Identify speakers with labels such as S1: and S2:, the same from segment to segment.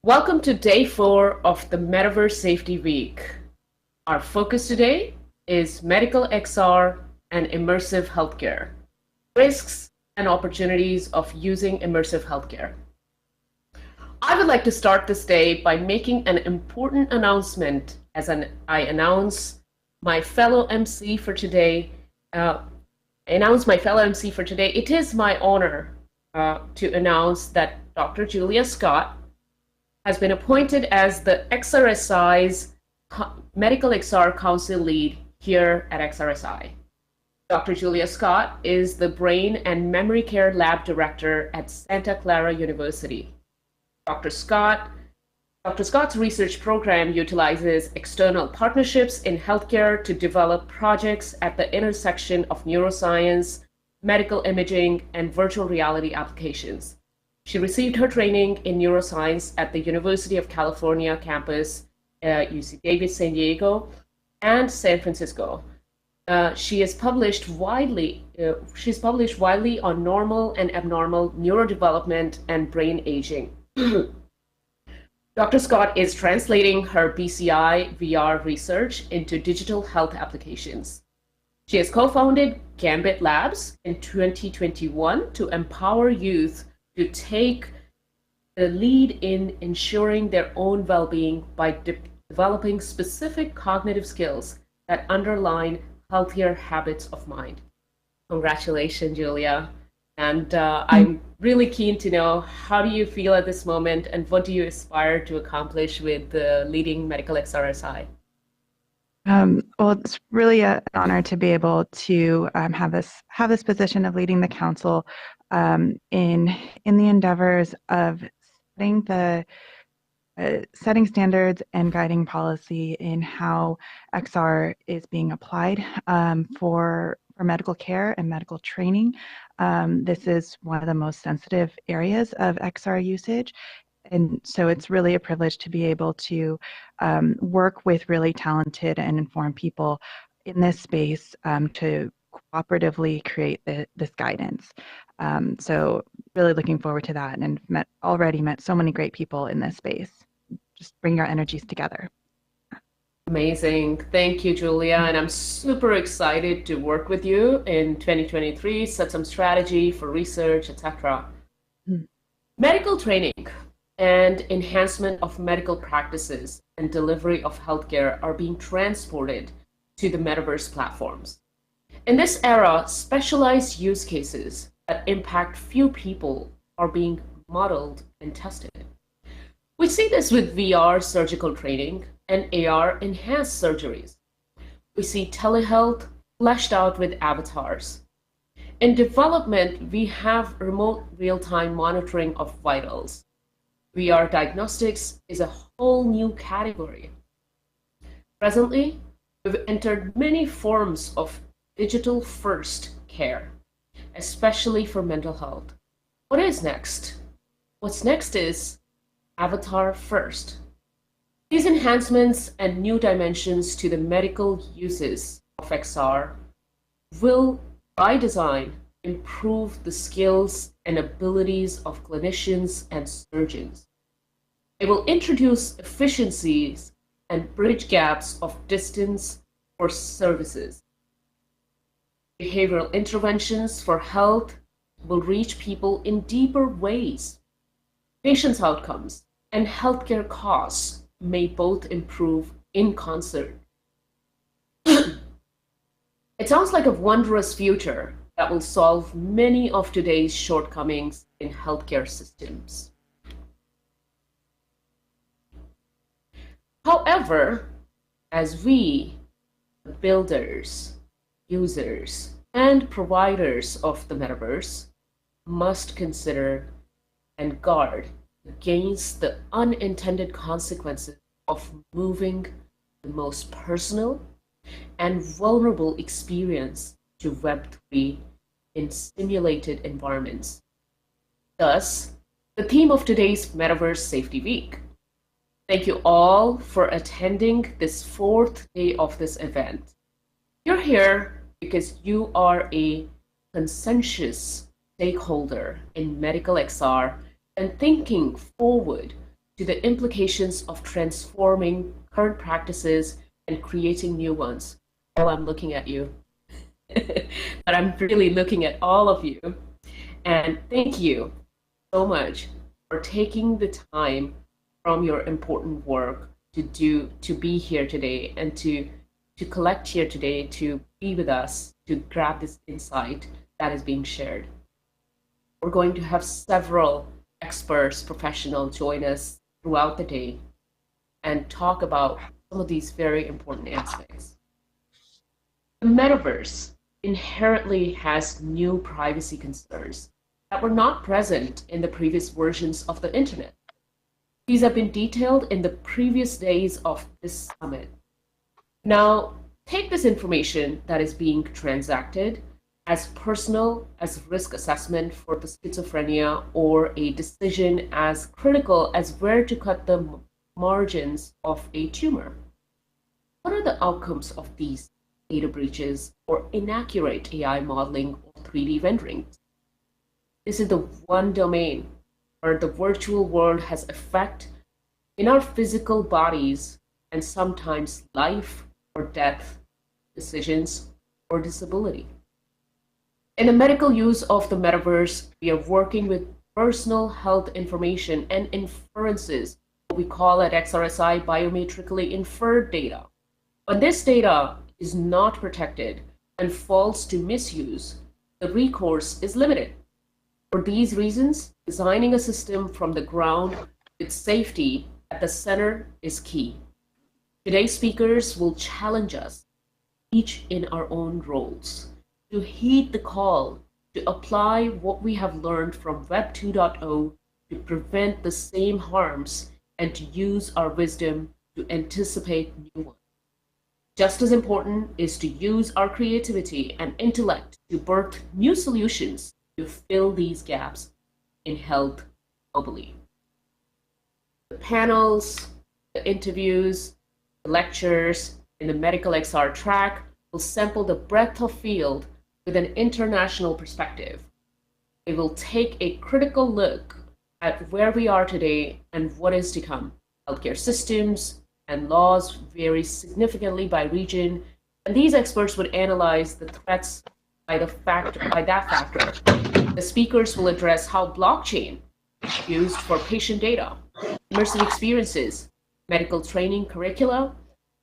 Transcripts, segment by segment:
S1: Welcome to day 4 of the Metaverse Safety Week. Our focus today is medical XR and immersive healthcare, risks and opportunities of using immersive healthcare. I would like to start this day by making an important announcement I announce my fellow MC for today. It is my honor to announce that Dr. Julia Scott has been appointed as the XRSI's Medical XR Council Lead here at XRSI. Dr. Julia Scott is the Brain and Memory Care Lab Director at Santa Clara University. Dr. Scott's research program utilizes external partnerships in healthcare to develop projects at the intersection of neuroscience, medical imaging, and virtual reality applications. She received her training in neuroscience at the University of California campus, UC Davis, San Diego, and San Francisco. She's published widely on normal and abnormal neurodevelopment and brain aging. Dr. Scott is translating her BCI VR research into digital health applications. She has co-founded Gambit Labs in 2021 to empower youth to take the lead in ensuring their own well-being by developing specific cognitive skills that underline healthier habits of mind. Congratulations, Julia. And I'm really keen to know, how do you feel at this moment and what do you aspire to accomplish with the leading Medical XRSI?
S2: Well, it's really an honor to be able to have this position of leading the council in the endeavors of setting standards and guiding policy in how XR is being applied for medical care and medical training. This is one of the most sensitive areas of XR usage. And so it's really a privilege to be able to work with really talented and informed people in this space to cooperatively create this guidance. So really looking forward to that, and already met so many great people in this space. Just bring our energies together.
S1: Amazing. Thank you, Julia. And I'm super excited to work with you in 2023, set some strategy for research, etc. Medical training and enhancement of medical practices and delivery of healthcare are being transported to the Metaverse platforms. In this era, specialized use cases that impact few people are being modeled and tested. We see this with VR surgical training and AR enhanced surgeries. We see telehealth fleshed out with avatars. In development, we have remote real-time monitoring of vitals. VR diagnostics is a whole new category. Presently, we've entered many forms of digital-first care, especially for mental health. What is next? What's next is avatar first. These enhancements and new dimensions to the medical uses of XR will, by design, improve the skills and abilities of clinicians and surgeons. It will introduce efficiencies and bridge gaps of distance for services. Behavioral interventions for health will reach people in deeper ways. Patients' outcomes and healthcare costs may both improve in concert. It sounds like a wondrous future that will solve many of today's shortcomings in healthcare systems. However, as we, the builders, users, and providers of the metaverse, must consider and guard against the unintended consequences of moving the most personal and vulnerable experience to Web3 in simulated environments. Thus, the theme of today's Metaverse Safety Week. Thank you all for attending this 4th day of this event. You're here because you are a conscientious stakeholder in medical XR and thinking forward to the implications of transforming current practices and creating new ones. Well, I'm looking at you, but I'm really looking at all of you. And thank you so much for taking the time from your important work to be here today and to collect here today, to be with us, to grab this insight that is being shared. We're going to have several experts, professionals join us throughout the day and talk about some of these very important aspects. The metaverse inherently has new privacy concerns that were not present in the previous versions of the internet. These have been detailed in the previous days of this summit. Now, take this information that is being transacted as personal as risk assessment for the schizophrenia or a decision as critical as where to cut the margins of a tumor. What are the outcomes of these data breaches or inaccurate AI modeling or 3D rendering? This is the one domain where the virtual world has effect in our physical bodies and sometimes life or death decisions or disability. In the medical use of the metaverse, we are working with personal health information and inferences, what we call at XRSI biometrically inferred data. When this data is not protected and falls to misuse, the recourse is limited. For these reasons, designing a system from the ground with safety at the center is key. Today's speakers will challenge us, each in our own roles, to heed the call to apply what we have learned from Web 2.0 to prevent the same harms and to use our wisdom to anticipate new ones. Just as important is to use our creativity and intellect to birth new solutions to fill these gaps in health globally. The panels, the interviews, the lectures in the Medical XR track will sample the breadth of field with an international perspective. It will take a critical look at where we are today and what is to come. Healthcare systems and laws vary significantly by region, and these experts would analyze the threats by that factor. The speakers will address how blockchain is used for patient data, immersive experiences, medical training curricula,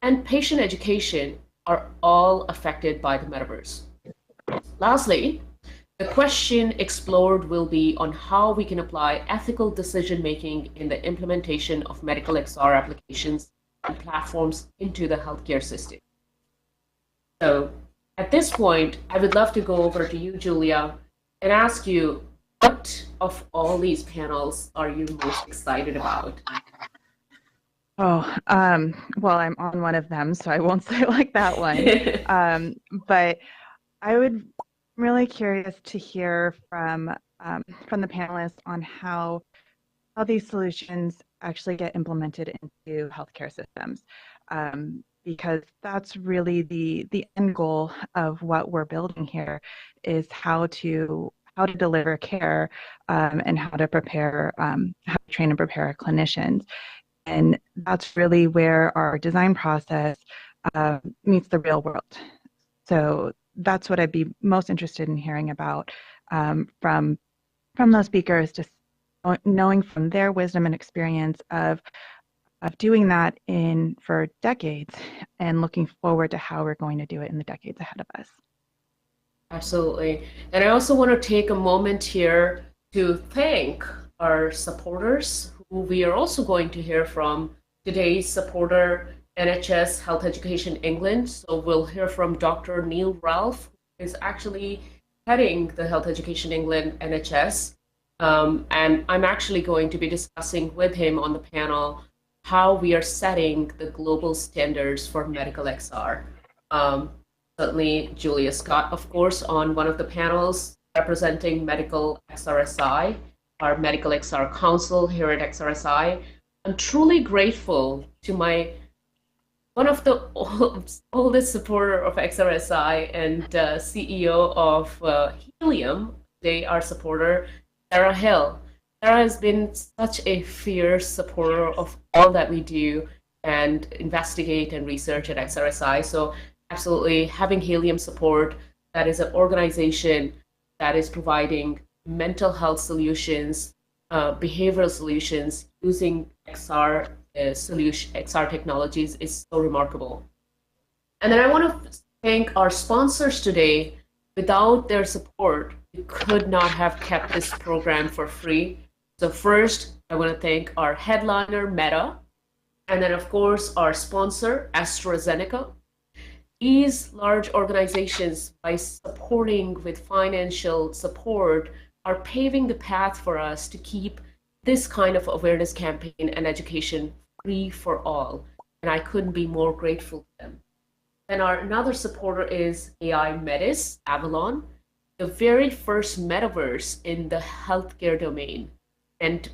S1: and patient education are all affected by the metaverse. Lastly, the question explored will be on how we can apply ethical decision-making in the implementation of medical XR applications and platforms into the healthcare system. So at this point, I would love to go over to you, Julia, and ask you, what of all these panels are you most excited about?
S2: Oh, well, I'm on one of them, so I won't say like that one. But I would really curious to hear from the panelists on how these solutions actually get implemented into healthcare systems, because that's really the end goal of what we're building here, is how to deliver care, and how to train and prepare our clinicians. And that's really where our design process meets the real world. So that's what I'd be most interested in hearing about from those speakers, just knowing from their wisdom and experience of doing that for decades and looking forward to how we're going to do it in the decades ahead of us.
S1: Absolutely. And I also want to take a moment here to thank our supporters, who we are also going to hear from. Today's supporter, NHS Health Education England. So we'll hear from Dr. Neil Ralph, who is actually heading the Health Education England NHS. And I'm actually going to be discussing with him on the panel how we are setting the global standards for medical XR. Certainly Julia Scott, of course, on one of the panels representing Medical XRSI, our Medical XR Council here at XRSI. I'm truly grateful to one of the oldest supporter of XRSI and CEO of Helium, they are supporter, Sarah Hill. Sarah has been such a fierce supporter of all that we do and investigate and research at XRSI. So, absolutely, having Helium support, that is an organization that is providing mental health solutions, behavioral solutions using XR technologies is so remarkable. And then I want to thank our sponsors today. Without their support, we could not have kept this program for free. So, first, I want to thank our headliner, Meta, and then, of course, our sponsor, AstraZeneca. These large organizations, by supporting with financial support, are paving the path for us to keep this kind of awareness campaign and education free for all. And I couldn't be more grateful to them. And our another supporter is AI Metis, Avalon, the very first metaverse in the healthcare domain. And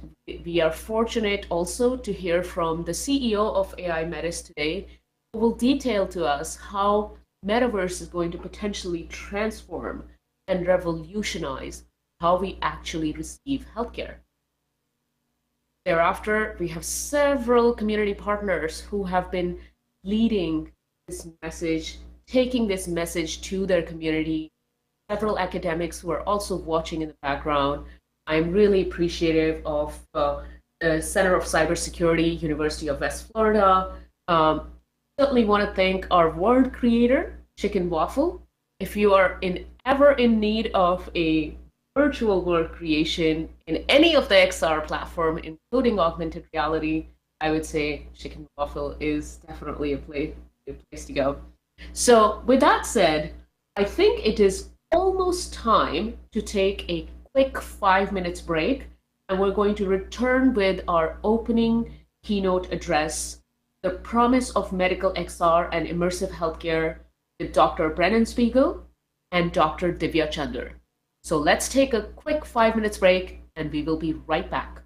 S1: we are fortunate also to hear from the CEO of AI Metis today, who will detail to us how metaverse is going to potentially transform and revolutionize how we actually receive healthcare. Thereafter, we have several community partners who have been leading this message, taking this message to their community. Several academics who are also watching in the background. I'm really appreciative of the Center of Cybersecurity, University of West Florida. Certainly want to thank our word creator, Chicken Waffle. If you are ever in need of a virtual word creation in any of the XR platform, including augmented reality, I would say Chicken Waffle is definitely a place to go. So, with that said, I think it is almost time to take a quick 5 minutes break, and we're going to return with our opening keynote address, The Promise of Medical XR and Immersive Healthcare, with Dr. Brennan Spiegel and Dr. Divya Chander. So let's take a quick 5 minutes break, and we will be right back.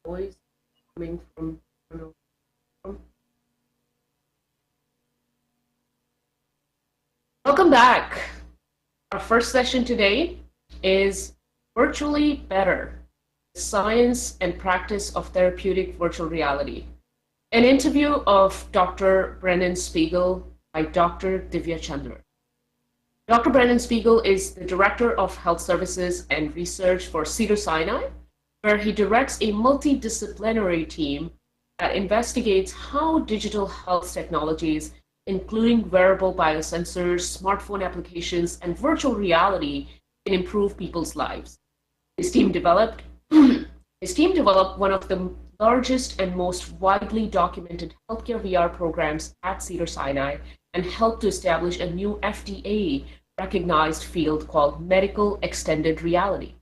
S1: noise coming from. Welcome back. Our first session today is Virtually Better, the Science and Practice of Therapeutic Virtual Reality. An interview of Dr. Brennan Spiegel by Dr. Divya Chandra. Dr. Brennan Spiegel is the Director of Health Services and Research for Cedars-Sinai, where he directs a multidisciplinary team that investigates how digital health technologies, including wearable biosensors, smartphone applications, and virtual reality, can improve people's lives. His team developed one of the largest and most widely documented healthcare VR programs at Cedars-Sinai and helped to establish a new FDA-recognized field called medical extended reality.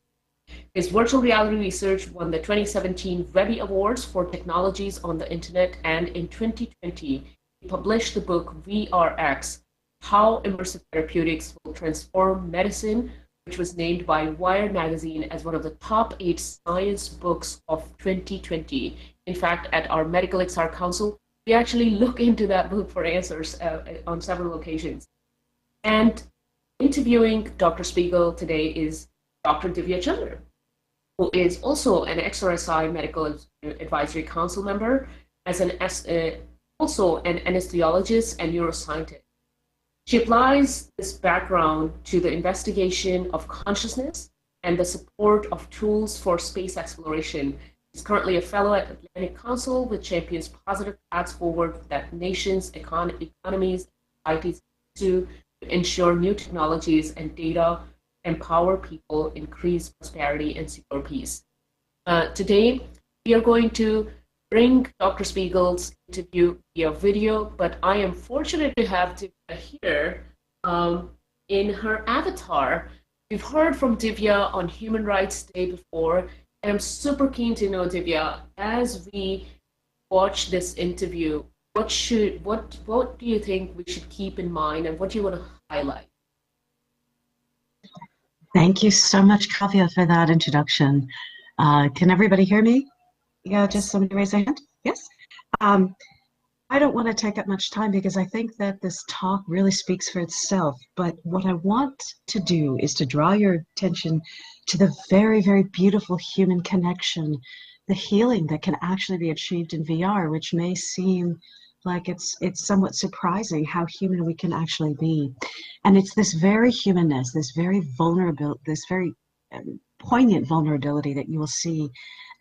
S1: His virtual reality research won the 2017 Webby Awards for Technologies on the Internet, and in 2020, he published the book VRX, How Immersive Therapeutics Will Transform Medicine, which was named by Wired magazine as one of the top 8 science books of 2020. In fact, at our Medical XR Council, we actually look into that book for answers on several occasions. And interviewing Dr. Spiegel today is Dr. Divya Chandra, who is also an XRSI Medical Advisory Council member, also an anesthesiologist and neuroscientist. She applies this background to the investigation of consciousness and the support of tools for space exploration. She's currently a fellow at Atlantic Council, which champions positive paths forward that nations, economies, and societies to ensure new technologies and data empower people, increase prosperity, and secure peace. Today, we are going to bring Dr. Spiegel's interview via video, but I am fortunate to have Divya here in her avatar. We've heard from Divya on Human Rights Day before, and I'm super keen to know, Divya, as we watch this interview, what do you think we should keep in mind, and what do you want to highlight?
S3: Thank you so much, Kavya, for that introduction. Can everybody hear me? Yeah, just somebody raise their hand. Yes. I don't want to take up much time because I think that this talk really speaks for itself. But what I want to do is to draw your attention to the very, very beautiful human connection, the healing that can actually be achieved in VR, which may seem like it's somewhat surprising how human we can actually be. And it's this very humanness, this very vulnerable, this very poignant vulnerability that you will see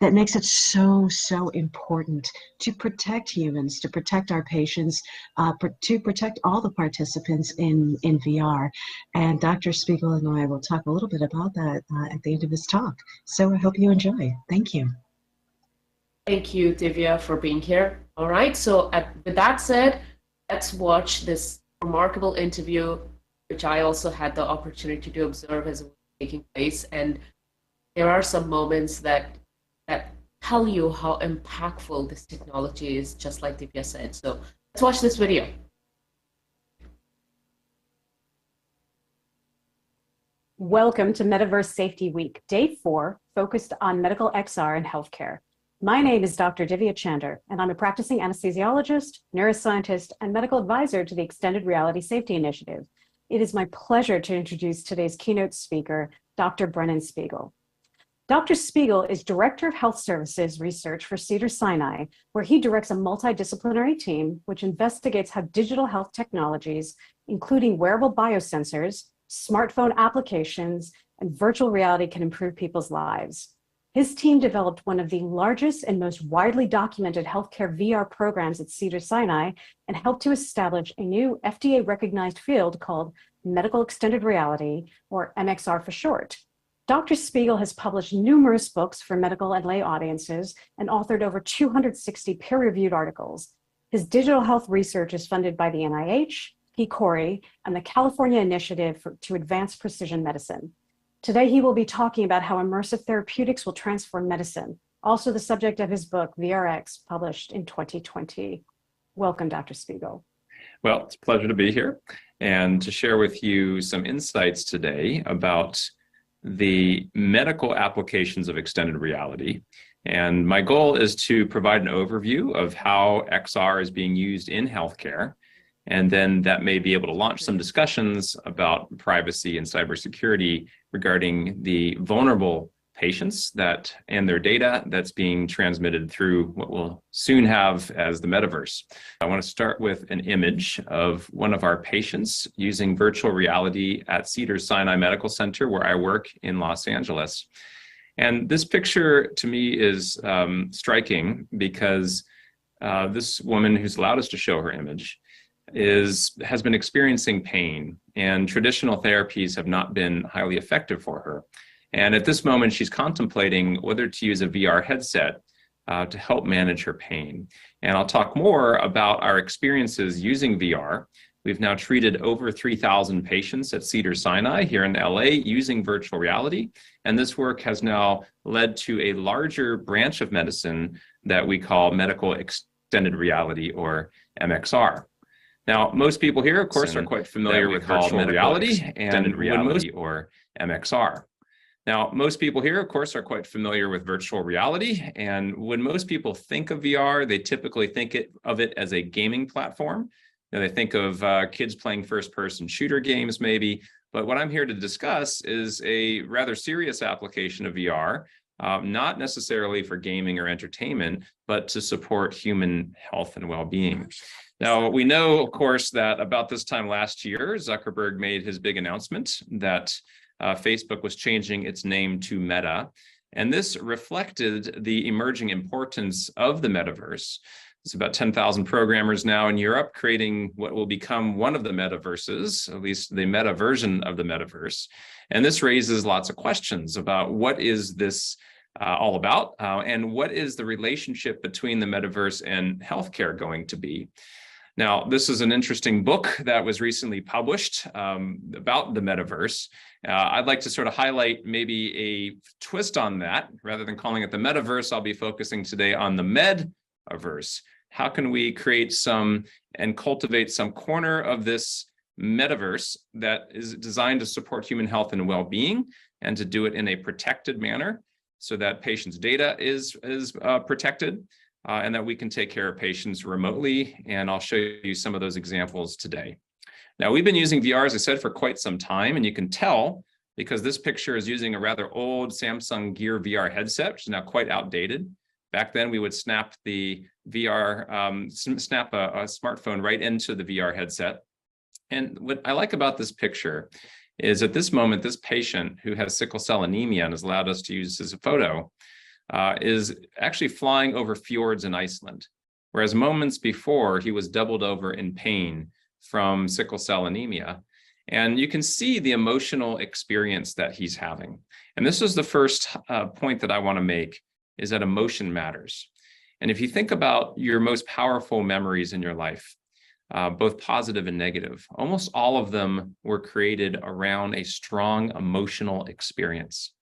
S3: that makes it so, so important to protect humans, to protect our patients, to protect all the participants in VR. And Dr. Spiegel and I will talk a little bit about that at the end of his talk. So I hope you enjoy. Thank you.
S1: Thank you, Divya, for being here. All right, so with that said, let's watch this remarkable interview, which I also had the opportunity to observe as it was taking place. And there are some moments that tell you how impactful this technology is, just like Divya said. So let's watch this video.
S4: Welcome to Metaverse Safety Week, Day 4, focused on medical XR and healthcare. My name is Dr. Divya Chandra, and I'm a practicing anesthesiologist, neuroscientist, and medical advisor to the Extended Reality Safety Initiative. It is my pleasure to introduce today's keynote speaker, Dr. Brennan Spiegel. Dr. Spiegel is Director of Health Services Research for Cedars-Sinai, where he directs a multidisciplinary team which investigates how digital health technologies, including wearable biosensors, smartphone applications, and virtual reality can improve people's lives. His team developed one of the largest and most widely documented healthcare VR programs at Cedars-Sinai and helped to establish a new FDA-recognized field called medical extended reality, or MXR for short. Dr. Spiegel has published numerous books for medical and lay audiences and authored over 260 peer-reviewed articles. His digital health research is funded by the NIH, PCORI, and the California Initiative to Advance Precision Medicine. Today, he will be talking about how immersive therapeutics will transform medicine, also the subject of his book, VRX, published in 2020. Welcome, Dr. Spiegel.
S5: Well, it's a pleasure to be here and to share with you some insights today about the medical applications of extended reality. And my goal is to provide an overview of how XR is being used in healthcare. And then that may be able to launch some discussions about privacy and cybersecurity regarding the vulnerable patients and their data that's being transmitted through what we'll soon have as the metaverse. I want to start with an image of one of our patients using virtual reality at Cedars-Sinai Medical Center, where I work in Los Angeles. And this picture to me is striking because this woman, who's allowed us to show her image, has been experiencing pain, and traditional therapies have not been highly effective for her. And at this moment, she's contemplating whether to use a VR headset to help manage her pain. And I'll talk more about our experiences using VR. We've now treated over 3,000 patients at Cedars-Sinai here in LA using virtual reality. And this work has now led to a larger branch of medicine that we call medical extended reality, or MXR. Now, most people here, of course, are quite familiar with virtual reality and reality, or MXR. Now, most people here, of course, are quite familiar with virtual reality. And when most people think of VR, they typically think of it as a gaming platform. Now, they think of kids playing first-person shooter games, maybe. But what I'm here to discuss is a rather serious application of VR, not necessarily for gaming or entertainment, but to support human health and well-being. Now, we know, of course, that about this time last year, Zuckerberg made his big announcement that Facebook was changing its name to Meta. And this reflected the emerging importance of the metaverse. It's about 10,000 programmers now in Europe creating what will become one of the metaverses, at least the meta version of the metaverse. And this raises lots of questions about what is this all about, and what is the relationship between the metaverse and healthcare going to be. Now, this is an interesting book that was recently published about the metaverse. I'd like to sort of highlight maybe a twist on that. Rather than calling it the metaverse, I'll be focusing today on the medverse. How can we create some and cultivate some corner of this metaverse that is designed to support human health and well-being, and to do it in a protected manner so that patients' data is protected, and that we can take care of patients remotely. And I'll show you some of those examples today. Now, we've been using VR, as I said, for quite some time, and you can tell because this picture is using a rather old Samsung Gear VR headset, which is now quite outdated. Back then, we would snap the VR, snap a smartphone right into the VR headset. And what I like about this picture is at this moment, this patient who has sickle cell anemia and has allowed us to use as a photo, is actually flying over fjords in Iceland, whereas moments before he was doubled over in pain from sickle cell anemia. And you can see the emotional experience that he's having. And this is the first point that I want to make, is that emotion matters. And if you think about your most powerful memories in your life, both positive and negative, almost all of them were created around a strong emotional experience.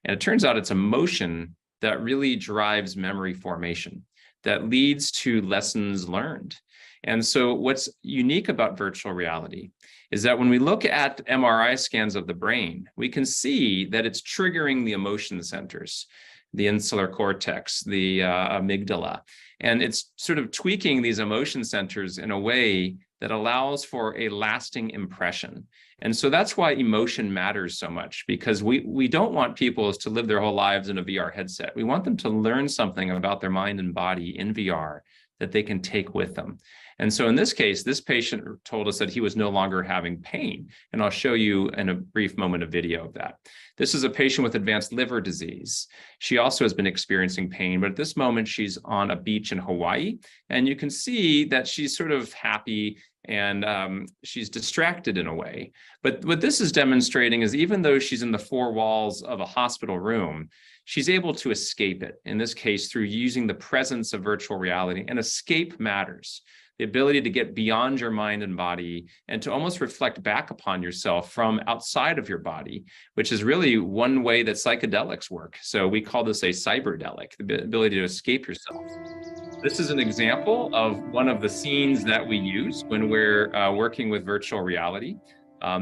S5: And it turns out it's emotion that really drives memory formation, that leads to lessons learned. And so what's unique about virtual reality is that when we look at MRI scans of the brain, we can see that it's triggering the emotion centers, the insular cortex, the amygdala, and it's sort of tweaking these emotion centers in a way that allows for a lasting impression. And so that's why emotion matters so much, because we don't want people to live their whole lives in a VR headset. We want them to learn something about their mind and body in VR that they can take with them. And so in this case, this patient told us that he was no longer having pain. And I'll show you in a brief moment a video of that. This is a patient with advanced liver disease. She also has been experiencing pain, but at this moment she's on a beach in Hawaii. And you can see that she's sort of happy and she's distracted in a way. But what this is demonstrating is even though she's in the four walls of a hospital room, she's able to escape it, in this case, through using the presence of virtual reality. And escape matters. The ability to get beyond your mind and body and to almost reflect back upon yourself from outside of your body, which is really one way that psychedelics work. So we call this a cyberdelic, the ability to escape yourself. This is an example of one of the scenes that we use when we're working with virtual reality.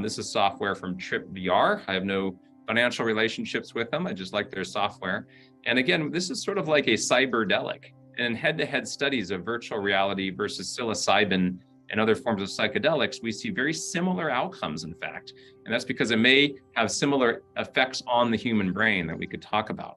S5: This is software from Trip VR. I have no financial relationships with them. I just like their software. And again, this is sort of like a cyberdelic. And in head-to-head studies of virtual reality versus psilocybin and other forms of psychedelics, we see very similar outcomes, in fact. And that's because it may have similar effects on the human brain that we could talk about.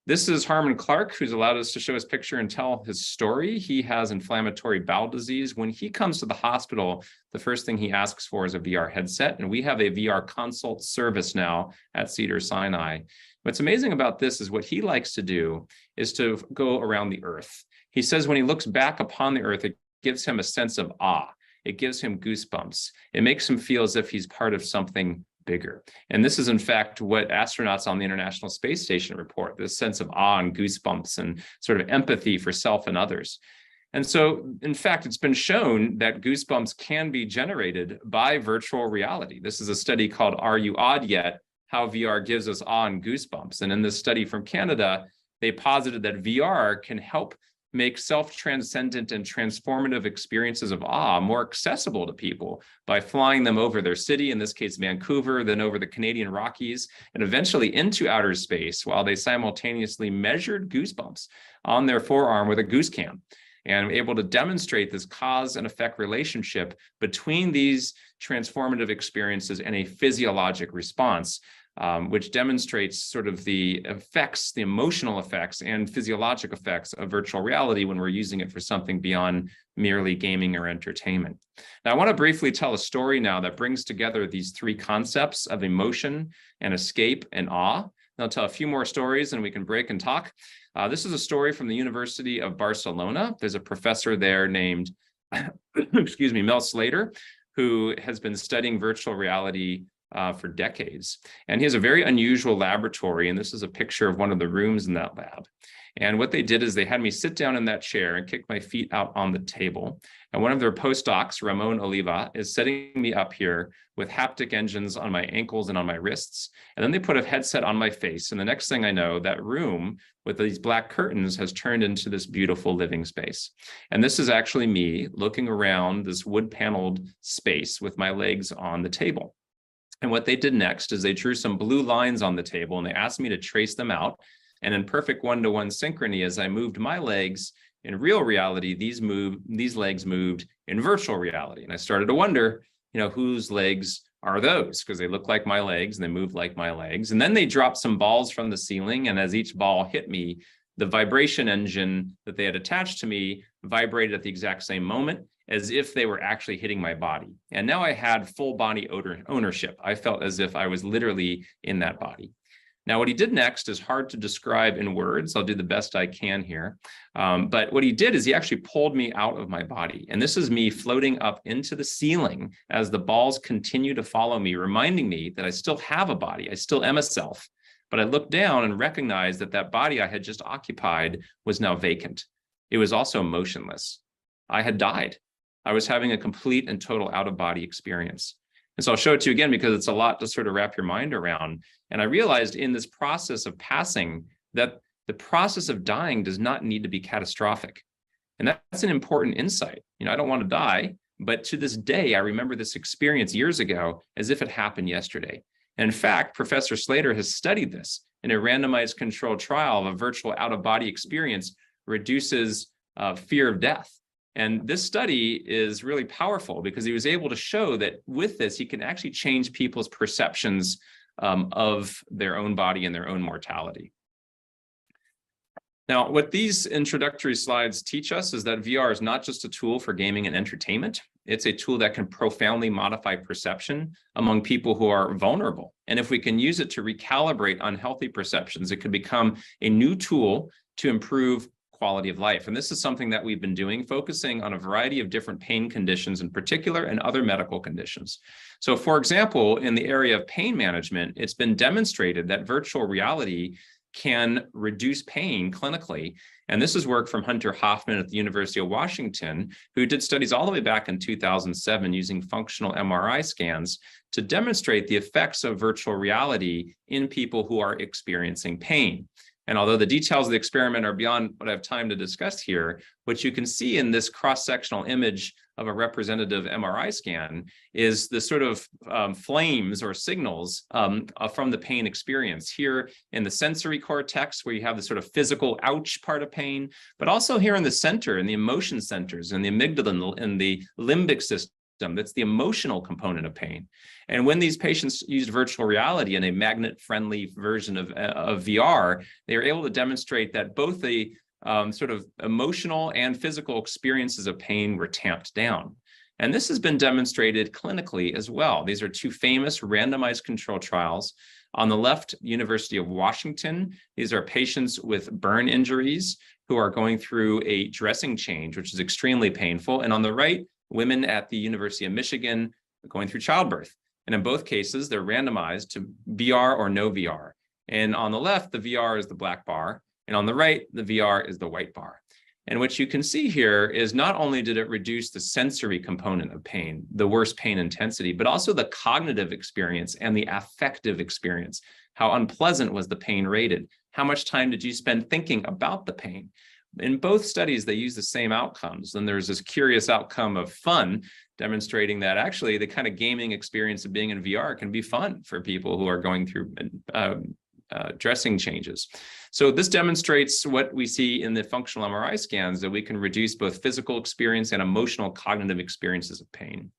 S5: This is Harmon Clark, who's allowed us to show his picture and tell his story. He has inflammatory bowel disease. When he comes to the hospital, the first thing he asks for is a VR headset, and we have a VR consult service now at Cedars-Sinai. What's amazing about this is what he likes to do is to go around the earth. He says when he looks back upon the earth, it gives him a sense of awe. It gives him goosebumps. It makes him feel as if he's part of something bigger. And this is, in fact, what astronauts on the International Space Station report, this sense of awe and goosebumps and sort of empathy for self and others. And so, in fact, it's been shown that goosebumps can be generated by virtual reality. This is a study called Are You Awed Yet? How VR Gives Us Awe and Goosebumps. And in this study from Canada, they posited that VR can help make self-transcendent and transformative experiences of awe more accessible to people by flying them over their city, in this case, Vancouver, then over the Canadian Rockies, and eventually into outer space while they simultaneously measured goosebumps on their forearm with a goose cam and able to demonstrate this cause and effect relationship between these transformative experiences and a physiologic response. Which demonstrates sort of the effects, the emotional effects and physiologic effects of virtual reality when we're using it for something beyond merely gaming or entertainment. Now, I want to briefly tell a story now that brings together these three concepts of emotion and escape and awe. And I'll tell a few more stories and we can break and talk. This is a story from the University of Barcelona. There's a professor there named, excuse me, Mel Slater, who has been studying virtual reality for decades. And he has a very unusual laboratory, and this is a picture of one of the rooms in that lab. And what they did is they had me sit down in that chair and kick my feet out on the table. And one of their postdocs, Ramon Oliva, is setting me up here with haptic engines on my ankles and on my wrists. And then they put a headset on my face. And the next thing I know, that room with these black curtains has turned into this beautiful living space. And this is actually me looking around this wood-paneled space with my legs on the table. And what they did next is they drew some blue lines on the table and they asked me to trace them out. And in perfect one-to-one synchrony, as I moved my legs in real reality, these legs moved in virtual reality. And I started to wonder, whose legs are those? Because they look like my legs and they move like my legs. And then they dropped some balls from the ceiling. And as each ball hit me, the vibration engine that they had attached to me vibrated at the exact same moment, as if they were actually hitting my body. And now I had full body ownership. I felt as if I was literally in that body. Now, what he did next is hard to describe in words. I'll do the best I can here. But what he did is he actually pulled me out of my body. And this is me floating up into the ceiling as the balls continue to follow me, reminding me that I still have a body. I still am a self. But I looked down and recognized that that body I had just occupied was now vacant. It was also motionless. I had died. I was having a complete and total out-of-body experience. And so I'll show it to you again because it's a lot to sort of wrap your mind around. And I realized in this process of passing that the process of dying does not need to be catastrophic. And that's an important insight. I don't want to die, but to this day, I remember this experience years ago as if it happened yesterday. And in fact, Professor Slater has studied this in a randomized controlled trial of a virtual out-of-body experience reduces fear of death. And this study is really powerful because he was able to show that with this, he can actually change people's perceptions of their own body and their own mortality. Now, what these introductory slides teach us is that VR is not just a tool for gaming and entertainment. It's a tool that can profoundly modify perception among people who are vulnerable. And if we can use it to recalibrate unhealthy perceptions, it could become a new tool to improve quality of life. And this is something that we've been doing, focusing on a variety of different pain conditions in particular and other medical conditions. So for example, in the area of pain management, it's been demonstrated that virtual reality can reduce pain clinically. And this is work from Hunter Hoffman at the University of Washington, who did studies all the way back in 2007 using functional MRI scans to demonstrate the effects of virtual reality in people who are experiencing pain. And although the details of the experiment are beyond what I have time to discuss here, what you can see in this cross-sectional image of a representative MRI scan is the sort of flames or signals from the pain experience here in the sensory cortex, where you have the sort of physical ouch part of pain, but also here in the center, in the emotion centers, and the amygdala and the limbic system. That's the emotional component of pain. And when these patients used virtual reality in a magnet-friendly version of VR, they were able to demonstrate that both the sort of emotional and physical experiences of pain were tamped down. And this has been demonstrated clinically as well. These are two famous randomized control trials. On the left, University of Washington. These are patients with burn injuries who are going through a dressing change, which is extremely painful. And on the right, women at the University of Michigan going through childbirth. And in both cases, they're randomized to VR or no VR. And on the left, the VR is the black bar. And on the right, the VR is the white bar. And what you can see here is not only did it reduce the sensory component of pain, the worst pain intensity, but also the cognitive experience and the affective experience. How unpleasant was the pain rated? How much time did you spend thinking about the pain? In both studies, they use the same outcomes. And there's this curious outcome of fun, demonstrating that actually the kind of gaming experience of being in VR can be fun for people who are going through dressing changes. So this demonstrates what we see in the functional MRI scans, that we can reduce both physical experience and emotional cognitive experiences of pain.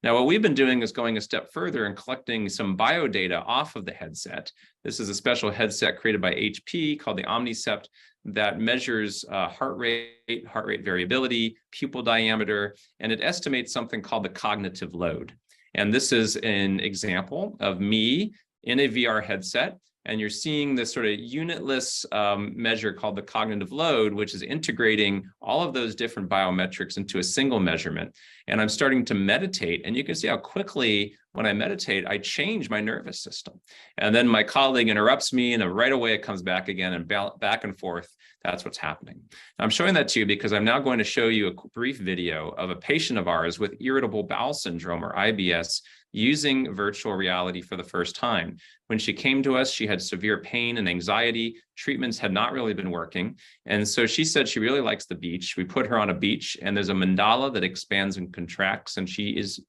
S5: Now, what we've been doing is going a step further and collecting some biodata off of the headset. This is a special headset created by HP called the Omnicept that measures heart rate variability, pupil diameter, and it estimates something called the cognitive load. And this is an example of me in a VR headset. And you're seeing this sort of unitless measure called the cognitive load, which is integrating all of those different biometrics into a single measurement. And I'm starting to meditate, and you can see how quickly when I meditate, I change my nervous system. And then my colleague interrupts me, and right away it comes back again, and back and forth. That's what's happening. I'm showing that to you because I'm now going to show you a brief video of a patient of ours with irritable bowel syndrome, or IBS, using virtual reality for the first time. When she came to us, she had severe pain and anxiety. Treatments had not really been working. And so she said she really likes the beach. We put her on a beach, and there's a mandala that expands and contracts, and she is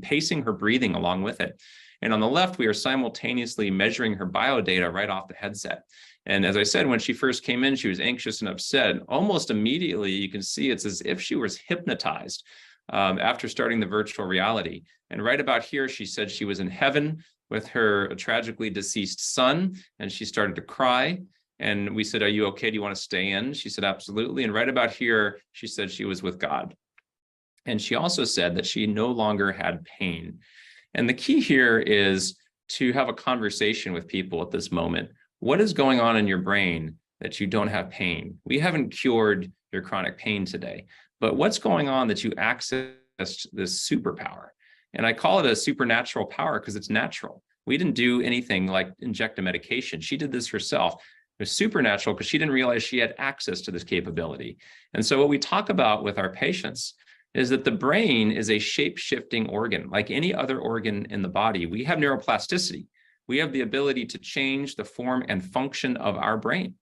S5: pacing her breathing along with it. And on the left, we are simultaneously measuring her biodata right off the headset. And as I said, when she first came in, she was anxious and upset. Almost immediately, you can see it's as if she was hypnotized after starting the virtual reality. And right about here, she said she was in heaven with her tragically deceased son, and she started to cry. And we said, "Are you okay? Do you want to stay in?" She said, "Absolutely." And right about here, she said she was with God. And she also said that she no longer had pain. And the key here is to have a conversation with people at this moment. What is going on in your brain that you don't have pain? We haven't cured your chronic pain today, but what's going on that you accessed this superpower? And I call it a supernatural power because it's natural. We didn't do anything like inject a medication. She did this herself. It was supernatural because she didn't realize she had access to this capability. And so what we talk about with our patients is that the brain is a shape-shifting organ. Like any other organ in the body, we have neuroplasticity. We have the ability to change the form and function of our brain.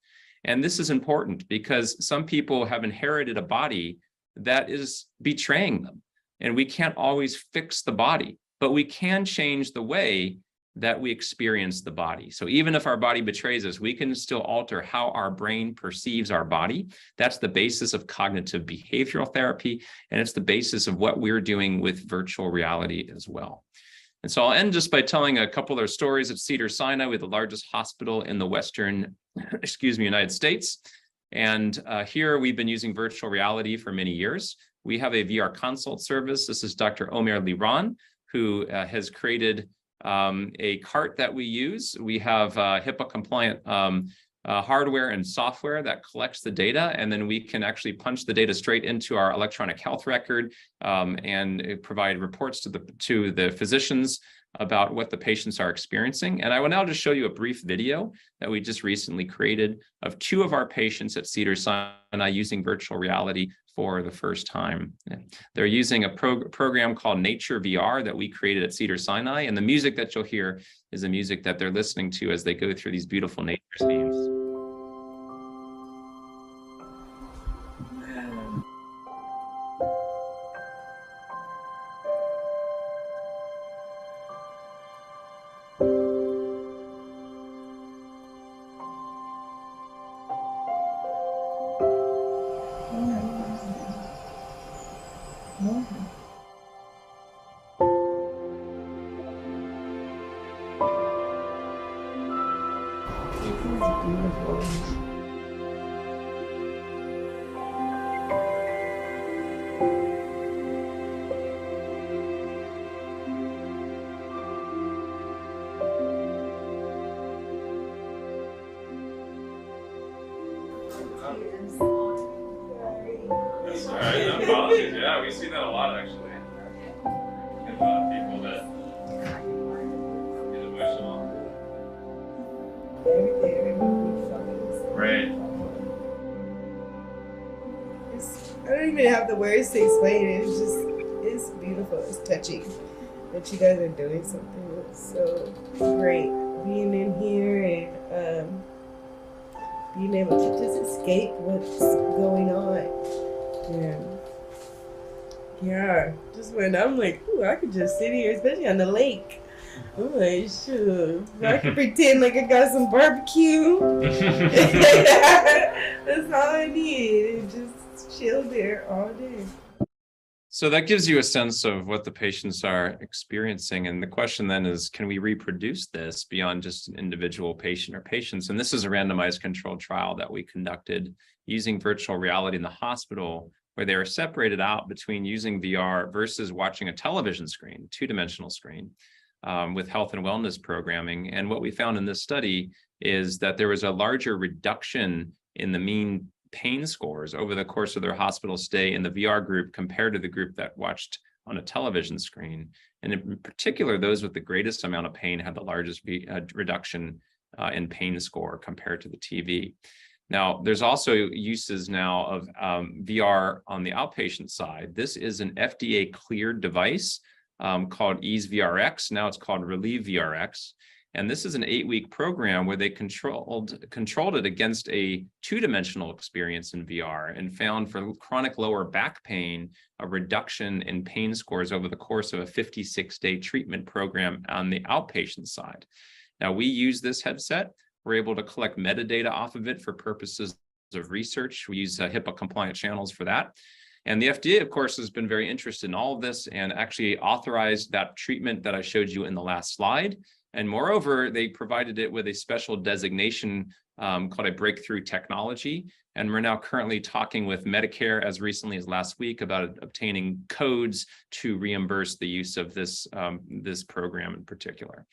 S5: And this is important because some people have inherited a body that is betraying them. And we can't always fix the body, but we can change the way that we experience the body. So even if our body betrays us, we can still alter how our brain perceives our body. That's the basis of cognitive behavioral therapy, and it's the basis of what we're doing with virtual reality as well. And so I'll end just by telling a couple of stories at Cedars-Sinai. We're the largest hospital in the Western, United States. And here we've been using virtual reality for many years. We have a VR consult service. This is Dr. Omer Liron, who has created a cart that we use. We have HIPAA compliant hardware and software that collects the data, and then we can actually punch the data straight into our electronic health record and provide reports to the physicians about what the patients are experiencing. And I will now just show you a brief video that we just recently created of 2 of our patients at Cedars-Sinai using virtual reality for the first time. They're using a program called Nature VR that we created at Cedars-Sinai, and the music that you'll hear is the music that they're listening to as they go through these beautiful nature scenes. That's all right. No apologies. Yeah, we see that a lot actually. A lot of people that get emotional. Right.
S6: I don't even have the words to explain it. It's beautiful. It's touching that you guys are doing something that's so great. Being in here and being able to just escape what's going on. Yeah, just when I'm like, ooh, I could just sit here, especially on the lake. I'm like, sure, I can pretend like I got some barbecue. That's all I need. And just chill there all day.
S5: So that gives you a sense of what the patients are experiencing. And the question then is, can we reproduce this beyond just an individual patient or patients? And this is a randomized controlled trial that we conducted using virtual reality in the hospital, where they are separated out between using VR versus watching a television screen, two-dimensional screen, with health and wellness programming. And what we found in this study is that there was a larger reduction in the mean pain scores over the course of their hospital stay in the VR group compared to the group that watched on a television screen. And in particular, those with the greatest amount of pain had the largest reduction in pain score compared to the TV. Now, there's also uses now of VR on the outpatient side. This is an FDA-cleared device called EaseVRX. Now it's called Relieve VRX. And this is an 8-week program where they controlled it against a two-dimensional experience in VR and found for chronic lower back pain a reduction in pain scores over the course of a 56-day treatment program on the outpatient side. Now, we use this headset. We're able to collect metadata off of it for purposes of research. We use HIPAA compliant channels for that. And the FDA, of course, has been very interested in all of this and actually authorized that treatment that I showed you in the last slide. And moreover, they provided it with a special designation called a breakthrough technology. And we're now currently talking with Medicare as recently as last week about obtaining codes to reimburse the use of this, this program in particular.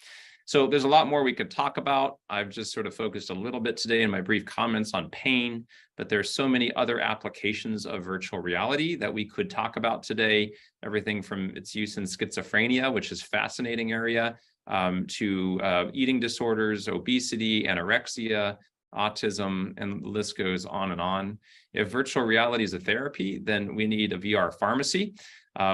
S5: So there's a lot more we could talk about. I've just sort of focused a little bit today in my brief comments on pain, but there's so many other applications of virtual reality that we could talk about today. Everything from its use in schizophrenia, which is a fascinating area, to eating disorders, obesity, anorexia, autism, and the list goes on and on. If virtual reality is a therapy, then we need a VR pharmacy.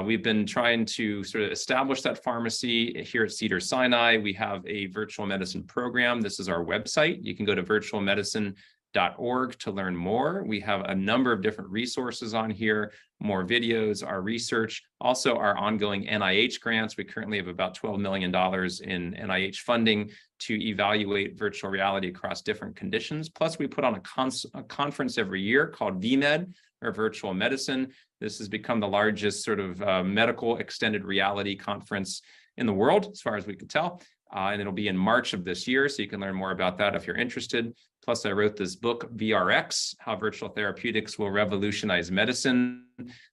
S5: We've been trying to sort of establish that pharmacy here at Cedars-Sinai. We have a virtual medicine program. This is our website. You can go to virtualmedicine.org to learn more. We have a number of different resources on here, more videos, our research, also our ongoing NIH grants. We currently have about $12 million in NIH funding to evaluate virtual reality across different conditions. Plus, we put on a conference every year called VMed, or Virtual Medicine. This has become the largest sort of medical extended reality conference in the world, as far as we can tell. And it'll be in March of this year, so you can learn more about that if you're interested. Plus, I wrote this book, VRX, How Virtual Therapeutics Will Revolutionize Medicine.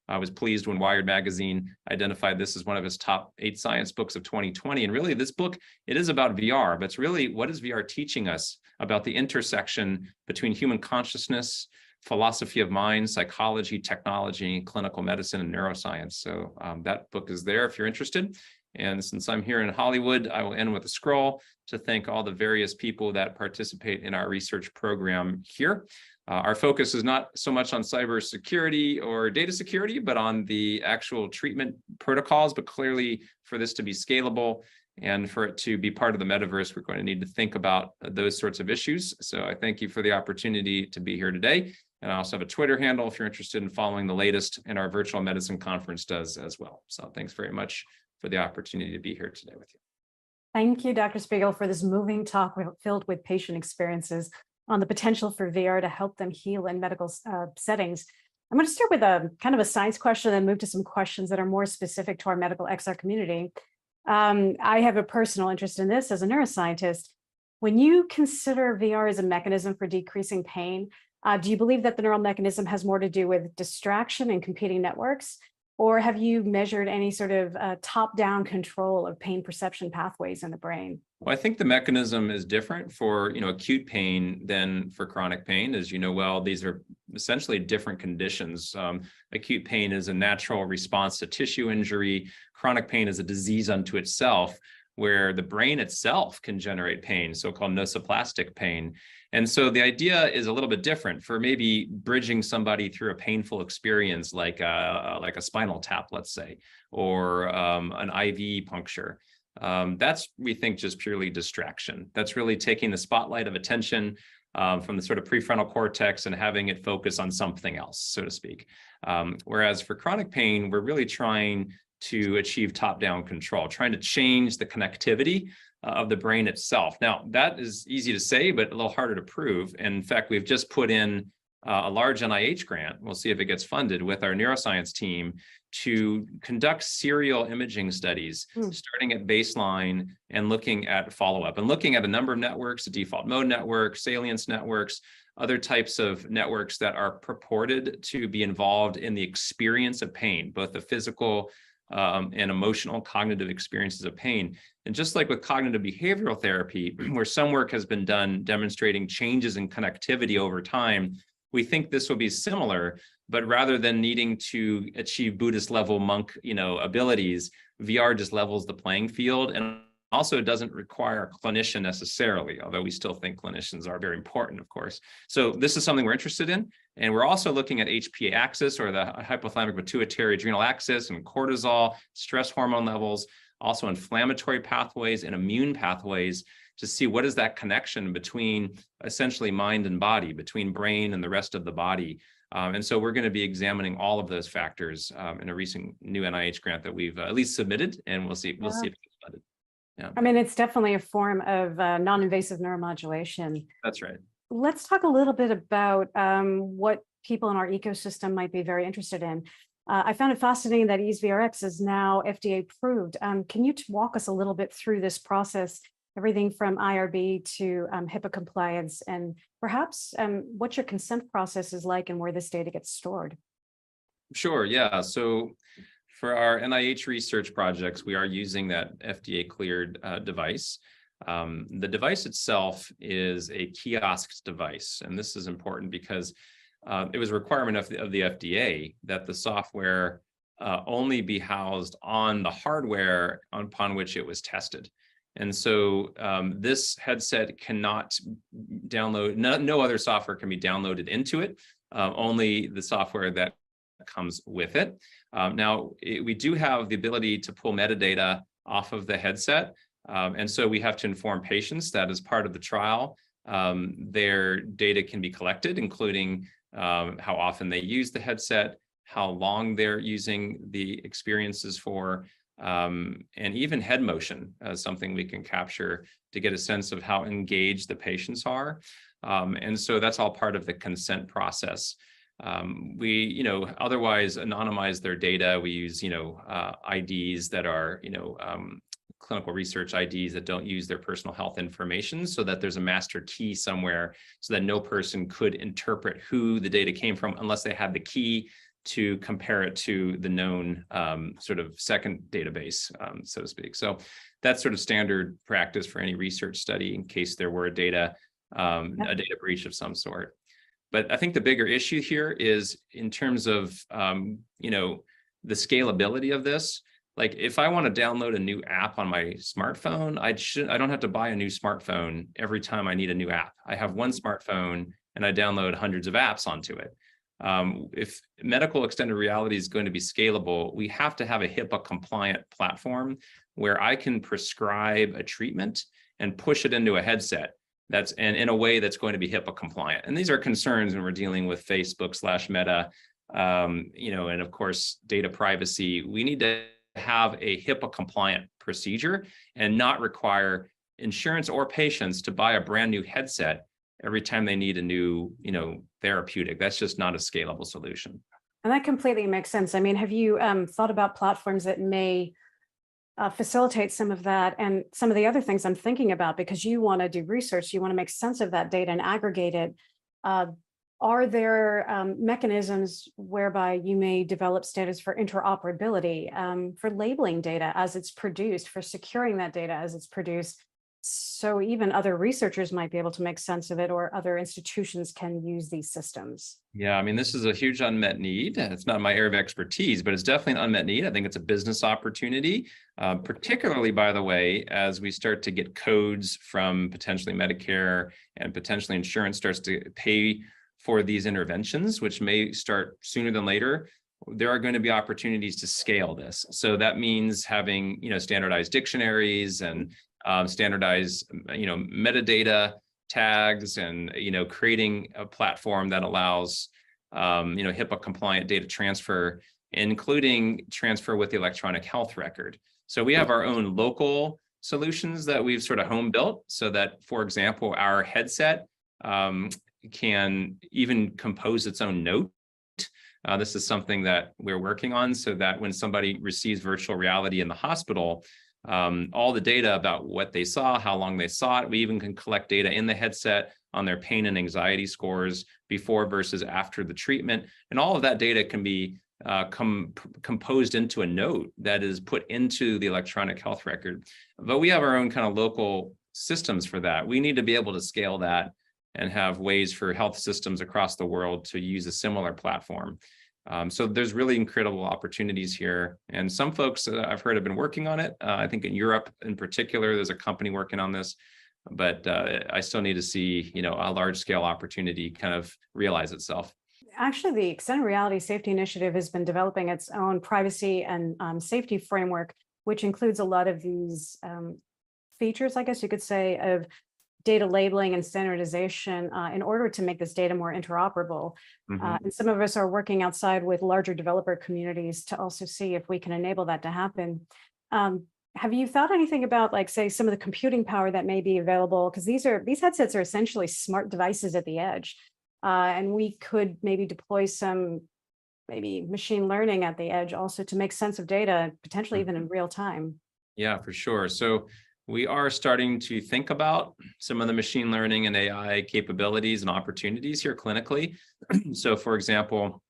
S5: I was pleased when Wired Magazine identified this as one of its top 8 science books of 2020. And really, this book, it is about VR, but it's really, what is VR teaching us about the intersection between human consciousness, philosophy of mind, psychology, technology, clinical medicine, and neuroscience. So that book is there if you're interested. And since I'm here in Hollywood, I will end with a scroll to thank all the various people that participate in our research program here. Our focus is not so much on cybersecurity or data security, but on the actual treatment protocols. But clearly, for this to be scalable and for it to be part of the metaverse, we're going to need to think about those sorts of issues. So I thank you for the opportunity to be here today. And I also have a Twitter handle if you're interested in following the latest, and our virtual medicine conference does as well. So thanks very much for the opportunity to be here today with you.
S4: Thank you, Dr. Spiegel, for this moving talk filled with patient experiences on the potential for VR to help them heal in medical settings. I'm going to start with a kind of a science question and move to some questions that are more specific to our medical XR community. I have a personal interest in this as a neuroscientist. When you consider VR as a mechanism for decreasing pain, do you believe that the neural mechanism has more to do with distraction and competing networks? Or have you measured any sort of top-down control of pain perception pathways in the brain?
S5: Well, I think the mechanism is different for acute pain than for chronic pain. As you know well, these are essentially different conditions. Acute pain is a natural response to tissue injury. Chronic pain is a disease unto itself, where the brain itself can generate pain, so-called nociplastic pain. And so the idea is a little bit different for maybe bridging somebody through a painful experience like a spinal tap, let's say, or an IV puncture. That's, we think, just purely distraction. That's really taking the spotlight of attention from the sort of prefrontal cortex and having it focus on something else, so to speak. Whereas for chronic pain, we're really trying to achieve top-down control, trying to change the connectivity of the brain itself. Now, that is easy to say, but a little harder to prove. And in fact, we've just put in a large NIH grant, we'll see if it gets funded, with our neuroscience team to conduct serial imaging studies, starting at baseline and looking at follow-up and looking at a number of networks, the default mode network, salience networks, other types of networks that are purported to be involved in the experience of pain, both the physical and emotional cognitive experiences of pain. And just like with cognitive behavioral therapy, where some work has been done demonstrating changes in connectivity over time, we think this will be similar, but rather than needing to achieve Buddhist level monk, abilities, VR just levels the playing field. And also it doesn't require a clinician necessarily, although we still think clinicians are very important, of course. So this is something we're interested in. And we're also looking at HPA axis, or the hypothalamic pituitary adrenal axis, and cortisol, stress hormone levels, also inflammatory pathways and immune pathways, to see what is that connection between essentially mind and body, between brain and the rest of the body. And so we're going to be examining all of those factors in a recent new NIH grant that we've at least submitted, and we'll see if it gets funded. Yeah.
S4: I mean, it's definitely a form of non-invasive neuromodulation.
S5: That's right.
S4: Let's talk a little bit about what people in our ecosystem might be very interested in. I found it fascinating that EaseVRX is now FDA approved. Can you walk us a little bit through this process, everything from IRB to HIPAA compliance, and perhaps what your consent process is like and where this data gets stored?
S5: Sure, yeah. So for our NIH research projects, we are using that FDA cleared device. The device itself is a kiosk device, and this is important because it was a requirement of the FDA that the software only be housed on the hardware upon which it was tested. And so this headset cannot download, no other software can be downloaded into it, only the software that comes with it. Now, we do have the ability to pull metadata off of the headset. And so we have to inform patients that as part of the trial, their data can be collected, including how often they use the headset, how long they're using the experiences for, and even head motion as something we can capture to get a sense of how engaged the patients are. And so that's all part of the consent process. We, otherwise anonymize their data. We use, IDs that are, clinical research IDs that don't use their personal health information, so that there's a master key somewhere so that no person could interpret who the data came from unless they had the key to compare it to the known sort of second database, so to speak. So that's sort of standard practice for any research study in case there were a data breach of some sort. But I think the bigger issue here is in terms of, the scalability of this. Like if I want to download a new app on my smartphone, I don't have to buy a new smartphone every time I need a new app. I have one smartphone and I download hundreds of apps onto it. If medical extended reality is going to be scalable, we have to have a HIPAA compliant platform where I can prescribe a treatment and push it into a headset that's in a way that's going to be HIPAA compliant. And these are concerns when we're dealing with Facebook/Meta, and of course, data privacy. We need to have a HIPAA compliant procedure and not require insurance or patients to buy a brand new headset every time they need a new, therapeutic. That's just not a scalable solution.
S4: And that completely makes sense. I mean, have you thought about platforms that may facilitate some of that and some of the other things I'm thinking about? Because you want to do research, you want to make sense of that data and aggregate it. Are there mechanisms whereby you may develop standards for interoperability, for labeling data as it's produced, for securing that data as it's produced, so even other researchers might be able to make sense of it, or other institutions can use these systems?
S5: Yeah, I mean, this is a huge unmet need. It's not my area of expertise, but it's definitely an unmet need. I think it's a business opportunity, particularly, by the way, as we start to get codes from potentially Medicare and potentially insurance starts to pay for these interventions, which may start sooner than later. There are going to be opportunities to scale this. So that means having, standardized dictionaries and standardized, metadata tags, and creating a platform that allows HIPAA compliant data transfer, including transfer with the electronic health record. So we have our own local solutions that we've sort of home built, so that, for example, our headset can even compose its own note. This is something that we're working on, so that when somebody receives virtual reality in the hospital, all the data about what they saw, how long they saw it, we even can collect data in the headset on their pain and anxiety scores before versus after the treatment. And all of that data can be composed into a note that is put into the electronic health record. But we have our own kind of local systems for that. We need to be able to scale that and have ways for health systems across the world to use a similar platform. So there's really incredible opportunities here. And some folks I've heard have been working on it. I think in Europe in particular, there's a company working on this, but I still need to see, a large scale opportunity kind of realize itself.
S4: Actually, the Extended Reality Safety Initiative has been developing its own privacy and safety framework, which includes a lot of these features, I guess you could say, of data labeling and standardization in order to make this data more interoperable. And some of us are working outside with larger developer communities to also see if we can enable that to happen. Have you thought anything about, like, say, some of the computing power that may be available? Because these headsets are essentially smart devices at the edge. And we could maybe deploy some maybe machine learning at the edge also to make sense of data, potentially even in real time.
S5: Yeah, for sure. So we are starting to think about some of the machine learning and AI capabilities and opportunities here clinically. So, for example,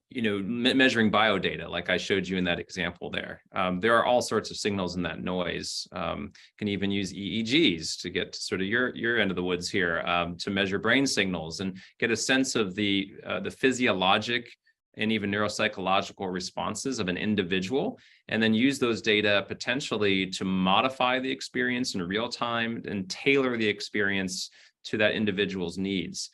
S5: measuring biodata, like I showed you in that example there. There are all sorts of signals in that noise. Can even use EEGs to get to sort of your end of the woods here, to measure brain signals and get a sense of the physiologic and even neuropsychological responses of an individual, and then use those data potentially to modify the experience in real time and tailor the experience to that individual's needs.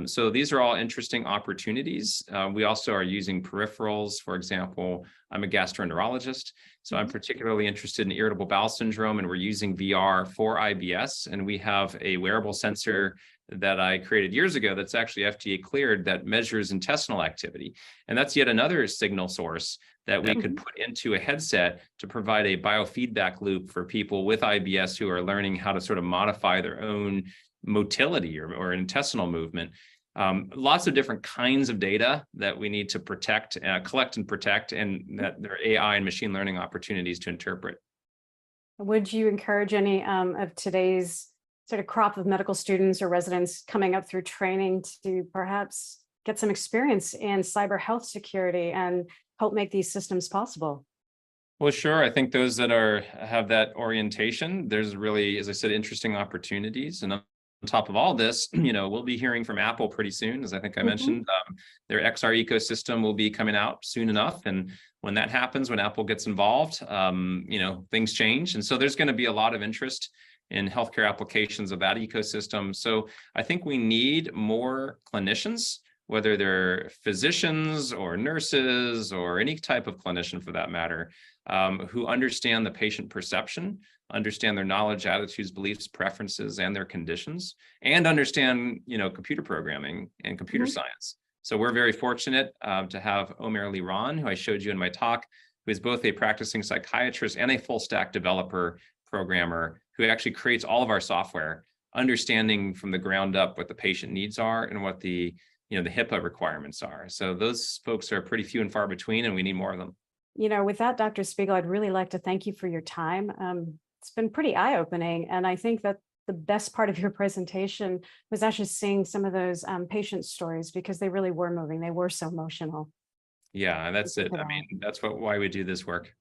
S5: So these are all interesting opportunities. We also are using peripherals. For example, I'm a gastroenterologist, so I'm particularly interested in irritable bowel syndrome, and we're using VR for IBS. And we have a wearable sensor that I created years ago that's actually FDA cleared that measures intestinal activity. And that's yet another signal source that we could put into a headset to provide a biofeedback loop for people with IBS who are learning how to sort of modify their own motility or intestinal movement. Lots of different kinds of data that we need to protect, collect and protect, and that there are AI and machine learning opportunities to interpret.
S4: Would you encourage any of today's sort of crop of medical students or residents coming up through training to perhaps get some experience in cyber health security and help make these systems possible?
S5: Well, sure. I think those that have that orientation, there's really, as I said, interesting opportunities. And on top of all this, we'll be hearing from Apple pretty soon, as I think I mentioned. Their XR ecosystem will be coming out soon enough. And when that happens, when Apple gets involved, things change. And so there's going to be a lot of interest in healthcare applications of that ecosystem. So I think we need more clinicians, whether they're physicians or nurses or any type of clinician for that matter, who understand the patient perception, understand their knowledge, attitudes, beliefs, preferences, and their conditions, and understand, computer programming and computer science. So we're very fortunate to have Omer Liran, who I showed you in my talk, who is both a practicing psychiatrist and a full stack developer programmer who actually creates all of our software, understanding from the ground up what the patient needs are and what the the HIPAA requirements are. So those folks are pretty few and far between, and we need more of them.
S4: With that, Dr. Spiegel, I'd really like to thank you for your time. It's been pretty eye-opening, and I think that the best part of your presentation was actually seeing some of those patient stories, because they really were moving. They were so emotional.
S5: Yeah, that's it. I mean, that's why we do this work.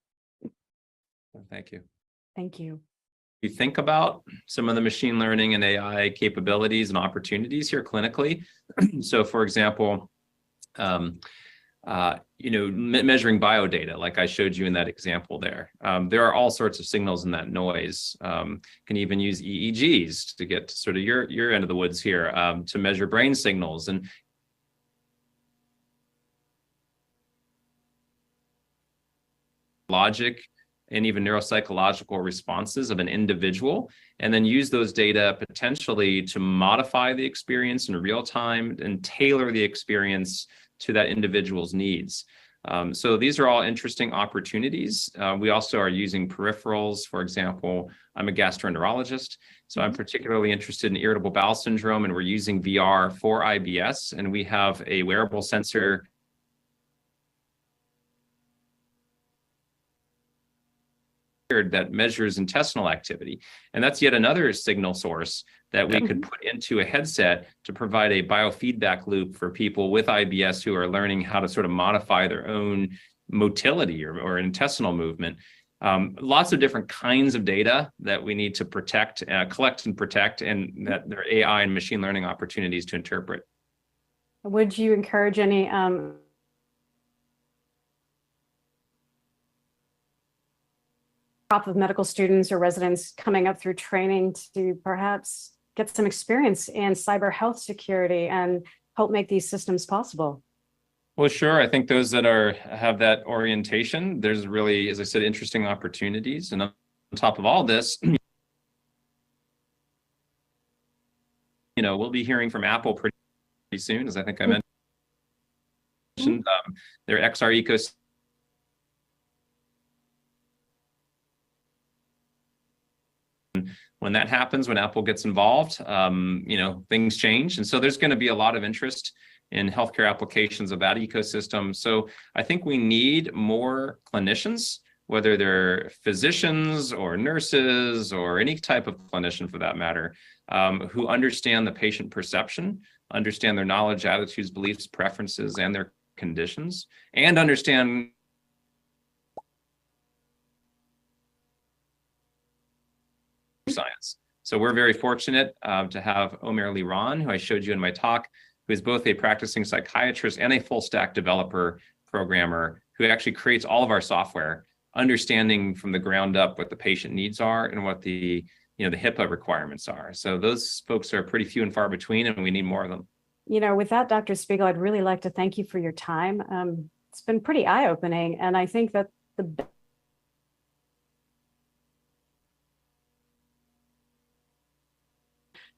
S5: Thank you.
S4: Thank you.
S5: You think about some of the machine learning and AI capabilities and opportunities here clinically. So, for example, measuring biodata, like I showed you in that example there. There are all sorts of signals in that noise. Can even use EEGs to get to sort of your end of the woods here, to measure brain signals and logic and even neuropsychological responses of an individual, and then use those data potentially to modify the experience in real time and tailor the experience to that individual's needs. So these are all interesting opportunities. We also are using peripherals. For example, I'm a gastroenterologist, so I'm particularly interested in irritable bowel syndrome, and we're using VR for IBS, and we have a wearable sensor that measures intestinal activity. And that's yet another signal source that we could put into a headset to provide a biofeedback loop for people with IBS who are learning how to sort of modify their own motility or intestinal movement. Lots of different kinds of data that we need to protect, collect and protect, and that there are AI and machine learning opportunities to interpret.
S4: Would you encourage any crop of medical students or residents coming up through training to perhaps get some experience in cyber health security and help make these systems possible?
S5: Well, sure. I think those that have that orientation, there's really, as I said, interesting opportunities. And on top of all this, we'll be hearing from Apple pretty soon, as I think I mentioned, their XR ecosystem. When that happens, when Apple gets involved, things change. And so there's going to be a lot of interest in healthcare applications of that ecosystem. So I think we need more clinicians, whether they're physicians or nurses or any type of clinician for that matter, who understand the patient perception, understand their knowledge, attitudes, beliefs, preferences, and their conditions, and understand science. So we're very fortunate to have Omer Liran, who I showed you in my talk, who is both a practicing psychiatrist and a full stack developer programmer who actually creates all of our software, understanding from the ground up what the patient needs are and what the HIPAA requirements are. So those folks are pretty few and far between, and we need more of them.
S4: With that, Dr. Spiegel, I'd really like to thank you for your time. It's been pretty eye-opening, and I think that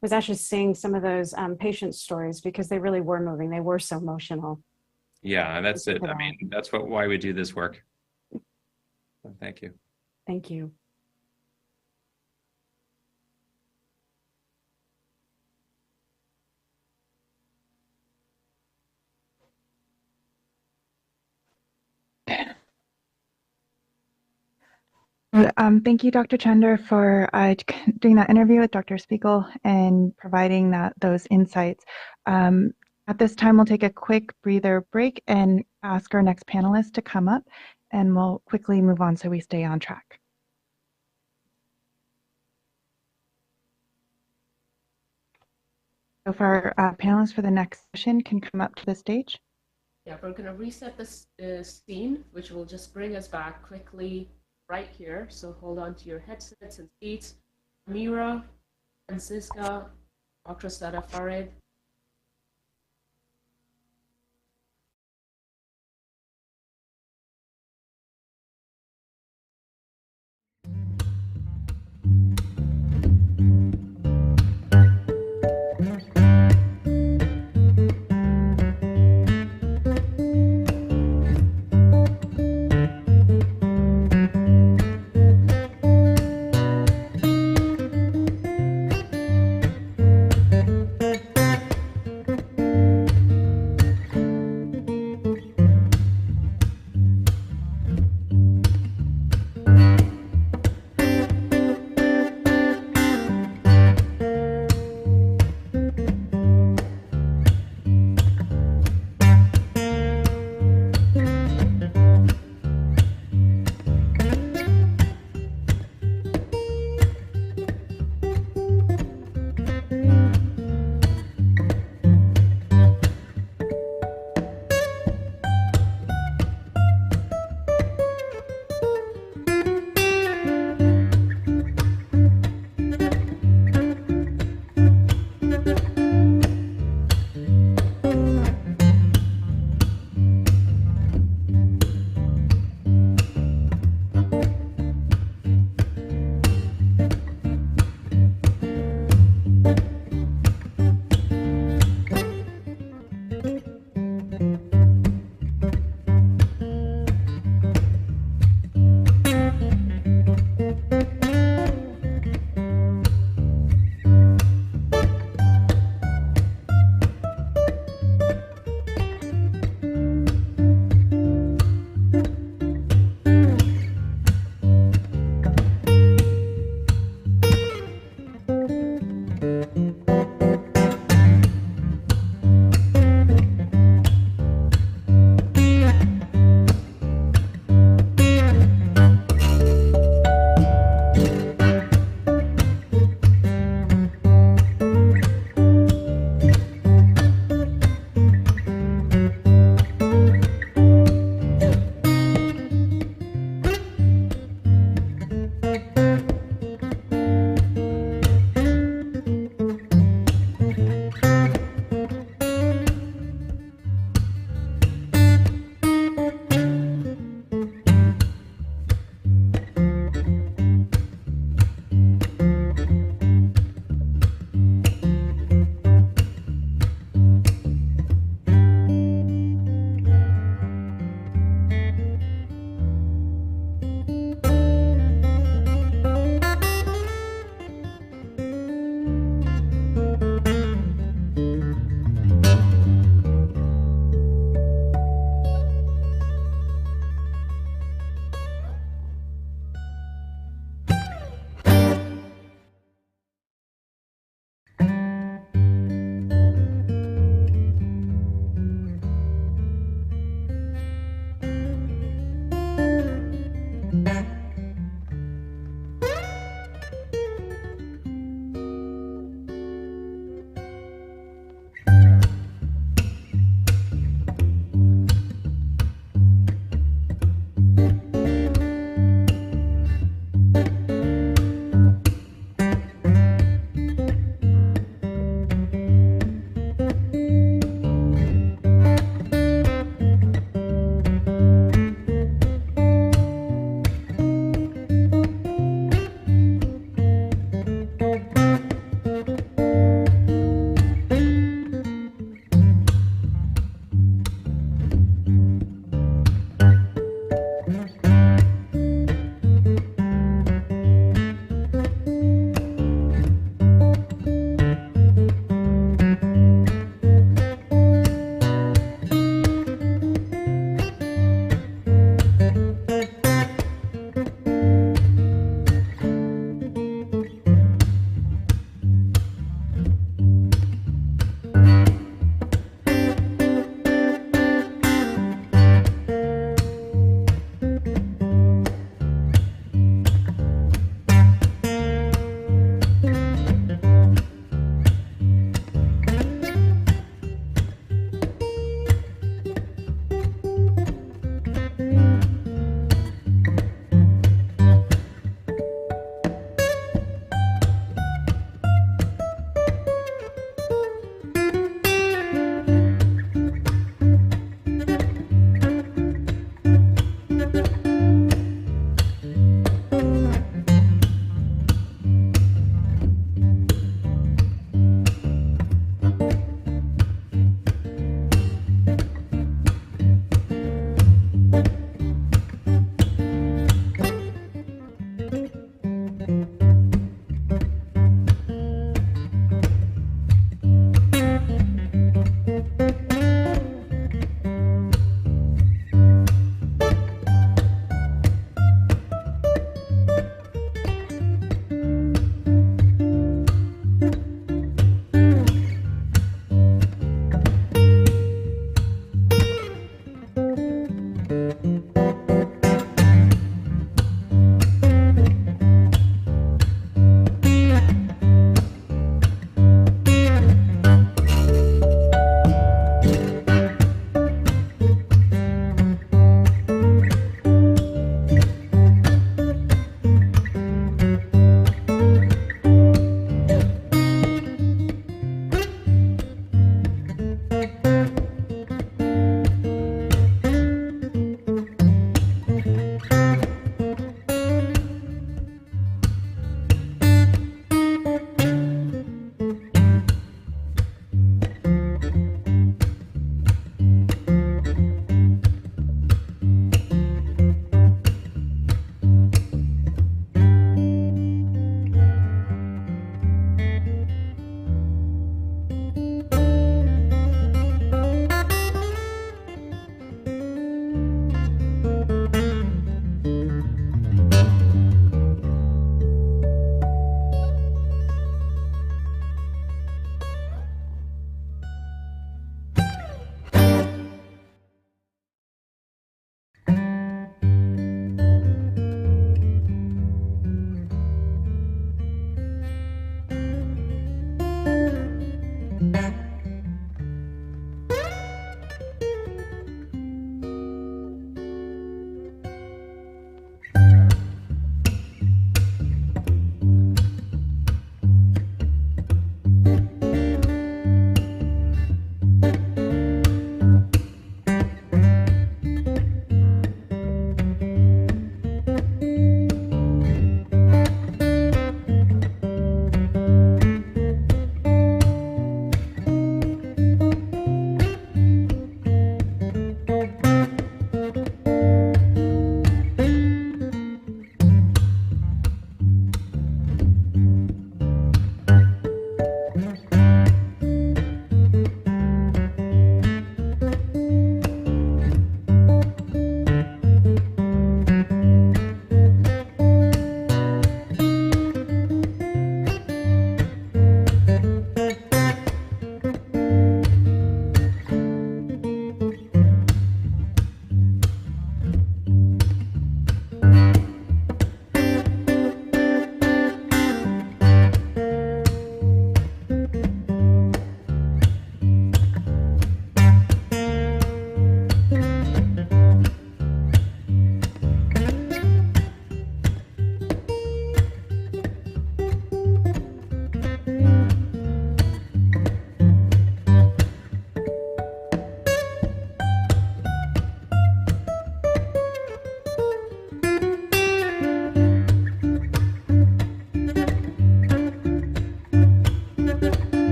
S4: was actually seeing some of those patient stories, because they really were moving. They were so emotional.
S5: Yeah, that's it. I mean, that's why we do this work. Thank you.
S4: Thank you.
S2: Thank you, Dr. Chander, for doing that interview with Dr. Spiegel and providing those insights. At this time, we'll take a quick breather break and ask our next panelist to come up, and we'll quickly move on so we stay on track. So for our panelists for the next session can come up to the stage.
S1: Yeah, we're going to reset the scene, which will just bring us back quickly right here. So hold on to your headsets and seats. Amira, Francisca, Dr. Sada Farid.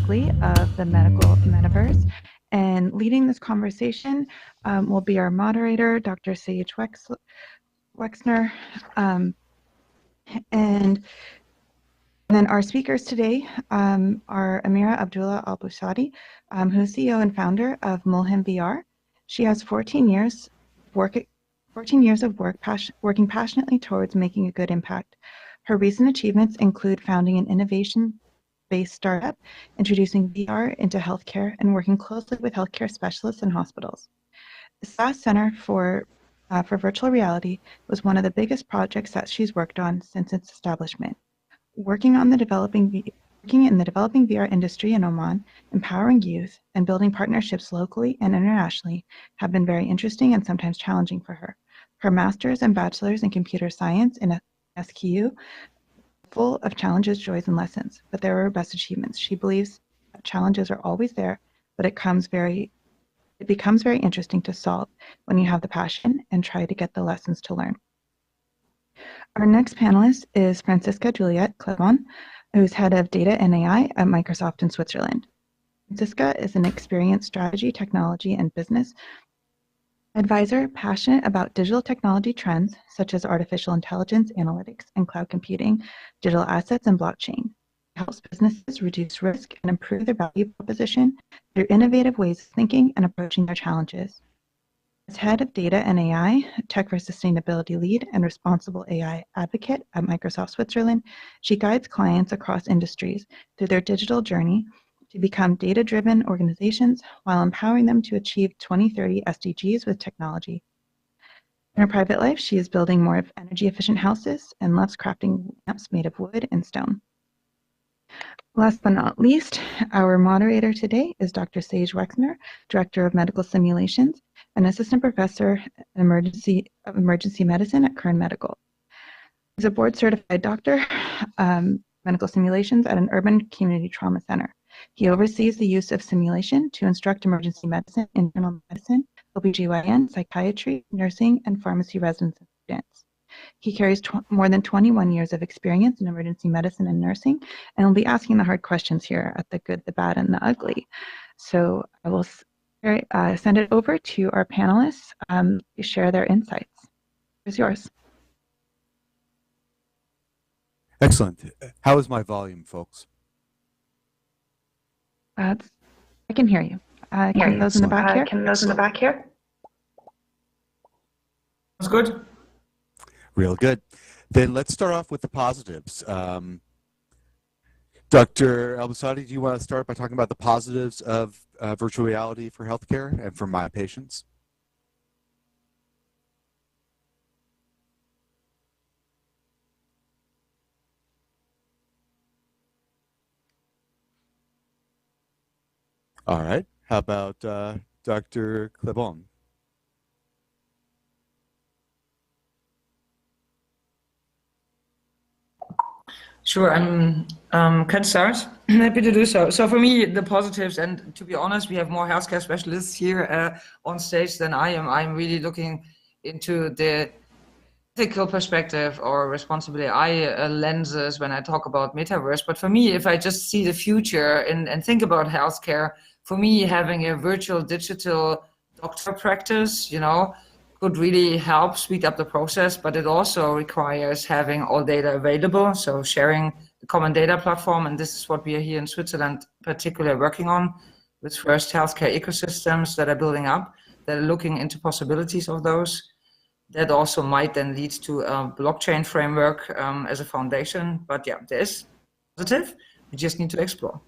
S2: Ugly of the medical metaverse. And leading this conversation will be our moderator, Dr. Sage Wexner. And then our speakers today are Amira Abdullah Al-Busadi, who's CEO and founder of Mulhim VR. She has 14 years of work working passionately towards making a good impact. Her recent achievements include founding an innovation-based startup, introducing VR into healthcare, and working closely with healthcare specialists and hospitals. The SAS Center for Virtual Reality was one of the biggest projects that she's worked on since its establishment. Working in the developing VR industry in Oman, empowering youth, and building partnerships locally and internationally have been very interesting and sometimes challenging for her. Her master's and bachelor's in computer science in SQU, full of challenges, joys, and lessons, but there are her best achievements. She believes that challenges are always there, but it becomes very interesting to solve when you have the passion and try to get the lessons to learn. Our next panelist is Francisca Juliette Clevon, who's head of data and AI at Microsoft in Switzerland. Francisca is an experienced strategy, technology, and business advisor passionate about digital technology trends such as artificial intelligence, analytics, and cloud computing, digital assets, and blockchain. It helps businesses reduce risk and improve their value proposition through innovative ways of thinking and approaching their challenges. As head of data and AI, tech for sustainability lead, and responsible AI advocate at Microsoft Switzerland, she guides clients across industries through their digital journey to become data-driven organizations while empowering them to achieve 2030 SDGs with technology. In her private life, she is building more energy-efficient houses and loves crafting lamps made of wood and stone. Last but not least, our moderator today is Dr. Sage Wexner, Director of Medical Simulations and Assistant Professor in Emergency Medicine at Kern Medical. He's a board-certified doctor, medical simulations at an urban community trauma center. He oversees the use of simulation to instruct emergency medicine, internal medicine, OBGYN, psychiatry, nursing, and pharmacy residents and students. He carries more than 21 years of experience in emergency medicine and nursing, and will be asking the hard questions here at the good, the bad, and the ugly. So I will send it over to our panelists to share their insights. Here's yours.
S7: Excellent. How is my volume, folks?
S2: I can hear you. Can those in the back here?
S8: That's good.
S7: Real good. Then let's start off with the positives. Dr. Al-Busadi, do you want to start by talking about the positives of virtual reality for healthcare and for my patients? All right. How about Dr. Clevon?
S8: Sure, can start. Happy to do so. So for me, the positives, and to be honest, we have more healthcare specialists here on stage than I am. I'm really looking into the ethical perspective or responsible AI lenses when I talk about metaverse. But for me, if I just see the future and think about healthcare, for me, having a virtual digital doctor practice, could really help speed up the process, but it also requires having all data available. So sharing the common data platform, and this is what we are here in Switzerland particularly working on with first healthcare ecosystems that are building up, that are looking into possibilities of those. That also might then lead to a blockchain framework as a foundation. But yeah, there's positive. We just need to explore.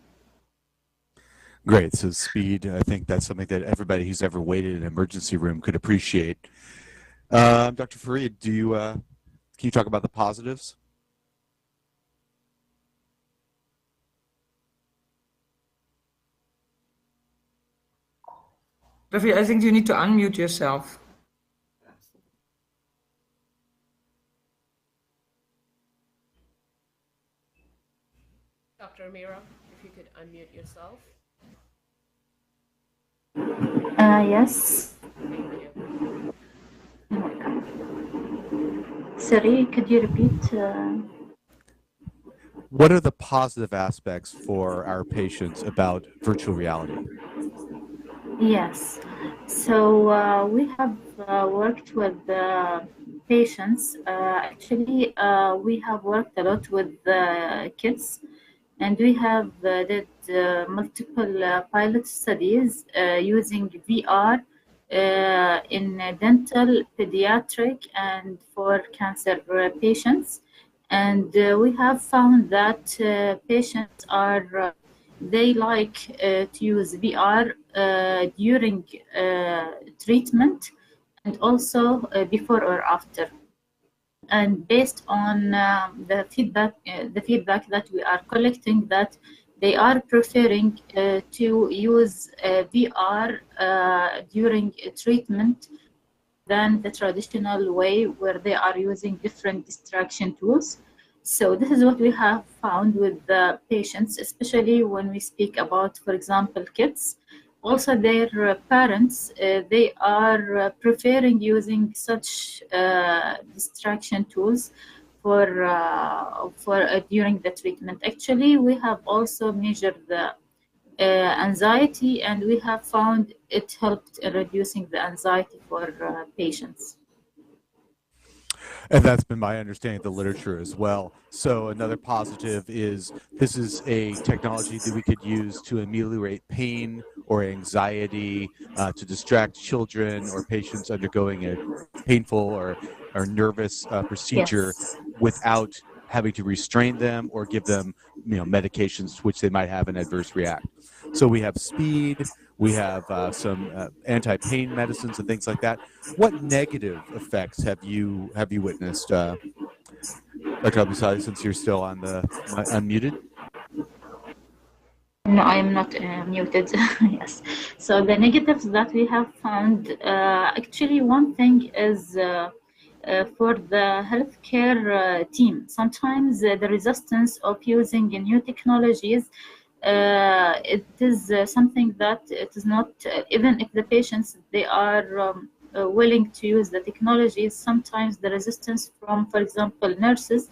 S7: Great. So speed, I think that's something that everybody who's ever waited in an emergency room could appreciate. Dr. Farid, can you talk about the positives?
S8: Rafi, I think you need to unmute yourself.
S1: Dr. Amira, if you could unmute yourself.
S9: Yes.
S1: Thank you.
S9: You're welcome. Sorry, could you repeat?
S7: What are the positive aspects for our patients about virtual reality?
S9: Yes. So we have worked with patients. Actually, we have worked a lot with kids, and we have did multiple pilot studies using VR in dental, pediatric, and for cancer patients. And we have found that patients are they like to use VR during treatment and also before or after. And based on the feedback that we are collecting, that they are preferring to use VR during treatment than the traditional way where they are using different distraction tools. So this is what we have found with the patients, especially when we speak about, for example, kids. Also, their parents, they are preferring using such distraction tools for during the treatment. Actually, we have also measured the anxiety, and we have found it helped in reducing the anxiety for patients.
S7: And that's been my understanding of the literature as well. So another positive is this is a technology that we could use to ameliorate pain or anxiety, to distract children or patients undergoing a painful or nervous procedure
S9: Yes.
S7: without having to restrain them or give them, medications to which they might have an adverse react. So we have speed, we have some anti-pain medicines and things like that. What negative effects have you witnessed, Dr. Abusadi, since you're still on the unmuted?
S9: No, I am not muted. Yes. So the negatives that we have found, actually, one thing is for the healthcare team. Sometimes the resistance of using new technologies, it is something that it is not, even if the patients, they are willing to use the technologies, sometimes the resistance from, for example, nurses,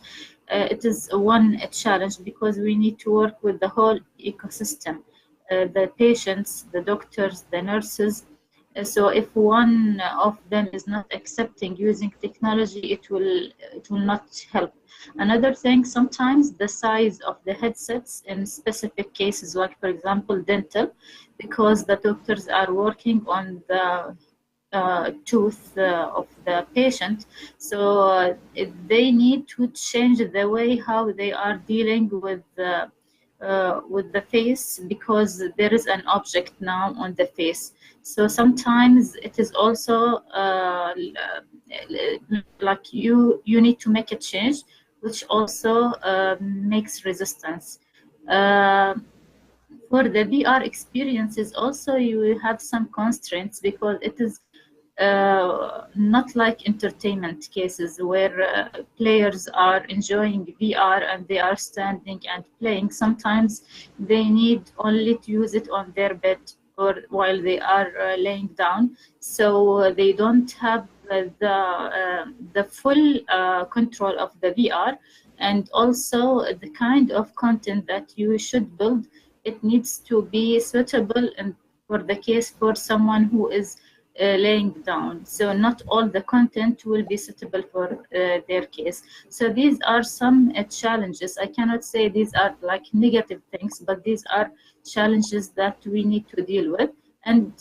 S9: it is one challenge because we need to work with the whole ecosystem, the patients, the doctors, the nurses. So if one of them is not accepting using technology, it will not help. Another thing, sometimes the size of the headsets in specific cases, like for example dental, because the doctors are working on the tooth of the patient, so they need to change the way how they are dealing with the face, because there is an object now on the face. So sometimes it is also like you need to make a change, which also makes resistance. For the VR experiences, also you have some constraints because it is not like entertainment cases where players are enjoying VR and they are standing and playing. Sometimes they need only to use it on their bed or while they are laying down, so they don't have the full control of the VR. And also the kind of content that you should build, it needs to be suitable and for the case for someone who is laying down. So not all the content will be suitable for their case. So these are some challenges. I cannot say these are like negative things, but these are challenges that we need to deal with. And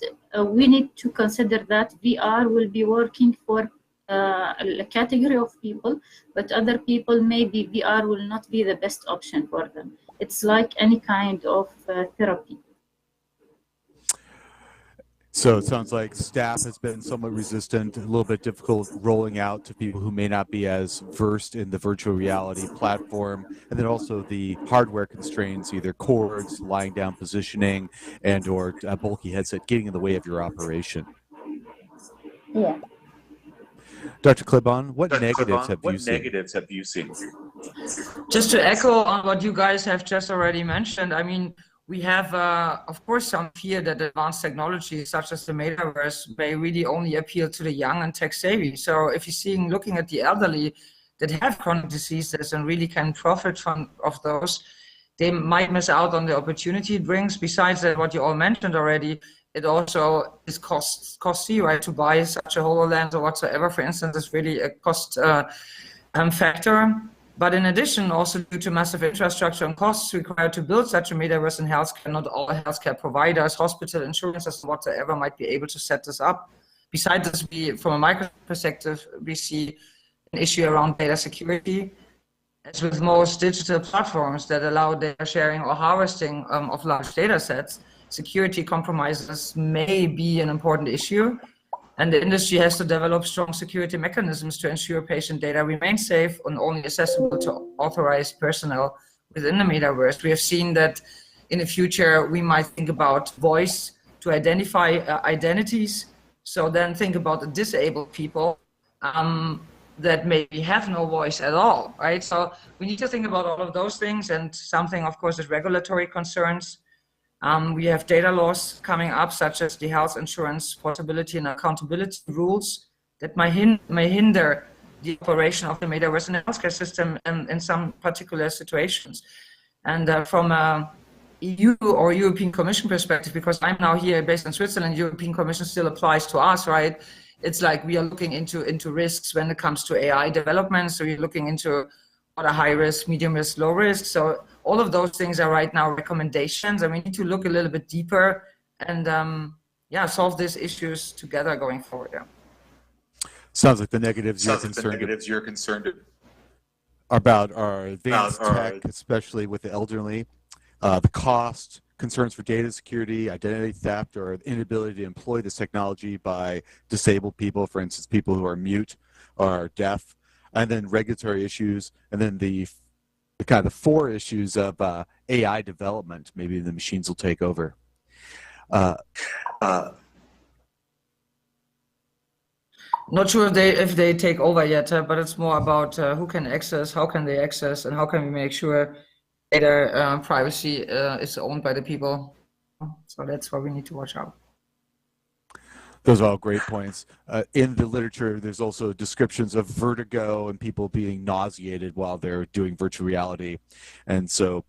S9: we need to consider that VR will be working for a category of people, but other people, maybe VR will not be the best option for them. It's like any kind of therapy.
S7: So it sounds like staff has been somewhat resistant, a little bit difficult rolling out to people who may not be as versed in the virtual reality platform, and then also the hardware constraints, either cords, lying down positioning, and or a bulky headset getting in the way of your operation.
S9: Yeah.
S7: Dr. Klibon, what negatives have you seen?
S8: Just to echo on what you guys have just already mentioned, I mean, we have, of course, some fear that advanced technologies such as the Metaverse may really only appeal to the young and tech savvy. So if you're looking at the elderly, that have chronic diseases and really can profit from of those, they might miss out on the opportunity it brings. Besides that, what you all mentioned already, it also is costly, right? To buy such a HoloLens or whatsoever, for instance, is really a cost factor. But in addition, also due to massive infrastructure and costs required to build such a metaverse in healthcare, not all healthcare providers, hospital insurances, whatsoever, might be able to set this up. Besides this, from a micro perspective, we see an issue around data security. As with most digital platforms that allow data sharing or harvesting of large data sets, security compromises may be an important issue. And the industry has to develop strong security mechanisms to ensure patient data remains safe and only accessible to authorized personnel within the metaverse. We have seen that in the future, we might think about voice to identify identities. So then think about the disabled people that maybe have no voice at all, right? So we need to think about all of those things, and something, of course, is regulatory concerns. We have data laws coming up, such as the health insurance portability and accountability rules that may hinder the operation of the metaverse in the healthcare system in some particular situations. And from a EU or European Commission perspective, because I'm now here based in Switzerland, European Commission still applies to us, right? It's like we are looking into risks when it comes to AI development. So you're looking into what are high risk, medium risk, low risk. So all of those things are right now recommendations, and we need to look a little bit deeper and solve these issues together going forward. Yeah.
S7: Sounds like the negatives you're concerned about are advanced tech, especially with the elderly, the cost, concerns for data security, identity theft, or the inability to employ this technology by disabled people, for instance, people who are mute or deaf, and then regulatory issues, and then the kind of the four issues of AI development. Maybe the machines will take over.
S8: Not sure if they take over yet, but it's more about who can access, how can they access, and how can we make sure data privacy is owned by the people. So that's why we need to watch out.
S7: Those are all great points. In the literature, there's also descriptions of vertigo and people being nauseated while they're doing virtual reality. And so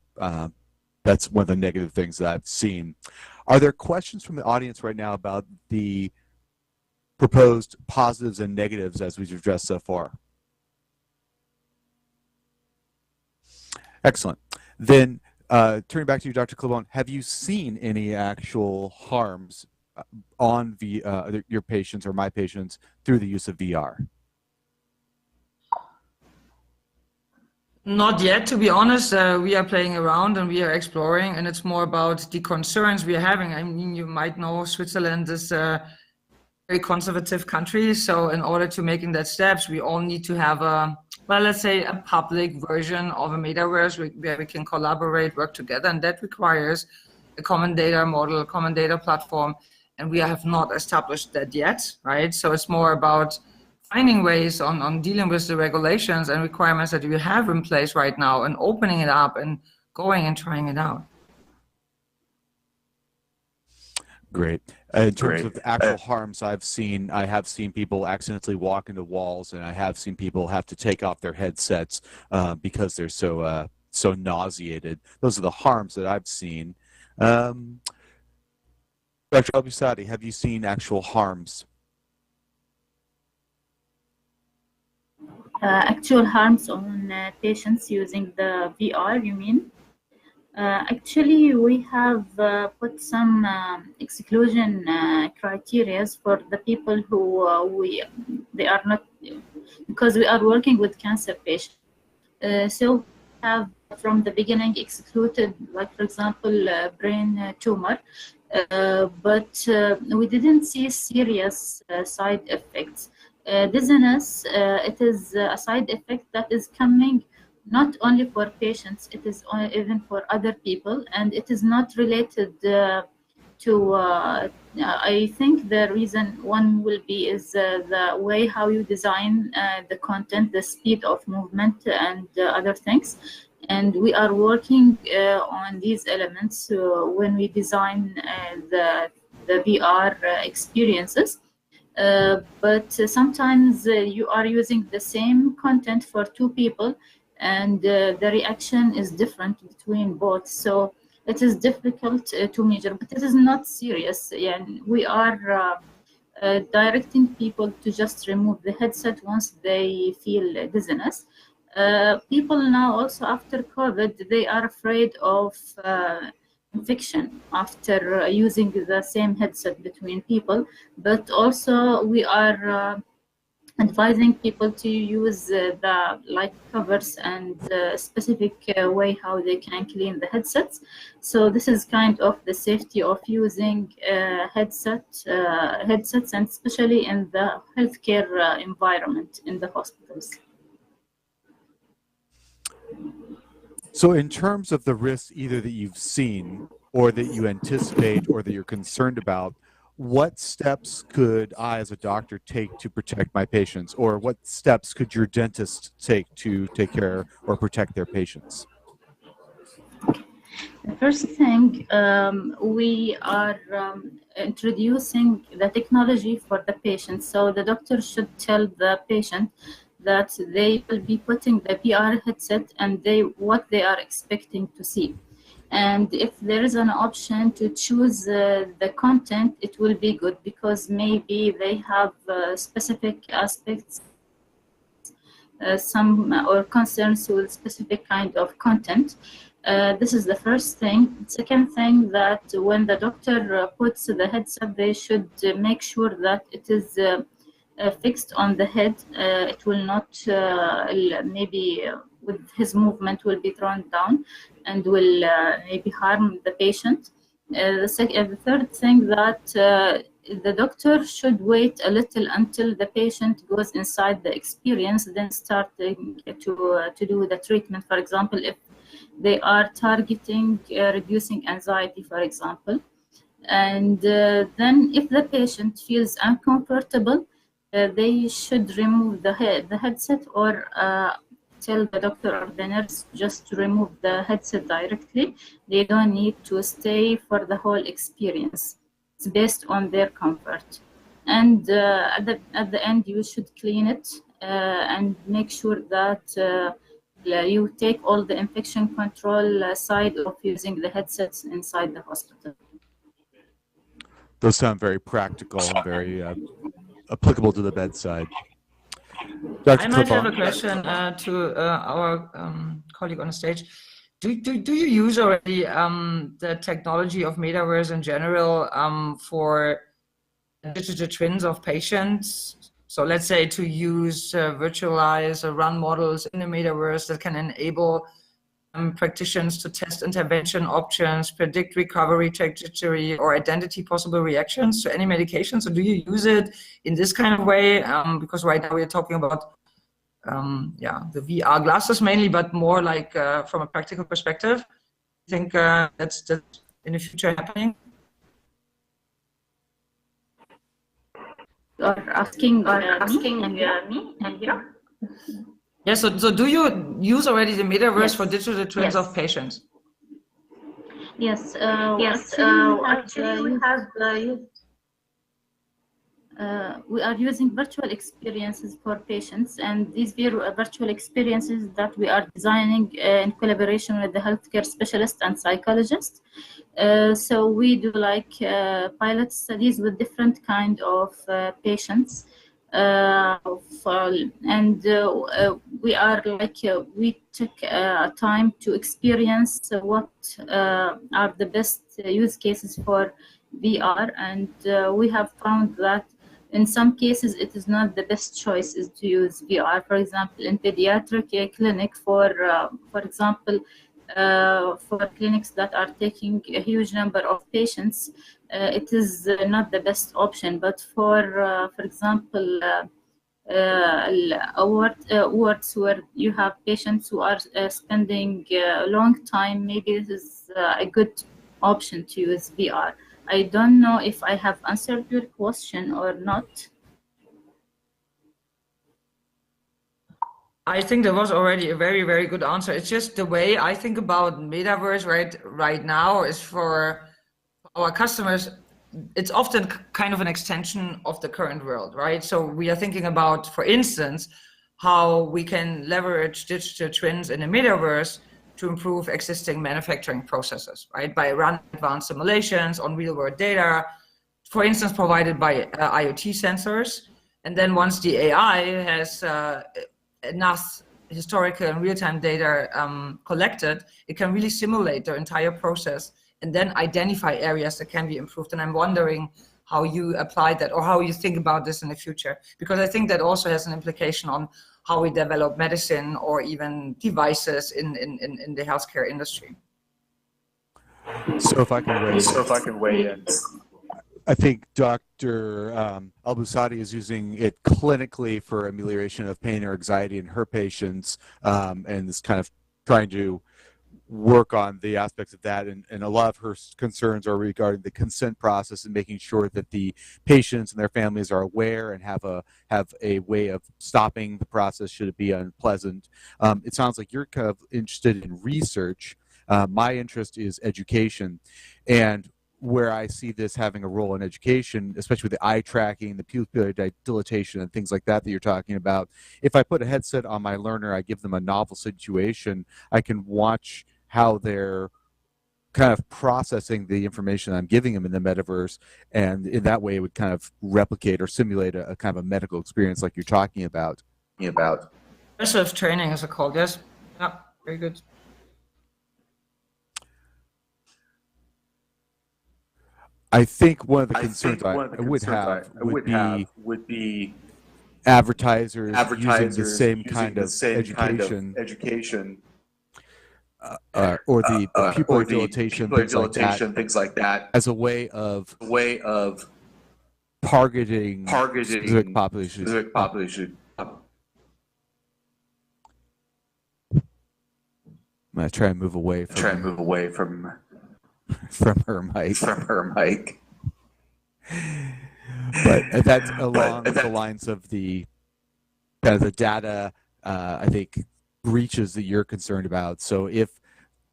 S7: that's one of the negative things that I've seen. Are there questions from the audience right now about the proposed positives and negatives as we've addressed so far? Excellent. Then turning back to you, Dr. Clabon, have you seen any actual harms on your patients or my patients through the use of VR?
S8: Not yet, to be honest. We are playing around and we are exploring, and it's more about the concerns we are having. I mean, you might know Switzerland is a very conservative country, so in order to making that steps, we all need to have let's say a public version of a metaverse where we can collaborate, work together, and that requires a common data model, a common data platform, and we have not established that yet, right? So it's more about finding ways on dealing with the regulations and requirements that we have in place right now and opening it up and going and trying it out.
S7: Great. In terms of actual harms, I have seen people accidentally walk into walls, and I have seen people have to take off their headsets because they're so nauseated. Those are the harms that I've seen. Dr. Al-Busadi, have you seen actual harms?
S9: Actual harms on patients using the VR, you mean? Actually, we have put some exclusion criteria for the people who they are not, because we are working with cancer patients. So we have from the beginning excluded, like for example, brain tumor, but we didn't see serious side effects. Dizziness, it is a side effect that is coming not only for patients, it is even for other people, and it is not related to, I think the reason one will be is the way how you design the content, the speed of movement and other things. And we are working on these elements when we design the VR experiences. But sometimes you are using the same content for two people, and the reaction is different between both. So it is difficult to measure, but it is not serious. Yeah, we are directing people to just remove the headset once they feel dizziness. People now also after COVID, they are afraid of infection after using the same headset between people. But also we are advising people to use the like covers and specific way how they can clean the headsets. So this is kind of the safety of using headsets, and especially in the healthcare environment in the hospitals.
S7: So in terms of the risks either that you've seen or that you anticipate or that you're concerned about, what steps could I as a doctor take to protect my patients, or what steps could your dentist take to take care or protect their patients?
S9: The first thing, we are introducing the technology for the patient. So the doctor should tell the patient that they will be putting the VR headset and what they are expecting to see. And if there is an option to choose the content, it will be good, because maybe they have specific aspects, some or concerns with specific kind of content. This is the first thing. Second thing, that when the doctor puts the headset, they should make sure that it is fixed on the head. It will not maybe with his movement will be thrown down and will maybe harm the patient. The third thing, that the doctor should wait a little until the patient goes inside the experience, then starting to do the treatment. For example, if they are targeting reducing anxiety, for example. And then if the patient feels uncomfortable, they should remove the headset, or tell the doctor or the nurse just to remove the headset directly. They don't need to stay for the whole experience. It's based on their comfort. And at the end, you should clean it and make sure that you take all the infection control side of using the headsets inside the hospital.
S7: Those sound very practical and very applicable to the bedside. Dr.
S8: I might have a
S7: Clipon?
S8: question to our colleague on the stage. Do you use already the technology of Metaverse in general for digital twins of patients? So let's say to use virtualize or run models in the Metaverse that can enable practitioners to test intervention options, predict recovery trajectory, or identity possible reactions to any medication. So do you use it in this kind of way? Because right now we're talking about the VR glasses mainly, but more like from a practical perspective. I think that's in the future happening.
S9: Or asking me, Elvira?
S8: Yes, so do you use already the Metaverse
S9: Yes.
S8: for digital twins of patients?
S9: Yes. We are using virtual experiences for patients, and these virtual experiences that we are designing in collaboration with the healthcare specialist and psychologist. So we do like pilot studies with different kind of patients. We are like we took time to experience what are the best use cases for VR, and we have found that in some cases it is not the best choice is to use VR. For example, in pediatric clinic, for example, for clinics that are taking a huge number of patients, it is not the best option. But for example, wards where you have patients who are spending a long time, maybe this is a good option to use VR. I don't know if I have answered your question or not.
S8: I think there was already a very, very good answer. It's just the way I think about Metaverse right now is for our customers. it's often kind of an extension of the current world, right? So we are thinking about, for instance, how we can leverage digital twins in the metaverse to improve existing manufacturing processes, right? By running advanced simulations on real world data, for instance, provided by IoT sensors. And then once the AI has enough historical and real-time data collected, it can really simulate the entire process and then identify areas that can be improved. And I'm wondering how you apply that or how you think about this in the future, because I think that also has an implication on how we develop medicine or even devices in the healthcare industry.
S7: So if I can weigh in. I think Dr. Al-Busadi is using it clinically for amelioration of pain or anxiety in her patients, and is kind of trying to work on the aspects of that. And a lot of her concerns are regarding the consent process and making sure that the patients and their families are aware and have a way of stopping the process should it be unpleasant. It sounds like you're kind of interested in research. My interest is education, and where I see this having a role in education, especially with the eye tracking, the pupillary dilatation, and things like that you're talking about. If I put a headset on my learner, I give them a novel situation, I can watch how they're kind of processing the information I'm giving them in the metaverse, and in that way it would kind of replicate or simulate a kind of a medical experience like you're talking about.
S8: Immersive training is it called, yes? Yeah, very good.
S7: I think one of the concerns I would have would be advertisers using the same kind of education or the pupillary dilatation, things like that, as a way of targeting specific populations. I'm gonna try and move away from her mic. But that's along the lines of the kind of the data, I think, breaches that you're concerned about. So if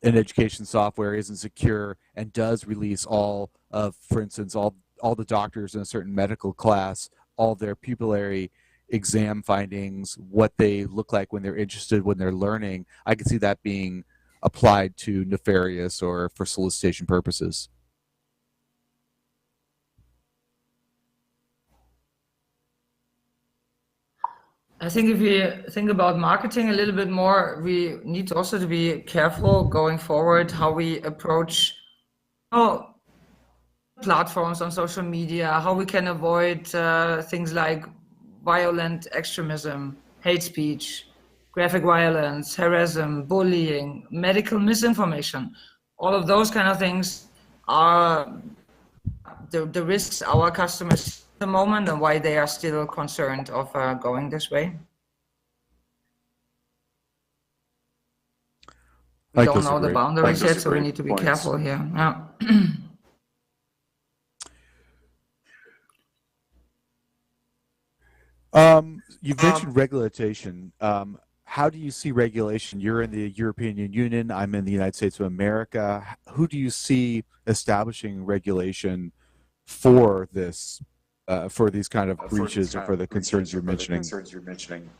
S7: an education software isn't secure and does release all of, for instance, all the doctors in a certain medical class, all their pupillary exam findings, what they look like when they're interested, when they're learning, I can see that being applied to nefarious or for solicitation purposes.
S8: I think if we think about marketing a little bit more, we need also to be careful going forward how we approach platforms on social media, how we can avoid things like violent extremism, hate speech, graphic violence, harassment, bullying, medical misinformation. All of those kind of things are the risks our customers at the moment and why they are still concerned of going this way. We don't know the boundaries yet, so we need to be careful here. Yeah.
S7: You've mentioned regulation. How do you see regulation? You're in the European Union, I'm in the United States of America. Who do you see establishing regulation for this, for these kind of breaches or for the concerns you're mentioning?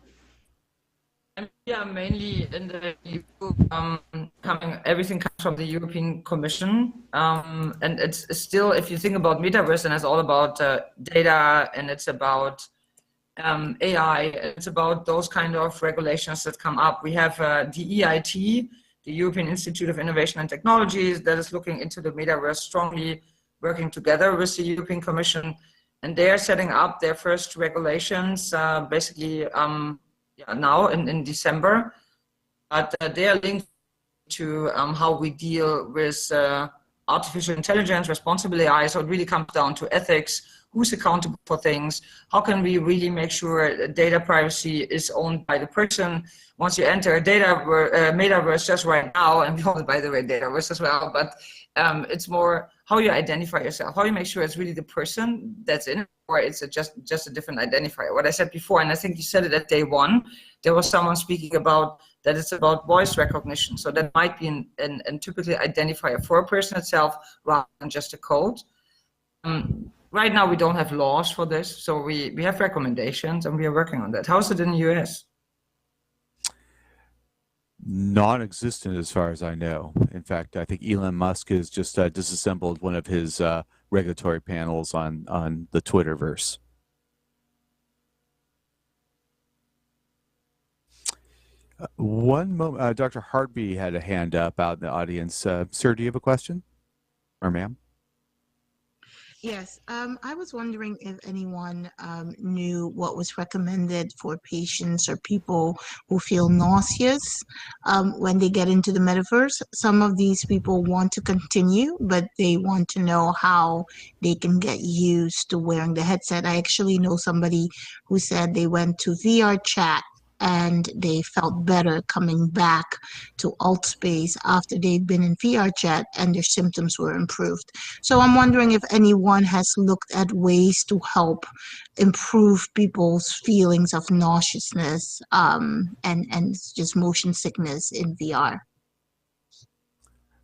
S8: Yeah, mainly in the EU, everything comes from the European Commission. And it's still, if you think about Metaverse, and it's all about data, and it's about AI, it's about those kind of regulations that come up. We have the EIT, the European Institute of Innovation and Technologies, that is looking into the Metaverse strongly, working together with the European Commission. And they are setting up their first regulations, basically now in December. But they are linked to how we deal with artificial intelligence, responsible AI. So it really comes down to ethics, who's accountable for things, how can we really make sure that data privacy is owned by the person. Once you enter a metaverse just right now, and we all, by the way, dataverse as well, but it's more how you identify yourself, how you make sure it's really the person that's in it, or it's just a different identifier. What I said before, and I think you said it at day one, there was someone speaking about that it's about voice recognition. So that might be an typically identifier for a person itself rather than just a code. Right now, we don't have laws for this, so we have recommendations, and we are working on that. How is it in the US?
S7: Non-existent as far as I know. In fact, I think Elon Musk has just disassembled one of his regulatory panels on the Twitterverse. One moment, Dr. Hartby had a hand up out in the audience. Sir, do you have a question? Or ma'am?
S10: Yes, I was wondering if anyone knew what was recommended for patients or people who feel nauseous when they get into the metaverse. Some of these people want to continue, but they want to know how they can get used to wearing the headset. I actually know somebody who said they went to VR chat and they felt better coming back to alt space after they'd been in VR chat and their symptoms were improved. So I'm wondering if anyone has looked at ways to help improve people's feelings of nauseousness and just motion sickness in VR.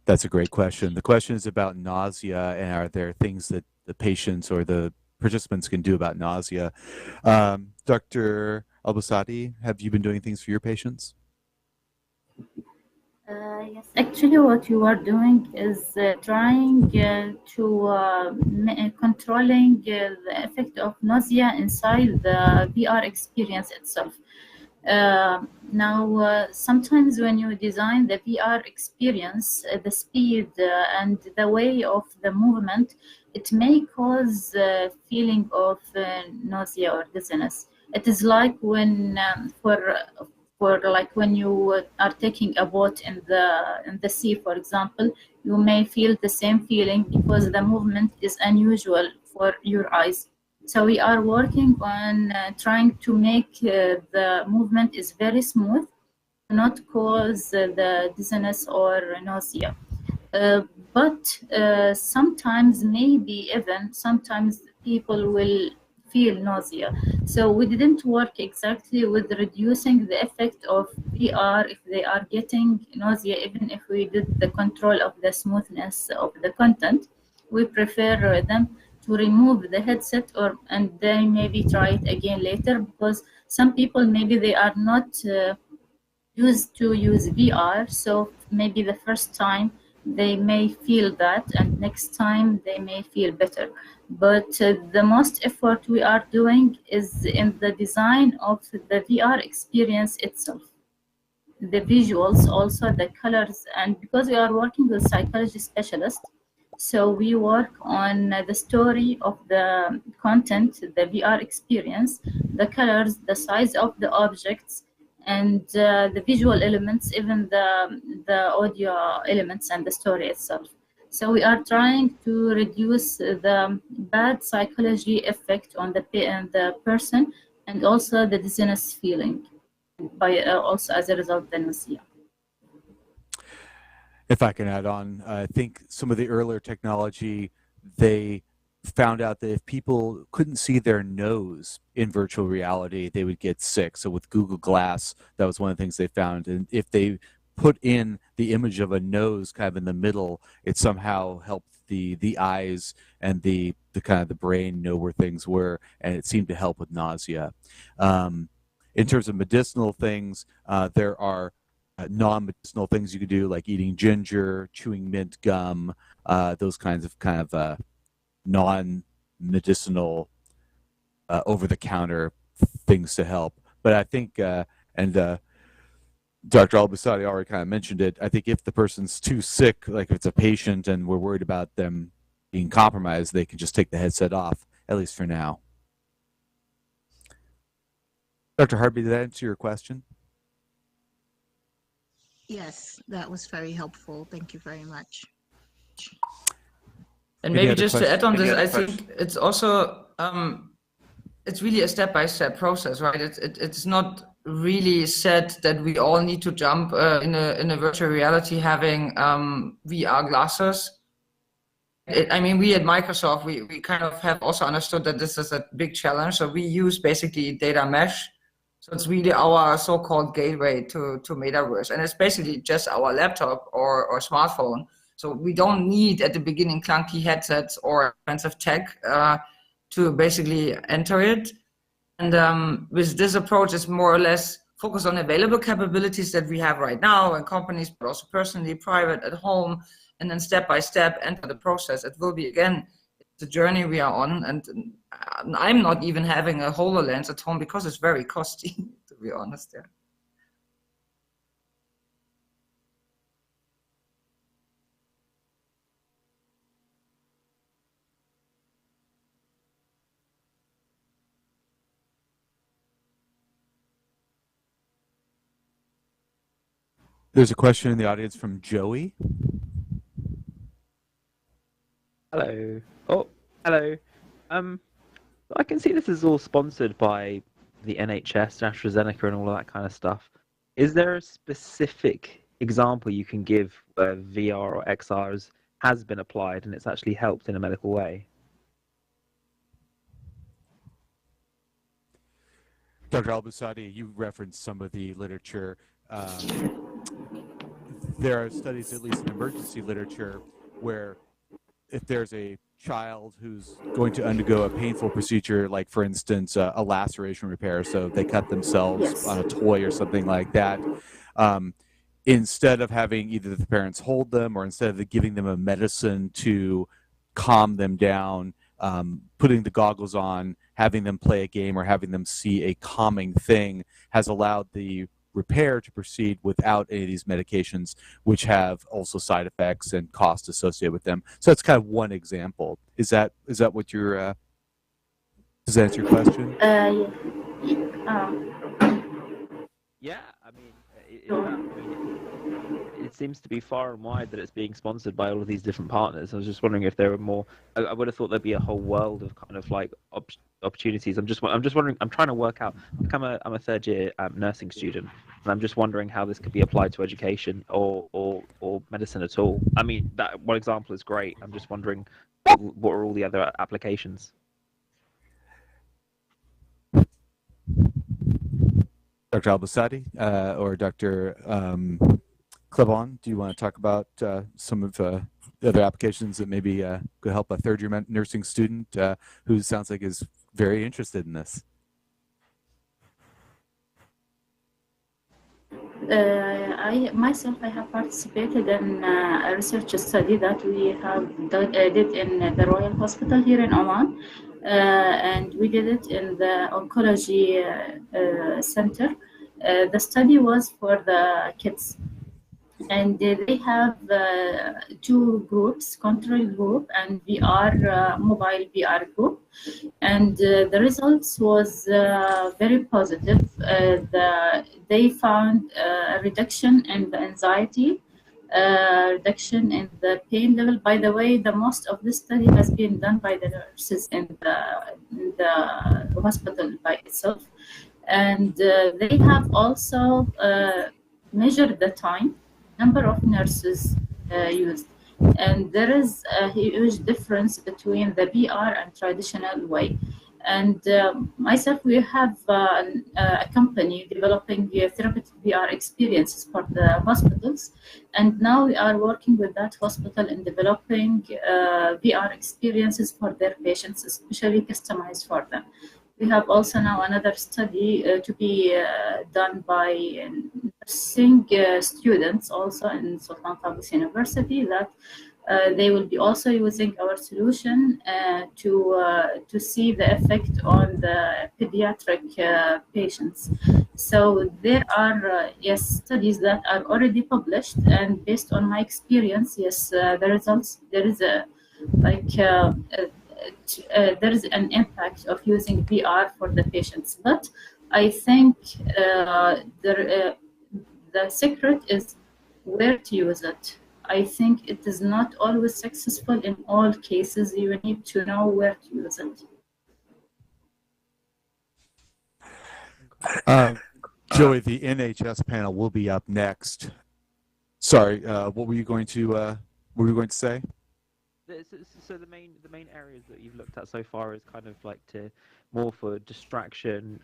S7: That's a great question. The question is about nausea, and are there things that the patients or the participants can do about nausea? Dr. Albasati, have you been doing things for your patients?
S9: Yes, actually, what you are doing is trying to controlling the effect of nausea inside the VR experience itself. Now, sometimes when you design the VR experience, the speed and the way of the movement, it may cause a feeling of nausea or dizziness. It is like when for like when you are taking a boat in the sea, for example, you may feel the same feeling because the movement is unusual for your eyes. So we are working on trying to make the movement is very smooth, not cause the dizziness or nausea. But sometimes, maybe even sometimes people will feel nausea. So we didn't work exactly with reducing the effect of VR if they are getting nausea, even if we did the control of the smoothness of the content. We prefer them to remove the headset and then maybe try it again later, because some people maybe they are not used to use VR, so maybe the first time they may feel that and next time they may feel better. But the most effort we are doing is in the design of the VR experience itself, the visuals, also the colors. And because we are working with psychology specialists, so we work on the story of the content, the VR experience, the colors, the size of the objects, and the visual elements, even the audio elements and the story itself. So we are trying to reduce the bad psychology effect on the person, and also the dizziness feeling by also as a result the nausea.
S7: If I can add on, I think some of the earlier technology, they found out that if people couldn't see their nose in virtual reality, they would get sick. So with Google Glass, that was one of the things they found. And if they put in the image of a nose kind of in the middle, it somehow helped the eyes and the kind of the brain know where things were, and it seemed to help with nausea. In terms of medicinal things, there are non-medicinal things you could do, like eating ginger, chewing mint gum, those kinds of non-medicinal over-the-counter things to help. But I think, and Dr. Albasati already kind of mentioned it, I think if the person's too sick, like if it's a patient and we're worried about them being compromised, they can just take the headset off, at least for now. Dr. Hartby, did that answer your question?
S10: Yes, that was very helpful. Thank you very much.
S8: And maybe just to add on this, I think it's also it's really a step-by-step process, right? It's not really said that we all need to jump in a virtual reality having VR glasses. I mean, we at Microsoft, we kind of have also understood that this is a big challenge. So we use basically data mesh. So it's really our so-called gateway to Metaverse. And it's basically just our laptop or smartphone. So we don't need at the beginning clunky headsets or expensive tech to basically enter it. And with this approach, it's more or less focused on available capabilities that we have right now in companies, but also personally, private, at home, and then step by step enter the process. It will be, again, the journey we are on. And I'm not even having a HoloLens at home because it's very costly, to be honest. Yeah.
S7: There's a question in the audience from Joey.
S11: Hello. Oh, hello. I can see this is all sponsored by the NHS, AstraZeneca, and all of that kind of stuff. Is there a specific example you can give where VR or XR has been applied and it's actually helped in a medical way?
S7: Dr. Al-Busadi, you referenced some of the literature. There are studies, at least in emergency literature, where if there's a child who's going to undergo a painful procedure, like for instance, a laceration repair, so they cut themselves on a toy or something like that, instead of having either the parents hold them or instead of giving them a medicine to calm them down, putting the goggles on, having them play a game or having them see a calming thing has allowed the repair to proceed without any of these medications, which have also side effects and costs associated with them. So that's kind of one example. Is that what you're? Does that answer your question?
S11: Yeah, I mean, it seems to be far and wide that it's being sponsored by all of these different partners. I was just wondering if there were more. I would have thought there'd be a whole world of kind of like opportunities. I'm just wondering. I'm trying to work out. I'm a third year nursing student, and I'm just wondering how this could be applied to education or medicine at all. I mean, that one example is great. I'm just wondering what are all the other applications.
S7: Dr. Al-Busadi or Dr. Clebon, do you want to talk about some of the other applications that maybe could help a third-year nursing student who sounds like is very interested in this?
S9: I myself, I have participated in a research study that we have did in the Royal Hospital here in Oman, and we did it in the oncology center. The study was for the kids, and they have two groups, control group and VR, mobile VR group. And the results was very positive. They found a reduction in the anxiety, reduction in the pain level. By the way, the most of this study has been done by the nurses in the hospital by itself. And they have also measured the time, number of nurses used. And there is a huge difference between the VR and traditional way. And myself, we have a company developing therapeutic VR experiences for the hospitals. And now we are working with that hospital in developing VR experiences for their patients, especially customized for them. We have also now another study to be done by nursing students also in Sultan Qaboos University that they will be also using our solution to see the effect on the pediatric patients. So there are studies that are already published, and based on my experience, the results, there is there is an impact of using VR for the patients. But I think the secret is where to use it. I think it is not always successful in all cases. You need to know where to use it.
S7: Joey, the NHS panel will be up next. Sorry, what were you going to say?
S11: So the main areas that you've looked at so far is kind of like to more for distraction,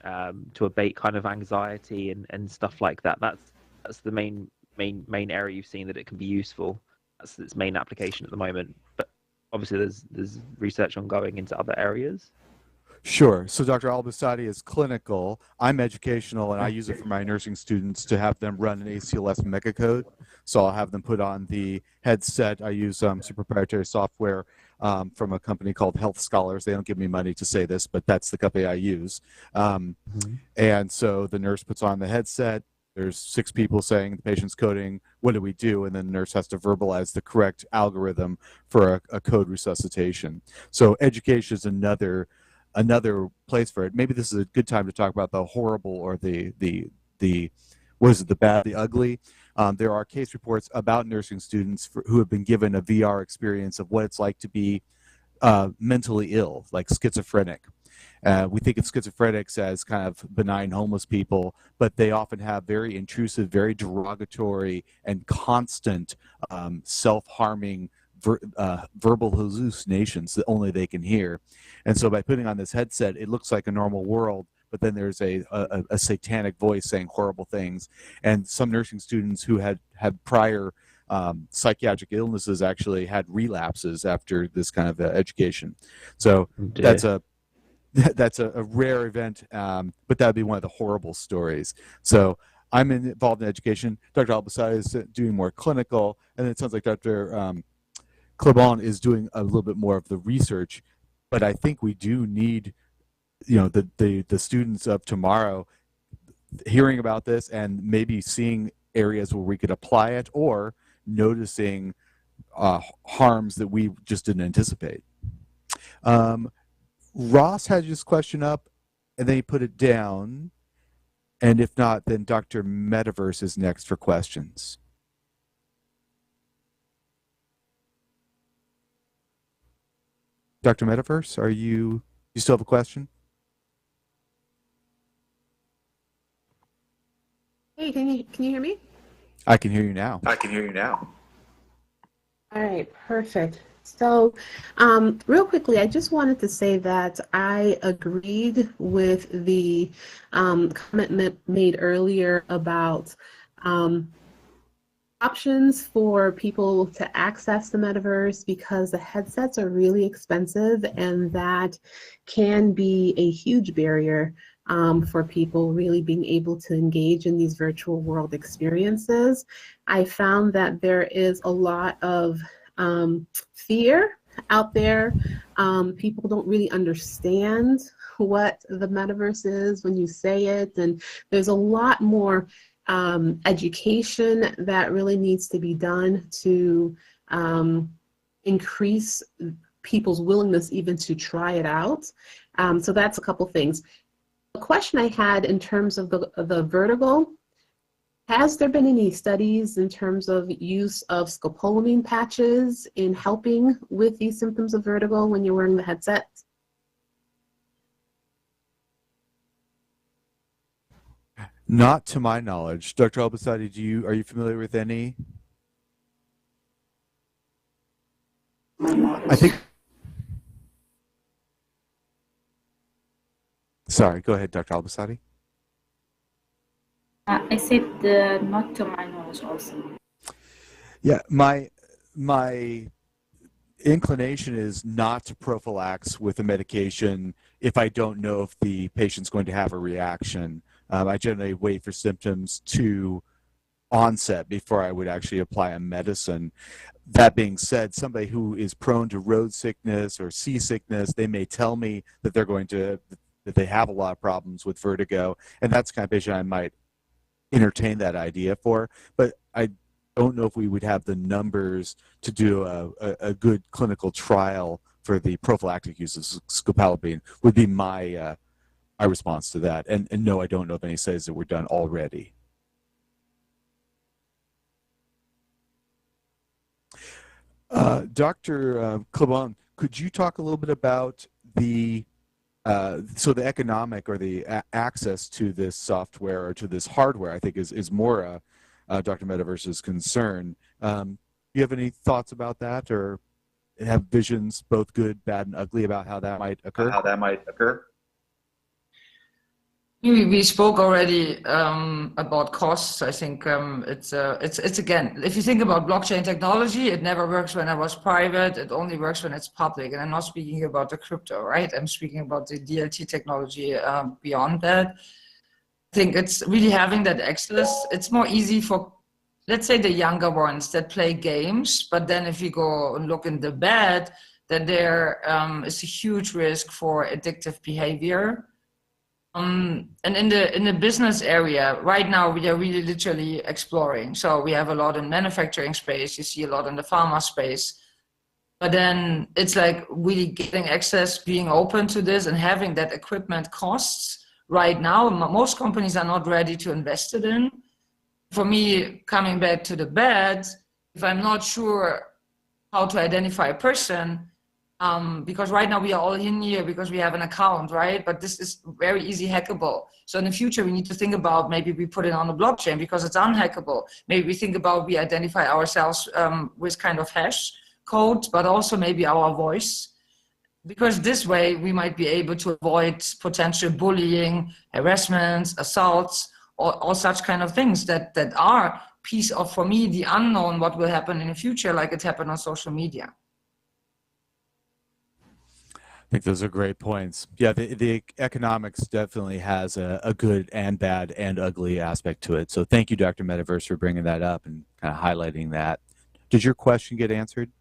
S11: to abate kind of anxiety and stuff like that. That's the main area you've seen that it can be useful. that's its main application at the moment. But obviously, there's research ongoing into other areas.
S7: Sure. So Dr. Al-Basadi is clinical. I'm educational, and I use it for my nursing students to have them run an ACLS mega code. So I'll have them put on the headset. I use some proprietary software from a company called Health Scholars. They don't give me money to say this, but that's the company I use. And so the nurse puts on the headset. There's 6 people saying the patient's coding, what do we do? And then the nurse has to verbalize the correct algorithm for a code resuscitation. So education is another place for it. Maybe this is a good time to talk about the horrible or the what is it, the bad, the ugly. There are case reports about nursing students who have been given a VR experience of what it's like to be mentally ill, like schizophrenic. We think of schizophrenics as kind of benign homeless people, but they often have very intrusive, very derogatory, and constant self-harming verbal hallucinations that only they can hear. And so by putting on this headset, it looks like a normal world, but then there's a satanic voice saying horrible things. And some nursing students who had prior psychiatric illnesses actually had relapses after this kind of education. So that's a rare event, but that would be one of the horrible stories. So I'm involved in education. Dr. Al-Basadi is doing more clinical, and it sounds like Dr. Clabon is doing a little bit more of the research. But I think we do need, the students of tomorrow hearing about this and maybe seeing areas where we could apply it or noticing harms that we just didn't anticipate. Ross had his question up, and then he put it down. And if not, then Dr. Metaverse is next for questions. Dr. Metaverse, you still have a question?
S12: Hey, can you hear me?
S7: I can hear you now.
S12: All right, perfect. So, real quickly, I just wanted to say that I agreed with the comment made earlier about options for people to access the metaverse, because the headsets are really expensive, and that can be a huge barrier for people really being able to engage in these virtual world experiences. I found that there is a lot of fear out there. People don't really understand what the metaverse is when you say it, and there's a lot more education that really needs to be done to increase people's willingness even to try it out. So that's a couple things. The question I had in terms of the vertigo, has there been any studies in terms of use of scopolamine patches in helping with these symptoms of vertigo when you're wearing the headset?
S7: Not to my knowledge. Dr. Al-Basadi, are you familiar with any? I think. Sorry, go ahead, Dr. Al-Basadi.
S9: I said not to my knowledge also.
S7: Yeah, my inclination is not to prophylax with a medication if I don't know if the patient's going to have a reaction. I generally wait for symptoms to onset before I would actually apply a medicine. That being said, somebody who is prone to road sickness or seasickness, they may tell me that that they have a lot of problems with vertigo, and that's the kind of patient I might entertain that idea for. But I don't know if we would have the numbers to do a good clinical trial for the prophylactic use of scopolamine. Would be my response to that. And no, I don't know of any studies that were done already. Dr. Clabon, could you talk a little bit about the economic or the access to this software or to this hardware? I think is more Dr. Metaverse's concern. Do you have any thoughts about that, or have visions, both good, bad, and ugly, about how that might occur?
S8: We spoke already about costs. I think it's again, if you think about blockchain technology, it never works when it was private. It only works when it's public. And I'm not speaking about the crypto, right? I'm speaking about the DLT technology beyond that. I think it's really having that access. It's more easy for, let's say, the younger ones that play games. But then if you go and look in the bad, then there is a huge risk for addictive behavior. And in the business area, right now we are really literally exploring. So we have a lot in manufacturing space. You see a lot in the pharma space. But then it's like really getting access, being open to this, and having that equipment costs. Right now, most companies are not ready to invest it in. For me, coming back to the bed, if I'm not sure how to identify a person, because right now we are all in here because we have an account, right? But this is very easy hackable. So in the future, we need to think about maybe we put it on the blockchain because it's unhackable. Maybe we think about we identify ourselves with kind of hash code, but also maybe our voice. Because this way we might be able to avoid potential bullying, harassment, assaults, or all such kind of things that are piece of, for me, the unknown, what will happen in the future, like it happened on social media.
S7: I think those are great points. Yeah, the economics definitely has a good and bad and ugly aspect to it. So thank you, Dr. Metaverse, for bringing that up and kind of highlighting that. Did your question get answered?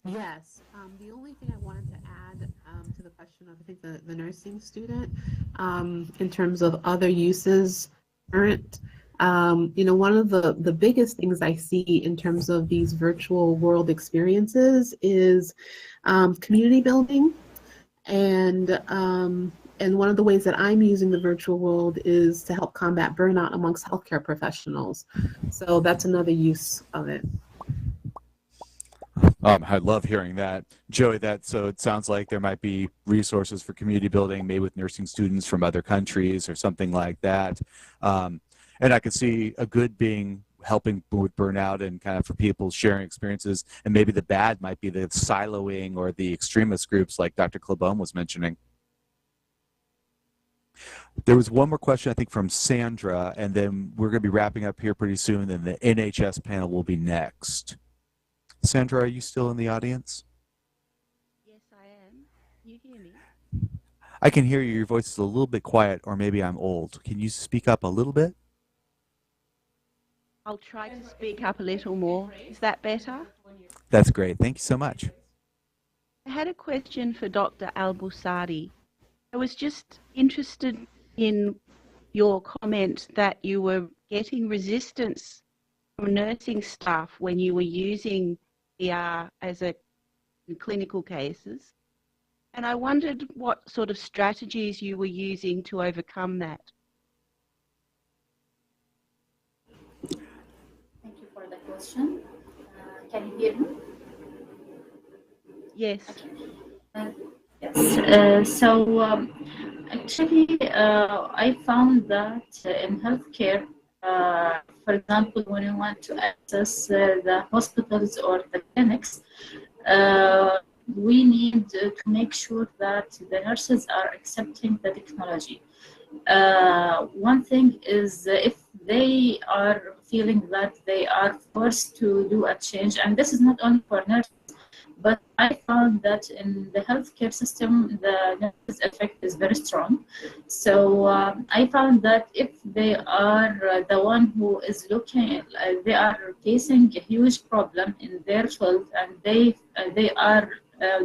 S12: Yes. The only thing I wanted to add to the question of, I think, the nursing student, in terms of other uses, current, one of the biggest things I see in terms of these virtual world experiences is community building. And one of the ways that I'm using the virtual world is to help combat burnout amongst healthcare professionals. So that's another use of it.
S7: I love hearing that, Joey. So it sounds like there might be resources for community building, maybe with nursing students from other countries or something like that. And I could see a good being helping with burnout and kind of for people sharing experiences. And maybe the bad might be the siloing or the extremist groups like Dr. Klabom was mentioning. There was one more question, I think, from Sandra, and then we're going to be wrapping up here pretty soon. And the NHS panel will be next. Sandra, are you still in the audience?
S13: Yes, I am. You hear me?
S7: I can hear you. Your voice is a little bit quiet, or maybe I'm old. Can you speak up a little bit?
S13: I'll try to speak up a little more. Is that better?
S7: That's great. Thank you so much.
S13: I had a question for Dr. Al-Busadi. I was just interested in your comment that you were getting resistance from nursing staff when you were using VR as in clinical cases. And I wondered what sort of strategies you were using to overcome that.
S9: Thank you for the question. Can you hear me?
S13: Yes.
S9: Okay. Yes. Actually, I found that in healthcare, for example, when you want to access the hospitals or the clinics, we need to make sure that the nurses are accepting the technology. One thing is if they are feeling that they are forced to do a change, and this is not only for nurses, but I found that in the healthcare system, the nurses effect is very strong. So I found that if they are the one who is looking, they are facing a huge problem in their field, and they are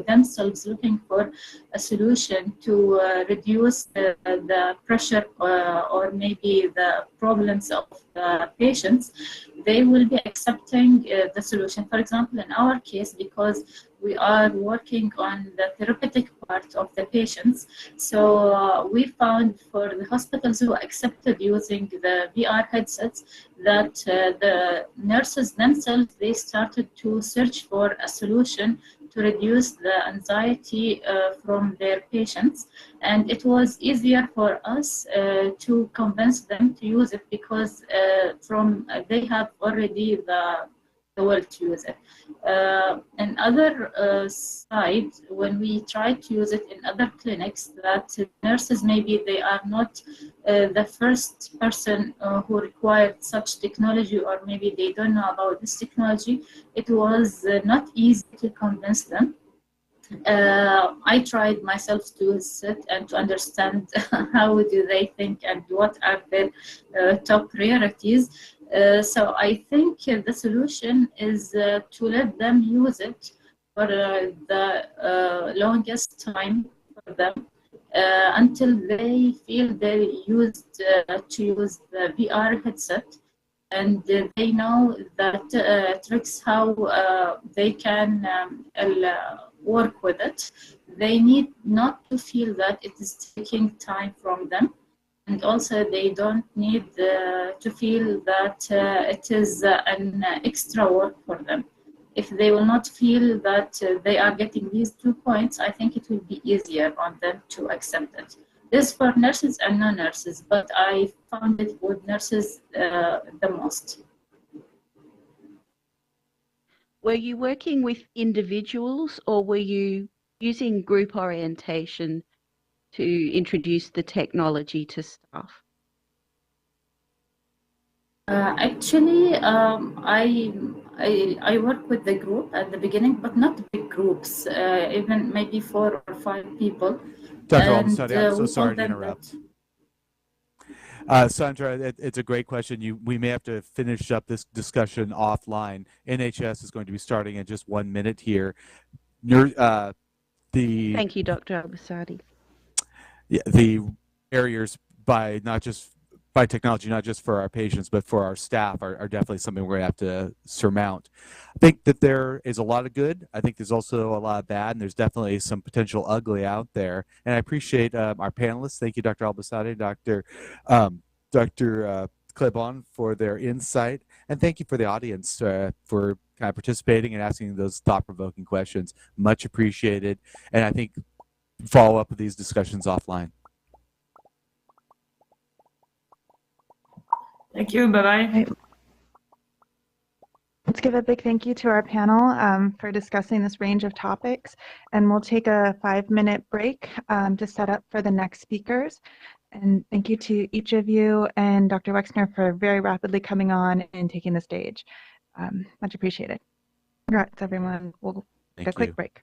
S9: themselves looking for a solution to reduce the pressure or maybe the problems of the patients, they will be accepting the solution. For example, in our case, because we are working on the therapeutic part of the patients, so we found for the hospitals who accepted using the VR headsets that the nurses themselves, they started to search for a solution to reduce the anxiety from their patients. And it was easier for us to convince them to use it because they have already the will to use it. In other side, when we try to use it in other clinics, that nurses maybe they are not the first person who required such technology, or maybe they don't know about this technology, it was not easy to convince them. I tried myself to sit and to understand how do they think and what are their top priorities. So I think the solution is to let them use it for the longest time for them until they feel they used to use the VR headset, and they know that tricks how they can work with it. They need not to feel that it is taking time from them, and also they don't need to feel that it is an extra work for them. If they will not feel that they are getting these 2 points, I think it will be easier on them to accept it. This for nurses and non-nurses, but I found it with nurses the most.
S13: Were you working with individuals, or were you using group orientation to introduce the technology to staff?
S9: Actually, I work with the group at the beginning, but not big groups, even maybe 4 or 5 people.
S7: Dr. Al-Basadi, I'm so sorry to interrupt. Sandra, it's a great question. We may have to finish up this discussion offline. NHS is going to be starting in just 1 minute here.
S13: Thank you, Dr. Al-Basadi.
S7: Yeah, the barriers by technology, not just for our patients, but for our staff are definitely something we're going to have to surmount. I think that there is a lot of good. I think there's also a lot of bad, and there's definitely some potential ugly out there. And I appreciate our panelists. Thank you, Dr. Al-Basadi, Dr. Klebon, for their insight. And thank you for the audience for kind of participating and asking those thought-provoking questions. Much appreciated. And I think follow up with these discussions offline.
S8: Thank you. Bye-bye.
S2: Let's give a big thank you to our panel for discussing this range of topics. And we'll take a 5-minute break to set up for the next speakers. And thank you to each of you and Dr. Wexner for very rapidly coming on and taking the stage. Much appreciated. Congrats, everyone. We'll take a quick break.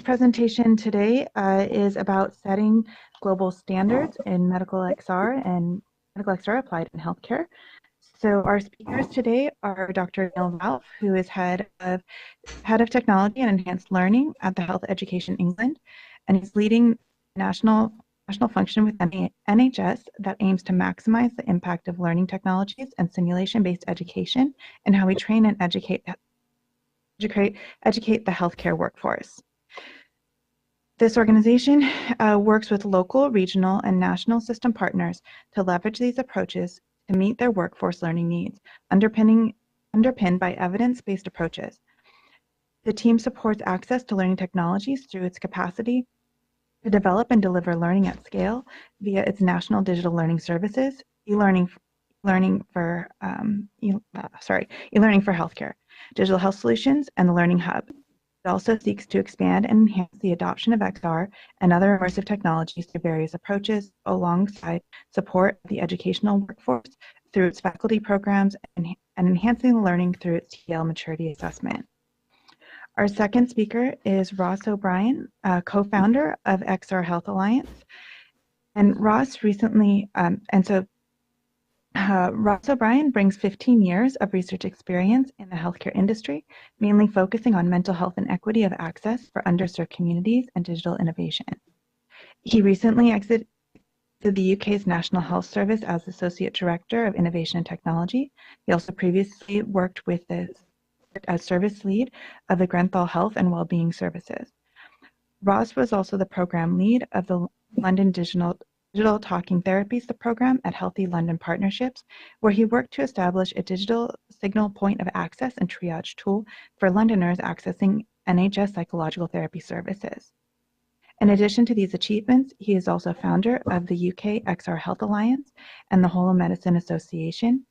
S2: this presentation today is about setting global standards in medical XR and medical XR applied in healthcare. So our speakers today are Dr. Neil Ralph, who is head of technology and enhanced learning at the Health Education England, and he's leading national function with NHS that aims to maximize the impact of learning technologies and simulation-based education and how we train and educate the healthcare workforce. This organization works with local, regional, and national system partners to leverage these approaches to meet their workforce learning needs, underpinned by evidence-based approaches. The team supports access to learning technologies through its capacity to develop and deliver learning at scale via its national digital learning services, e-learning for healthcare, digital health solutions, and the Learning Hub. It also seeks to expand and enhance the adoption of XR and other immersive technologies through various approaches alongside support of the educational workforce through its faculty programs and enhancing the learning through its TL maturity assessment. Our second speaker is Ross O'Brien, co-founder of XR Health Alliance. And Ross recently, Ross O'Brien brings 15 years of research experience in the healthcare industry, mainly focusing on mental health and equity of access for underserved communities and digital innovation. He recently exited the UK's National Health Service as Associate Director of Innovation and Technology. He also previously worked as service lead of the Grenthal Health and Wellbeing Services. Ross was also the program lead of the London Digital Talking Therapies, the program at Healthy London Partnerships, where he worked to establish a digital signal point of access and triage tool for Londoners accessing NHS psychological therapy services. In addition to these achievements, he is also founder of the UK XR Health Alliance and the Whole Medicine Association,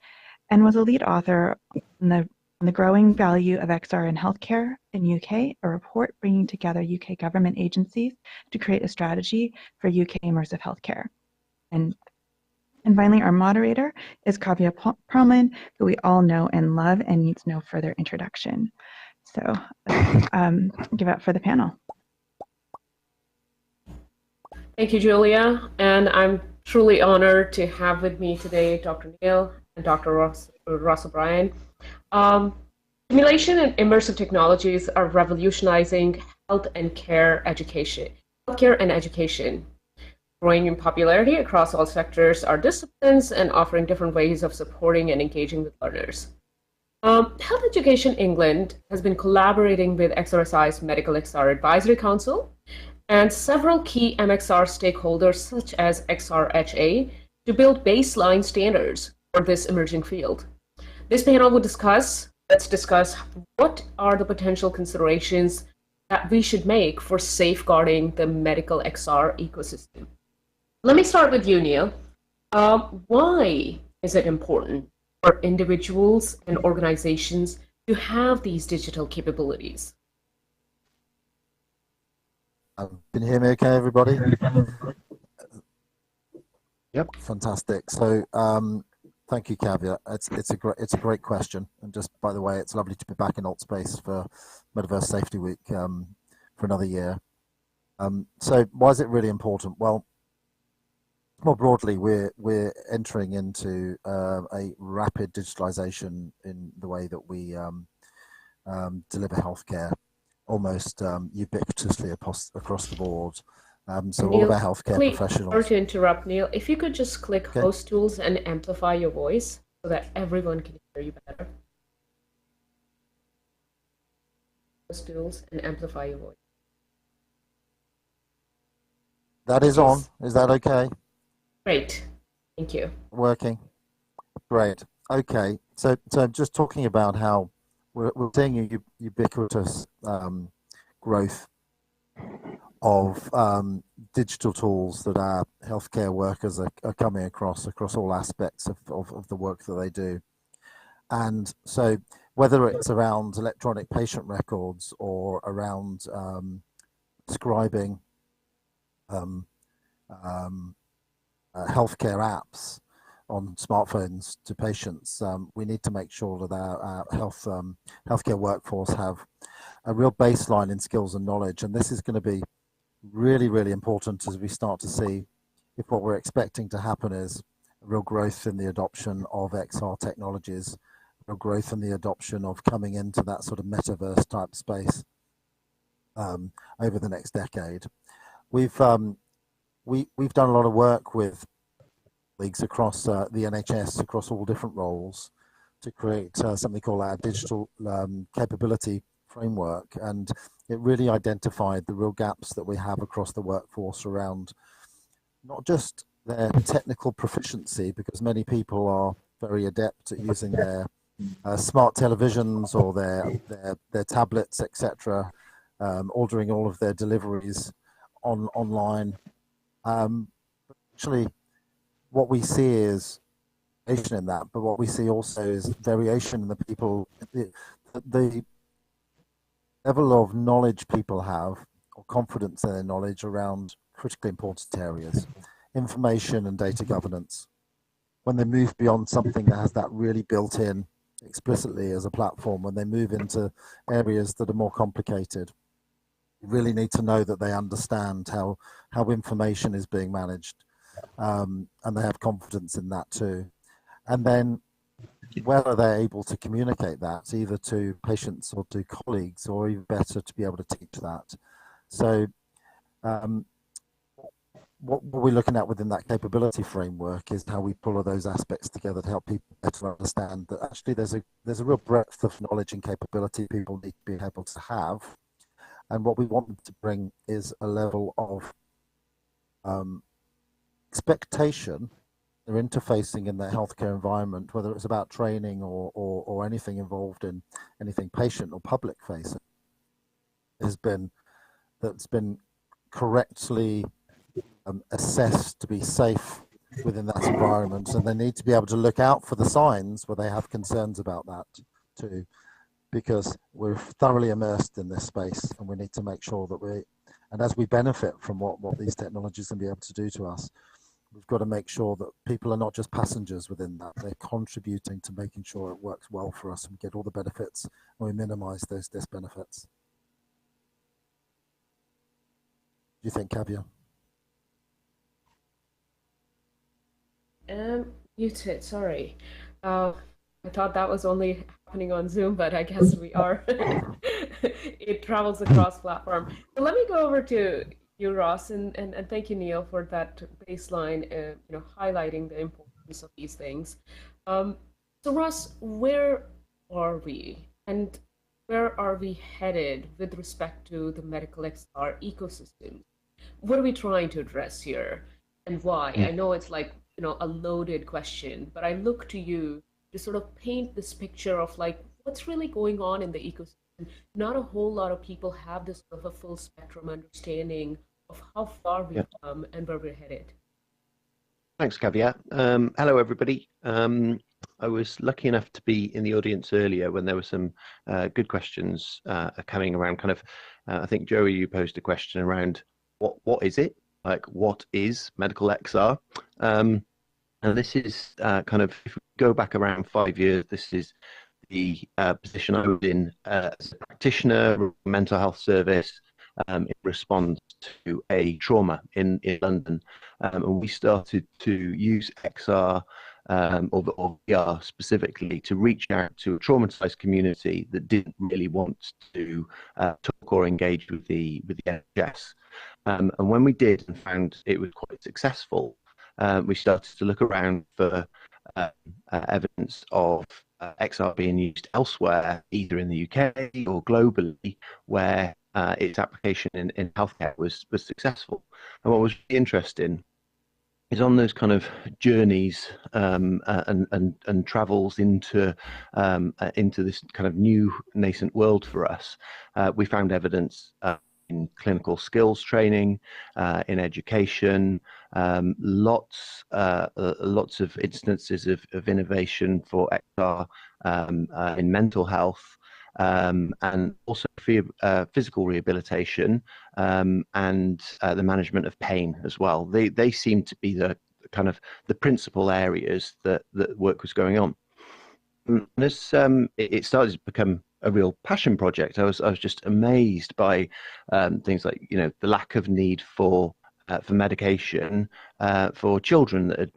S2: and was a lead author on the growing value of XR in healthcare in UK, a report bringing together UK government agencies to create a strategy for UK immersive healthcare. And finally, our moderator is Kavya Perlman, who we all know and love and needs no further introduction. So let's give it up for the panel.
S1: Thank you, Julia. And I'm truly honored to have with me today Dr. Neil and Dr. Ross O'Brien. Simulation and immersive technologies are revolutionizing healthcare and education, growing in popularity across all sectors or disciplines and offering different ways of supporting and engaging with learners. Health Education England has been collaborating with XRSI's Medical XR Advisory Council and several key MXR stakeholders such as XRHA to build baseline standards for this emerging field. This panel will let's discuss what are the potential considerations that we should make for safeguarding the medical XR ecosystem. Let me start with you, Neil. Why is it important for individuals and organizations to have these digital capabilities?
S14: Can you hear me okay, everybody? Yep. Fantastic. So thank you, Kavya. It's a great question. And just by the way, it's lovely to be back in Altspace for Metaverse Safety Week for another year. So why is it really important? Well, more broadly, we're entering into a rapid digitalization in the way that we deliver healthcare, almost ubiquitously across the board. So Neil, all of our healthcare professionals.
S1: Sorry to interrupt, Neil. If you could just click Host Tools and amplify your voice so that everyone can hear you better. Host Tools and amplify your voice.
S14: That is on. Is that okay?
S1: Great. Thank you.
S14: Working. Great. Okay. So just talking about how we're seeing a ubiquitous growth of digital tools that our healthcare workers are coming across all aspects of the work that they do. And so whether it's around electronic patient records or around describing healthcare apps, on smartphones to patients. We need to make sure that our healthcare workforce have a real baseline in skills and knowledge, and this is going to be really, really important as we start to see if what we're expecting to happen is a real growth in the adoption of XR technologies, real growth in the adoption of coming into that sort of metaverse type space over the next decade. We've done a lot of work with colleagues across the NHS, across all different roles, to create something called our digital capability framework, and it really identified the real gaps that we have across the workforce around not just their technical proficiency, because many people are very adept at using their smart televisions or their tablets, etc., ordering all of their deliveries online. Actually, what we see is variation in that, but what we see also is variation in the people, the level of knowledge people have, or confidence in their knowledge around critically important areas, information and data governance. When they move beyond something that has that really built in explicitly as a platform, when they move into areas that are more complicated, you really need to know that they understand how information is being managed, and they have confidence in that too. And then whether they're able to communicate that either to patients or to colleagues, or even better, to be able to teach that. So what we're looking at within that capability framework is how we pull all those aspects together to help people better understand that actually there's a real breadth of knowledge and capability people need to be able to have. And what we want them to bring is a level of expectation. They're interfacing in their healthcare environment, whether it's about training or anything involved in anything patient or public facing, that's been correctly assessed to be safe within that environment, and they need to be able to look out for the signs where they have concerns about that too, because we're thoroughly immersed in this space, and we need to make sure that and as we benefit from what these technologies can be able to do to us, we've got to make sure that people are not just passengers within that, they're contributing to making sure it works well for us and we get all the benefits and we minimize those disbenefits. Do you think, Kavya?
S1: Muted, sorry. I thought that was only happening on Zoom, but I guess we are. It travels across platform. So let me go over to you, Ross, and thank you, Neil, for that baseline, highlighting the importance of these things. So Ross, where are we, and where are we headed with respect to the medical XR ecosystem? What are we trying to address here, and why? I know it's like, a loaded question, but I look to you to sort of paint this picture of like what's really going on in the ecosystem. Not a whole lot of people have this sort of a full spectrum understanding of how far we've come and where we're headed.
S15: Thanks, Kavya. Hello, everybody. I was lucky enough to be in the audience earlier when there were some good questions coming around. Kind of, I think Joey, you posed a question around what is it? Like, what is medical XR? And this is kind of, if we go back around 5 years, this is the position I was in as a practitioner, mental health service, in response to a trauma in London. And we started to use XR or VR specifically to reach out to a traumatized community that didn't really want to talk or engage with the NHS. And when we did and found it was quite successful, we started to look around for evidence of XR being used elsewhere, either in the UK or globally, where its application in healthcare was successful. And what was really interesting is on those kind of journeys and travels into this kind of new nascent world for us, we found evidence in clinical skills training, in education, lots of instances of innovation for XR in mental health, and also physical rehabilitation, and the management of pain as well. They seem to be the kind of the principal areas that work was going on. And as it started to become a real passion project, I was just amazed by things like, you know, the lack of need for medication for children that had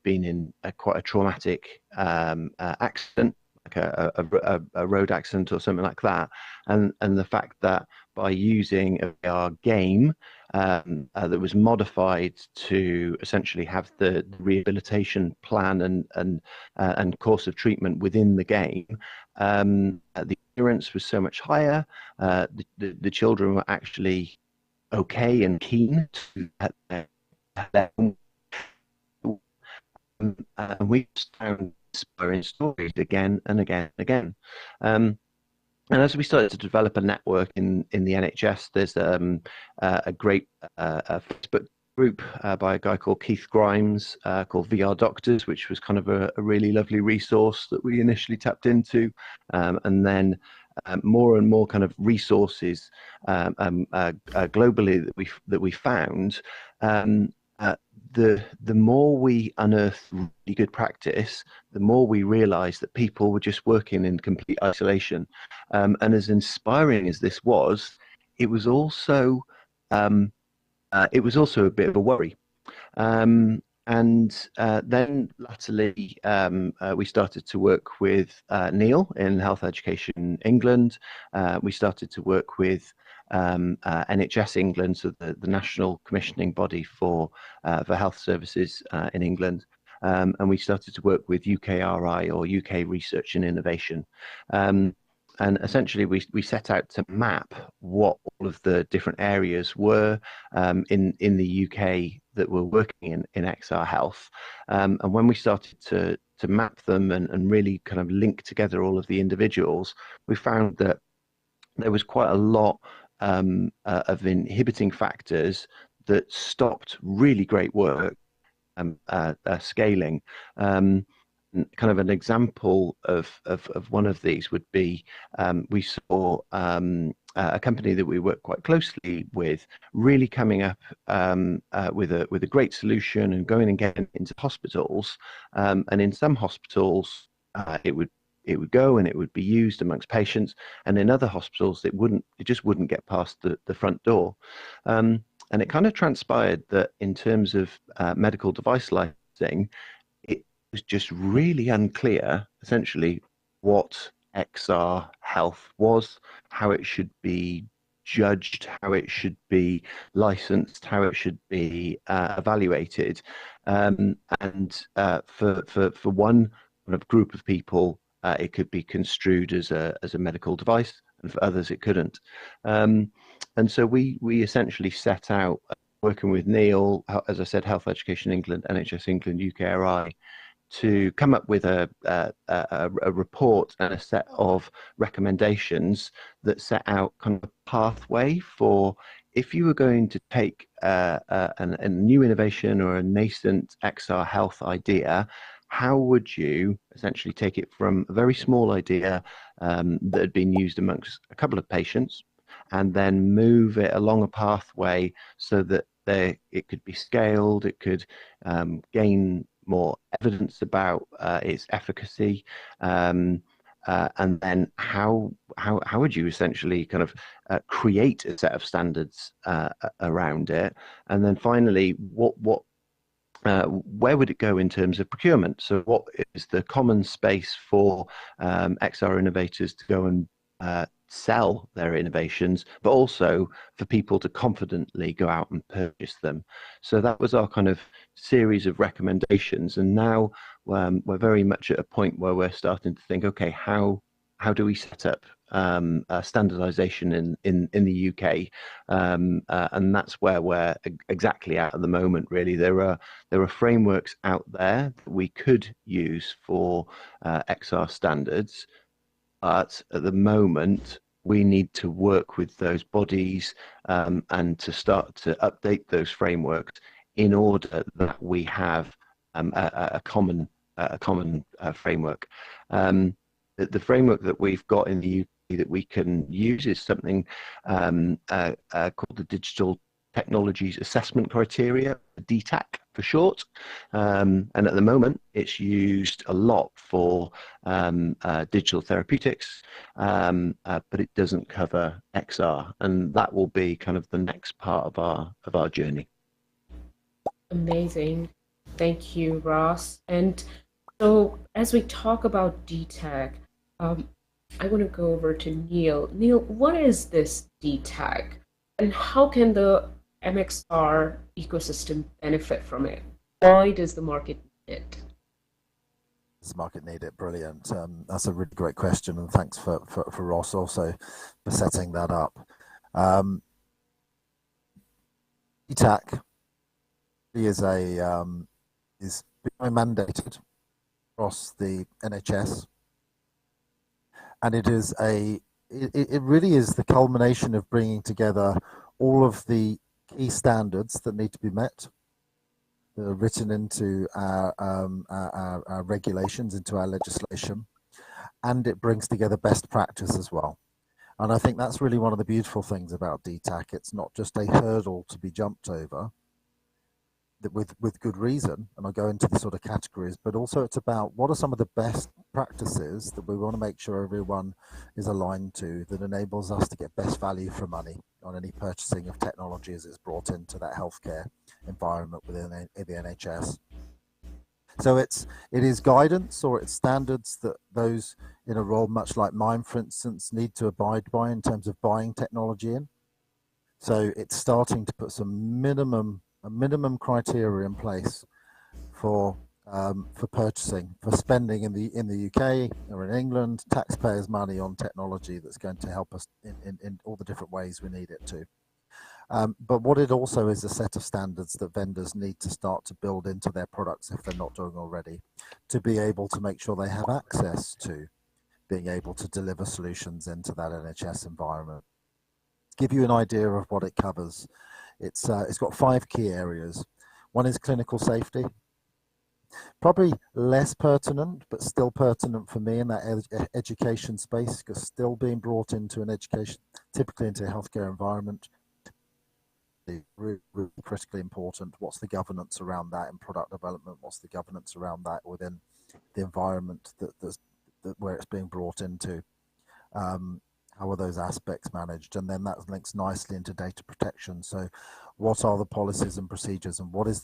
S15: been in quite a traumatic accident, like a road accident or something like that, and the fact that by using a VR game that was modified to essentially have the rehabilitation plan and course of treatment within the game, the adherence was so much higher. The children were actually okay and keen to and we found inspiring stories again and again and again. And as we started to develop a network in the NHS, there's a great Facebook group by a guy called Keith Grimes called VR Doctors, which was kind of a really lovely resource that we initially tapped into, and then more and more kind of resources globally that we found. The more we unearthed really good practice, the more we realized that people were just working in complete isolation. And as inspiring as this was, it was also a bit of a worry. And then latterly, we started to work with Neil in Health Education England. We started to work with NHS England, so the national commissioning body for health services in England. And we started to work with UKRI, or UK Research and Innovation. And essentially, we set out to map what all of the different areas were in the UK that were working in XR Health. And when we started to map them and really kind of link together all of the individuals, we found that there was quite a lot of inhibiting factors that stopped really great work scaling. Kind of an example of one of these would be we saw a company that we work quite closely with really coming up with a great solution and going and getting into hospitals, and in some hospitals it would go and it would be used amongst patients, and in other hospitals it just wouldn't get past the front door. And it kind of transpired that in terms of medical device licensing, it was just really unclear, essentially, what XR Health was, how it should be judged, how it should be licensed, how it should be evaluated. And for one kind of group of people, it could be construed as a medical device, and for others it couldn't. And so we essentially set out, working with Neil, as I said, Health Education England, NHS England, UKRI, to come up with a report and a set of recommendations that set out kind of a pathway for, if you were going to take a new innovation or a nascent XR Health idea, how would you essentially take it from a very small idea that had been used amongst a couple of patients, and then move it along a pathway so that it could be scaled, it could gain more evidence about its efficacy, and then how would you essentially kind of create a set of standards around it, and then finally where would it go in terms of procurement? So what is the common space for XR innovators to go and sell their innovations, but also for people to confidently go out and purchase them? So that was our kind of series of recommendations. And now we're very much at a point where we're starting to think, okay, how do we set up standardization in the UK? And that's where we're exactly at the moment, really. There are frameworks out there that we could use for XR standards, but at the moment we need to work with those bodies and to start to update those frameworks in order that we have a common framework. The framework that we've got in the UK that we can use is something called the Digital technologies assessment criteria, DTAC for short. And at the moment, it's used a lot for digital therapeutics, but it doesn't cover XR, and that will be kind of the next part of our journey.
S1: Amazing. Thank you, Ross. And so as we talk about DTAG, I want to go over to Neil. Neil, what is this DTAG, and how can the MXR ecosystem benefit from it? Why does the market need it?
S14: Does the market need it? Brilliant. That's a really great question, and thanks for Ross also for setting that up. DTAC is being mandated across the NHS, and it really is the culmination of bringing together all of the key standards that need to be met, that are written into our regulations, into our legislation, and it brings together best practice as well. And I think that's really one of the beautiful things about DTAC. It's not just a hurdle to be jumped over, with good reason, and I'll go into the sort of categories, but also it's about what are some of the best practices that we want to make sure everyone is aligned to, that enables us to get best value for money on any purchasing of technology as it's brought into that healthcare environment within the NHS. So it is guidance, or it's standards that those in a role much like mine, for instance, need to abide by in terms of buying technology in. So it's starting to put some minimum criteria in place for purchasing, for spending in the UK or in England, taxpayers' money on technology that's going to help us in all the different ways we need it to. But what it also is a set of standards that vendors need to start to build into their products if they're not doing already, to be able to make sure they have access to being able to deliver solutions into that NHS environment. To give you an idea of what it covers, it's got 5 key areas. One is clinical safety, probably less pertinent, but still pertinent for me in that education space, because still being brought into an education, typically into a healthcare environment, really, really critically important. What's the governance around that in product development? What's the governance around that within the environment where it's being brought into? How are those aspects managed? And then that links nicely into data protection. So what are the policies and procedures, and what's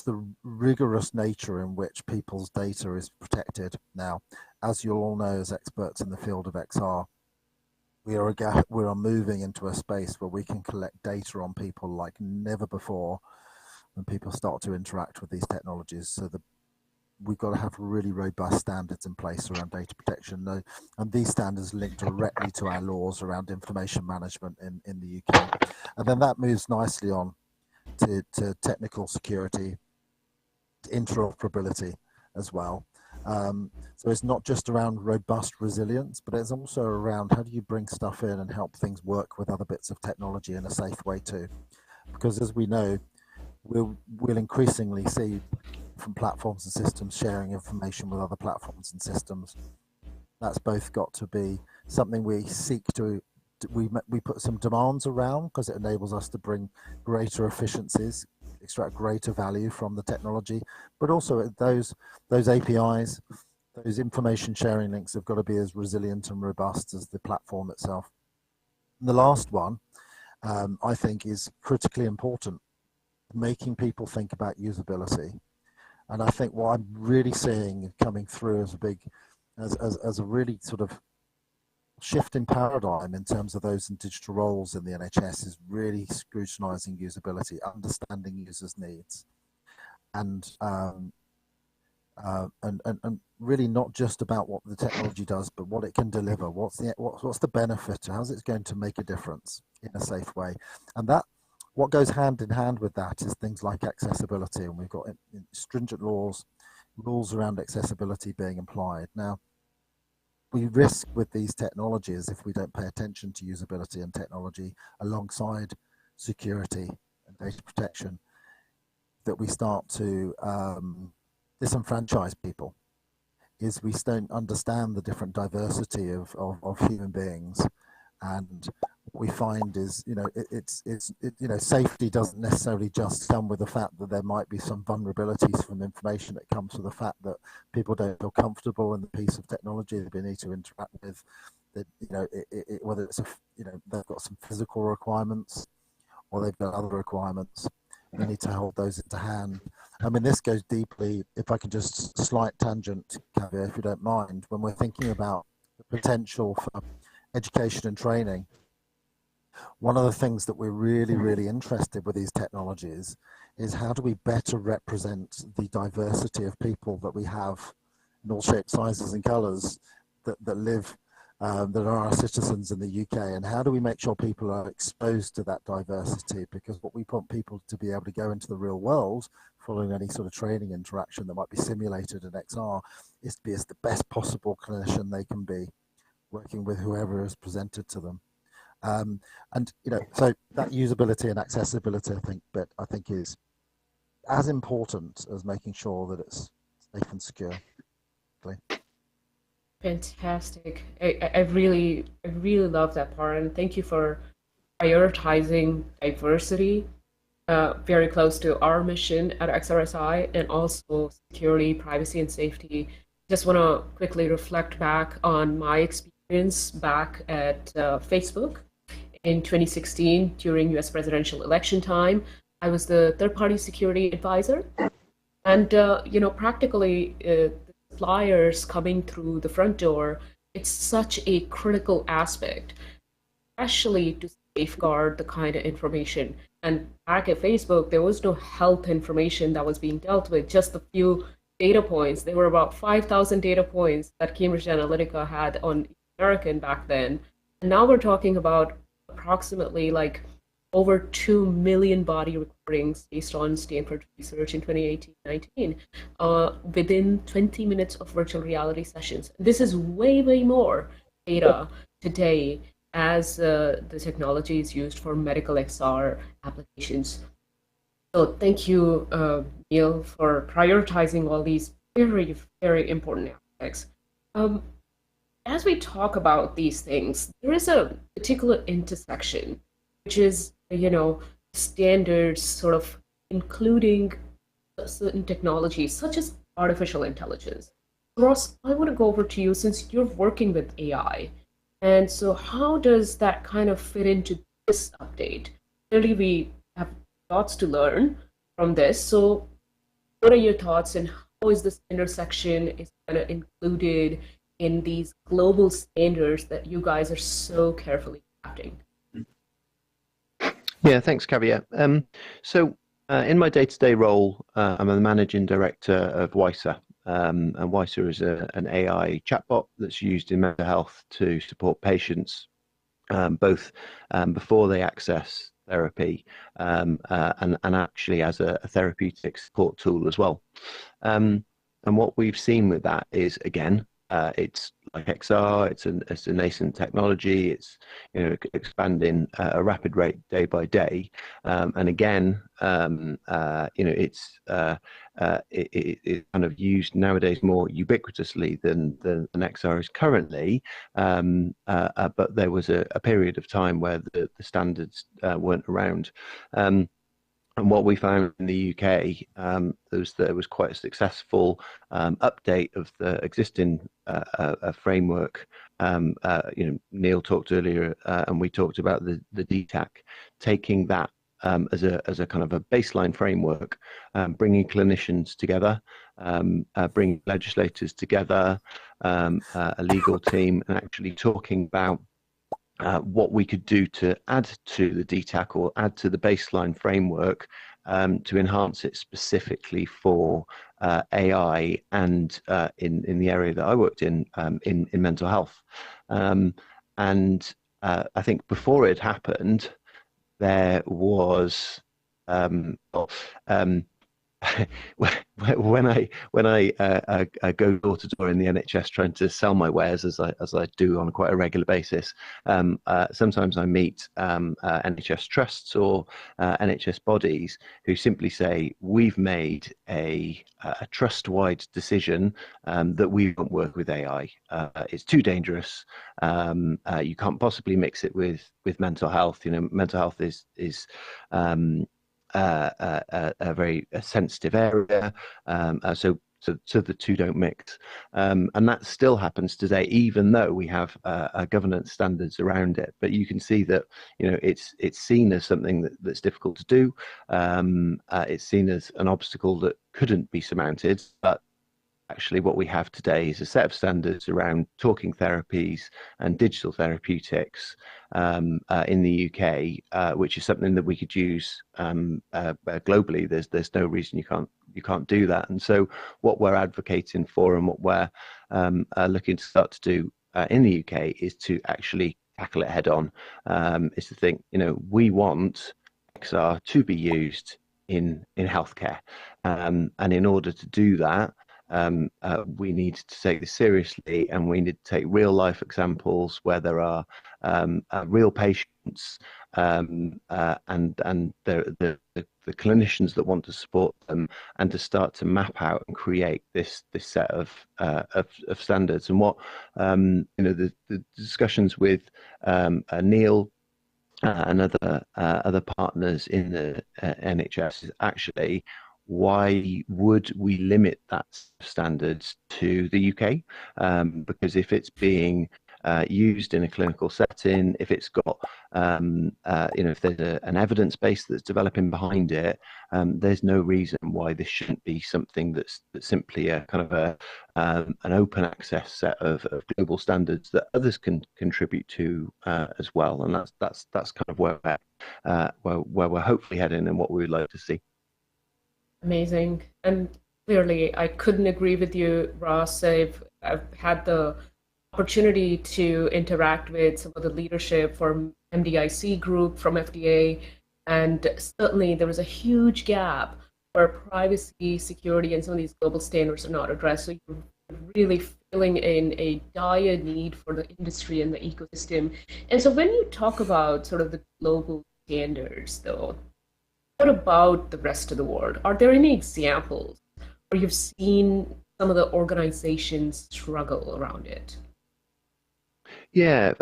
S14: the rigorous nature in which people's data is protected? Now, as you'll all know as experts in the field of XR, we are moving into a space where we can collect data on people like never before when people start to interact with these technologies. So we've got to have really robust standards in place around data protection. And these standards link directly to our laws around information management in the UK. And then that moves nicely on to technical security, interoperability as well. So it's not just around robust resilience, but it's also around how do you bring stuff in and help things work with other bits of technology in a safe way too. Because as we know, we'll increasingly see from platforms and systems sharing information with other platforms and systems. That's both got to be something we seek to, we put some demands around, because it enables us to bring greater efficiencies, extract greater value from the technology, but also those APIs, those information sharing links have got to be as resilient and robust as the platform itself. And the last one, I think, is critically important, making people think about usability. And I think what I'm really seeing coming through as a really sort of shift in paradigm in terms of those in digital roles in the NHS is really scrutinizing usability, understanding users' needs, and really not just about what the technology does, but what it can deliver. What's the benefit? How's it going to make a difference in a safe way? And that what goes hand in hand with that is things like accessibility, and we've got stringent rules around accessibility being applied. Now, we risk with these technologies, if we don't pay attention to usability and technology alongside security and data protection, that we start to disenfranchise people, is we don't understand the different diversity of human beings And what we find is, safety doesn't necessarily just come with the fact that there might be some vulnerabilities from information. It comes with the fact that people don't feel comfortable in the piece of technology that they need to interact with. That whether it's they've got some physical requirements or they've got other requirements. They need to hold those into hand. I mean, this goes deeply. If I can just slight tangent, Kavya, if you don't mind, when we're thinking about the potential for education and training, one of the things that we're really, really interested with these technologies is how do we better represent the diversity of people that we have in all shapes, sizes, and colours that live, that are our citizens in the UK, and how do we make sure people are exposed to that diversity? Because what we want people to be able to go into the real world, following any sort of training interaction that might be simulated in XR, is to be as the best possible clinician they can be, working with whoever is presented to them. So that usability and accessibility, I think is as important as making sure that it's safe and secure.
S1: Fantastic. I really love that part, and thank you for prioritizing diversity, very close to our mission at XRSI, and also security, privacy, and safety. Just want to quickly reflect back on my experience back at Facebook in 2016 during US presidential election time. I was the third-party security advisor, and practically flyers coming through the front door, it's such a critical aspect, especially to safeguard the kind of information. And back at Facebook, there was no health information that was being dealt with, just a few data points. There were about 5,000 data points that Cambridge Analytica had on American back then. And now we're talking about approximately like over 2 million body recordings based on Stanford research in 2018-19 within 20 minutes of virtual reality sessions. This is way, way more data today as the technology is used for medical XR applications. So thank you, Neil, for prioritizing all these very, very important aspects. As we talk about these things, there is a particular intersection, which is standards sort of including certain technologies such as artificial intelligence. Ross, I want to go over to you since you're working with AI. And so how does that kind of fit into this update? Clearly, we have lots to learn from this. So what are your thoughts, and how is this intersection is kind of included in these global standards that you guys are so carefully crafting?
S15: Yeah, thanks, Kavya. In my day-to-day role, I'm the managing director of WISA, and WISA is an AI chatbot that's used in mental health to support patients, both before they access therapy and actually as a therapeutic support tool as well. And what we've seen with that is, again, it's like XR, it's a nascent technology, it's expanding at a rapid rate day by day, and again, it's kind of used nowadays more ubiquitously than XR is currently, but there was a period of time where the standards weren't around. And what we found in the UK there was quite a successful update of the existing framework. Neil talked earlier, and we talked about the DTAC, taking that as a kind of a baseline framework, bringing clinicians together, bringing legislators together, a legal team, and actually talking about what we could do to add to the DTAC or add to the baseline framework to enhance it specifically for AI and in the area that I worked in mental health. And I think before it happened, there was when I go door to door in the NHS trying to sell my wares, as I do on quite a regular basis, sometimes I meet NHS trusts or NHS bodies who simply say, we've made a trust-wide decision that we won't work with AI. It's too dangerous. You can't possibly mix it with mental health. You know, mental health is a very sensitive area. So the two don't mix, and that still happens today, even though we have governance standards around it. But you can see that, you know, it's seen as something that's difficult to do. It's seen as an obstacle that couldn't be surmounted, but actually what we have today is a set of standards around talking therapies and digital therapeutics in the UK, which is something that we could use globally. There's no reason you can't do that. And so what we're advocating for and what we're looking to start to do in the UK is to actually tackle it head on. Is to think, you know, we want XR to be used in healthcare, and in order to do that, we need to take this seriously, and we need to take real life examples where there are real patients and the clinicians that want to support them, and to start to map out and create this set of standards. And what you know, the discussions with Neil and other partners in the NHS is actually, why would we limit that standards to the UK? Because if it's being used in a clinical setting, if it's got, you know, if there's an evidence base that's developing behind it, there's no reason why this shouldn't be something that's simply a kind of an open access set of global standards that others can contribute to as well. And that's kind of where we're hopefully heading and what we would like to see.
S1: Amazing. And clearly, I couldn't agree with you, Ross. I've had the opportunity to interact with some of the leadership from MDIC group, from FDA, and certainly there is a huge gap where privacy, security, and some of these global standards are not addressed. So you're really filling in a dire need for the industry and the ecosystem. And so when you talk about sort of the global standards, though, what about the rest of the world? Are there any examples where you've seen some of the organizations struggle around it?
S15: Yeah,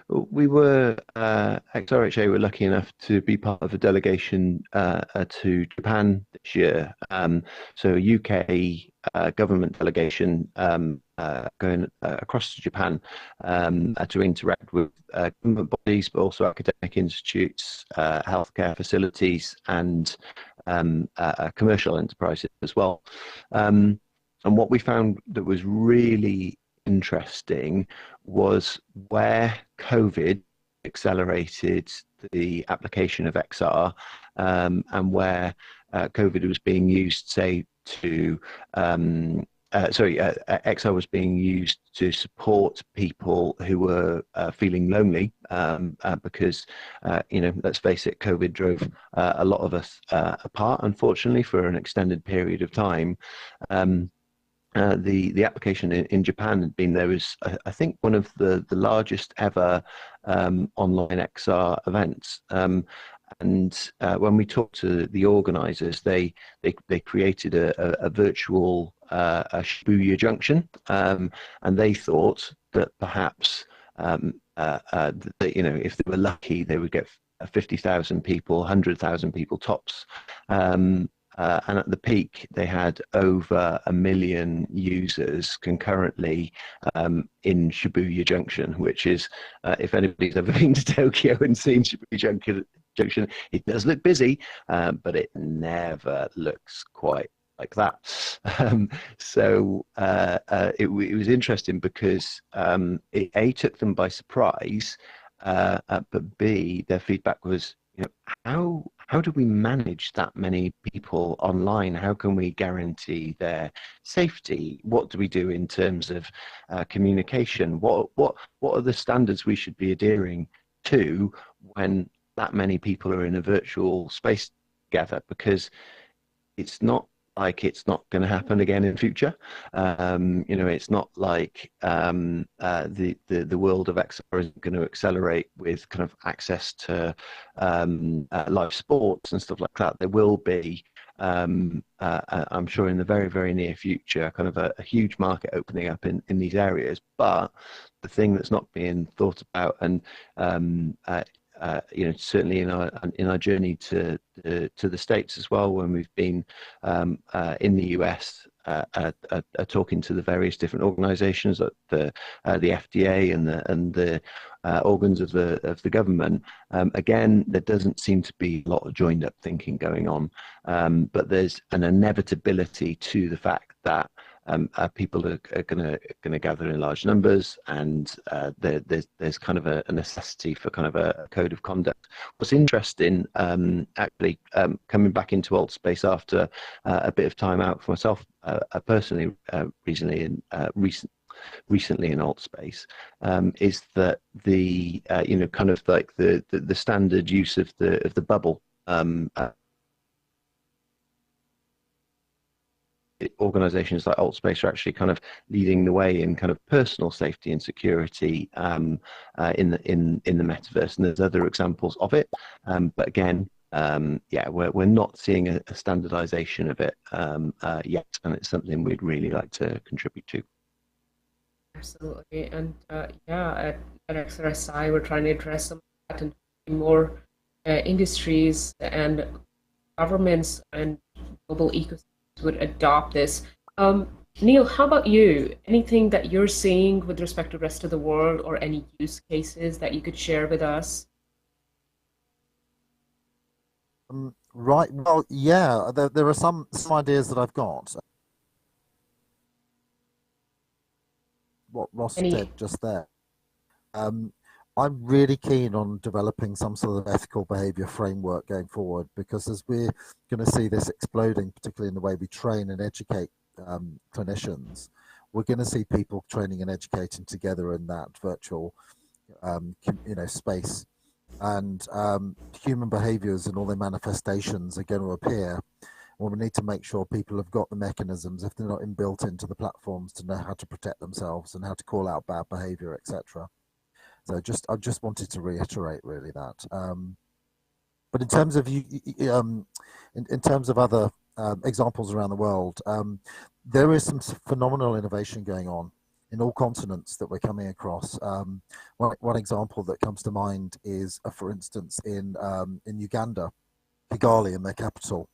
S15: we were XRHA were lucky enough to be part of a delegation to Japan this year. So a UK government delegation going across to Japan to interact with government bodies, but also academic institutes, healthcare facilities, and commercial enterprises as well. And what we found that was really interesting was where COVID accelerated the application of XR, and where COVID was being used, say, to XR was being used to support people who were feeling lonely, because, you know, let's face it, COVID drove a lot of us apart, unfortunately, for an extended period of time. The application in Japan had been, there was, I think, one of the largest ever online XR events. And when we talked to the organizers, they created a virtual Shibuya junction, and they thought that perhaps that, you know, if they were lucky, they would get 50,000 people, 100,000 people tops. And at the peak, they had over 1 million users concurrently in Shibuya Junction, which is, if anybody's ever been to Tokyo and seen Shibuya Junction, it does look busy, but it never looks quite like that. So it was interesting because it A, took them by surprise, but B, their feedback was, you know, how do we manage that many people online? How can we guarantee their safety? What do we do in terms of communication? What are the standards we should be adhering to when that many people are in a virtual space together? Because it's not like it's not going to happen again in future. It's not like the world of XR is going to accelerate with kind of access to live sports and stuff like that. There will be, I'm sure, in the very, very near future, kind of a huge market opening up in these areas. But the thing that's not being thought about, and certainly in our journey to the States as well, when we've been in the US, talking to the various different organisations, the FDA and the organs of the government. Again, there doesn't seem to be a lot of joined up thinking going on, but there's an inevitability to the fact that people are going to gather in large numbers, and there's kind of a necessity for kind of a code of conduct. What's interesting, actually, coming back into alt space after a bit of time out for myself personally, recently in alt space, is that the kind of like the standard use of the bubble. Organizations like AltSpace are actually kind of leading the way in kind of personal safety and security in the metaverse, and there's other examples of it. But again, we're not seeing a standardization of it yet, and it's something we'd really like to contribute to.
S1: Absolutely, and at XRSI, we're trying to address some of that, and more industries and governments and global ecosystems would adopt this. Neil, how about you? Anything that you're seeing with respect to the rest of the world, or any use cases that you could share with us?
S14: Right. Well, yeah, there are some ideas that I've got. What Ross said just there. I'm really keen on developing some sort of ethical behavior framework going forward, because as we're going to see this exploding, particularly in the way we train and educate clinicians, we're going to see people training and educating together in that virtual space, and human behaviors and all their manifestations are going to appear. Well, we need to make sure people have got the mechanisms, if they're not inbuilt into the platforms, to know how to protect themselves and how to call out bad behavior, etc. So I just wanted to reiterate really that. But in terms of in terms of other examples around the world, there is some phenomenal innovation going on in all continents that we're coming across. One example that comes to mind is, for instance, in Uganda, Kigali, in their capital.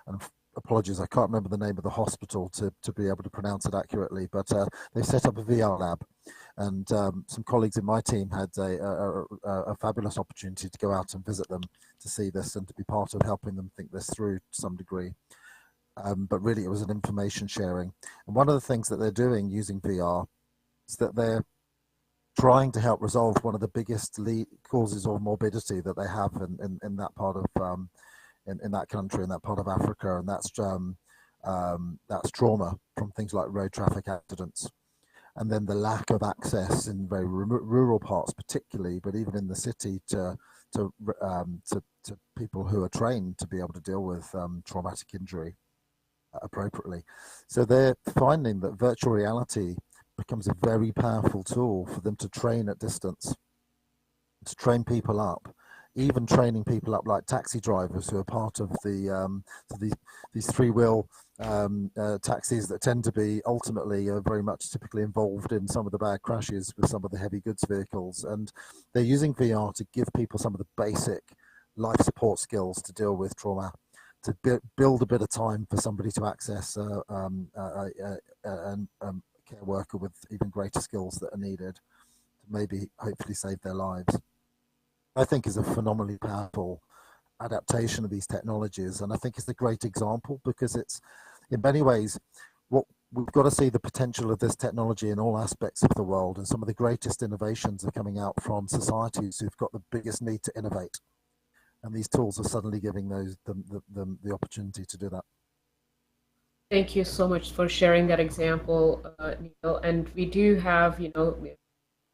S14: And apologies, I can't remember the name of the hospital to be able to pronounce it accurately, but they set up a VR lab, and some colleagues in my team had a fabulous opportunity to go out and visit them to see this and to be part of helping them think this through to some degree. But really, it was an information sharing. And one of the things that they're doing using VR is that they're trying to help resolve one of the biggest causes of morbidity that they have in that part of in that country, in that part of Africa, and that's trauma from things like road traffic accidents, and then the lack of access in very rural parts, particularly, but even in the city, to people who are trained to be able to deal with traumatic injury appropriately. So they're finding that virtual reality becomes a very powerful tool for them to train at distance, to train people up, even training people up like taxi drivers who are part of these three-wheel taxis that tend to be ultimately very much typically involved in some of the bad crashes with some of the heavy goods vehicles. And they're using VR to give people some of the basic life support skills to deal with trauma, to build a bit of time for somebody to access a care worker with even greater skills that are needed to maybe hopefully save their lives. I think is a phenomenally powerful adaptation of these technologies, and I think it's a great example because it's, in many ways, what we've got to see the potential of this technology in all aspects of the world, and some of the greatest innovations are coming out from societies who've got the biggest need to innovate, and these tools are suddenly giving them the opportunity to do that.
S1: Thank you so much for sharing that example, Neil. And we do have,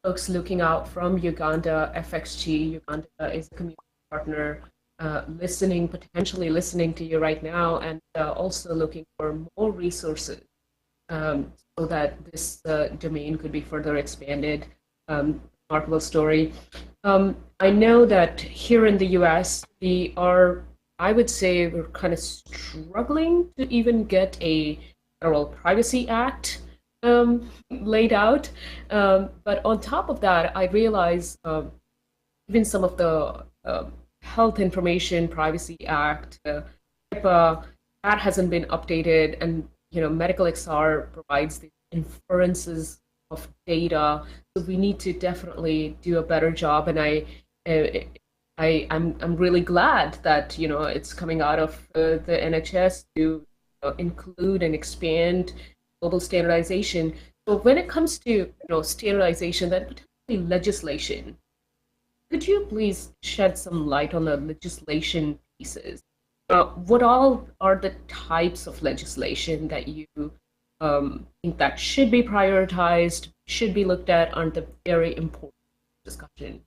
S1: folks looking out from Uganda. FXG Uganda is a community partner potentially listening to you right now, and also looking for more resources so that this domain could be further expanded. Remarkable story. I know that here in the US, I would say we're kind of struggling to even get a Federal Privacy Act laid out. But on top of that, I realize even some of the Health Information Privacy Act, HIPAA, that hasn't been updated, and Medical XR provides the inferences of data, so we need to definitely do a better job. And I'm really glad that it's coming out of the NHS to include and expand global standardization. So when it comes to standardization, then potentially legislation, could you please shed some light on the legislation pieces? What all are the types of legislation that you think that should be prioritized, should be looked at on the very important discussion?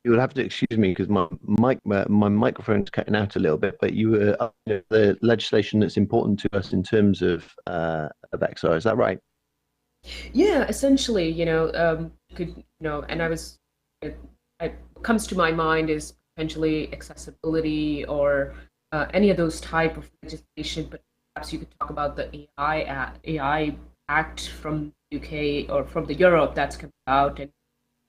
S15: You will have to excuse me because my microphone's cutting out a little bit. But you were the legislation that's important to us in terms of XR. Is that right?
S1: Yeah, essentially, and it comes to my mind is potentially accessibility or any of those type of legislation. But perhaps you could talk about the AI Act from UK or from the Europe that's come out, and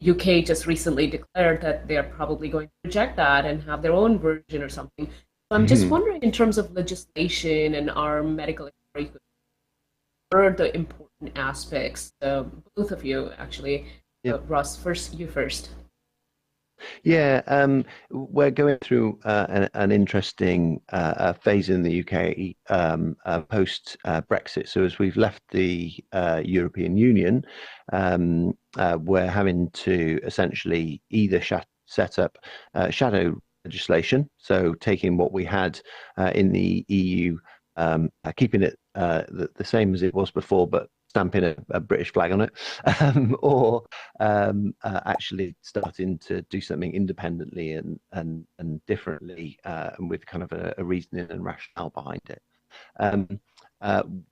S1: UK just recently declared that they're probably going to reject that and have their own version or something. So I'm just wondering, in terms of legislation and our medical ecosystem, what are the important aspects? Both of you, actually. Ross, you first.
S15: Yeah, we're going through an interesting phase in the UK post Brexit. So as we've left the European Union, we're having to essentially either set up shadow legislation, so taking what we had in the EU, keeping it the same as it was before, but stamping a British flag on it, or actually starting to do something independently and differently, and with kind of a reasoning and rationale behind it.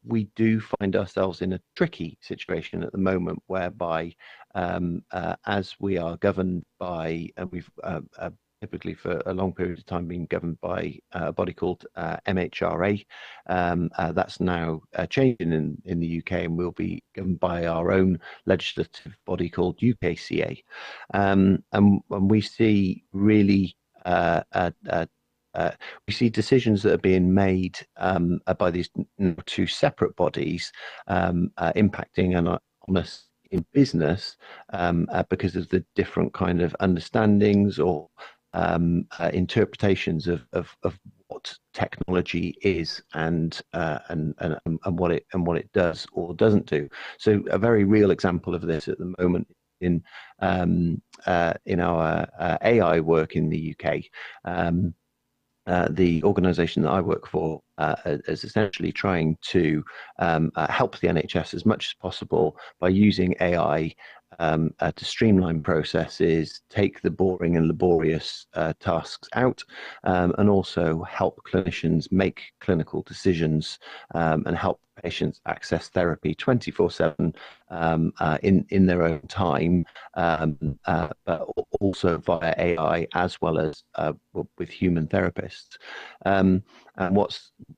S15: We do find ourselves in a tricky situation at the moment, whereby as we are governed by, and we've typically for a long period of time been governed by a body called MHRA. That's now changing in the UK, and we'll be governed by our own legislative body called UKCA. And we see really we see decisions that are being made by these two separate bodies impacting on us in business because of the different kind of understandings or interpretations of what technology is and what it does or doesn't do. So a very real example of this at the moment in our AI work in the UK. The organisation that I work for is essentially trying to help the NHS as much as possible by using AI to streamline processes, take the boring and laborious tasks out, and also help clinicians make clinical decisions and help patients access therapy 24/7 in their own time, but also via AI as well as with human therapists. And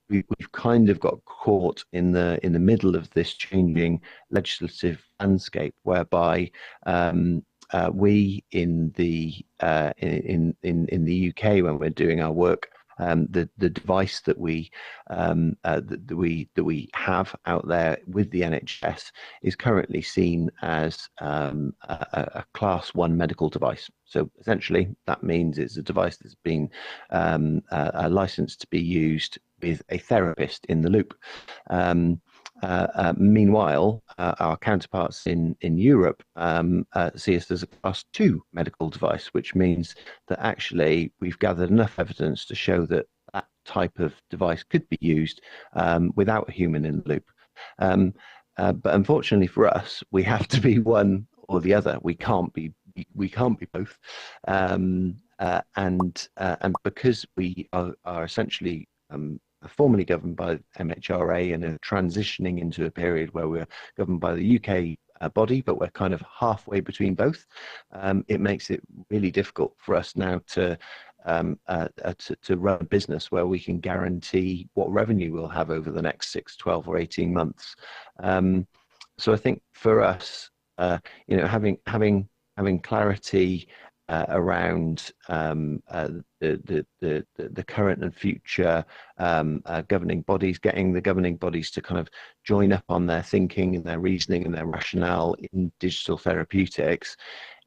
S15: we've kind of got caught in the middle of this changing legislative landscape, whereby we in the UK, when we're doing our work, the device that we have out there with the NHS is currently seen as a class 1 medical device. So essentially, that means it's a device that's been licensed to be used with a therapist in the loop. Meanwhile, our counterparts in Europe see us as a class 2 medical device, which means that actually we've gathered enough evidence to show that that type of device could be used without a human in the loop. But unfortunately for us, we have to be one or the other. We can't be we can't be both. And because we are essentially formally governed by MHRA and are transitioning into a period where we're governed by the UK body, but we're kind of halfway between both. It makes it really difficult for us now to run a business where we can guarantee what revenue we'll have over the next 6, 12, or 18 months. So I think for us, having clarity around the current and future governing bodies, getting the governing bodies to kind of join up on their thinking and their reasoning and their rationale in digital therapeutics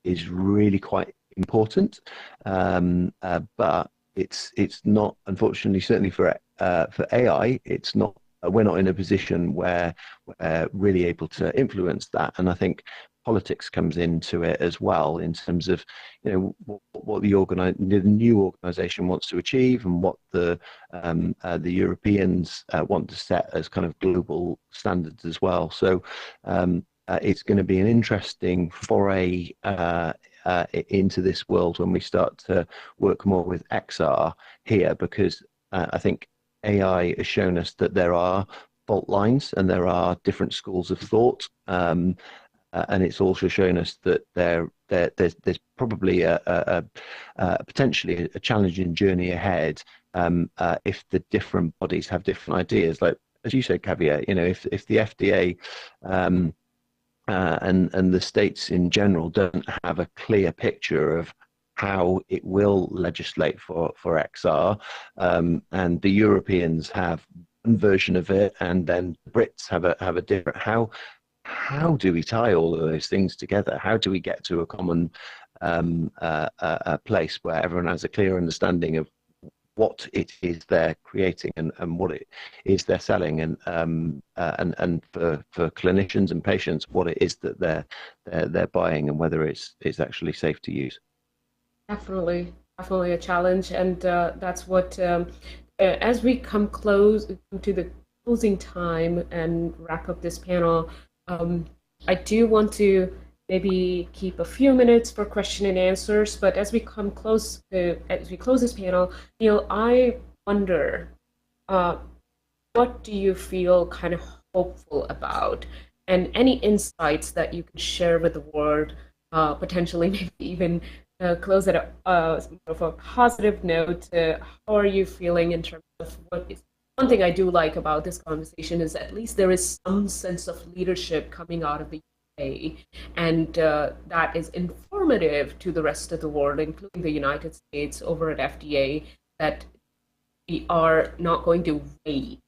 S15: is really quite important. But it's not, unfortunately, certainly for AI, it's not. We're not in a position where we're really able to influence that, and I think politics comes into it as well in terms of what the new organization wants to achieve and what the Europeans want to set as kind of global standards as well. So it's going to be an interesting foray into this world when we start to work more with XR here, because I think AI has shown us that there are fault lines and there are different schools of thought. And it's also shown us that there's probably a potentially a challenging journey ahead if the different bodies have different ideas. Like, as you said, Kavya, if the FDA and the states in general don't have a clear picture of how it will legislate for XR, and the Europeans have one version of it, and then the Brits have a different. How do we tie all of those things together? How do we get to a common place where everyone has a clear understanding of what it is they're creating and what it is they're selling, and for clinicians and patients, what it is that they're buying and whether it's actually safe to use.
S1: Definitely a challenge, and that's what as we come close to the closing time and wrap up this panel. I do want to maybe keep a few minutes for question and answers, but as we close this panel, Neil, I wonder, what do you feel kind of hopeful about, and any insights that you can share with the world, potentially maybe even close at a positive note. How are you feeling in terms of what is? One thing I do like about this conversation is at least there is some sense of leadership coming out of the UK, and that is informative to the rest of the world, including the United States over at FDA, that we are not going to wait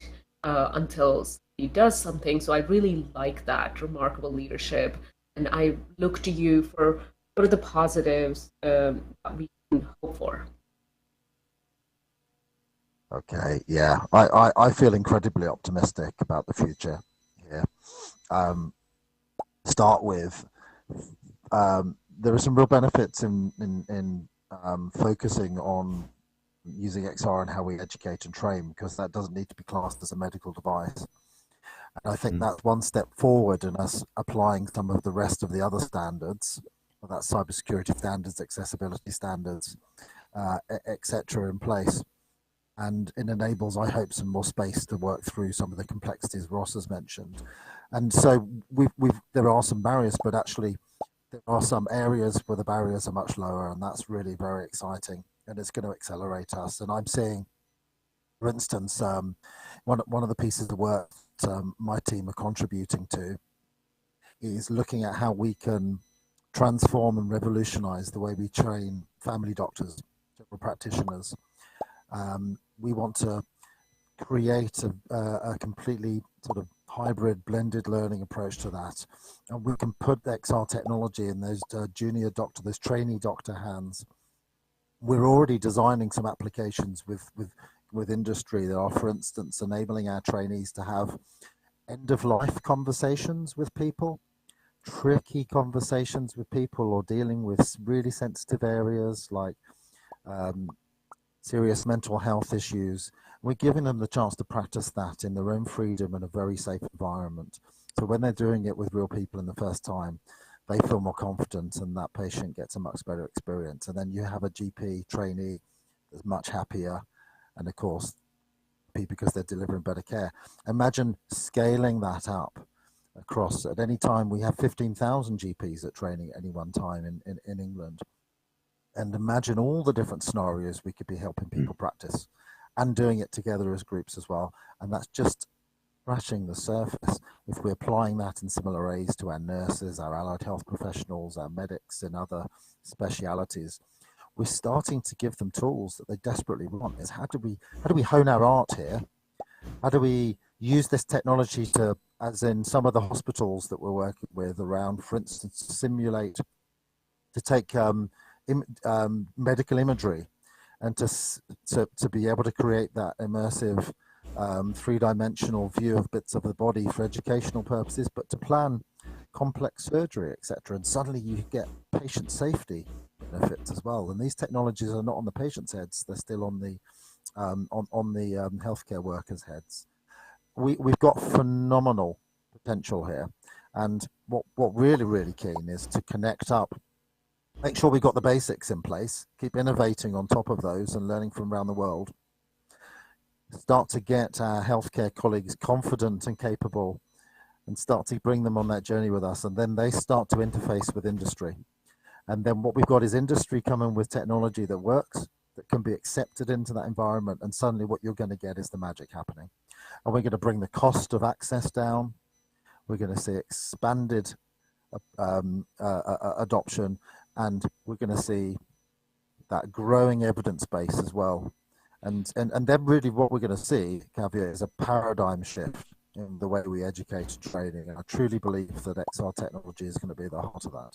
S1: until he does something. So I really like that remarkable leadership, and I look to you for what are the positives that we can hope for.
S14: Okay, yeah, I feel incredibly optimistic about the future here. Start with, there are some real benefits in focusing on using XR and how we educate and train, because that doesn't need to be classed as a medical device. And I think that's one step forward in us applying some of the rest of the other standards, whether that's cybersecurity standards, accessibility standards, etc. in place. And it enables, I hope, some more space to work through some of the complexities Ross has mentioned. And so there are some barriers, but actually there are some areas where the barriers are much lower, and that's really very exciting, and it's going to accelerate us. And I'm seeing, for instance, one of the pieces of work that my team are contributing to is looking at how we can transform and revolutionize the way we train family doctors, general practitioners. We want to create a completely sort of hybrid blended learning approach to that, and we can put the XR technology in those junior doctor, those trainee doctor hands. We're already designing some applications with industry that are, for instance, enabling our trainees to have end-of-life conversations with people, tricky conversations with people, or dealing with really sensitive areas like serious mental health issues. We're giving them the chance to practice that in their own freedom in a very safe environment. So when they're doing it with real people in the first time, they feel more confident, and that patient gets a much better experience. And then you have a GP trainee that's much happier, and of course, because they're delivering better care. Imagine scaling that up across. At any time, we have 15,000 GPs at training at any one time in England. And imagine all the different scenarios we could be helping people practice, and doing it together as groups as well. And that's just scratching the surface. If we're applying that in similar ways to our nurses, our allied health professionals, our medics in other specialities, we're starting to give them tools that they desperately want. Is how do we hone our art here? How do we use this technology to, as in some of the hospitals that we're working with around, for instance, simulate, to take medical imagery, and to be able to create that immersive three-dimensional view of bits of the body for educational purposes, but to plan complex surgery, etc. And suddenly you get patient safety benefits as well. And these technologies are not on the patient's heads; they're still on the healthcare workers' heads. We've got phenomenal potential here, and what really keen is to connect up. Make sure we've got the basics in place, keep innovating on top of those and learning from around the world. Start to get our healthcare colleagues confident and capable, and start to bring them on that journey with us. And then they start to interface with industry. And then what we've got is industry coming with technology that works, that can be accepted into that environment. And suddenly what you're going to get is the magic happening. And we're going to bring the cost of access down. We're going to see expanded adoption. And we're going to see that growing evidence base as well. And then really what we're going to see, Kavya, is a paradigm shift in the way we educate and training. And I truly believe that XR technology is going to be the heart of that.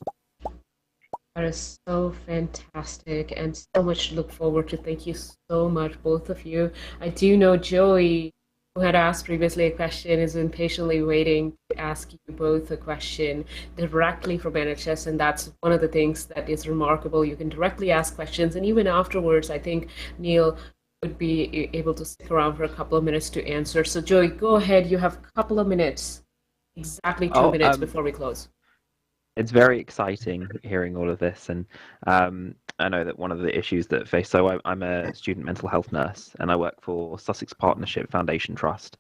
S1: That is so fantastic, and so much to look forward to. Thank you so much, both of you. I do know Joey, who had asked previously a question, is impatiently waiting to ask you both a question directly from NHS, and that's one of the things that is remarkable. You can directly ask questions, and even afterwards, I think Neil would be able to stick around for a couple of minutes to answer. So Joey, go ahead. You have a couple of minutes, exactly 2 minutes before we close.
S11: It's very exciting hearing all of this, and I know that one of the issues that face. So I'm a student mental health nurse, and I work for Sussex Partnership Foundation Trust.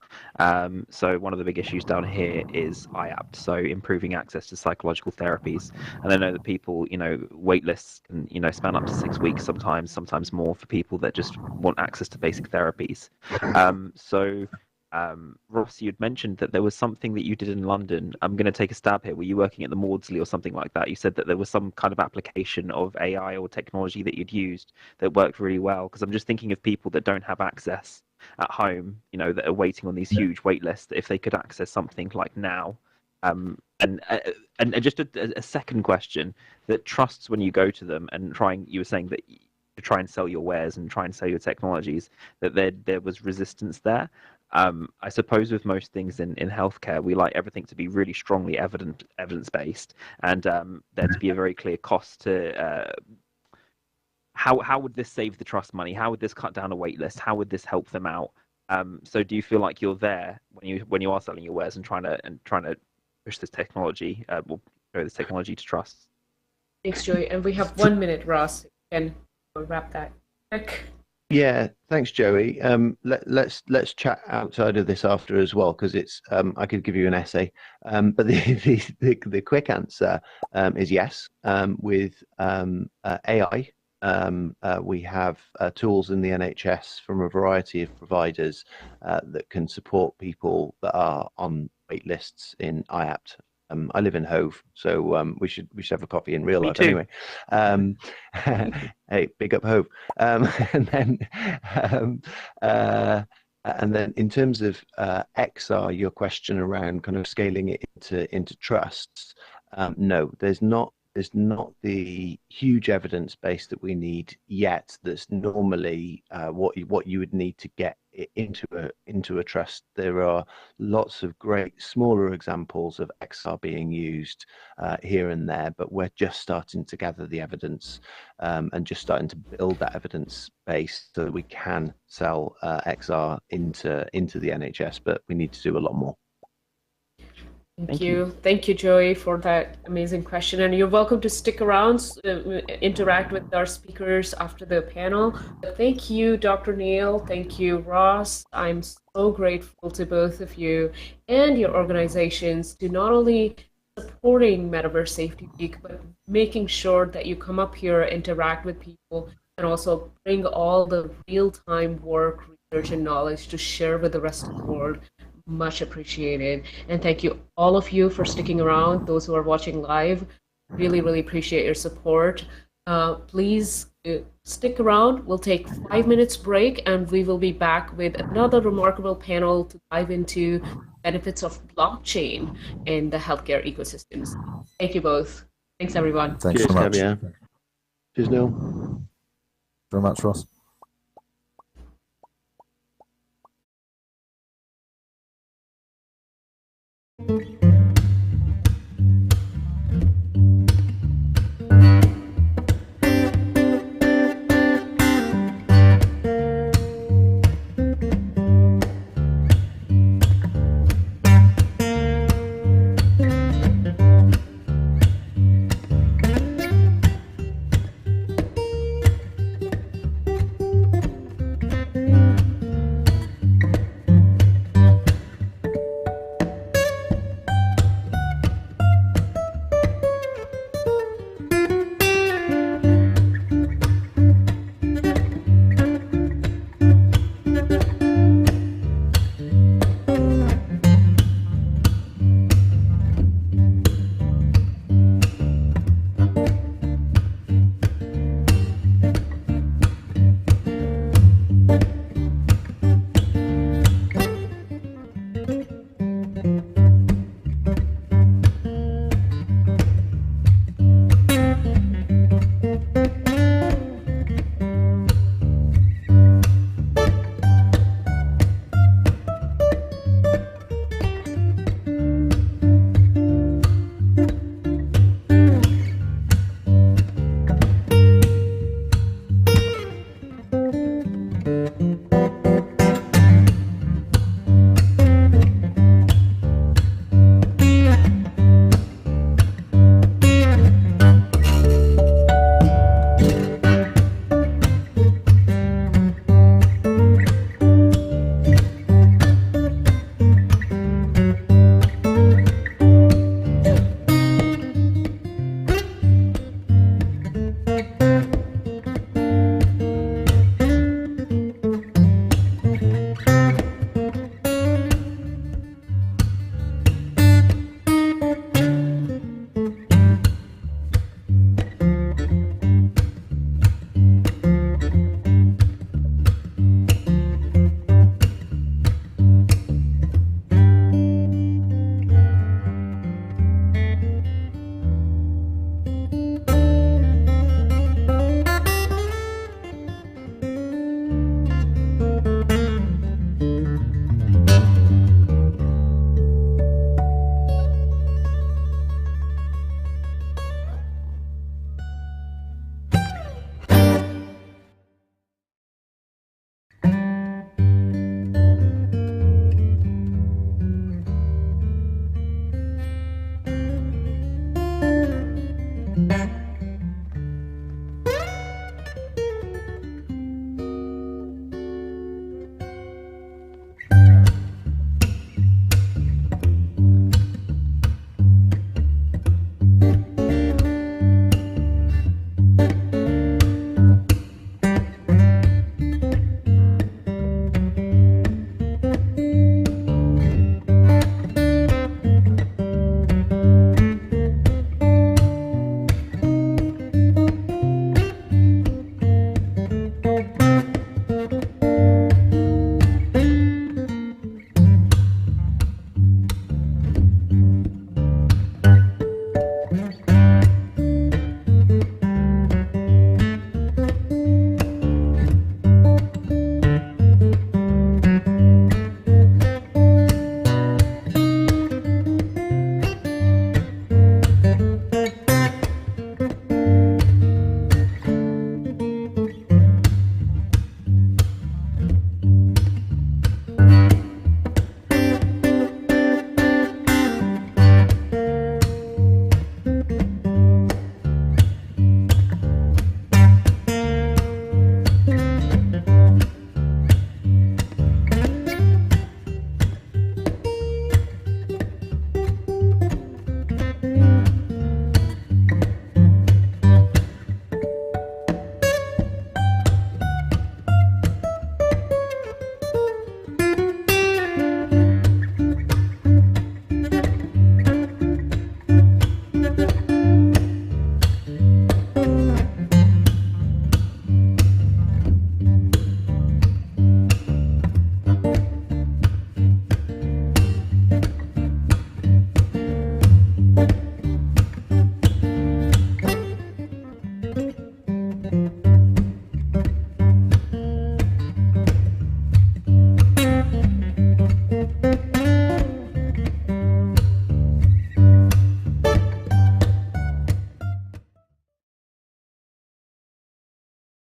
S11: So one of the big issues down here is IAPT, so improving access to psychological therapies. And I know that people, wait lists can, span up to 6 weeks sometimes more for people that just want access to basic therapies. Ross, you'd mentioned that there was something that you did in London. I'm going to take a stab here. Were you working at the Maudsley or something like that? You said that there was some kind of application of AI or technology that you'd used that worked really well. Because I'm just thinking of people that don't have access at home, that are waiting on these huge wait lists, that if they could access something like now. And just a second question, that trusts, when you go to them and you were saying that to try and sell your wares and try and sell your technologies, that there was resistance there. I suppose with most things in healthcare, we like everything to be really strongly evidence-based, and there to be a very clear cost to how would this save the trust money? How would this cut down a wait list? How would this help them out? So do you feel like you're there when you are selling your wares and trying to push this technology, or show this technology to trust?
S1: Thanks, Joey. And we have 1 minute, Ross. And we'll wrap that quick.
S15: Yeah, thanks, Joey. Let's chat outside of this after as well, because it's I could give you an essay, but the quick answer is yes. With AI, we have tools in the NHS from a variety of providers that can support people that are on wait lists in IAPT. I live in Hove, so we should have a coffee in real life anyway. Hey, big up Hove. And then in terms of XR, your question around kind of scaling it into trusts, no, there's not the huge evidence base that we need yet. That's normally what you would need to get into a trust. There are lots of great smaller examples of XR being used here and there, but we're just starting to gather the evidence and just starting to build that evidence base so that we can sell XR into the NHS. But we need to do a lot more.
S1: Thank you. Thank you, Joey, for that amazing question. And you're welcome to stick around, interact with our speakers after the panel. But thank you, Dr. Neil. Thank you, Ross. I'm so grateful to both of you and your organizations to not only supporting Metaverse Safety Week, but making sure that you come up here, interact with people, and also bring all the real-time work, research, and knowledge to share with the rest of the world. Much appreciated. And thank you, all of you, for sticking around. Those who are watching live, really, really appreciate your support. Please stick around. We'll take 5 minutes break, and we will be back with another remarkable panel to dive into benefits of blockchain in the healthcare ecosystems. Thank you both. Thanks, everyone.
S14: Thanks
S15: Cheers,
S14: so much.
S15: Javier. Cheers, Neil.
S14: Very much, Ross.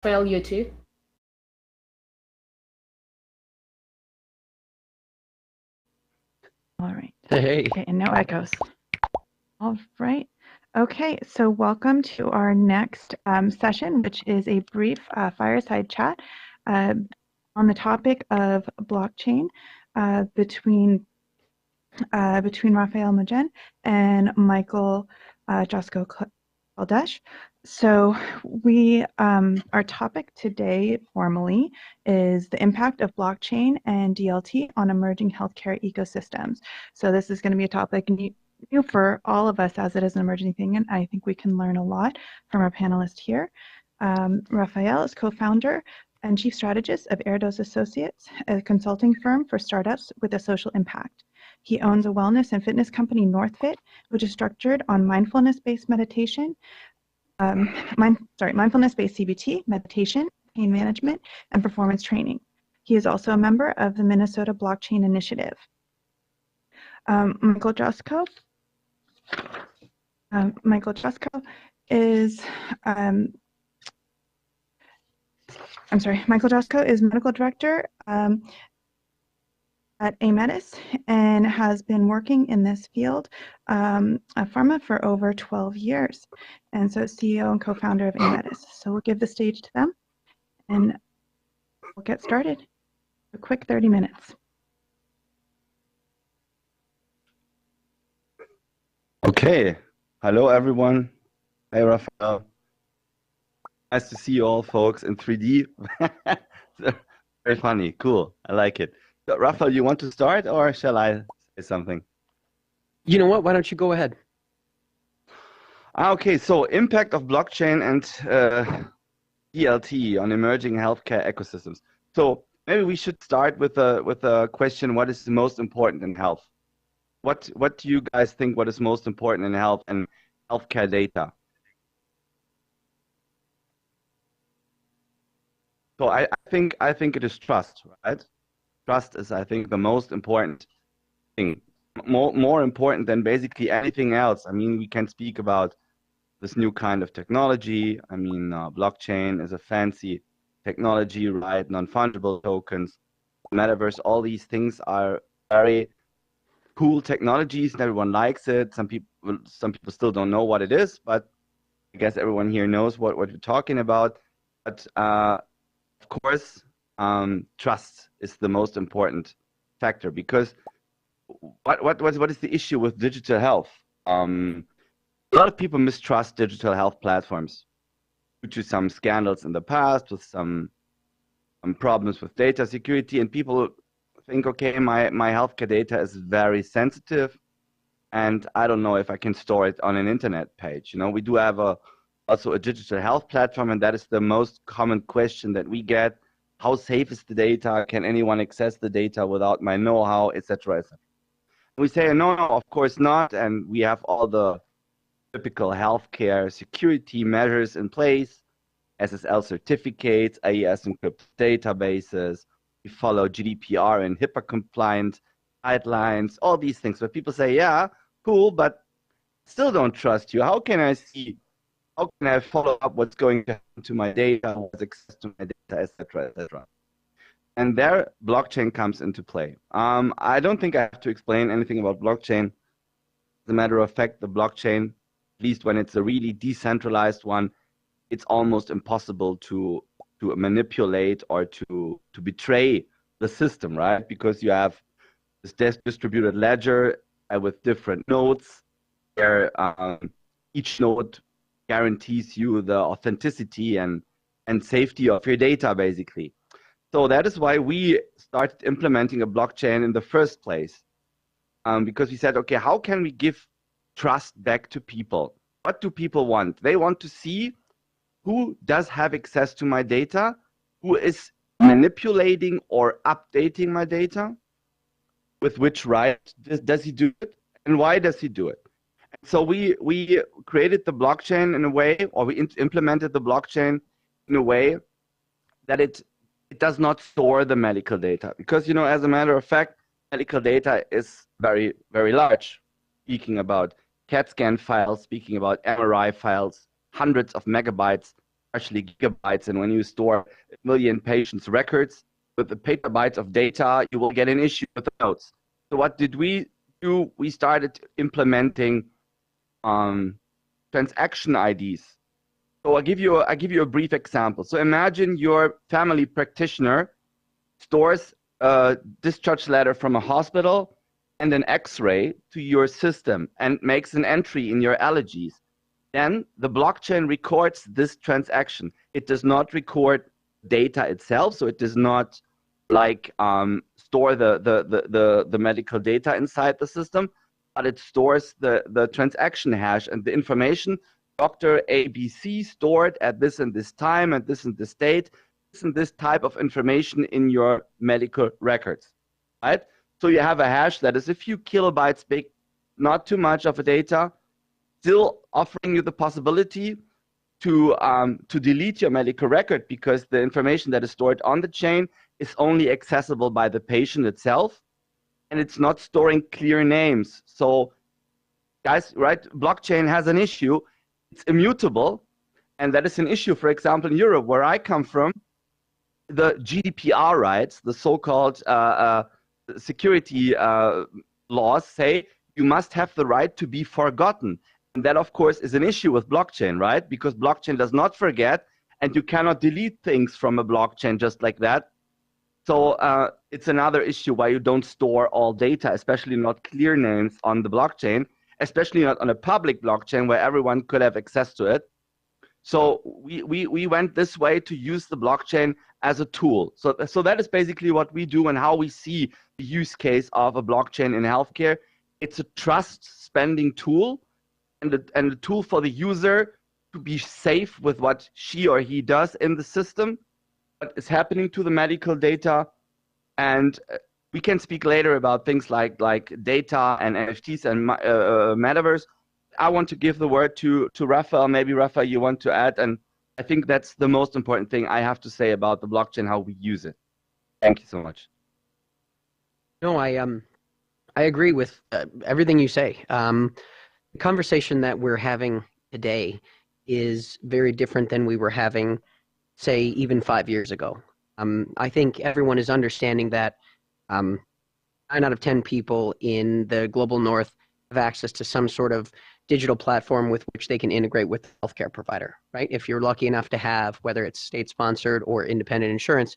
S1: Raphael, you too.
S2: All right.
S16: Hey.
S2: Okay, and no echoes. All right. Okay, so welcome to our next session, which is a brief fireside chat on the topic of blockchain between Raphael Mogen and Michael Josko Kaldesh. So our topic today formally is the impact of blockchain and DLT on emerging healthcare ecosystems. So this is going to be a topic new for all of us as it is an emerging thing, and I think we can learn a lot from our panelist here. Raphael is co-founder and chief strategist of Erdos Associates, a consulting firm for startups with a social impact. He owns a wellness and fitness company, NorthFit, which is structured on mindfulness-based meditation, mindfulness-based CBT, meditation, pain management, and performance training. He is also a member of the Minnesota Blockchain Initiative. Michael Josko is Michael Josko is medical director at Ametis and has been working in this field of pharma for over 12 years. And so CEO and co-founder of Ametis. So we'll give the stage to them and we'll get started. A quick 30 minutes.
S17: Okay. Hello, everyone. Hey, Raphael. Nice to see you all, folks, in 3D. Very funny. Cool. I like it. So, Raphael, you want to start or shall I say something?
S16: You know what? Why don't you go ahead?
S17: Okay, so impact of blockchain and DLT on emerging healthcare ecosystems. So maybe we should start with a question: what is the most important in health? What do you guys think? What is most important in health and healthcare data? So I think it is trust, right? Trust is, I think, the most important thing. More important than basically anything else. I mean, we can speak about this new kind of technology. I mean, blockchain is a fancy technology, right? Non-fungible tokens, Metaverse, all these things are very cool technologies and everyone likes it. Some people still don't know what it is, but I guess everyone here knows what we're talking about. But of course, trust is the most important factor, because what is the issue with digital health? A lot of people mistrust digital health platforms due to some scandals in the past, with some problems with data security, and people think, okay, my healthcare data is very sensitive, and I don't know if I can store it on an internet page. You know, we do have also a digital health platform, and that is the most common question that we get: how safe is the data? Can anyone access the data without my know-how, etc., etc.? We say, no, of course not, and we have all the typical healthcare security measures in place: SSL certificates, AES encrypted databases. We follow GDPR and HIPAA compliant guidelines, all these things. But people say, yeah, cool, but still don't trust you. How can I follow up what's going to happen to my data, what's access to my data, etc., etc.? And there, blockchain comes into play. I don't think I have to explain anything about blockchain. As a matter of fact, the blockchain, at least when it's a really decentralized one, it's almost impossible to manipulate or to betray the system, right? Because you have this distributed ledger with different nodes, where each node guarantees you the authenticity and safety of your data, basically. So that is why we started implementing a blockchain in the first place, because we said, okay, how can we give trust back to people? What do people want? They want to see who does have access to my data, who is manipulating or updating my data, with which right does he do it, and why does he do it? So we created the blockchain in a way, or we implemented the blockchain in a way that it does not store the medical data, because, you know, as a matter of fact, medical data is very, very large. Speaking about CAT scan files, speaking about MRI files, hundreds of megabytes. actually gigabytes. And when you store a million patients' records with the petabytes of data, you will get an issue with the notes. So what did we do? We started implementing transaction IDs. So I'll give you a brief example. So imagine your family practitioner stores a discharge letter from a hospital and an X-ray to your system and makes an entry in your allergies. Then the blockchain records this transaction. It does not record data itself, so it does not like store the medical data inside the system, but it stores the transaction hash and the information. Dr. ABC stored at this and this time and this date, this and this type of information in your medical records, right? So you have a hash that is a few kilobytes big, not too much of a data, still offering you the possibility to delete your medical record because the information that is stored on the chain is only accessible by the patient itself, and it's not storing clear names. So guys, right, blockchain has an issue. It's immutable, and that is an issue, for example, in Europe, where I come from. The GDPR rights, the so-called security laws say you must have the right to be forgotten. And that, of course, is an issue with blockchain, right? Because blockchain does not forget, and you cannot delete things from a blockchain just like that. So it's another issue why you don't store all data, especially not clear names on the blockchain, especially not on a public blockchain where everyone could have access to it. So we went this way to use the blockchain as a tool. So that is basically what we do and how we see the use case of a blockchain in healthcare. It's a trust spending tool and a tool for the user to be safe with what she or he does in the system, what is happening to the medical data. And we can speak later about things like data and NFTs and Metaverse. I want to give the word to Raphael. Maybe Raphael, you want to add, and I think that's the most important thing I have to say about the blockchain, how we use it. Thank you so much.
S16: No, I agree with everything you say. The conversation that we're having today is very different than we were having, say, even 5 years ago. I think everyone is understanding that 9 out of 10 people in the global north have access to some sort of digital platform with which they can integrate with the healthcare provider, right? If you're lucky enough to have, whether it's state-sponsored or independent insurance,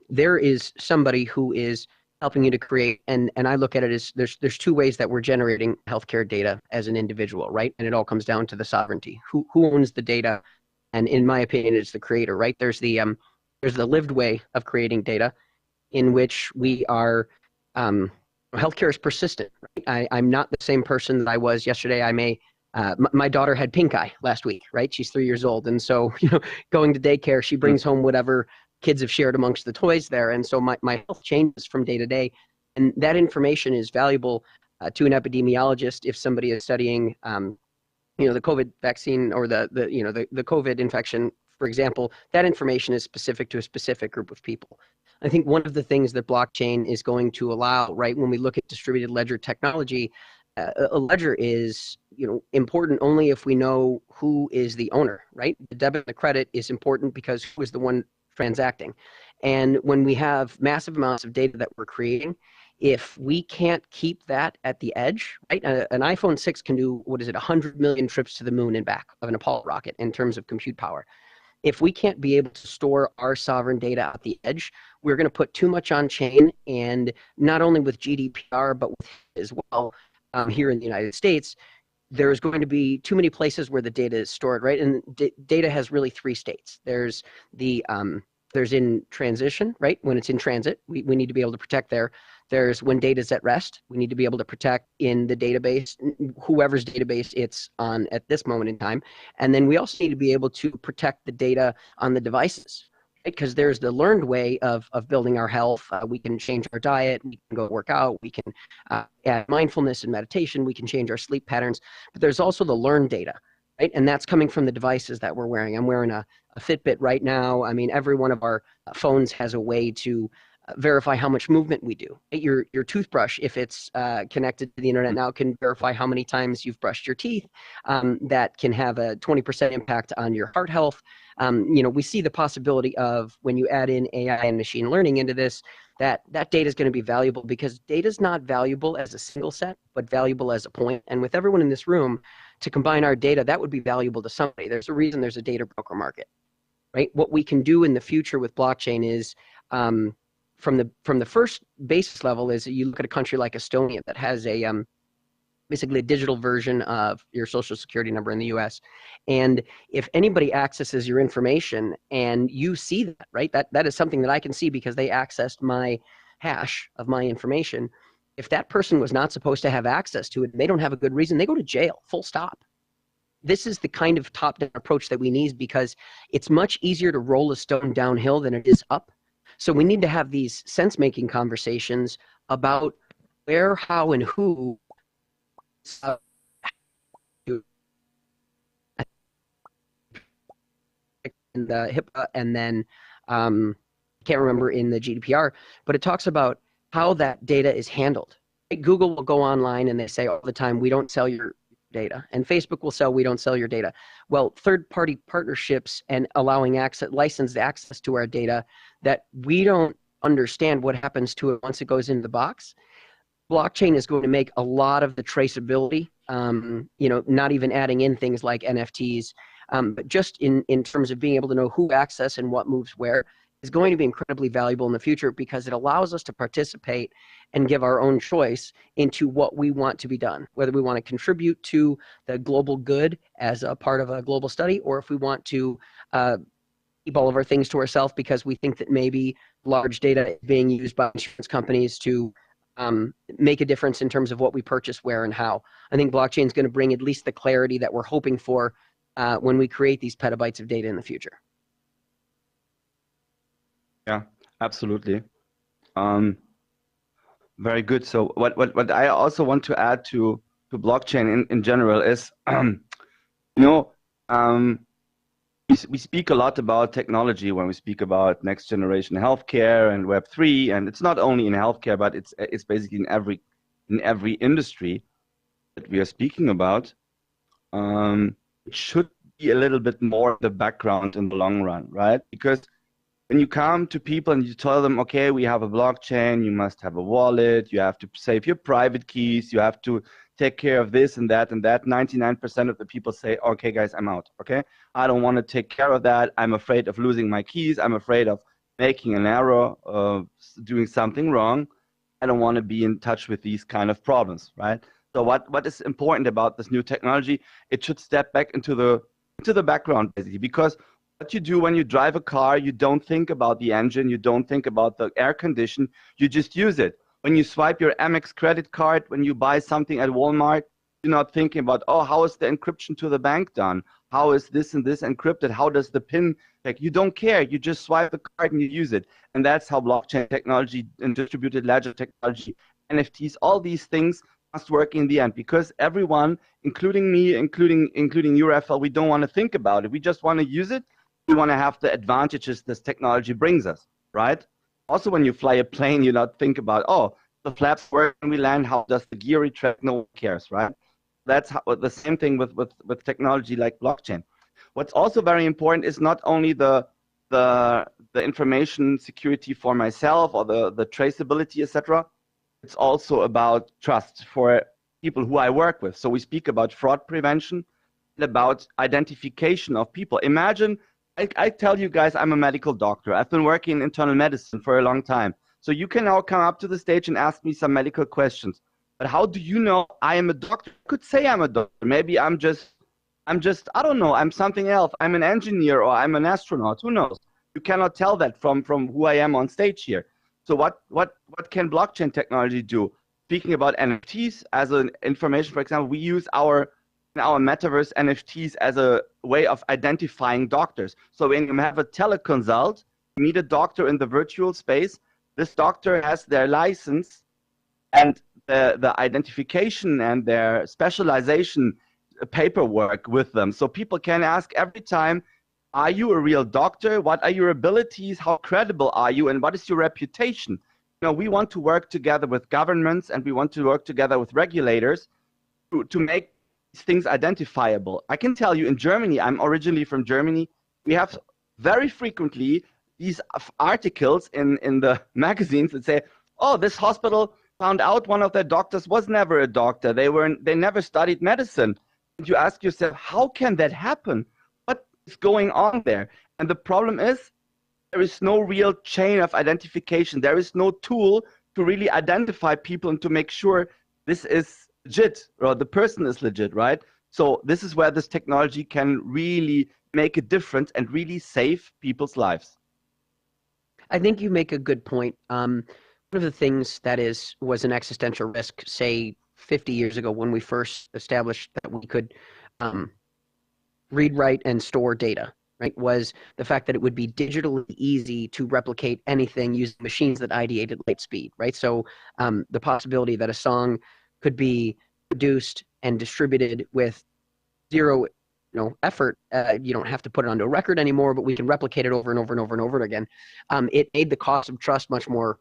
S16: there is somebody who is helping you to create, and I look at it as there's two ways that we're generating healthcare data as an individual, right? And it all comes down to the sovereignty. Who owns the data? And in my opinion, it's the creator, right? There's the lived way of creating data in which we are healthcare is persistent. Right? I'm not the same person that I was yesterday. My daughter had pink eye last week, right? She's 3 years old. And so, going to daycare, she brings home whatever kids have shared amongst the toys there. And so my health changes from day to day. And that information is valuable to an epidemiologist if somebody is studying, the COVID vaccine or the COVID infection, for example. That information is specific to a specific group of people. I think one of the things that blockchain is going to allow, right, when we look at distributed ledger technology, a ledger is, important only if we know who is the owner, right? The debit and the credit is important because who is the one transacting. And when we have massive amounts of data that we're creating, if we can't keep that at the edge, right? An iPhone 6 can do, 100 million trips to the moon and back of an Apollo rocket in terms of compute power. If we can't be able to store our sovereign data at the edge, we're going to put too much on chain, and not only with GDPR, but with as well here in the United States, there's going to be too many places where the data is stored, right? And data has really 3 states. There's there's in transition, right? When it's in transit, we need to be able to protect there. There's when data is at rest, we need to be able to protect in the database, whoever's database it's on at this moment in time. And then we also need to be able to protect the data on the devices, right? Because there's the learned way of building our health. We can change our diet, we can go work out, we can add mindfulness and meditation, we can change our sleep patterns. But there's also the learned data, right? And that's coming from the devices that we're wearing. I'm wearing a Fitbit right now. I mean, every one of our phones has a way to verify how much movement we do. Your toothbrush, if it's connected to the internet now, can verify how many times you've brushed your teeth. That can have a 20% impact on your heart health. We see the possibility of, when you add in AI and machine learning into this, that data is going to be valuable, because data is not valuable as a single set, but valuable as a point. And with everyone in this room, to combine our data, that would be valuable to somebody. There's a reason there's a data broker market, right? What we can do in the future with blockchain is, from the first basis level, is you look at a country like Estonia that has a basically a digital version of your social security number in the US. And if anybody accesses your information and you see that, right, that is something that I can see because they accessed my hash of my information. If that person was not supposed to have access to it, and they don't have a good reason, they go to jail, full stop. This is the kind of top-down approach that we need, because it's much easier to roll a stone downhill than it is up. So we need to have these sense-making conversations about where, how, and who in the HIPAA, and then can't remember in the GDPR, but it talks about how that data is handled. Google will go online and they say all the time, we don't sell your data. And Facebook will sell, we don't sell your data. Well, third-party partnerships and allowing licensed access to our data that we don't understand what happens to it once it goes into the box. Blockchain is going to make a lot of the traceability, not even adding in things like NFTs, but just in terms of being able to know who access and what moves where, is going to be incredibly valuable in the future, because it allows us to participate and give our own choice into what we want to be done, whether we want to contribute to the global good as a part of a global study, or if we want to keep all of our things to ourselves because we think that maybe large data is being used by insurance companies to make a difference in terms of what we purchase, where, and how. I think blockchain is going to bring at least the clarity that we're hoping for when we create these petabytes of data in the future.
S17: Yeah, absolutely. Very good. So what I also want to add to blockchain in general is, we speak a lot about technology when we speak about next generation healthcare and Web3, and it's not only in healthcare, but it's basically in every industry that we are speaking about. It should be a little bit more the background in the long run, right? Because when you come to people and you tell them, okay, we have a blockchain, you must have a wallet, you have to save your private keys, you have to take care of this and that, 99% of the people say, okay, guys, I'm out, okay? I don't want to take care of that. I'm afraid of losing my keys. I'm afraid of making an error, of doing something wrong. I don't want to be in touch with these kind of problems, right? So what is important about this new technology? It should step back into the background, basically, because what you do when you drive a car, you don't think about the engine, you don't think about the air condition, you just use it. When you swipe your Amex credit card, when you buy something at Walmart, you're not thinking about, oh, how is the encryption to the bank done? How is this and this encrypted? How does the PIN, you don't care, you just swipe the card and you use it. And that's how blockchain technology and distributed ledger technology, NFTs, all these things must work in the end, because everyone, including me, including you, Raphael, we don't want to think about it. We just want to use it. We want to have the advantages this technology brings us, right? Also, when you fly a plane, you not think about, oh, the flaps work when we land, how does the gear retract? No one cares, right? That's the same thing with technology like blockchain. What's also very important is not only the information security for myself or the traceability, etc. It's also about trust for people who I work with. So we speak about fraud prevention and about identification of people. Imagine, I tell you guys, I'm a medical doctor. I've been working in internal medicine for a long time. So you can now come up to the stage and ask me some medical questions. But how do you know I am a doctor? I could say I'm a doctor. Maybe I'm just, I don't know, I'm something else. I'm an engineer or I'm an astronaut. Who knows? You cannot tell that from who I am on stage here. So what can blockchain technology do? Speaking about NFTs as an information, for example, we use in our Metaverse NFTs as a way of identifying doctors. So when you have a teleconsult, you meet a doctor in the virtual space, this doctor has their license and the identification and their specialization paperwork with them. So people can ask every time, Are you a real doctor? What are your abilities? How credible are you? And what is your reputation? You know, we want to work together with governments and we want to work together with regulators to make these things identifiable. I can tell you in Germany, I'm originally from Germany, we have very frequently these articles in the magazines that say, oh, this hospital found out one of their doctors was never a doctor. They never studied medicine. And you ask yourself, how can that happen? What is going on there? And the problem is there is no real chain of identification. There is no tool to really identify people and to make sure this is legit or the person is legit, right? So this is where this technology can really make a difference and really save people's lives.
S16: I think you make a good point. One of the things that was an existential risk, say 50 years ago when we first established that we could read, write, and store data, right, was the fact that it would be digitally easy to replicate anything using machines that ideate at light speed, right? So the possibility that a song could be produced and distributed with zero effort. You don't have to put it onto a record anymore, but we can replicate it over and over and over and over again. It made the cost of trust much more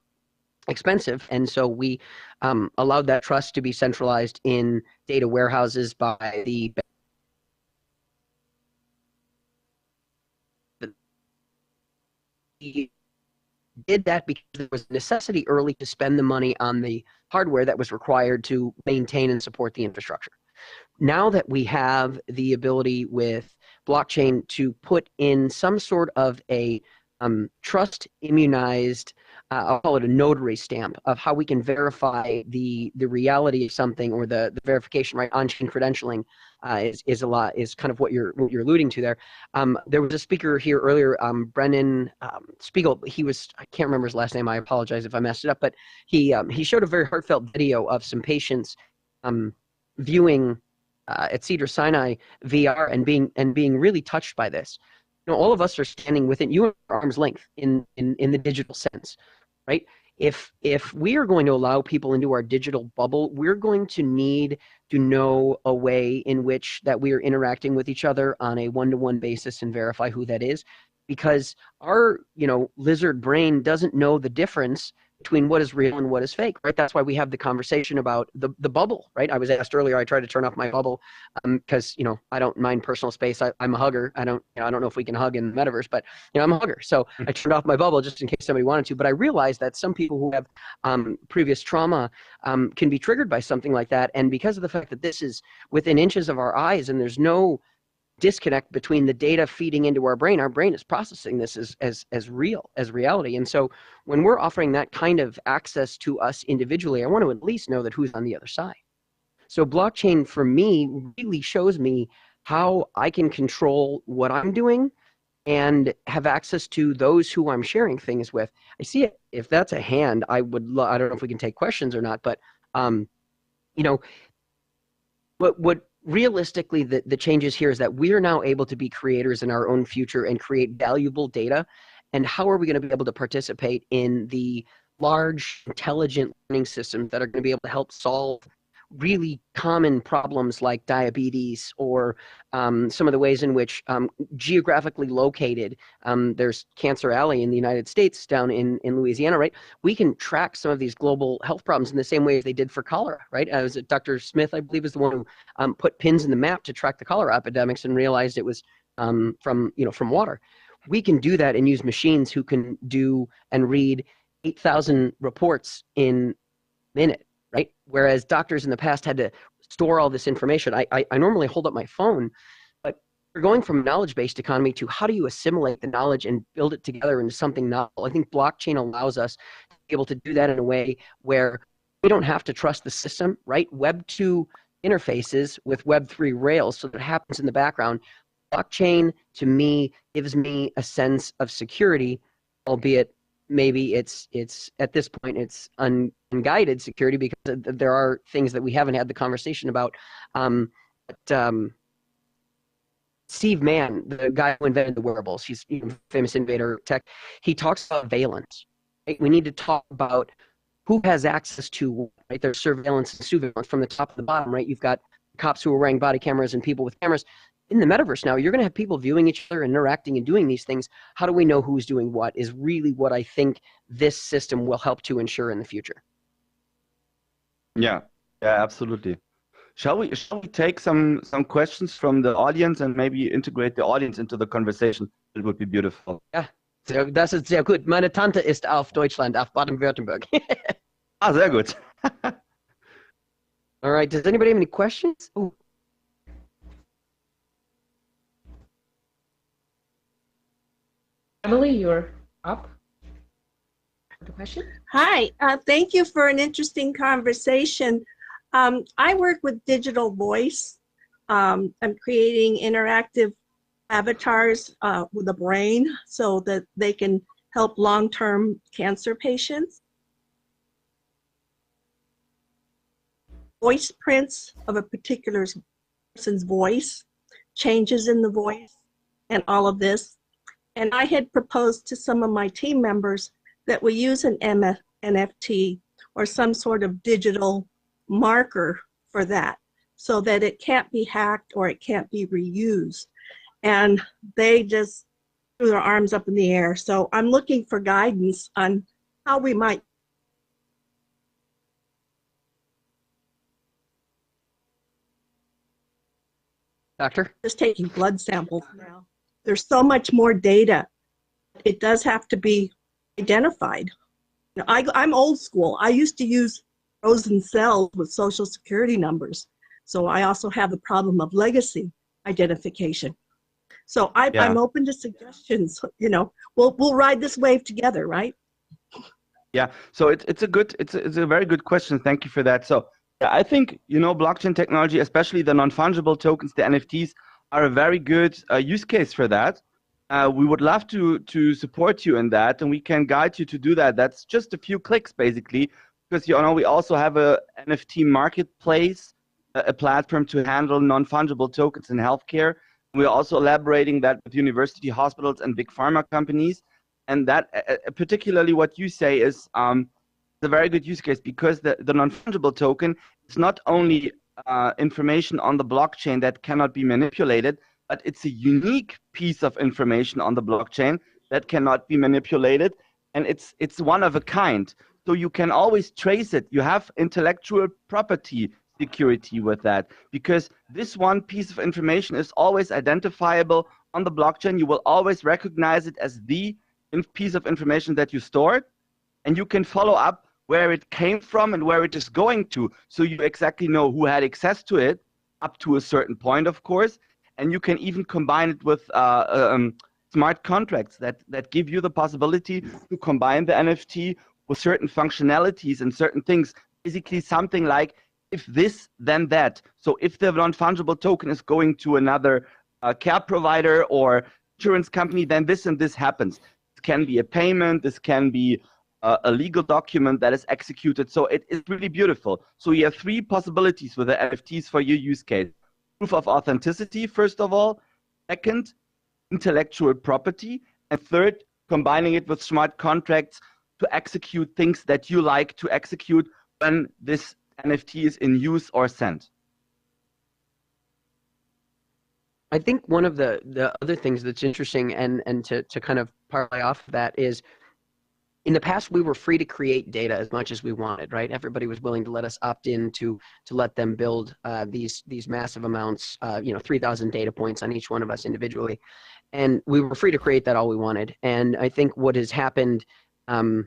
S16: expensive, and so we allowed that trust to be centralized in data warehouses by the did that because there was necessity early to spend the money on the hardware that was required to maintain and support the infrastructure. Now that we have the ability with blockchain to put in some sort of a trust immunized, I'll call it a notary stamp of how we can verify the reality of something, or the verification, right? On-chain credentialing is kind of what you're alluding to there. There was a speaker here earlier, Brennan Spiegel. I can't remember his last name. I apologize if I messed it up, but he showed a very heartfelt video of some patients viewing at Cedars-Sinai VR and being really touched by this. All of us are standing within arm's length in the digital sense, right? If we are going to allow people into our digital bubble, we're going to need to know a way in which that we are interacting with each other on a one-to-one basis and verify who that is, because our lizard brain doesn't know the difference between what is real and what is fake, right? That's why we have the conversation about the bubble, right? I was asked earlier, I try to turn off my bubble because, I don't mind personal space. I'm a hugger. I don't know if we can hug in the metaverse, but, I'm a hugger. So I turned off my bubble just in case somebody wanted to. But I realized that some people who have previous trauma can be triggered by something like that. And because of the fact that this is within inches of our eyes and there's no disconnect between the data feeding into our brain is processing this as reality. And so when we're offering that kind of access to us individually, I want to at least know that who's on the other side. So blockchain for me really shows me how I can control what I'm doing and have access to those who I'm sharing things with. I see it. If that's a hand, I don't know if we can take questions or not, but what realistically, the changes here is that we are now able to be creators in our own future and create valuable data. And how are we going to be able to participate in the large, intelligent learning systems that are going to be able to help solve really common problems like diabetes, or some of the ways in which geographically located, there's Cancer Alley in the United States down in Louisiana, right? We can track some of these global health problems in the same way as they did for cholera, right? As Dr. Smith, I believe, is the one who put pins in the map to track the cholera epidemics and realized it was from water. We can do that and use machines who can do and read 8,000 reports in a minute. Right? Whereas doctors in the past had to store all this information. I normally hold up my phone, but we're going from a knowledge-based economy to how do you assimilate the knowledge and build it together into something novel? I think blockchain allows us to be able to do that in a way where we don't have to trust the system, right? Web 2 interfaces with Web 3 rails, so that happens in the background. Blockchain, to me, gives me a sense of security, albeit maybe it's at this point it's unguided security, because there are things that we haven't had the conversation about. Steve Mann, the guy who invented the wearables, he's a famous innovator tech. He talks about valence. Right? We need to talk about who has access to, right? There's surveillance and surveillance from the top to the bottom, right? You've got cops who are wearing body cameras and people with cameras. in the metaverse now, you're going to have people viewing each other, interacting and doing these things. How do we know who's doing what is really what I think this system will help to ensure in the future.
S17: Yeah, yeah, absolutely. Shall we take some questions from the audience and maybe integrate the audience into the conversation? It would be beautiful.
S16: Ja, das ist sehr gut. Meine Tante ist auf Deutschland, auf Baden-Württemberg.
S17: Ah, sehr gut.
S16: All right, does anybody have any questions? Oh.
S1: Emily, you're up. The question?
S18: Hi, thank you for an interesting conversation. I work with digital voice. I'm creating interactive avatars with a brain so that they can help long-term cancer patients. Voice prints of a particular person's voice, changes in the voice, and all of this. And I had proposed to some of my team members that we use an NFT or some sort of digital marker for that so that it can't be hacked or it can't be reused. And they just threw their arms up in the air. So I'm looking for guidance on how we might.
S16: Doctor?
S18: Just taking blood samples now. There's so much more data. It does have to be identified. You know, I'm old school. I used to use frozen cells with social security numbers. So I also have the problem of legacy identification. So I'm open to suggestions. You know, we'll ride this wave together, right?
S17: Yeah. So it's a very good question. Thank you for that. So yeah, I think, you know, blockchain technology, especially the non-fungible tokens, the NFTs, are a very good use case for that. We would love to support you in that, and we can guide you to do that. That's just a few clicks, basically, because, you know, we also have a NFT marketplace, a platform to handle non-fungible tokens in healthcare. We're also elaborating that with university hospitals and big pharma companies. And that, particularly what you say, is a very good use case, because the non-fungible token is not only information on the blockchain that cannot be manipulated, but it's a unique piece of information on the blockchain that cannot be manipulated, and it's one of a kind. So you can always trace it. You have intellectual property security with that, because this one piece of information is always identifiable on the blockchain. You will always recognize it as the piece of information that you stored, and you can follow up where it came from and where it is going to, so you exactly know who had access to it up to a certain point, of course. And you can even combine it with smart contracts that give you the possibility to combine the NFT with certain functionalities and certain things. Basically something like, if this, then that. So if the non-fungible token is going to another care provider or insurance company, then this and this happens. This can be a payment. This can be a legal document that is executed. So it is really beautiful. So you have three possibilities with the NFTs for your use case. Proof of authenticity, first of all. Second, intellectual property. And third, combining it with smart contracts to execute things that you like to execute when this NFT is in use or sent.
S16: I think one of the other things that's interesting and to kind of parlay off of that is, in the past, we were free to create data as much as we wanted, right? Everybody was willing to let us opt in to let them build these massive amounts, 3,000 data points on each one of us individually. And we were free to create that all we wanted. And I think what has happened we'll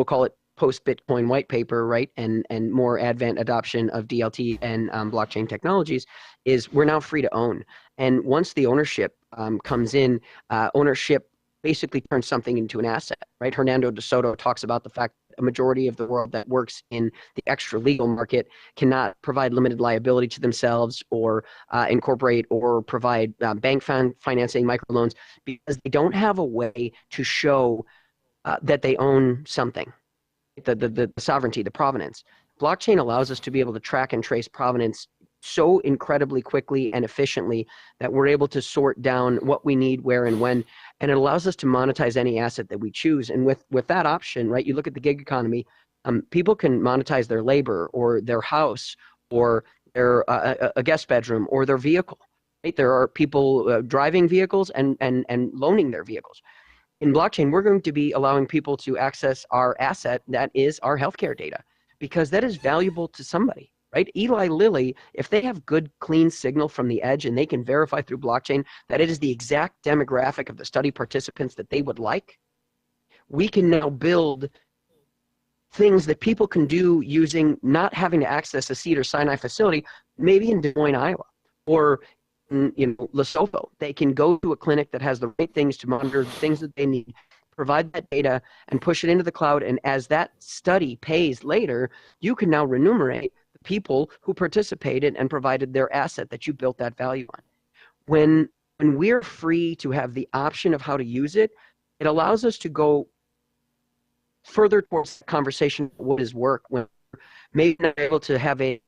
S16: call it post-Bitcoin white paper, right? And more advanced adoption of DLT and blockchain technologies is we're now free to own. And once the ownership comes in, ownership basically turns something into an asset, right? Hernando de Soto talks about the fact that a majority of the world that works in the extra legal market cannot provide limited liability to themselves or incorporate or provide bank financing, microloans, because they don't have a way to show that they own something, the sovereignty, the provenance. Blockchain allows us to be able to track and trace provenance so incredibly quickly and efficiently that we're able to sort down what we need, where and when, and it allows us to monetize any asset that we choose. And with that option, right, you look at the gig economy, people can monetize their labor or their house or their a guest bedroom or their vehicle. right? There are people driving vehicles and loaning their vehicles. In blockchain, we're going to be allowing people to access our asset, that is our healthcare data, because that is valuable to somebody, right? Eli Lilly, if they have good, clean signal from the edge and they can verify through blockchain that it is the exact demographic of the study participants that they would like, we can now build things that people can do using not having to access a Cedars-Sinai facility, maybe in Des Moines, Iowa, or in Lesotho. They can go to a clinic that has the right things to monitor the things that they need, provide that data, and push it into the cloud. And as that study pays later, you can now remunerate the people who participated and provided their asset that you built that value on. When we're free to have the option of how to use it, it allows us to go further towards the conversation of what is work. When maybe not able to have a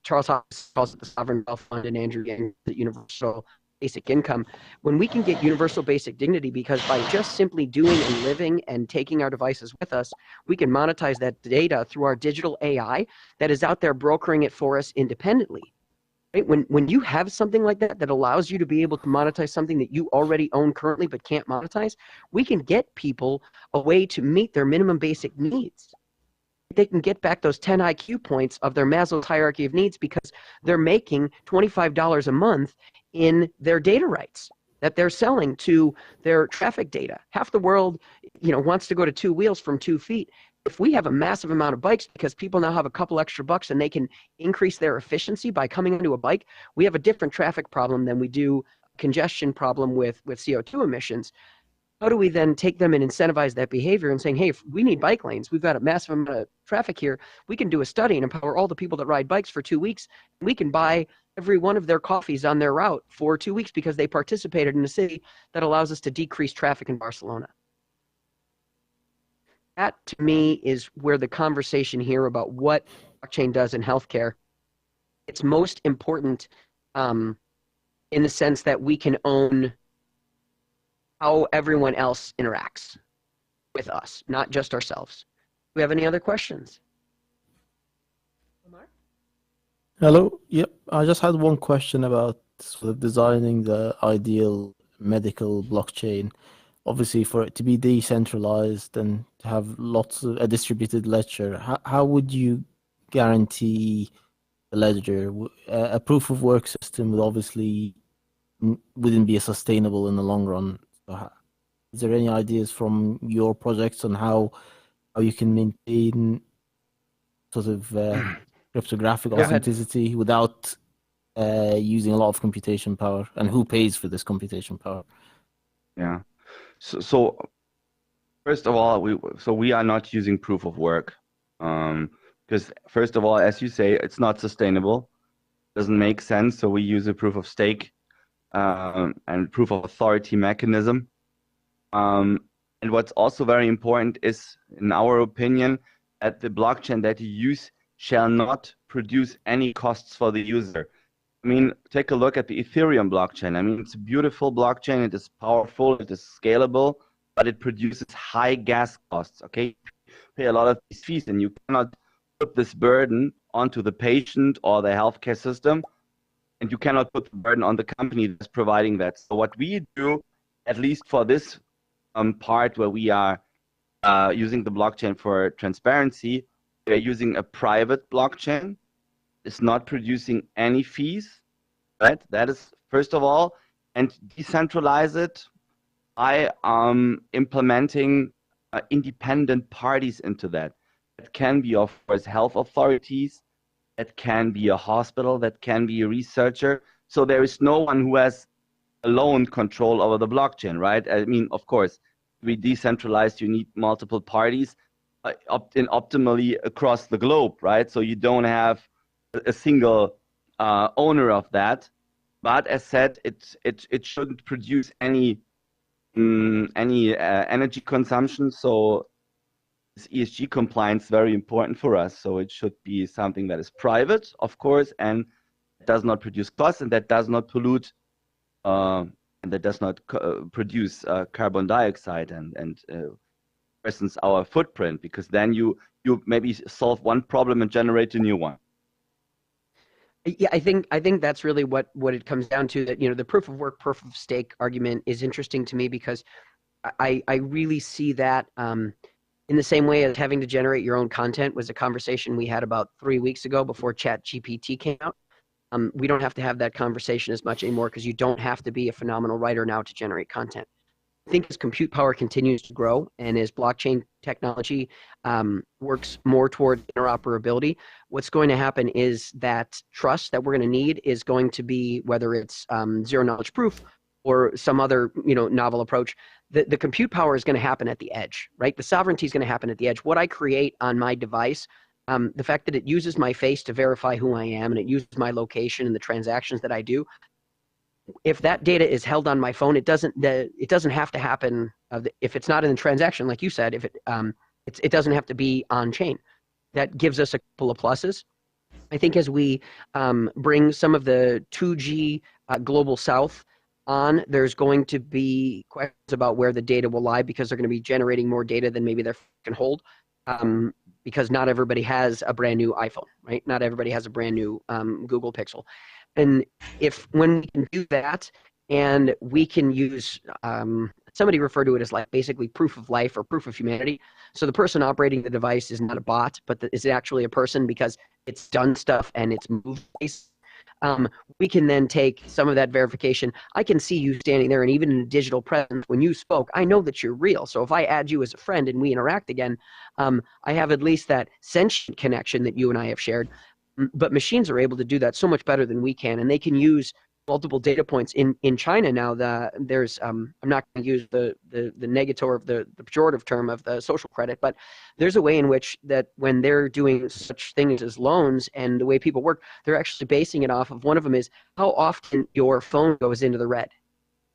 S16: Charles Hopkins calls it the sovereign wealth fund, and Andrew Yang the universal basic income. When we can get universal basic dignity, because by just simply doing and living and taking our devices with us, we can monetize that data through our digital AI that is out there brokering it for us independently. Right? When you have something like that that allows you to be able to monetize something that you already own currently but can't monetize, we can get people a way to meet their minimum basic needs. They can get back those 10 IQ points of their Maslow's hierarchy of needs because they're making $25 a month in their data rights that they're selling to their traffic data. Half the world, wants to go to 2 wheels from 2 feet. If we have a massive amount of bikes because people now have a couple extra bucks and they can increase their efficiency by coming onto a bike, we have a different traffic problem than we do congestion problem with CO2 emissions. How do we then take them and incentivize that behavior and saying, hey, if we need bike lanes, we've got a massive amount of traffic here, we can do a study and empower all the people that ride bikes for 2 weeks. And we can buy every one of their coffees on their route for 2 weeks because they participated in a city that allows us to decrease traffic in Barcelona. That, to me, is where the conversation here about what blockchain does in healthcare, it's most important in the sense that we can own how everyone else interacts with us, not just ourselves. Do we have any other questions?
S19: Hello. Yep. I just had one question about sort of designing the ideal medical blockchain. Obviously, for it to be decentralized and to have lots of a distributed ledger, how would you guarantee the ledger? A proof of work system would obviously wouldn't be sustainable in the long run. So is there any ideas from your projects on how you can maintain sort of cryptographic authenticity without using a lot of computation power, and who pays for this computation power?
S17: Yeah. So first of all, we are not using proof of work because first of all, as you say, it's not sustainable. Doesn't make sense. So we use a proof of stake and proof of authority mechanism. And what's also very important is, in our opinion, that the blockchain that you use shall not produce any costs for the user. I mean, take a look at the Ethereum blockchain. I mean, it's a beautiful blockchain. It is powerful. It is scalable, but it produces high gas costs. Okay, you pay a lot of these fees, and you cannot put this burden onto the patient or the healthcare system, and you cannot put the burden on the company that's providing that. So what we do, at least for this part where we are using the blockchain for transparency, we are using a private blockchain. It's not producing any fees, right? That is first of all, and decentralize it by implementing independent parties into that. That can be, of course, health authorities. That can be a hospital. That can be a researcher. So there is no one who has alone control over the blockchain, right? I mean, of course, to be decentralized, you need multiple parties optimally across the globe, right? So you don't have a single owner of that. But as said, it shouldn't produce any energy consumption. So this ESG compliance is very important for us. So it should be something that is private, of course, and does not produce costs and that does not pollute and that does not produce carbon dioxide and for instance, our footprint, because then you maybe solve one problem and generate a new one.
S16: Yeah, I think that's really what it comes down to. That the proof of work, proof of stake argument is interesting to me because I really see that in the same way as having to generate your own content was a conversation we had about 3 weeks ago before ChatGPT came out. We don't have to have that conversation as much anymore because you don't have to be a phenomenal writer now to generate content. I think as compute power continues to grow and as blockchain technology works more toward interoperability, what's going to happen is that trust that we're going to need is going to be, whether it's zero knowledge proof or some other novel approach, the compute power is going to happen at the edge, right? The sovereignty is going to happen at the edge. What I create on my device, the fact that it uses my face to verify who I am and it uses my location and the transactions that I do, if that data is held on my phone, it doesn't have to happen. If it's not in the transaction, like you said, if it doesn't have to be on chain. That gives us a couple of pluses. I think as we bring some of the 2G global south on, there's going to be questions about where the data will lie because they're going to be generating more data than maybe they can hold. Because not everybody has a brand new iPhone, right? Not everybody has a brand new Google Pixel. And when we can do that and we can use, somebody referred to it as like basically proof of life or proof of humanity. So the person operating the device is not a bot, but is actually a person because it's done stuff and it's moved places. We can then take some of that verification. I can see you standing there, and even in a digital presence, when you spoke, I know that you're real. So if I add you as a friend and we interact again, I have at least that sentient connection that you and I have shared. But machines are able to do that so much better than we can, and they can use multiple data points. In China now, there's I'm not going to use the negative, the pejorative term of the social credit, but there's a way in which that when they're doing such things as loans and the way people work, they're actually basing it off of, one of them is how often your phone goes into the red.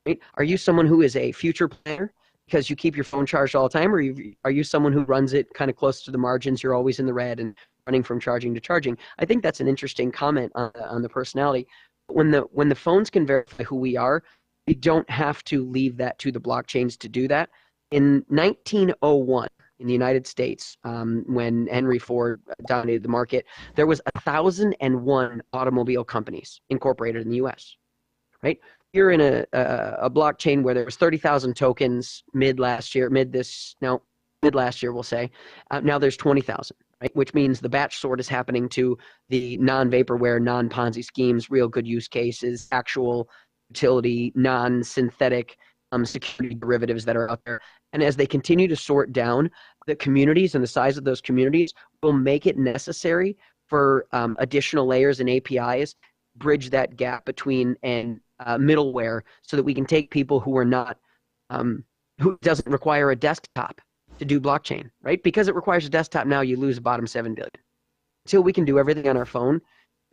S16: Right? Are you someone who is a future planner because you keep your phone charged all the time, or are you someone who runs it kind of close to the margins, you're always in the red and running from charging to charging? I think that's an interesting comment on the personality. When the phones can verify who we are, we don't have to leave that to the blockchains to do that. In 1901, in the United States, when Henry Ford dominated the market, there was 1,001 automobile companies incorporated in the U.S. Right? You're in a blockchain where there was 30,000 tokens mid last year, we'll say. Now there's 20,000. Right? Which means the batch sort is happening to the non-vaporware, non-Ponzi schemes, real good use cases, actual utility, non-synthetic security derivatives that are out there. And as they continue to sort down, the communities and the size of those communities will make it necessary for additional layers and APIs, bridge that gap between and middleware so that we can take people who are not, who doesn't require a desktop to do blockchain, right? Because it requires a desktop now, you lose the bottom 7 billion. Until we can do everything on our phone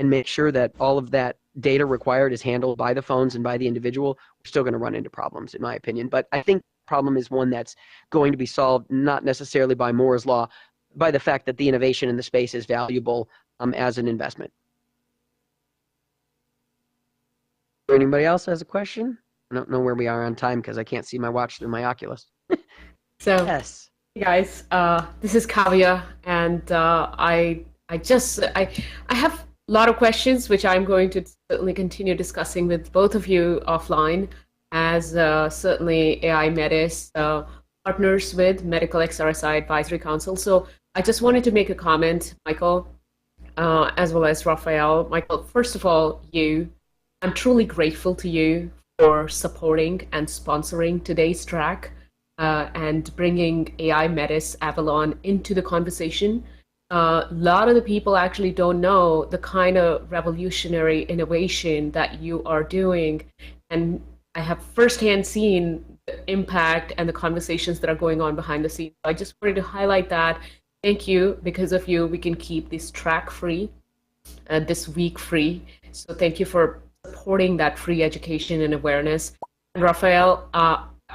S16: and make sure that all of that data required is handled by the phones and by the individual, we're still going to run into problems, in my opinion. But I think the problem is one that's going to be solved not necessarily by Moore's law, by the fact that the innovation in the space is valuable as an investment. Anybody else has a question? I don't know where we are on time because I can't see my watch through my Oculus.
S1: So
S16: yes.
S1: Hey guys, this is Kavya, and I have a lot of questions which I'm going to certainly continue discussing with both of you offline, as certainly AI Metis partners with Medical XRSI Advisory Council. So I just wanted to make a comment, Michael, as well as Raphael. Michael, first of all, I'm truly grateful to you for supporting and sponsoring today's track. And bringing AI Metis Avalon into the conversation. A lot of the people actually don't know the kind of revolutionary innovation that you are doing. And I have firsthand seen the impact and the conversations that are going on behind the scenes. So I just wanted to highlight that. Thank you. Because of you, we can keep this track free, this week free. So thank you for supporting that free education and awareness. And Raphael,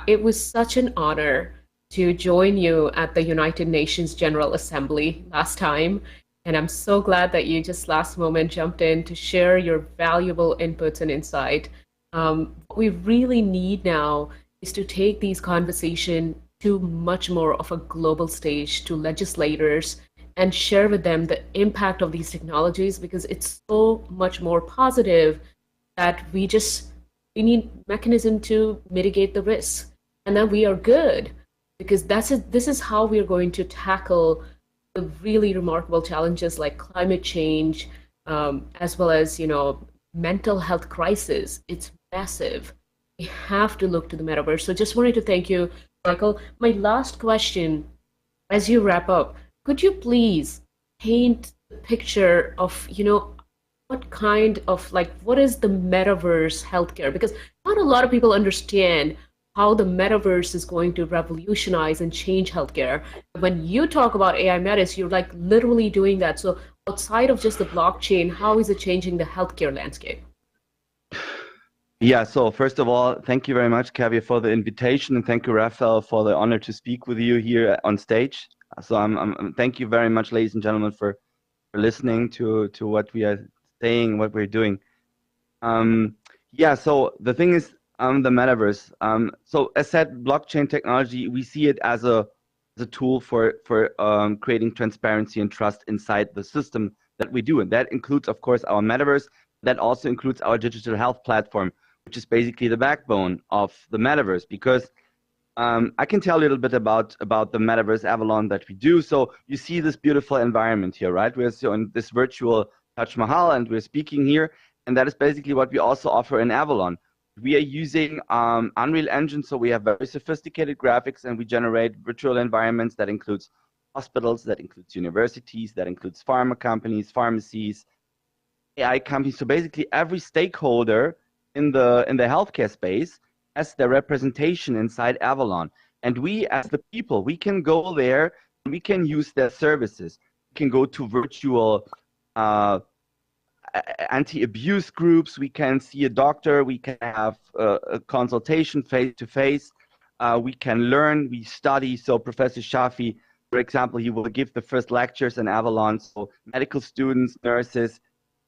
S1: it was such an honor to join you at the United Nations General Assembly last time. And I'm so glad that you just last moment jumped in to share your valuable inputs and insight. What we really need now is to take these conversations to much more of a global stage, to legislators and share with them the impact of these technologies, because it's so much more positive that we need mechanism to mitigate the risks, and then we are good, because this is how we are going to tackle the really remarkable challenges like climate change, as well as mental health crisis. It's massive. We have to look to the metaverse. So just wanted to thank you, Michael. My last question, as you wrap up, could you please paint the picture of what kind of, like, what is the metaverse healthcare? Because not a lot of people understand how the metaverse is going to revolutionize and change healthcare. When you talk about AI medicine, you're like literally doing that. So outside of just the blockchain, how is it changing the healthcare landscape?
S17: Yeah, so first of all, thank you very much, Kavya, for the invitation, and thank you, Raphael, for the honor to speak with you here on stage. So thank you very much, ladies and gentlemen, for listening to what we are saying, what we're doing. Yeah, so the thing is, the metaverse. So as said, blockchain technology, we see it as a tool for creating transparency and trust inside the system that we do, and that includes, of course, our metaverse. That also includes our digital health platform, which is basically the backbone of the metaverse. Because I can tell a little bit about the Metaverse Avalon that we do. So you see this beautiful environment here, right? We're so in this virtual Taj Mahal, and we're speaking here, and that is basically what we also offer in Avalon. We are using Unreal Engine, so we have very sophisticated graphics, and we generate virtual environments that includes hospitals, that includes universities, that includes pharma companies, pharmacies, AI companies. So basically every stakeholder in the healthcare space as their representation inside Avalon. And we, as the people, we can go there and we can use their services. We can go to virtual anti-abuse groups. We can see a doctor. We can have a consultation face-to-face. We can learn. We study. So Professor Shafi, for example, he will give the first lectures in Avalon. So medical students, nurses,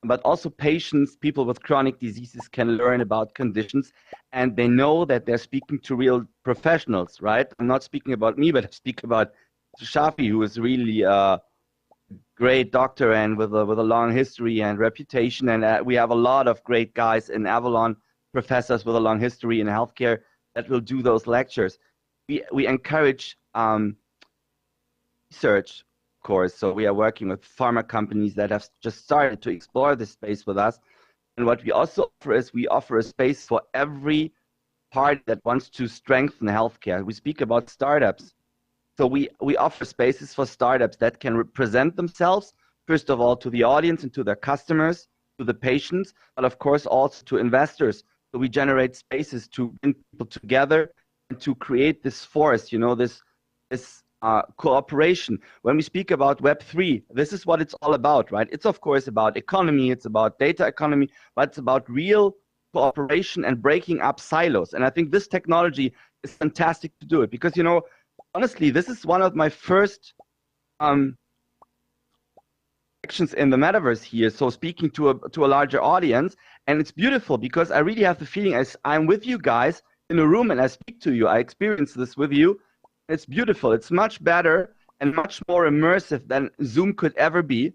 S17: but also patients, people with chronic diseases can learn about conditions, and they know that they're speaking to real professionals, right? I'm not speaking about me, but I speak about Shafi, who is really a great doctor and with a long history and reputation. And we have a lot of great guys in Avalon, professors with a long history in healthcare that will do those lectures. We encourage research, course. So we are working with pharma companies that have just started to explore this space with us. And what we also offer is we offer a space for every party that wants to strengthen healthcare. We speak about startups. So we offer spaces for startups that can represent themselves, first of all, to the audience and to their customers, to the patients, but of course also to investors. So we generate spaces to bring people together and to create this force, this cooperation. When we speak about Web3, this is what it's all about, right? It's of course about economy, it's about data economy, but it's about real cooperation and breaking up silos. And I think this technology is fantastic to do it because, honestly, this is one of my first actions in the metaverse here. So speaking to a larger audience, and it's beautiful because I really have the feeling as I'm with you guys in a room and I speak to you, I experience this with you. It's beautiful. It's much better and much more immersive than Zoom could ever be.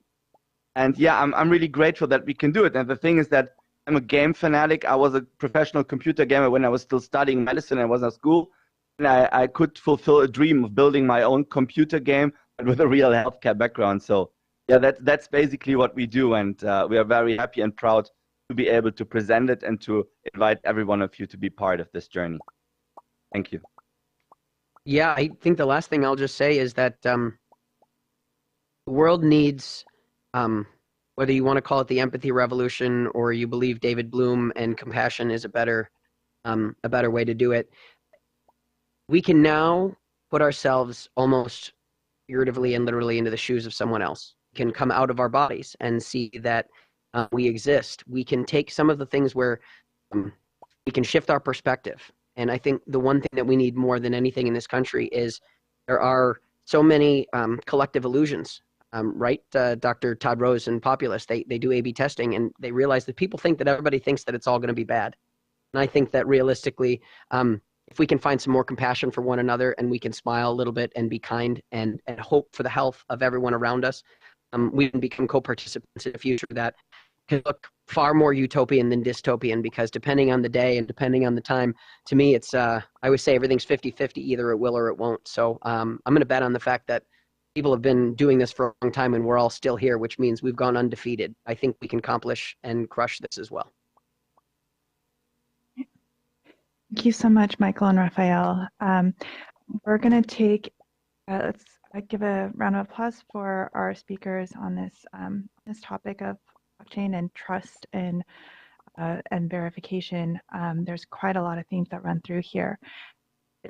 S17: And yeah, I'm really grateful that we can do it. And the thing is that I'm a game fanatic. I was a professional computer gamer when I was still studying medicine. I was at school. And I could fulfill a dream of building my own computer game, but with a real healthcare background. So yeah, that's basically what we do. And we are very happy and proud to be able to present it and to invite every one of you to be part of this journey. Thank you.
S16: Yeah, I think the last thing I'll just say is that the world needs, whether you want to call it the empathy revolution or you believe David Bloom and compassion is a better way to do it. We can now put ourselves almost figuratively and literally into the shoes of someone else. We can come out of our bodies and see that we exist. We can take some of the things where we can shift our perspective. And I think the one thing that we need more than anything in this country is there are so many collective illusions, right? Dr. Todd Rose and Populous, they do A/B testing and they realize that people think that everybody thinks that it's all going to be bad. And I think that realistically, if we can find some more compassion for one another and we can smile a little bit and be kind and hope for the health of everyone around us, we can become co-participants in a future that can look far more utopian than dystopian, because depending on the day and depending on the time, to me, it's, I always say everything's 50-50, either it will or it won't. So I'm going to bet on the fact that people have been doing this for a long time and we're all still here, which means we've gone undefeated. I think we can accomplish and crush this as well.
S2: Thank you so much, Michael and Raphael. We're going to take, let's give a round of applause for our speakers on this topic of blockchain and trust and verification. There's quite a lot of themes that run through here.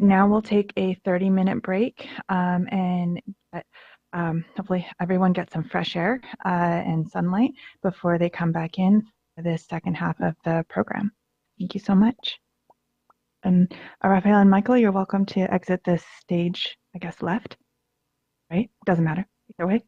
S2: Now we'll take a 30-minute break and hopefully everyone gets some fresh air and sunlight before they come back in for the second half of the program. Thank you so much. And Raphael and Michael, you're welcome to exit the stage, I guess, left, right? Doesn't matter, either way.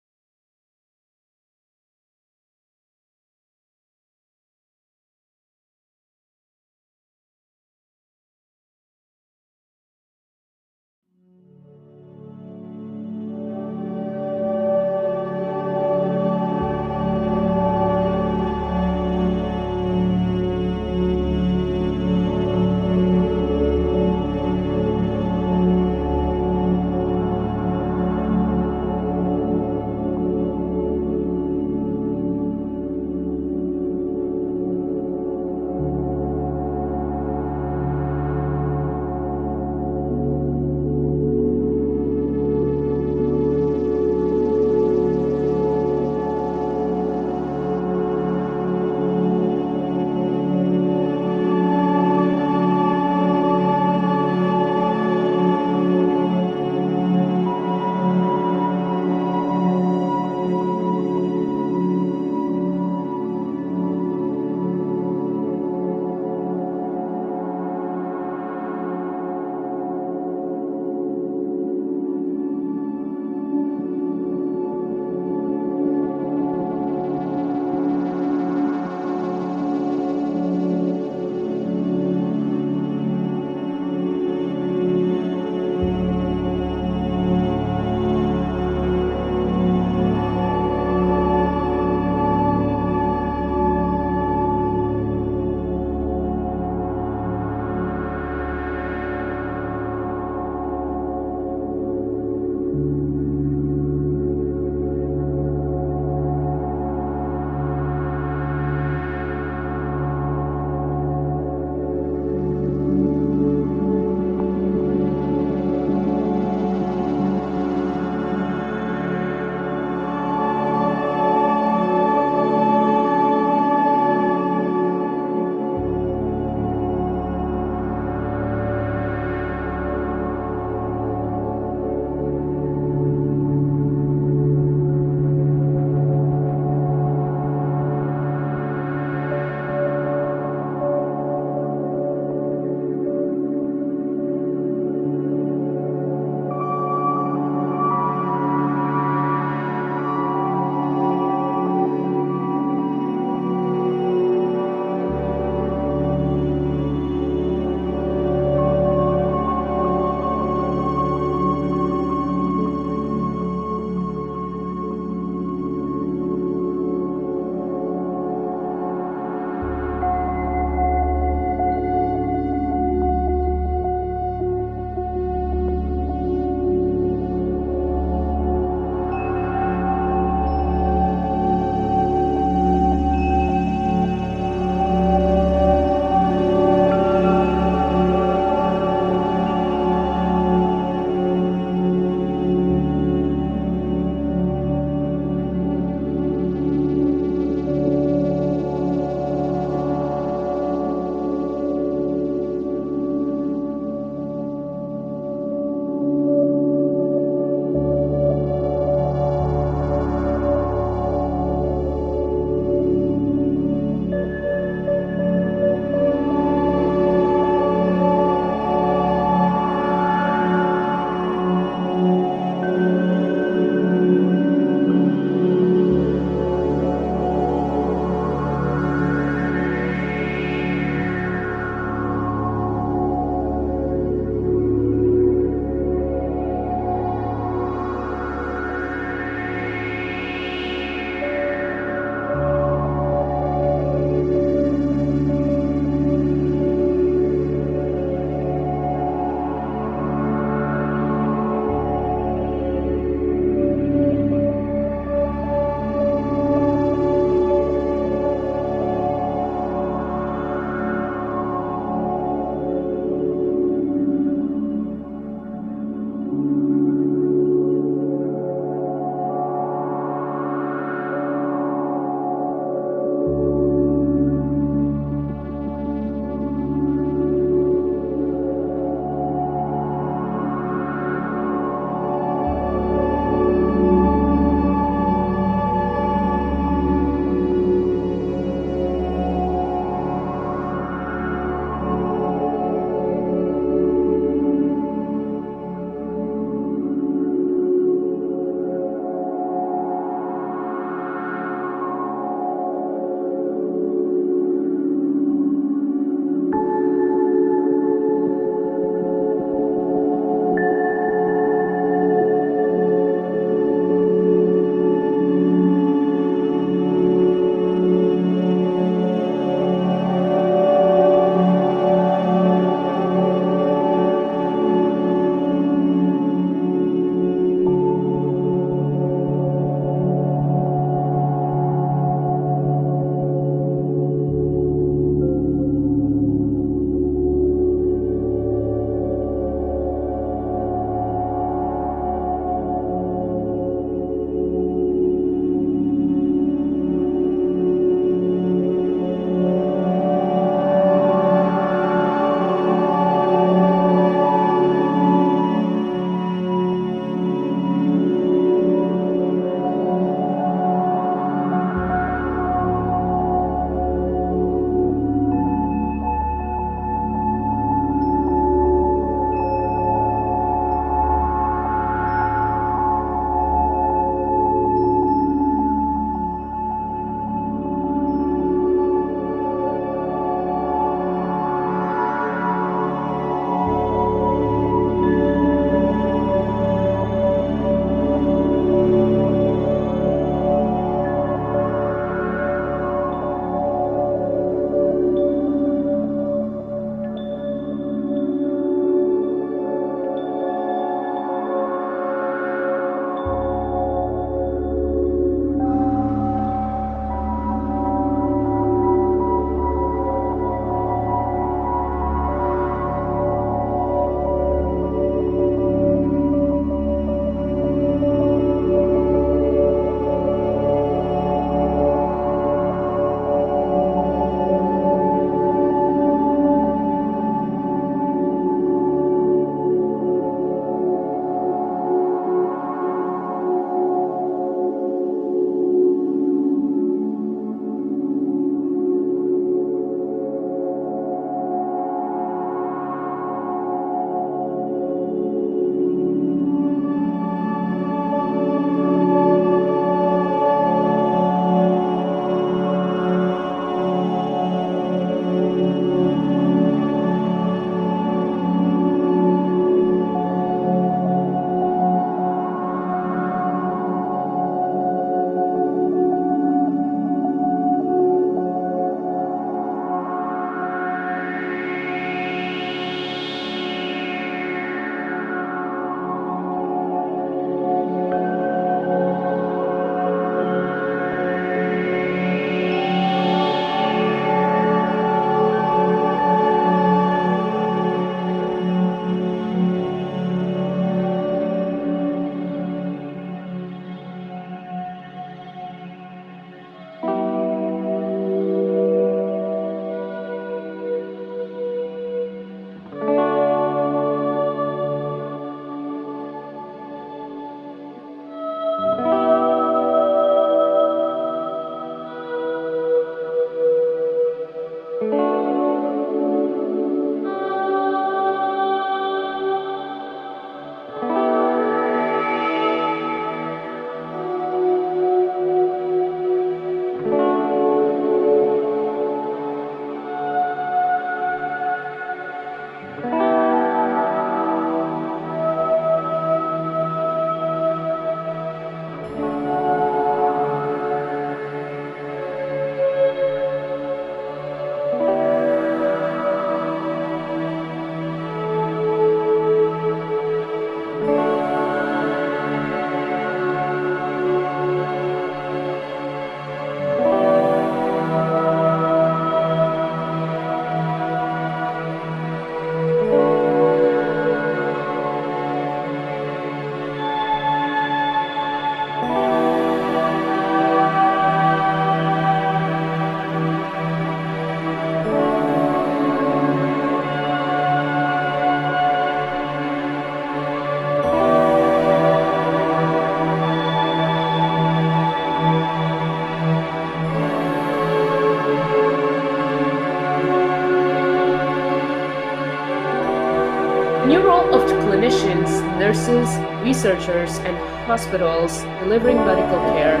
S1: role of clinicians, nurses, researchers, and hospitals delivering medical care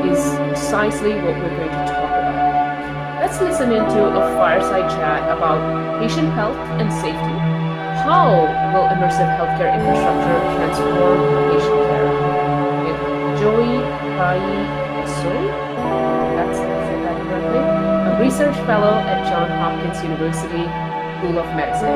S1: is precisely what we're going to talk about. Let's listen into a fireside chat about patient health and safety. How will immersive healthcare infrastructure transform patient care? With Joey Kai, that's said that correctly, a research fellow at Johns Hopkins University School of Medicine.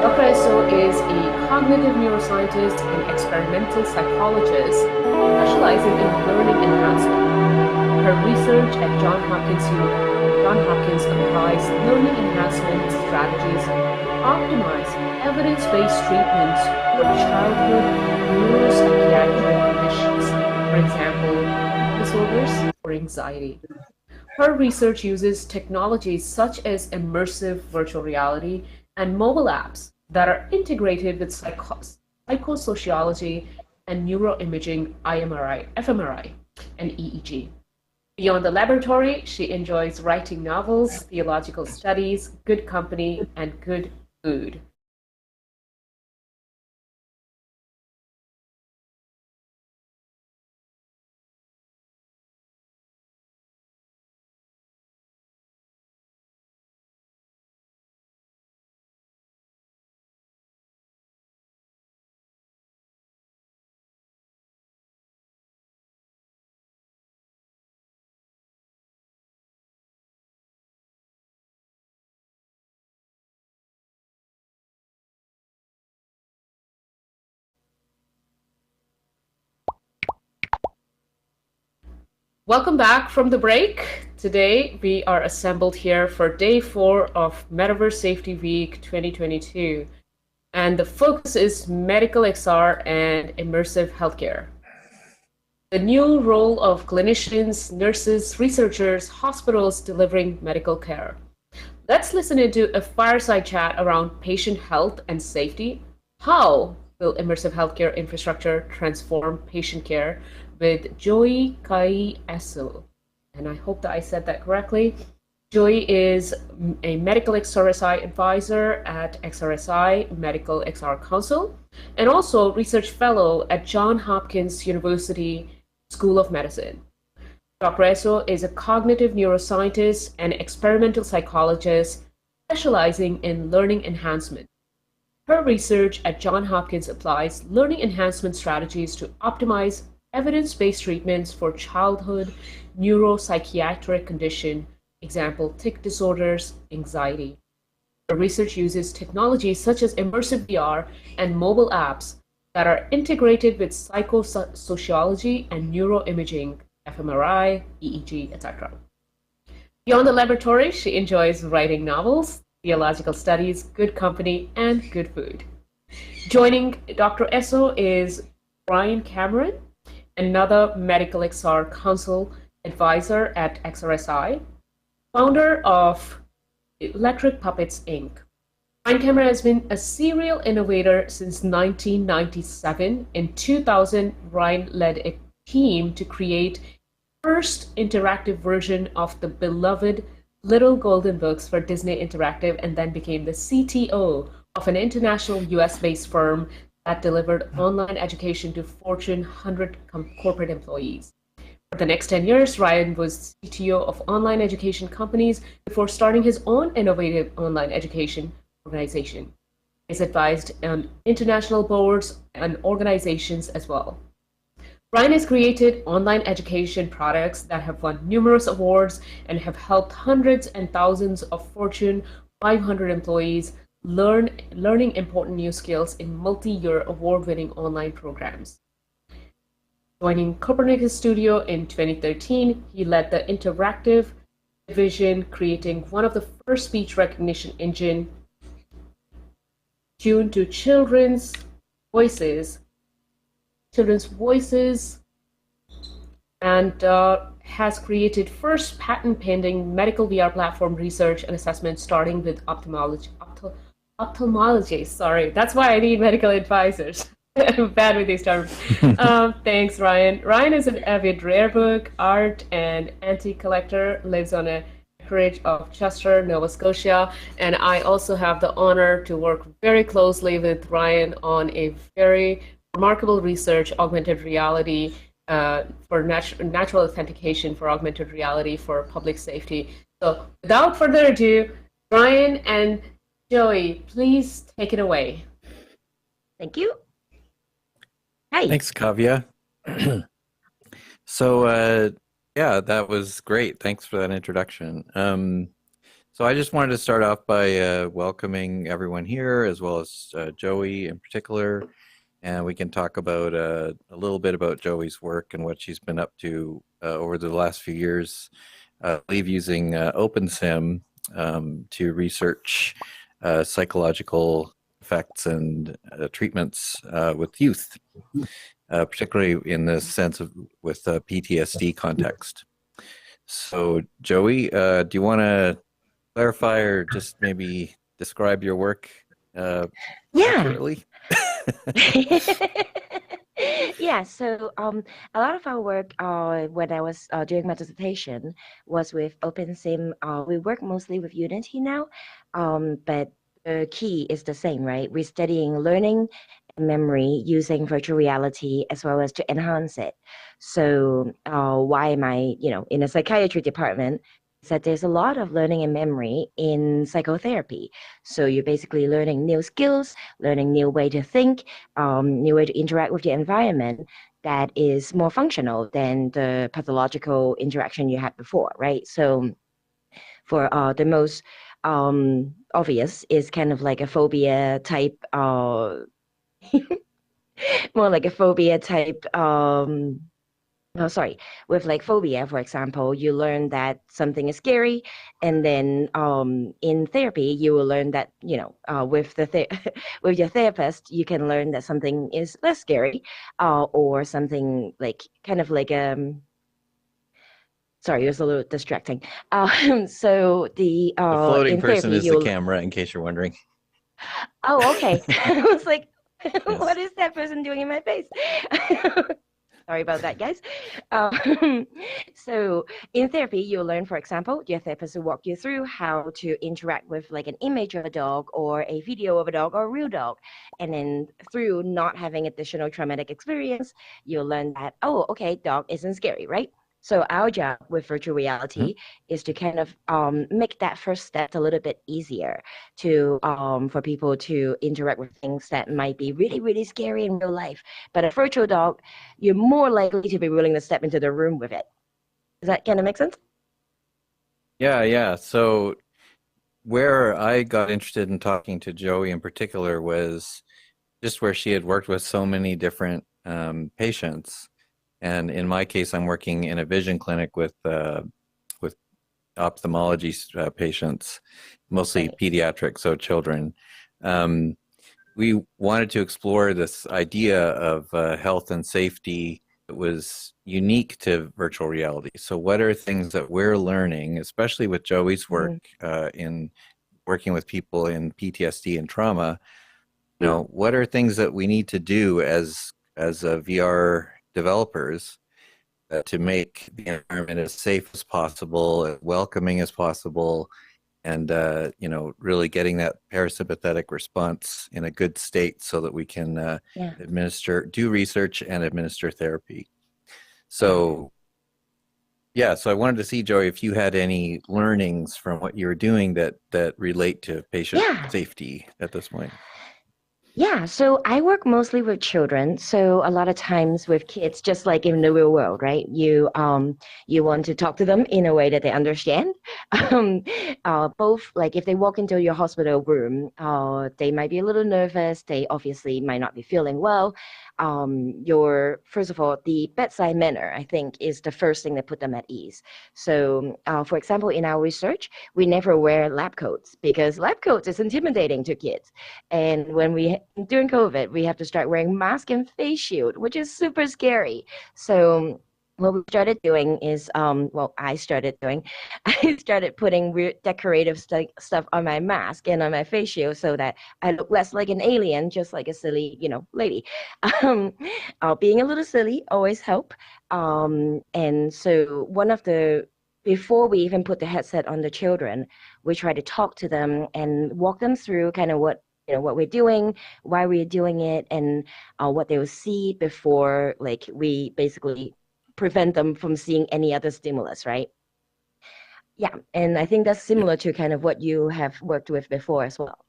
S1: Dr. Esso is a cognitive neuroscientist and experimental psychologist specializing in learning enhancement. Her research at Johns Hopkins applies learning enhancement strategies to optimize evidence-based treatments for childhood neuropsychiatric conditions, for example, disorders or anxiety. Her research uses technologies such as immersive virtual reality and mobile apps that are integrated with psychosociology and neuroimaging IMRI, fMRI, and EEG. Beyond the laboratory, she enjoys writing novels, theological studies, good company, and good food. Welcome back from the break. Today we are assembled here for day 4 of Metaverse Safety Week 2022. And the focus is medical XR and immersive healthcare. The new role of clinicians, nurses, researchers, hospitals delivering medical care. Let's listen into a fireside chat around patient health and safety. How will immersive healthcare infrastructure transform patient care? With Joey Kai Esso. And I hope that I said that correctly. Joey is a medical XRSI advisor at XRSI Medical XR Council, and also research fellow at Johns Hopkins University School of Medicine. Dr. Esso is a cognitive neuroscientist and experimental psychologist specializing in learning enhancement. Her research at Johns Hopkins applies learning enhancement strategies to optimize evidence-based treatments for childhood neuropsychiatric condition, example, tic disorders, anxiety. Her research uses technologies such as immersive VR and mobile apps that are integrated with psychosociology and neuroimaging, fMRI, EEG, etc. Beyond the laboratory, she enjoys writing novels, theological studies, good company, and good food. Joining Dr. Esso is Brian Cameron, another Medical XR Council advisor at XRSI, founder of Electric Puppets, Inc. Brian Cameron has been a serial innovator since 1997. In 2000, Brian led a team to create the first interactive version of the beloved Little Golden Books for Disney Interactive, and then became the CTO of an international US-based firm that delivered online education to Fortune 100 corporate employees. For the next 10 years, Ryan was CTO of online education companies before starting his own innovative online education organization. He's advised on international boards and organizations as well. Ryan has created online education products that have won numerous awards and have helped hundreds and thousands of Fortune 500 employees learning important new skills in multi-year award-winning online programs. Joining Copernicus Studio in 2013, he led the interactive division, creating one of the first speech recognition engine tuned to children's voices, and has created first patent-pending medical VR platform research and assessment, starting with ophthalmology. Sorry, that's why I need medical advisors. I'm bad with these terms. Thanks, Ryan. Ryan is an avid rare book, art, and antique collector, lives on a Vicarage of Chester, Nova Scotia, and I also have the honor to work very closely with Ryan on a very remarkable research, augmented reality, for natural authentication for augmented reality for public safety. So without further ado, Ryan and Joey, please take it away.
S20: Thank you. Hi.
S21: Thanks, Kavya. So, yeah, that was great. Thanks for that introduction. So I just wanted to start off by welcoming everyone here, as well as Joey in particular. And we can talk about a little bit about Joey's work and what she's been up to over the last few years. I believe using OpenSim to research psychological effects and treatments with youth, particularly in the sense of with PTSD context. So, Joey, do you want to clarify or just maybe describe your work accurately?
S20: Yeah, so a lot of our work when I was doing my dissertation was with OpenSim. We work mostly with Unity now, but the key is the same, right? We're studying learning and memory using virtual reality as well as to enhance it. So why am I, in a psychiatry department? Is that there's a lot of learning and memory in psychotherapy. So you're basically learning new skills, learning new way to think, new way to interact with the environment that is more functional than the pathological interaction you had before, right? So for the most obvious is kind of like a phobia type, more like a phobia type, with like phobia, for example, you learn that something is scary, and then in therapy, you will learn that, with with your therapist, you can learn that something is less scary, or something like kind of like sorry, it was a little distracting. So
S21: The floating
S20: in
S21: person
S20: therapy,
S21: is the camera, in case you're wondering.
S20: Oh, okay. I was like, what is that person doing in my face? Sorry about that, guys. So in therapy, you'll learn, for example, your therapist will walk you through how to interact with like an image of a dog or a video of a dog or a real dog. And then through not having additional traumatic experience, you'll learn that, oh, okay, dog isn't scary, right? So our job with virtual reality is to kind of make that first step a little bit easier to for people to interact with things that might be really, really scary in real life. But a virtual dog, you're more likely to be willing to step into the room with it. Does that kind of make sense?
S21: Yeah. So where I got interested in talking to Joey in particular was just where she had worked with so many different patients. And in my case, I'm working in a vision clinic with ophthalmology patients, mostly pediatric, so children. We wanted to explore this idea of health and safety that was unique to virtual reality. So what are things that we're learning, especially with Joey's work in working with people in PTSD and trauma? What are things that we need to do as VR developers to make the environment as safe as possible, as welcoming as possible, and really getting that parasympathetic response in a good state so that we can do research and administer therapy. So I wanted to see, Joey, if you had any learnings from what you were doing that relate to patient safety at this point.
S20: Yeah, so I work mostly with children. So a lot of times with kids, just like in the real world, right? You want to talk to them in a way that they understand. Both, like if they walk into your hospital room, they might be a little nervous. They obviously might not be feeling well. First of all, the bedside manner, I think, is the first thing that put them at ease. So, for example, in our research, we never wear lab coats because lab coats is intimidating to kids. And when during COVID, we have to start wearing mask and face shield, which is super scary. So what we started doing is, I started putting weird decorative stuff on my mask and on my face shield so that I look less like an alien, just like a silly, lady. Being a little silly always help. And so one of the before we even put the headset on the children, we try to talk to them and walk them through kind of what we're doing, why we're doing it, and what they will see before, like, we basically prevent them from seeing any other stimulus, right? Yeah, and I think that's similar to kind of what you have worked with before as well.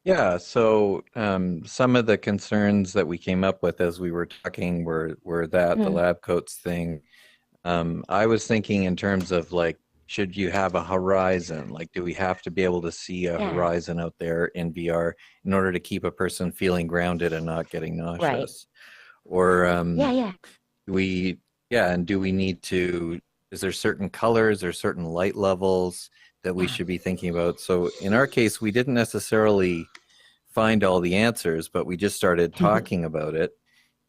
S21: Yeah, so some of the concerns that we came up with as we were talking were that the lab coats thing. I was thinking in terms of, like, should you have a horizon? Like, do we have to be able to see a horizon out there in VR in order to keep a person feeling grounded and not getting nauseous? Or do we need to, is there certain colors or certain light levels that we should be thinking about? So in our case, we didn't necessarily find all the answers, but we just started talking about it.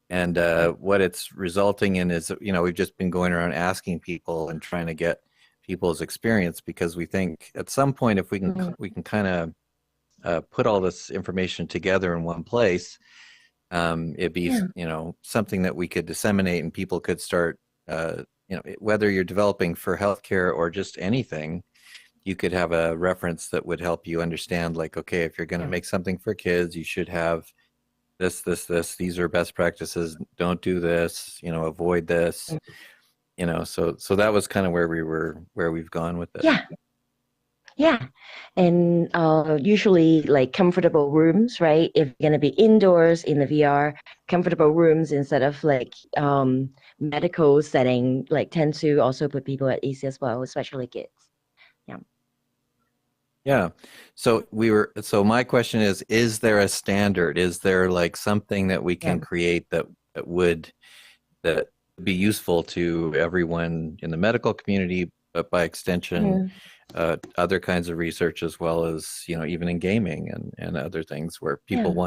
S21: And what it's resulting in is, we've just been going around asking people and trying to get people's experience, because we think at some point, if we can kind of put all this information together in one place, it'd be something that we could disseminate and people could start, whether you're developing for healthcare or just anything, you could have a reference that would help you understand, like, okay, if you're going to make something for kids, you should have this, these are best practices, don't do this, avoid this, so that was kind of where we've gone with it.
S20: Yeah. And usually, like, comfortable rooms, right? If you're going to be indoors in the VR, comfortable rooms instead of, like, medical setting, like, tend to also put people at ease as well, especially kids.
S21: Yeah. So my question is there a standard? Is there, like, something that we can create that would be useful to everyone in the medical community, but by extension, other kinds of research, as well as, even in gaming and other things where people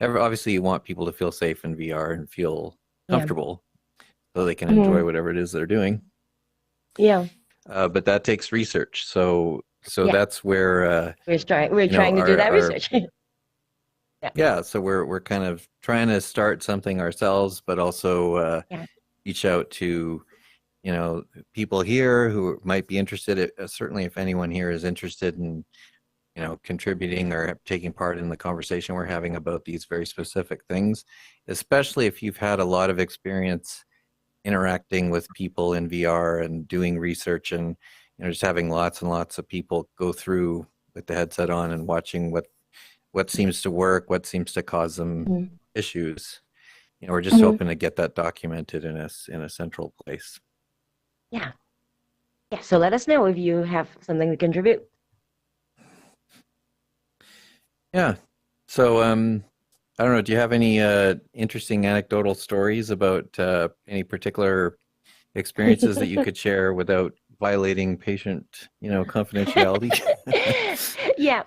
S21: obviously you want people to feel safe in VR and feel comfortable so they can enjoy whatever it is they're doing.
S20: Yeah.
S21: But that takes research. So that's where
S20: we're trying to do that research.
S21: So we're kind of trying to start something ourselves, but also reach out to people here who might be interested. Certainly, if anyone here is interested in contributing or taking part in the conversation we're having about these very specific things, especially if you've had a lot of experience interacting with people in VR and doing research, and just having lots and lots of people go through with the headset on and watching what seems to work, what seems to cause them issues. We're just hoping to get that documented in a central place.
S20: Yeah. So let us know if you have something to contribute.
S21: Yeah. So I don't know. Do you have any interesting anecdotal stories about any particular experiences that you could share without violating patient, confidentiality?
S20: Yeah,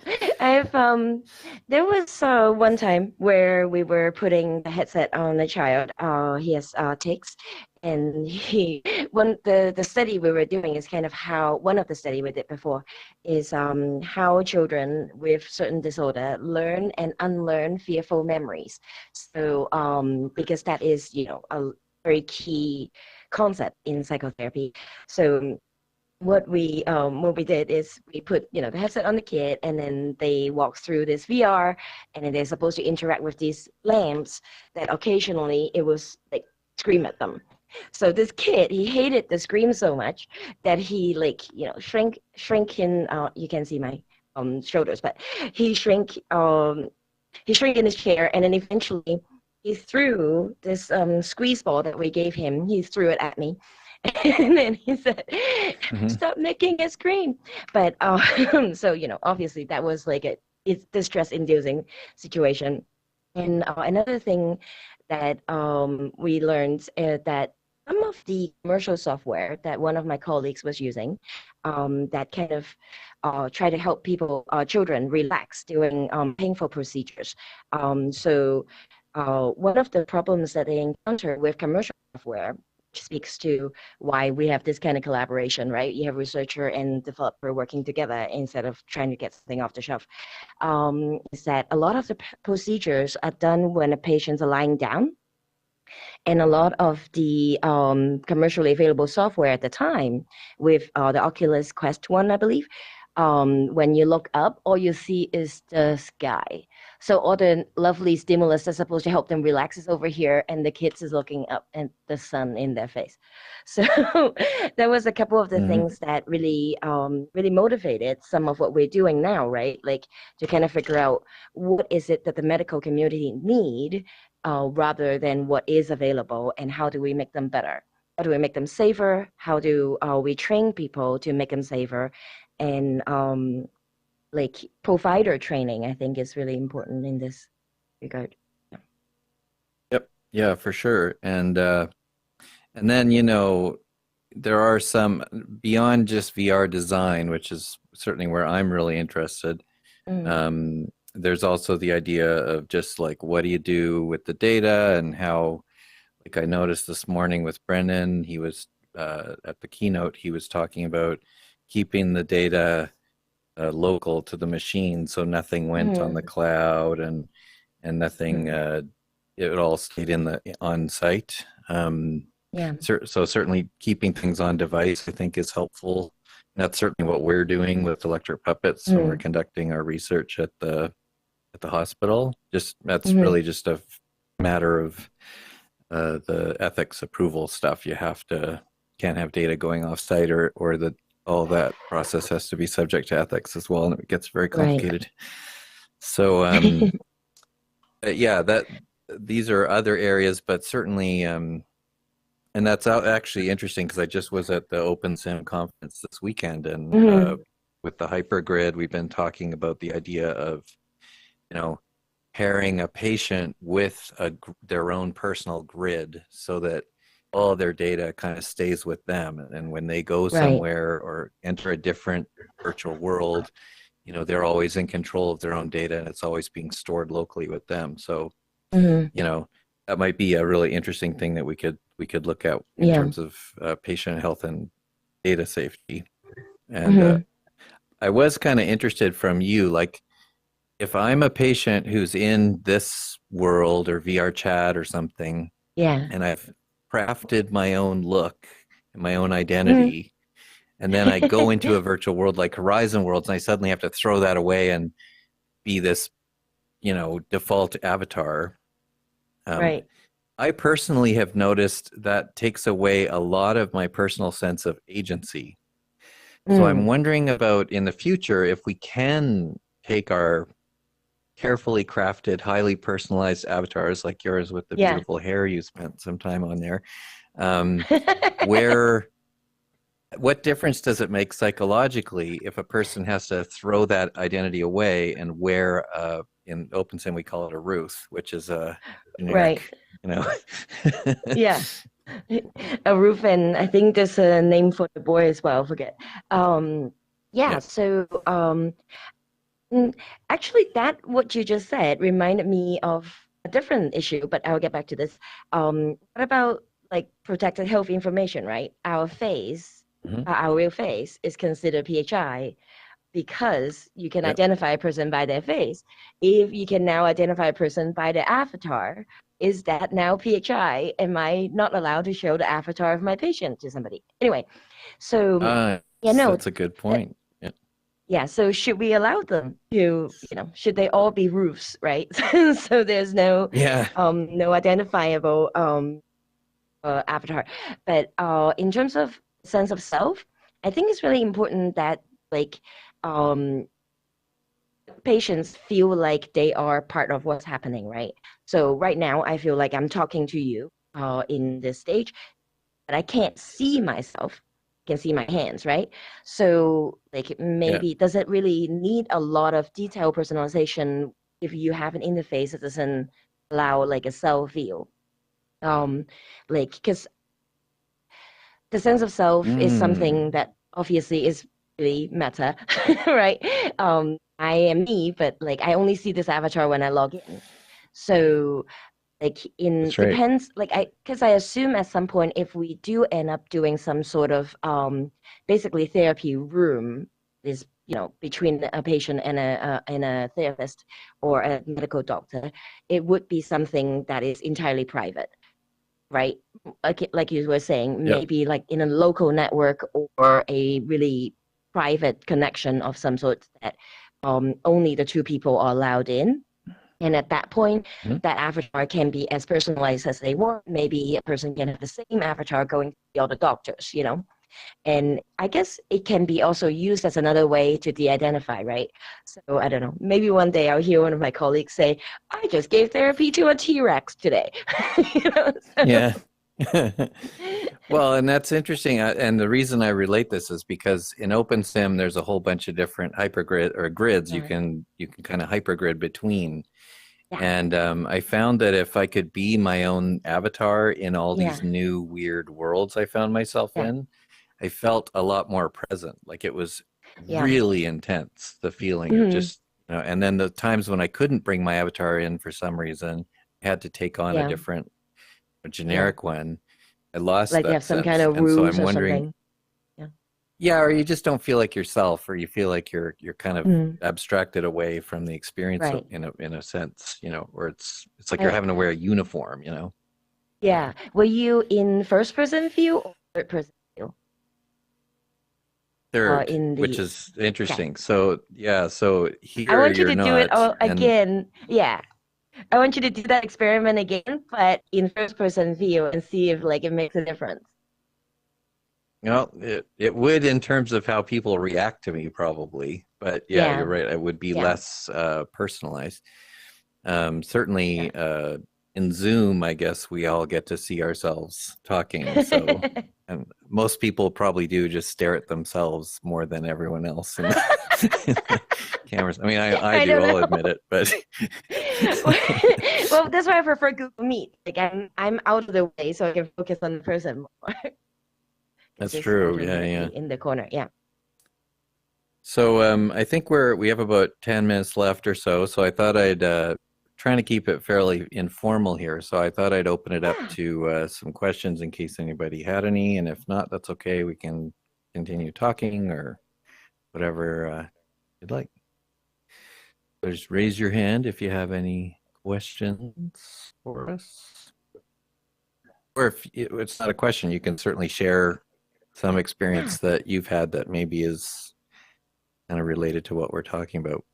S20: there was one time where we were putting the headset on a child. He has tics, and the study we were doing is kind of one of the study we did before is how children with certain disorder learn and unlearn fearful memories. So because that is a very key concept in psychotherapy. So what we did is we put the headset on the kid, and then they walk through this VR, and then they're supposed to interact with these lamps that occasionally it was like scream at them. So this kid, he hated the scream so much that he shrink in. You can see my shoulders, but he shrink in his chair, and then eventually he threw this squeeze ball that we gave him. He threw it at me. And then he said, "Stop making it scream." But so obviously that was like it's distress-inducing situation. And another thing that we learned that some of the commercial software that one of my colleagues was using, that kind of try to help children relax during painful procedures. So one of the problems that they encounter with commercial software, which speaks to why we have this kind of collaboration, right? You have researcher and developer working together instead of trying to get something off the shelf, is that a lot of the procedures are done when a patients are lying down. And a lot of the commercially available software at the time, with the Oculus Quest 1, I believe, when you look up, all you see is the sky. So all the lovely stimulus that's supposed to help them relax is over here, and the kids is looking up at the sun in their face. So that was a couple of the things that really, really motivated some of what we're doing now, right? Like to kind of figure out what is it that the medical community need, rather than what is available, and how do we make them better? How do we make them safer? How do we train people to make them safer? And like provider training, I think, is really important in this regard.
S21: Yep. Yeah, for sure. And then, you know, there are some beyond just VR design, which is certainly where I'm really interested. There's also the idea of just like, what do you do with the data, and how, like I noticed this morning with Brennan, he was at the keynote, he was talking about keeping the data local to the machine, so nothing went on the cloud, and nothing, it all stayed in the on site. So certainly keeping things on device, I think, is helpful. And that's certainly what we're doing with electric puppets when we're conducting our research at the hospital. Just that's really just a matter of the ethics approval stuff. You can't have data going off site, or that all that process has to be subject to ethics as well, and it gets very complicated. Right. So yeah, these are other areas, but certainly and that's actually interesting, because I just was at the OpenSim conference this weekend, and with the hypergrid, we've been talking about the idea of, you know, pairing a patient with their own personal grid, so that all their data kind of stays with them, and when they go somewhere or enter a different virtual world, you know, they're always in control of their own data, and it's always being stored locally with them. So you know, that might be a really interesting thing that we could look at in terms of patient health and data safety. And I was kind of interested from you, like, if I'm a patient who's in this world or VR chat or something, and I've crafted my own look and my own identity, and then I go into a virtual world like Horizon Worlds, and I suddenly have to throw that away and be this, you know, default avatar. I personally have noticed that takes away a lot of my personal sense of agency. So I'm wondering about, in the future, if we can take our carefully crafted, highly personalized avatars like yours with the beautiful hair you spent some time on there, what difference does it make psychologically if a person has to throw that identity away and wear, in OpenSim we call it a Ruth, which is a generic, you know.
S20: A roof, and I think there's a name for the boy as well, forget. So actually, that what you just said reminded me of a different issue, but I'll get back to this. What about like protected health information, right? Our face, our real face, is considered PHI, because you can identify a person by their face. If you can now identify a person by their avatar, is that now PHI? Am I not allowed to show the avatar of my patient to somebody? Anyway, so
S21: that's a good point.
S20: So should we allow them to, you know, should they all be roofs, right? So there's no no identifiable avatar. But in terms of sense of self, I think it's really important that, like, patients feel like they are part of what's happening, right? So right now, I feel like I'm talking to you in this stage, but I can't see myself. I can see my hands, right? So, like, maybe does it really need a lot of detailed personalization if you have an interface that doesn't allow like a self view? Like, because the sense of self is something that obviously is really meta, right? I am me, but like I only see this avatar when I log in. So like depends, like because I assume at some point, if we do end up doing some sort of basically therapy room is, you know, between a patient and a therapist or a medical doctor, it would be something that is entirely private. right? Like you were saying,
S21: Yep.
S20: maybe like in a local network or a really private connection of some sort that only the two people are allowed in. And at that point, that avatar can be as personalized as they want. Maybe a person can have the same avatar going to the other doctors, you know? And I guess it can be also used as another way to de-identify, right? So I don't know, maybe one day I'll hear one of my colleagues say, I just gave therapy to a T-Rex today. You know, so.
S21: Yeah. Well, and that's interesting. And the reason I relate this is because in OpenSim, there's a whole bunch of different hypergrid or grids you can kind of hypergrid between.
S20: Yeah.
S21: And I found that if I could be my own avatar in all these new weird worlds I found myself in, I felt a lot more present. Like it was really intense, the feeling of just, you know, and then the times when I couldn't bring my avatar in for some reason, I had to take on a different generic one. I lost
S20: like
S21: that
S20: you have some
S21: sense.
S20: kind of
S21: And so
S20: rules
S21: I'm
S20: or
S21: wondering,
S20: something.
S21: yeah, or you just don't feel like yourself, or you feel like you're kind of abstracted away from the experience
S20: Right.
S21: in a sense, you know, or it's like you're having to wear a uniform, you know.
S20: Yeah. Were you in first person view or third person view?
S21: Third,
S20: In the...
S21: which is interesting. So yeah, so here
S20: I want you
S21: you're
S20: to do it
S21: not, and
S20: again. Yeah. I want you to do that experiment again, but in first person view and see if like it makes a difference.
S21: well, it would in terms of how people react to me probably, but yeah, you're right. It would be less personalized. Certainly in Zoom, I guess we all get to see ourselves talking. So, and most people probably do just stare at themselves more than everyone else in the cameras. I mean, I do. I'll admit it, but
S20: well, that's why I prefer Google Meet. Like I'm out of the way, so I can focus on the person more.
S21: That's true. Yeah.
S20: In the corner, yeah.
S21: So I think we have about 10 minutes left or so. So I thought I'd trying to keep it fairly informal here. So I thought I'd open it up to some questions in case anybody had any. And if not, that's okay. We can continue talking or whatever you'd like. So just raise your hand if you have any questions for us. Or if it's not a question, you can certainly share some experience that you've had that maybe is kind of related to what we're talking about.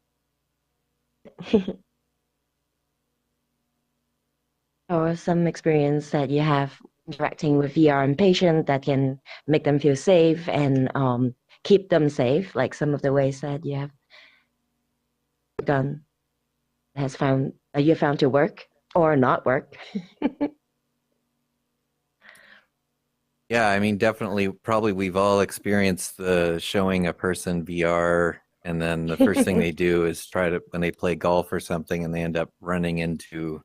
S20: Or some experience that you have interacting with VR and patient that can make them feel safe and keep them safe, like some of the ways that you have done you found to work or not work.
S21: Yeah, I mean, definitely, probably we've all experienced the showing a person VR, and then the first thing they do is when they play golf or something, and they end up running into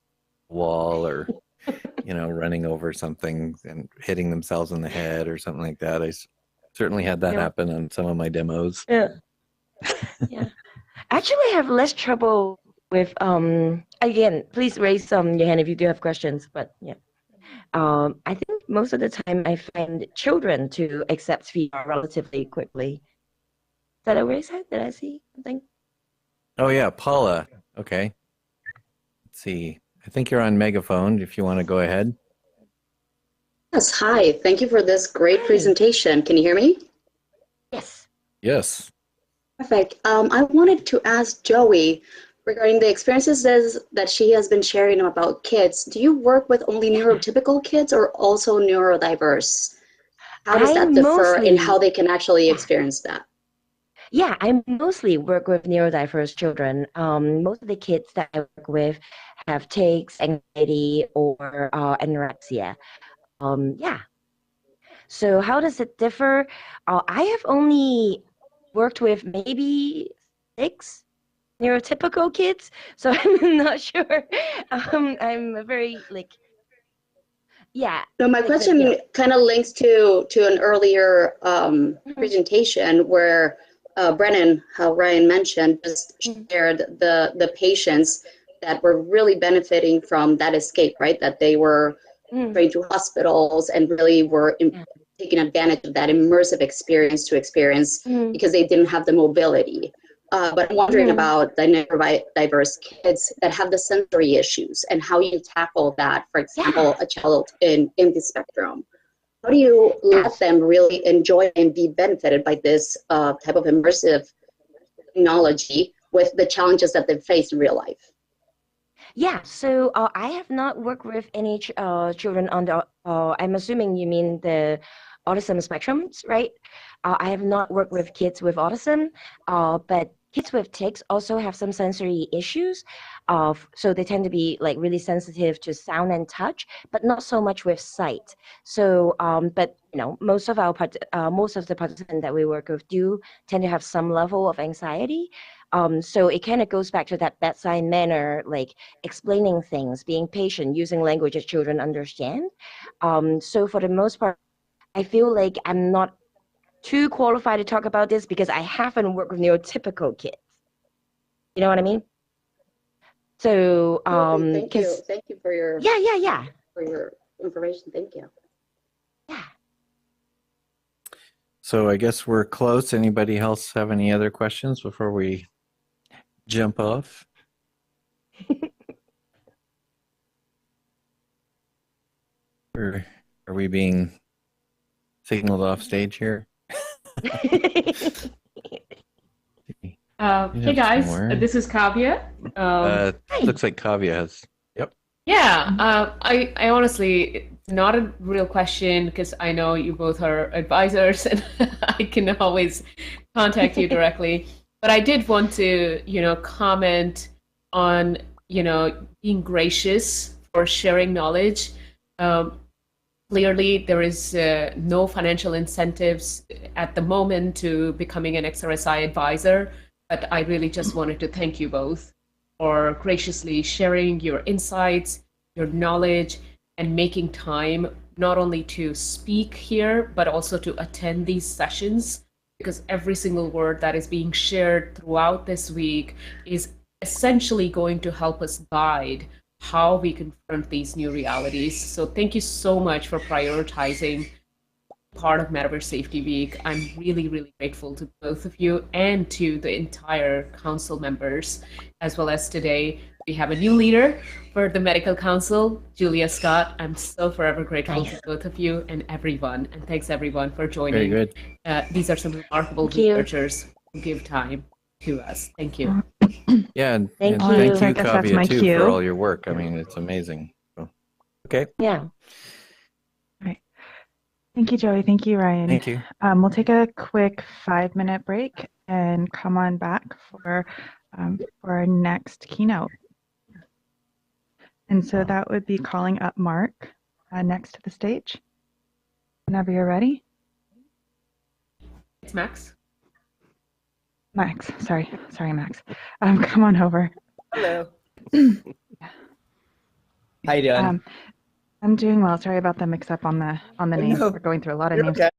S21: a wall or, you know, running over something and hitting themselves in the head or something like that. I certainly had that happen on some of my demos.
S20: Yeah. Actually, I have less trouble with, again, please raise your hand if you do have questions, but yeah. I think most of the time I find children to accept VR relatively quickly. Is that a raise hand? Did I see something?
S21: Oh yeah, Paula. Okay. Let's see. I think you're on megaphone if you want to go ahead.
S3: Yes, hi. Thank you for this great presentation. Can you hear me?
S20: Yes.
S21: Yes.
S3: Perfect. I wanted to ask Joey regarding the experiences that she has been sharing about kids. Do you work with only neurotypical kids or also neurodiverse? How does that differ in how they can actually experience that?
S20: Yeah, I mostly work with neurodiverse children. Most of the kids that I work with have tics, anxiety, or anorexia. Yeah. So how does it differ? I have only worked with maybe 6 neurotypical kids, so I'm not sure. I'm very
S3: No, my question kind of links to an earlier presentation where Brennan, how Ryan mentioned, just shared the patients that were really benefiting from that escape, right? That they were going to hospitals and really were taking advantage of that immersive experience because they didn't have the mobility. But I'm wondering about the neurodiverse kids that have the sensory issues and how you tackle that. For example, a child in the spectrum. How do you let them really enjoy and be benefited by this type of immersive technology with the challenges that they face in real life?
S20: Yeah, so I have not worked with any children on the, I'm assuming you mean the autism spectrums, right? I have not worked with kids with autism, but kids with tics also have some sensory issues. So they tend to be like really sensitive to sound and touch, but not so much with sight. So, but you know, most of the participants that we work with do tend to have some level of anxiety. So it kind of goes back to that bedside manner, like explaining things, being patient, using language that children understand. So for the most part, I feel like I'm not too qualified to talk about this because I haven't worked with neurotypical kids. You know what I mean? So,
S3: Thank you for your for your information. Thank you.
S21: So I guess we're close. Anybody else have any other questions before we jump off? Or are we being signaled off stage here?
S1: Hey guys, this is Kavya.
S21: Looks like Kavya has. Yep.
S1: Yeah, I honestly, not a real question because I know you both are advisors and I can always contact you directly. But I did want to, comment on, being gracious for sharing knowledge. Clearly, there is no financial incentives at the moment to becoming an XRSI advisor, but I really just wanted to thank you both for graciously sharing your insights, your knowledge, and making time not only to speak here, but also to attend these sessions, because every single word that is being shared throughout this week is essentially going to help us guide how we confront these new realities. So thank you so much for prioritizing part of Metaverse Safety Week. I'm really, really grateful to both of you and to the entire council members, as well as today we have a new leader for the Medical Council, Julia Scott. I'm so forever grateful to both of you and everyone, and thanks everyone for joining.
S21: Very good.
S1: These are some remarkable researchers who give time to us. Thank you.
S21: Yeah, and
S1: Thank
S21: thank
S1: you.
S21: you,
S1: I guess that's
S21: Kavya,
S1: my
S21: too,
S1: cue.
S21: for all your work. I mean, it's amazing. So, okay.
S20: Yeah.
S2: Thank you, Joey. Thank you, Ryan.
S21: Thank you.
S2: We'll take a quick 5-minute break and come on back for our next keynote. And so that would be calling up Mark next to the stage. Whenever you're ready.
S1: It's Max.
S2: Max, sorry, Max. Come on over.
S6: Hello. How you doing?
S2: I'm doing well. Sorry about the mix-up on the names.
S6: No,
S2: We're going through a lot of
S6: you're
S2: names.
S6: okay.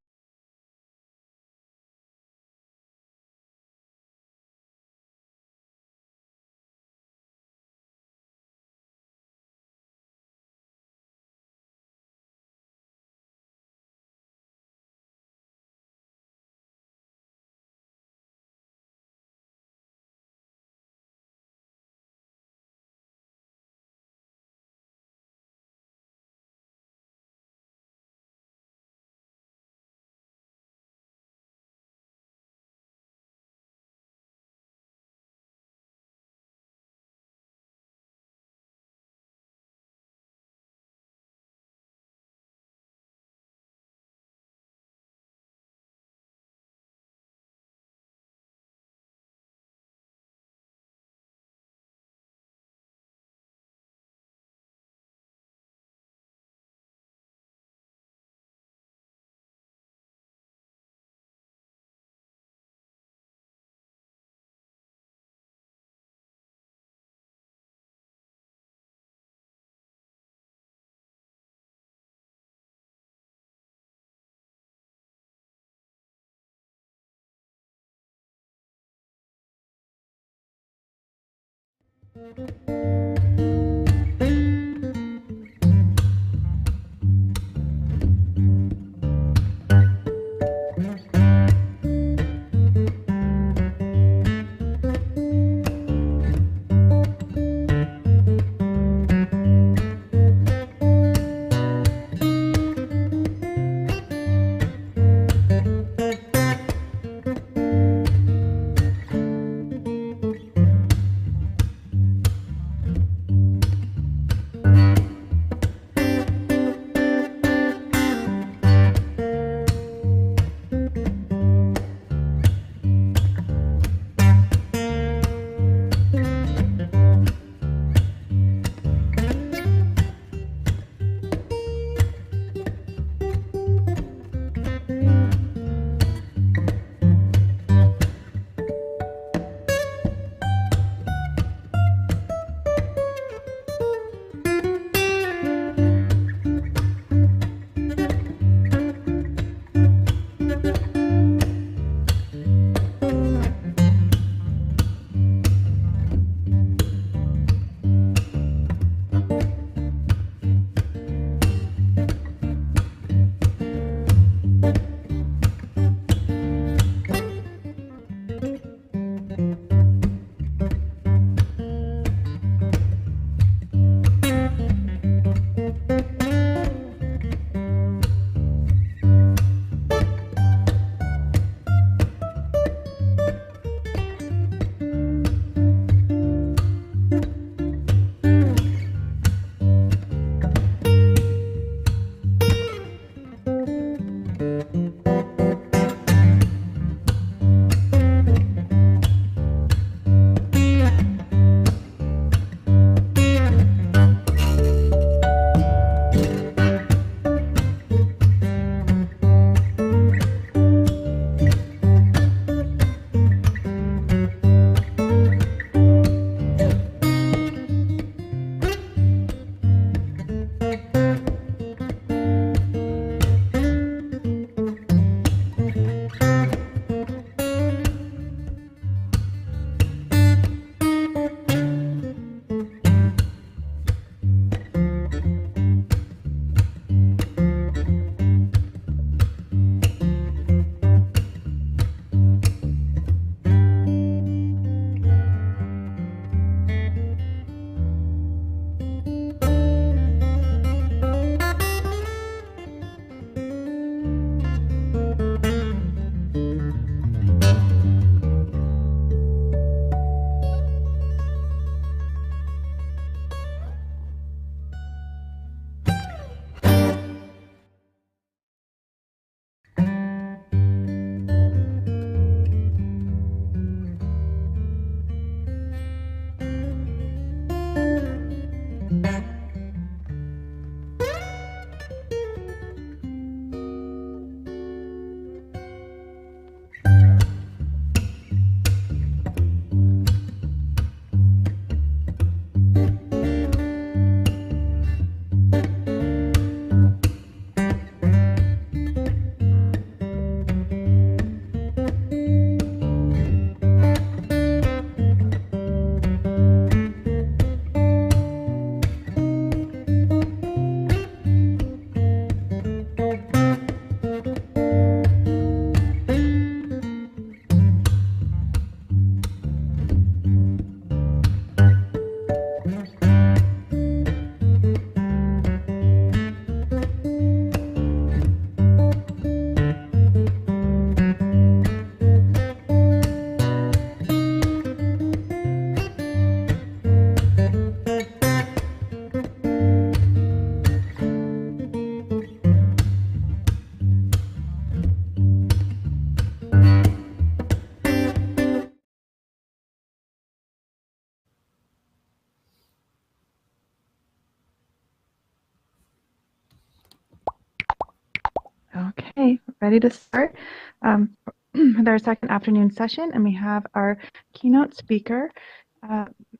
S2: Okay, ready to start with our second afternoon session, and we have our keynote speaker,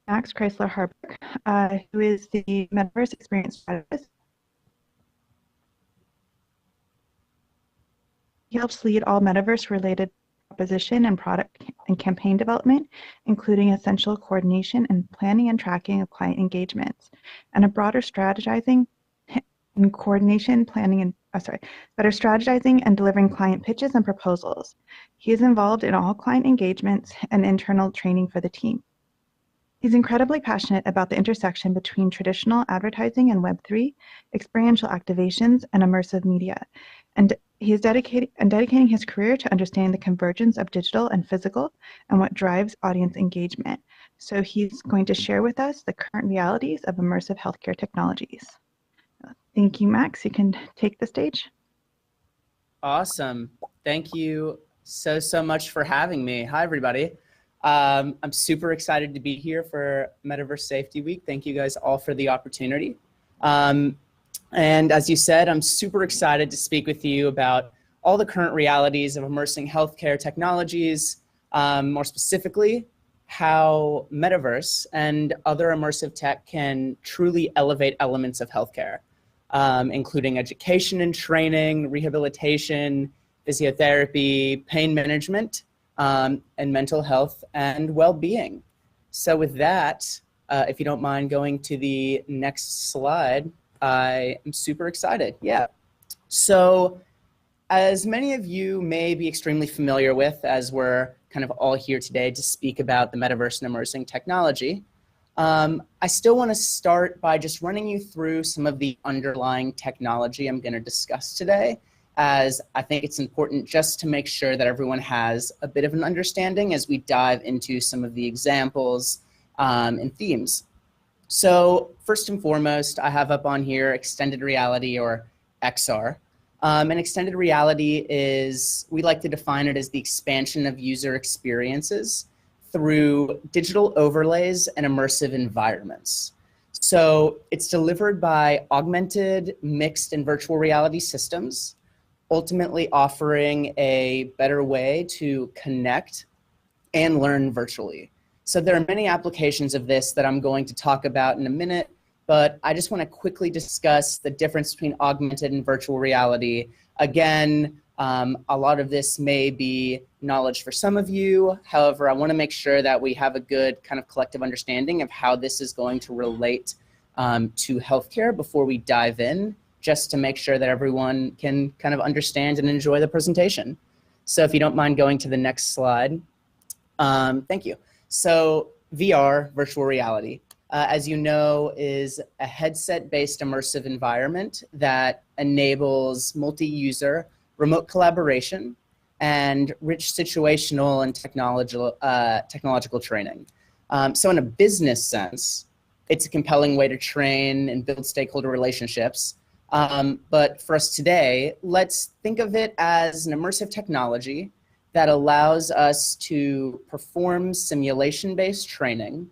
S2: Max Chrysler-Harburg, who is the Metaverse Experience Strategist. He helps lead all Metaverse-related proposition and product and campaign development, including essential coordination and planning and tracking of client engagements, and a broader strategizing and coordination, planning, and better strategizing and delivering client pitches and proposals. He is involved in all client engagements and internal training for the team. He's incredibly passionate about the intersection between traditional advertising and Web3, experiential activations, and immersive media. And he is dedicating his career to understanding the convergence of digital and physical and what drives audience engagement. So he's going to share with us the current realities of immersive healthcare technologies. Thank you, Max. You can take the stage.
S6: Awesome. Thank you so much for having me. Hi, everybody. I'm super excited to be here for Metaverse Safety Week. Thank you guys all for the opportunity. And as you said, I'm super excited to speak with you about all the current realities of immersing healthcare technologies, more specifically, how Metaverse and other immersive tech can truly elevate elements of healthcare, including education and training, rehabilitation, physiotherapy, pain management, and mental health and well-being. So with that, if you don't mind going to the next slide, I am super excited. Yeah. So as many of you may be extremely familiar with, as we're kind of all here today to speak about the metaverse and immersing technology, I still want to start by just running you through some of the underlying technology I'm going to discuss today, as I think it's important just to make sure that everyone has a bit of an understanding as we dive into some of the examples and themes. So first and foremost, I have up on here extended reality, or XR. And extended reality is, we like to define it as the expansion of user experiences through digital overlays and immersive environments. So it's delivered by augmented, mixed, and virtual reality systems, ultimately offering a better way to connect and learn virtually. So there are many applications of this that I'm going to talk about in a minute, but I just want to quickly discuss the difference between augmented and virtual reality. Again, a lot of this may be knowledge for some of you. However, I want to make sure that we have a good kind of collective understanding of how this is going to relate to healthcare before we dive in, just to make sure that everyone can kind of understand and enjoy the presentation. So if you don't mind going to the next slide. Thank you. So VR, virtual reality, as you know, is a headset-based immersive environment that enables multi-user remote collaboration and rich situational and technological training. So in a business sense, it's a compelling way to train and build stakeholder relationships. But for us today, let's think of it as an immersive technology that allows us to perform simulation-based training,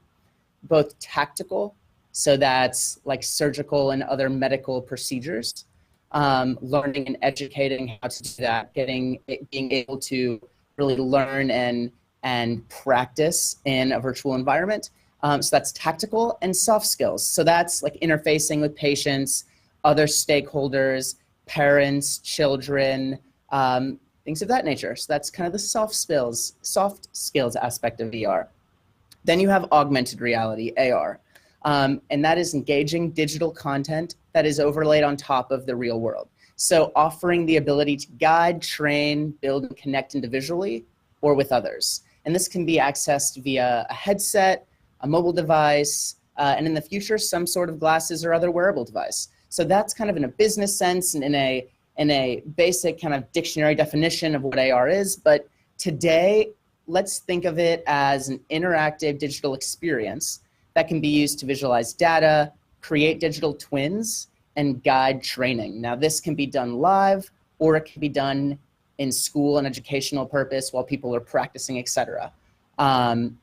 S6: both tactical, so that's like surgical and other medical procedures, learning and educating how to do that, being able to really learn and practice in a virtual environment. So that's tactical, and soft skills. So that's like interfacing with patients, other stakeholders, parents, children, things of that nature. So that's kind of the soft skills aspect of VR. Then you have augmented reality, AR, and that is engaging digital content that is overlaid on top of the real world. So offering the ability to guide, train, build, and connect individually or with others. And this can be accessed via a headset, a mobile device, and in the future, some sort of glasses or other wearable device. So that's kind of in a business sense and in a basic kind of dictionary definition of what AR is. But today, let's think of it as an interactive digital experience that can be used to visualize data, create digital twins, and guide training. Now, this can be done live, or it can be done in school and educational purpose while people are practicing, etc. And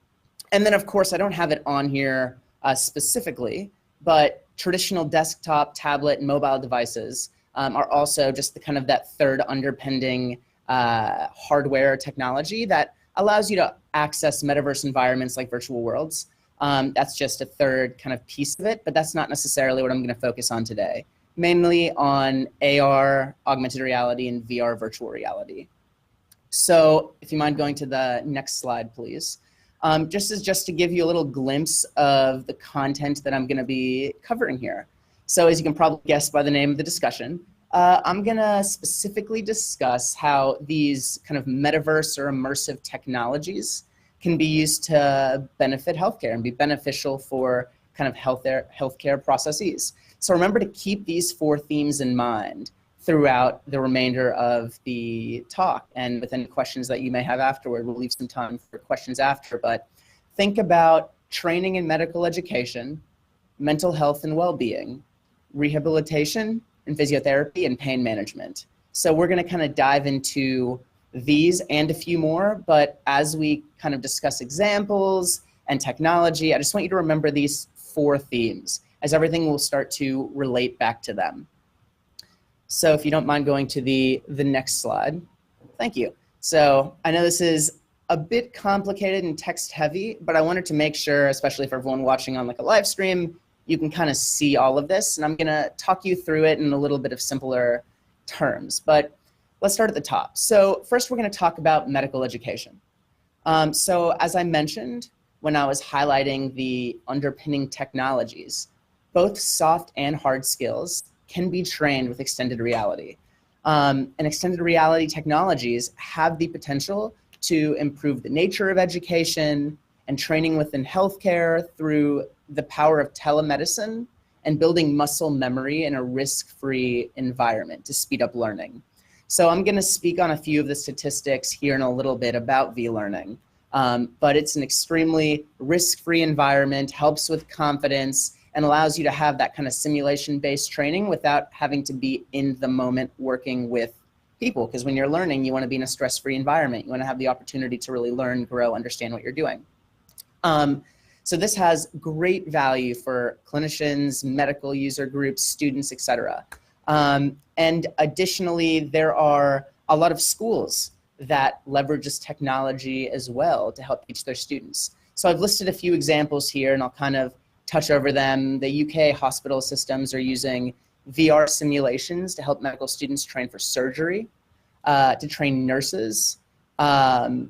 S6: then, of course, I don't have it on here specifically, but traditional desktop, tablet, and mobile devices are also just the kind of that third underpinning hardware technology that allows you to access metaverse environments like virtual worlds. That's just a third kind of piece of it, but that's not necessarily what I'm going to focus on today. Mainly on AR, augmented reality, and VR virtual reality. So if you mind going to the next slide, please. Just to give you a little glimpse of the content that I'm going to be covering here. So as you can probably guess by the name of the discussion, I'm going to specifically discuss how these kind of metaverse or immersive technologies can be used to benefit healthcare and be beneficial for kind of healthcare processes. So remember to keep these 4 themes in mind throughout the remainder of the talk, and with any questions that you may have afterward. We'll leave some time for questions after, but think about training in medical education, mental health and well-being, rehabilitation and physiotherapy, and pain management. So we're going to kind of dive into these and a few more, but as we kind of discuss examples and technology, I just want you to remember these 4 themes, as everything will start to relate back to them. So if you don't mind going to the next slide. Thank you. So I know this is a bit complicated and text heavy, but I wanted to make sure, especially for everyone watching on like a live stream, you can kind of see all of this, and I'm going to talk you through it in a little bit of simpler terms. But let's start at the top. So first we're going to talk about medical education. So as I mentioned when I was highlighting the underpinning technologies, both soft and hard skills can be trained with extended reality. And extended reality technologies have the potential to improve the nature of education and training within healthcare through the power of telemedicine and building muscle memory in a risk-free environment to speed up learning. So I'm going to speak on a few of the statistics here in a little bit about V-learning, but it's an extremely risk-free environment, helps with confidence, and allows you to have that kind of simulation-based training without having to be in the moment working with people. Because when you're learning, you want to be in a stress-free environment. You want to have the opportunity to really learn, grow, understand what you're doing. So this has great value for clinicians, medical user groups, students, etc. And additionally, there are a lot of schools that leverage this technology as well to help teach their students. So I've listed a few examples here, and I'll kind of touch over them. The UK hospital systems are using VR simulations to help medical students train for surgery, to train nurses.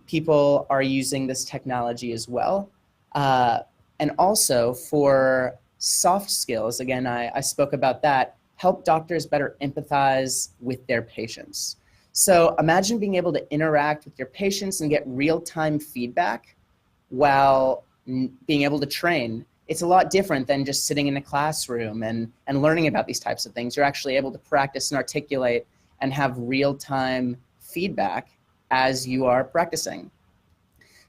S6: People are using this technology as well. And also for soft skills, again, I spoke about that, help doctors better empathize with their patients. So imagine being able to interact with your patients and get real-time feedback while being able to train. It's a lot different than just sitting in a classroom and learning about these types of things. You're actually able to practice and articulate and have real-time feedback as you are practicing.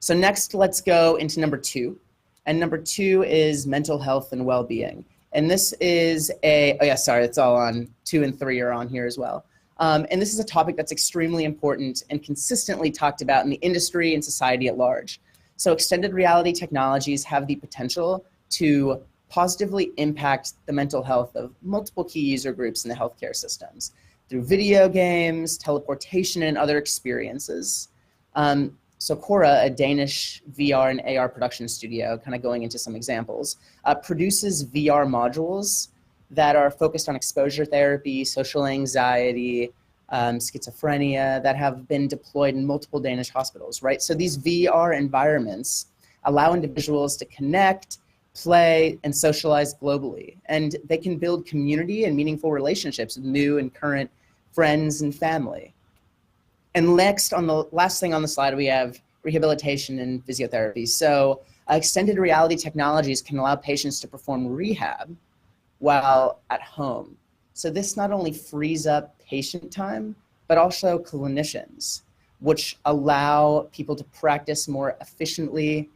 S6: So next, let's go into number 2. And number 2 is mental health and well-being. And this is it's all on 2 and 3 are on here as well. And this is a topic that's extremely important and consistently talked about in the industry and society at large. So extended reality technologies have the potential to positively impact the mental health of multiple key user groups in the healthcare systems through video games, teleportation, and other experiences. So Cora, a Danish VR and AR production studio, kind of going into some examples, produces VR modules that are focused on exposure therapy, social anxiety, schizophrenia, that have been deployed in multiple Danish hospitals, right? So these VR environments allow individuals to connect, play, and socialize globally. And they can build community and meaningful relationships with new and current friends and family. And next, on the last thing on the slide, we have rehabilitation and physiotherapy. So extended reality technologies can allow patients to perform rehab while at home. So this not only frees up patient time, but also clinicians, which allow people to practice more efficiently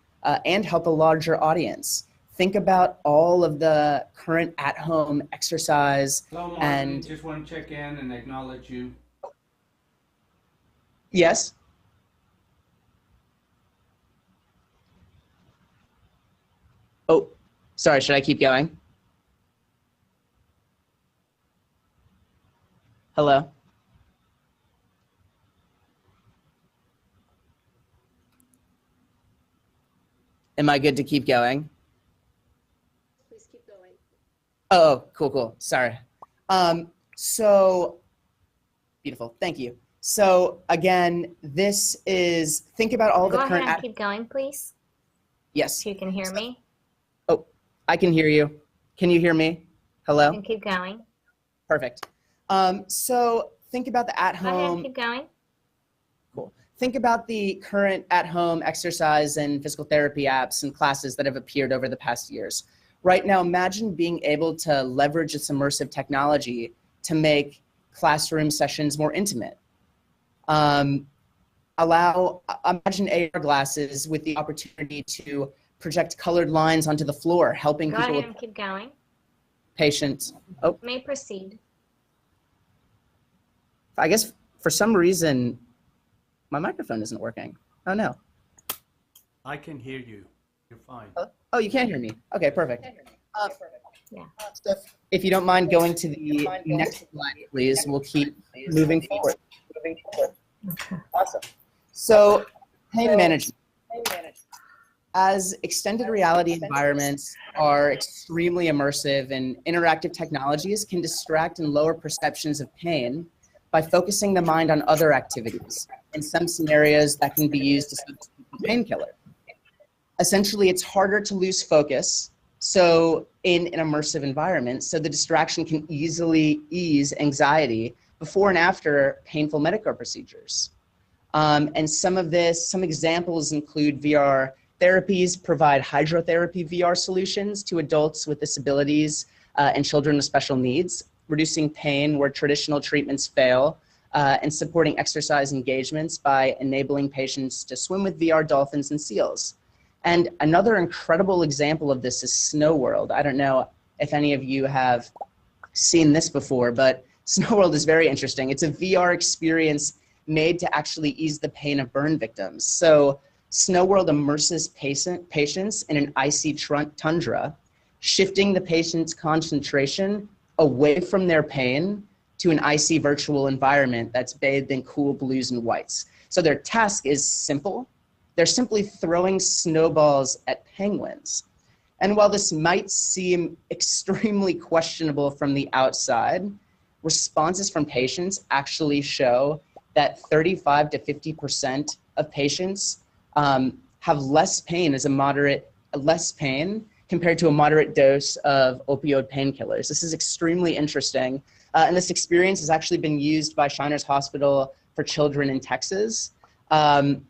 S6: and help a larger audience. Think about all of the current at-home exercise.
S5: Hello, Martin.
S6: And
S5: just want to check in and acknowledge you.
S6: yes. Oh, sorry, should I keep going? Hello? Am I good to keep going?
S3: Please keep going.
S6: Oh, cool. Sorry. So beautiful. Thank you. So again, this is, think about all
S4: Go
S6: the
S4: ahead
S6: current.
S4: and keep going, please.
S6: Yes.
S4: If you can hear me.
S6: Oh, I can hear you. Can you hear me? Hello?
S4: You can keep going.
S6: Perfect. So think about the
S4: Go ahead,
S6: at-home.
S4: keep going.
S6: Cool. Think about the current at-home exercise and physical therapy apps and classes that have appeared over the past years. Right now, imagine being able to leverage this immersive technology to make classroom sessions more intimate. Imagine AR glasses with the opportunity to project colored lines onto the floor, helping
S4: Go
S6: people
S4: ahead
S6: with
S4: and keep going.
S6: patients. Oh,
S4: You may proceed.
S6: I guess for some reason, my microphone isn't working. Oh no.
S5: I can hear you. You're fine.
S6: Oh, you can hear me. Okay, perfect.
S4: Yeah.
S6: So if you don't mind going to the next slide, please, we'll keep moving forward. Awesome. So, pain management. As extended reality environments are extremely immersive and interactive technologies can distract and lower perceptions of pain by focusing the mind on other activities. In some scenarios, that can be used to substitute a painkiller. Essentially, it's harder to lose focus in an immersive environment, so the distraction can easily ease anxiety before and after painful medical procedures. And some examples include VR therapies provide hydrotherapy VR solutions to adults with disabilities and children with special needs, reducing pain where traditional treatments fail, and supporting exercise engagements by enabling patients to swim with VR dolphins and seals. And another incredible example of this is Snow World. I don't know if any of you have seen this before, but Snow World is very interesting. It's a VR experience made to actually ease the pain of burn victims. So Snow World immerses patients in an icy tundra, shifting the patient's concentration away from their pain to an icy virtual environment that's bathed in cool blues and whites. So their task is simple. They're simply throwing snowballs at penguins. And while this might seem extremely questionable from the outside, responses from patients actually show that 35 to 50% of patients have less pain compared to a moderate dose of opioid painkillers. This is extremely interesting. And this experience has actually been used by Shriners Hospital for Children in Texas and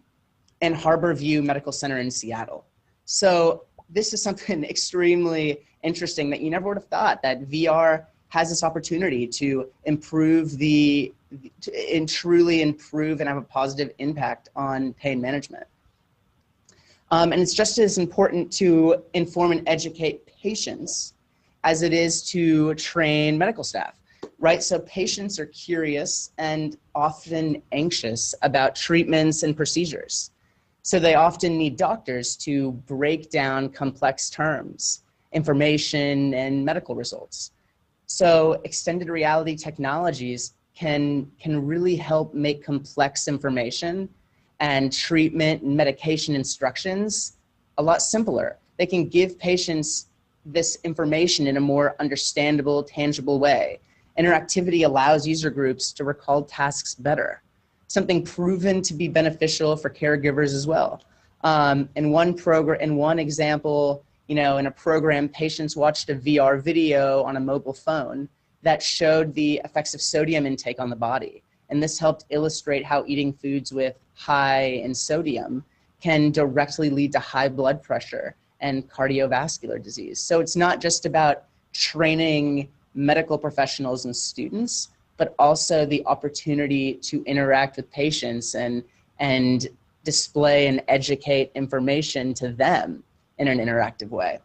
S6: Harborview Medical Center in Seattle. So this is something extremely interesting that you never would have thought, that VR has this opportunity to truly improve and have a positive impact on pain management. And it's just as important to inform and educate patients as it is to train medical staff, right? So patients are curious and often anxious about treatments and procedures. So they often need doctors to break down complex terms, information, and medical results. So extended reality technologies can really help make complex information and treatment and medication instructions a lot simpler. They can give patients this information in a more understandable, tangible way. Interactivity allows user groups to recall tasks better, something proven to be beneficial for caregivers as well. In one example, in a program, patients watched a VR video on a mobile phone that showed the effects of sodium intake on the body. And this helped illustrate how eating foods with high in sodium can directly lead to high blood pressure and cardiovascular disease. So it's not just about training medical professionals and students, but also the opportunity to interact with patients and display and educate information to them in an interactive way.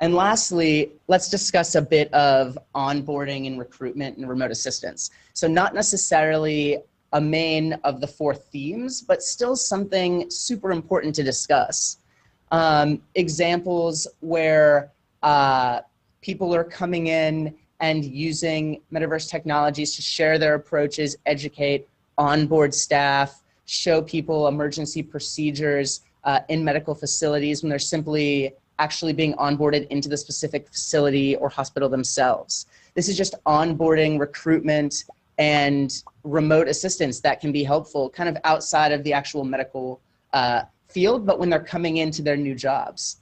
S6: And lastly, let's discuss a bit of onboarding and recruitment and remote assistance. So not necessarily a main of the 4 themes, but still something super important to discuss. Examples where people are coming in and using metaverse technologies to share their approaches, educate, onboard staff, show people emergency procedures in medical facilities when they're simply actually being onboarded into the specific facility or hospital themselves. This is just onboarding, recruitment, and remote assistance that can be helpful kind of outside of the actual medical field, but when they're coming into their new jobs.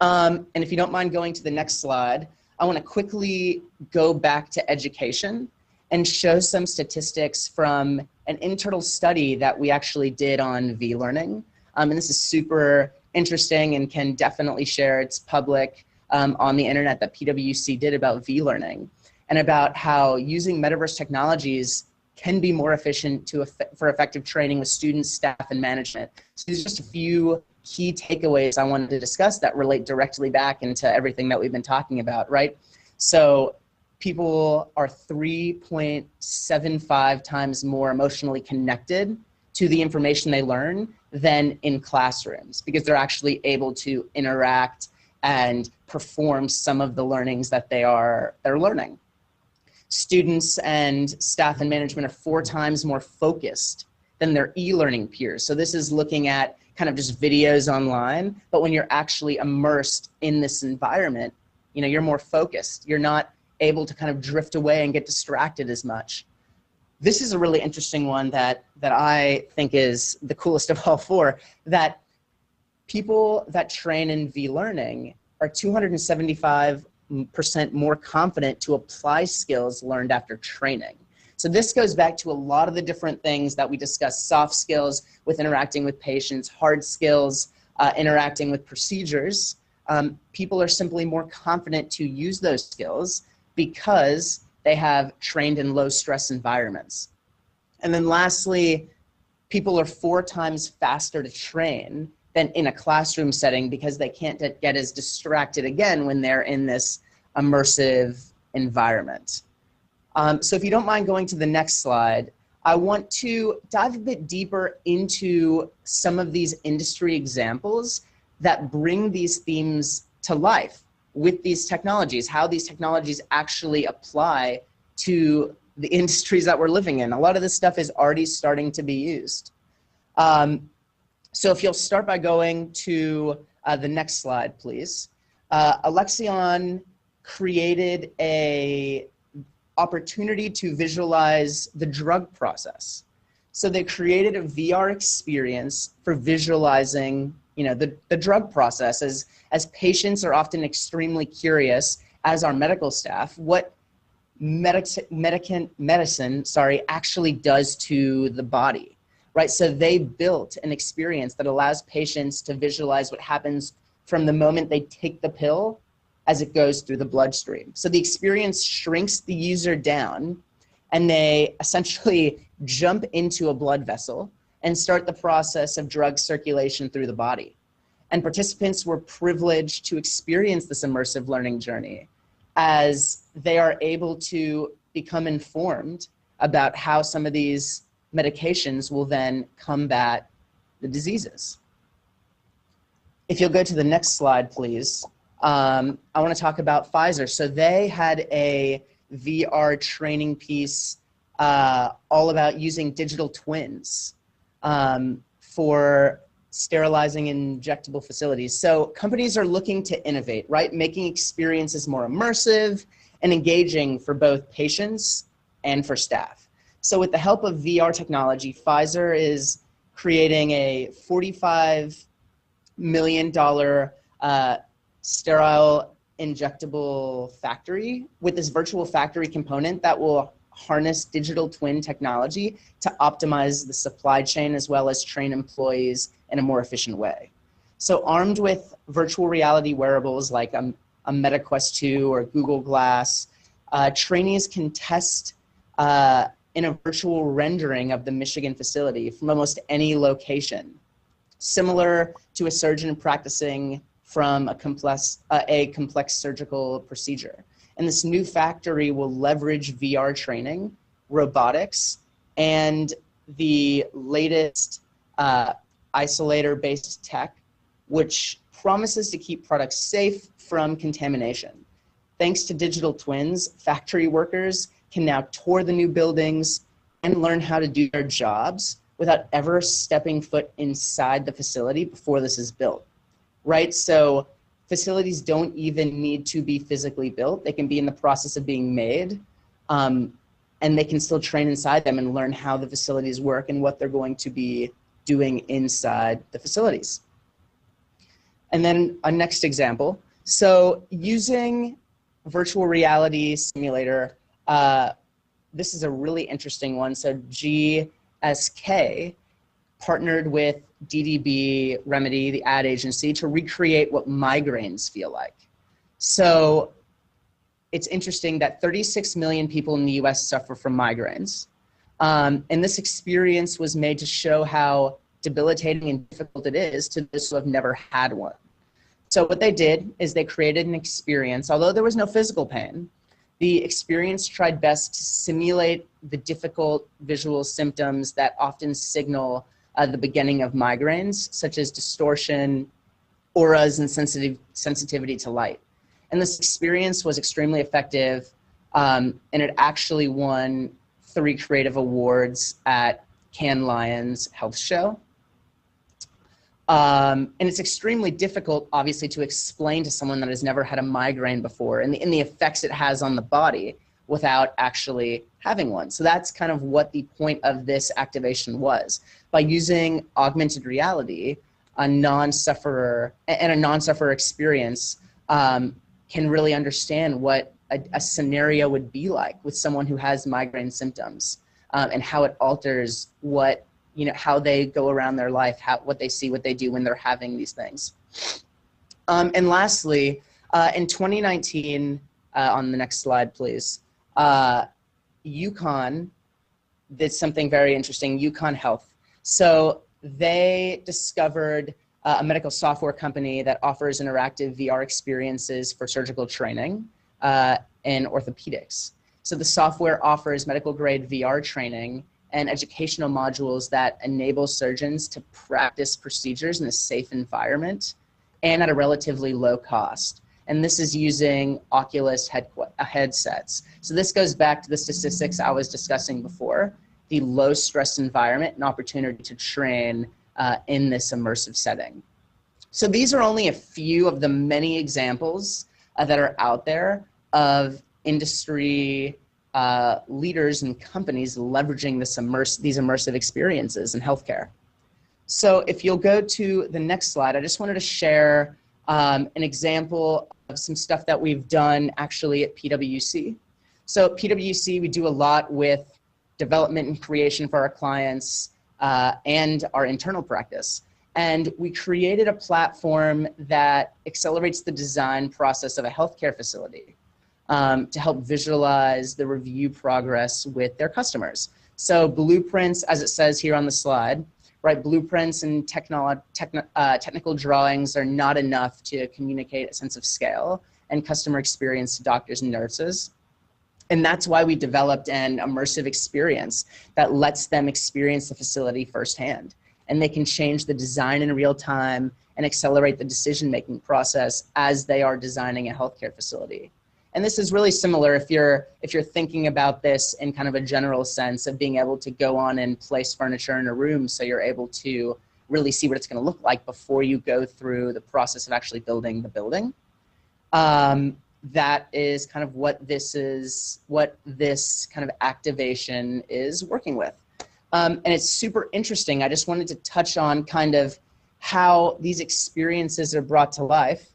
S6: And if you don't mind going to the next slide, I want to quickly go back to education and show some statistics from an internal study that we actually did on V-learning. And this is super interesting and can definitely share. It's public on the internet that PwC did about V-learning and about how using metaverse technologies can be more efficient for effective training with students, staff, and management. So these are just a few key takeaways I wanted to discuss that relate directly back into everything that we've been talking about, right? So people are 3.75 times more emotionally connected to the information they learn than in classrooms because they're actually able to interact and perform some of the learnings that they're learning. Students and staff and management are 4 times more focused than their e-learning peers. So this is looking at kind of just videos online, but when you're actually immersed in this environment, you know, you're more focused. You're not able to kind of drift away and get distracted as much. This is a really interesting one that I think is the coolest of all 4, that people that train in V-learning are 275% more confident to apply skills learned after training. So this goes back to a lot of the different things that we discussed: soft skills with interacting with patients, hard skills, interacting with procedures. People are simply more confident to use those skills because they have trained in low stress environments. And then lastly, people are 4 times faster to train than in a classroom setting because they can't get as distracted again when they're in this immersive environment. So if you don't mind going to the next slide, I want to dive a bit deeper into some of these industry examples that bring these themes to life with these technologies, how these technologies actually apply to the industries that we're living in. A lot of this stuff is already starting to be used. So if you'll start by going to the next slide, please. Alexion created a opportunity to visualize the drug process. So they created a VR experience for visualizing, you know, the drug process. As patients are often extremely curious, as are medical staff, what medicine actually does to the body, right? So they built an experience that allows patients to visualize what happens from the moment they take the pill as it goes through the bloodstream. So the experience shrinks the user down and they essentially jump into a blood vessel and start the process of drug circulation through the body. And participants were privileged to experience this immersive learning journey as they are able to become informed about how some of these medications will then combat the diseases. If you'll go to the next slide, please. I want to talk about Pfizer. So they had a VR training piece all about using digital twins for sterilizing injectable facilities. So companies are looking to innovate, right? Making experiences more immersive and engaging for both patients and for staff. So with the help of VR technology, Pfizer is creating a $45 million sterile injectable factory with this virtual factory component that will harness digital twin technology to optimize the supply chain as well as train employees in a more efficient way. So armed with virtual reality wearables like a MetaQuest 2 or Google Glass, trainees can test in a virtual rendering of the Michigan facility from almost any location, similar to a surgeon practicing from a complex surgical procedure. And this new factory will leverage VR training, robotics, and the latest isolator-based tech, which promises to keep products safe from contamination. thanks to digital twins, factory workers can now tour the new buildings and learn how to do their jobs without ever stepping foot inside the facility before this is built, right? So facilities don't even need to be physically built. They can be in the process of being made, and they can still train inside them and learn how the facilities work and what they're going to be doing inside the facilities. And then a next example. So using virtual reality simulator, this is a really interesting one. So GSK partnered with DDB Remedy, the ad agency, to recreate what migraines feel like. So it's interesting that 36 million people in the US suffer from migraines. And this experience was made to show how debilitating and difficult it is to those who have never had one. So what they did is they created an experience, although there was no physical pain, the experience tried best to simulate the difficult visual symptoms that often signal the beginning of migraines, such as distortion, auras, and sensitivity to light. And this experience was extremely effective, and it actually won 3 creative awards at Cannes Lions Health Show. And it's extremely difficult, obviously, to explain to someone that has never had a migraine before and the effects it has on the body without actually having one. So that's kind of what the point of this activation was. By using augmented reality, a non-sufferer experience can really understand what a scenario would be like with someone who has migraine symptoms, and how it alters what, how they go around their life, what they see, what they do when they're having these things. And lastly, in 2019, on the next slide, please, UConn did something very interesting, UConn Health. So they discovered a medical software company that offers interactive VR experiences for surgical training in orthopedics. So the software offers medical grade VR training and educational modules that enable surgeons to practice procedures in a safe environment and at a relatively low cost. And this is using Oculus headsets. So this goes back to the statistics I was discussing before, the low stress environment and opportunity to train in this immersive setting. So these are only a few of the many examples that are out there of industry leaders and companies leveraging these immersive experiences in healthcare. So if you'll go to the next slide, I just wanted to share an example of some stuff that we've done actually at PwC. So at PwC, we do a lot with development and creation for our clients and our internal practice. And we created a platform that accelerates the design process of a healthcare facility to help visualize the review progress with their customers. So blueprints, as it says here on the slide, right? Blueprints and technical drawings are not enough to communicate a sense of scale and customer experience to doctors and nurses. And that's why we developed an immersive experience that lets them experience the facility firsthand. And they can change the design in real time and accelerate the decision-making process as they are designing a healthcare facility. And this is really similar if you're thinking about this in kind of a general sense of being able to go on and place furniture in a room so you're able to really see what it's going to look like before you go through the process of actually building the building. That is kind of what this kind of activation is working with. And it's super interesting. I just wanted to touch on kind of how these experiences are brought to life.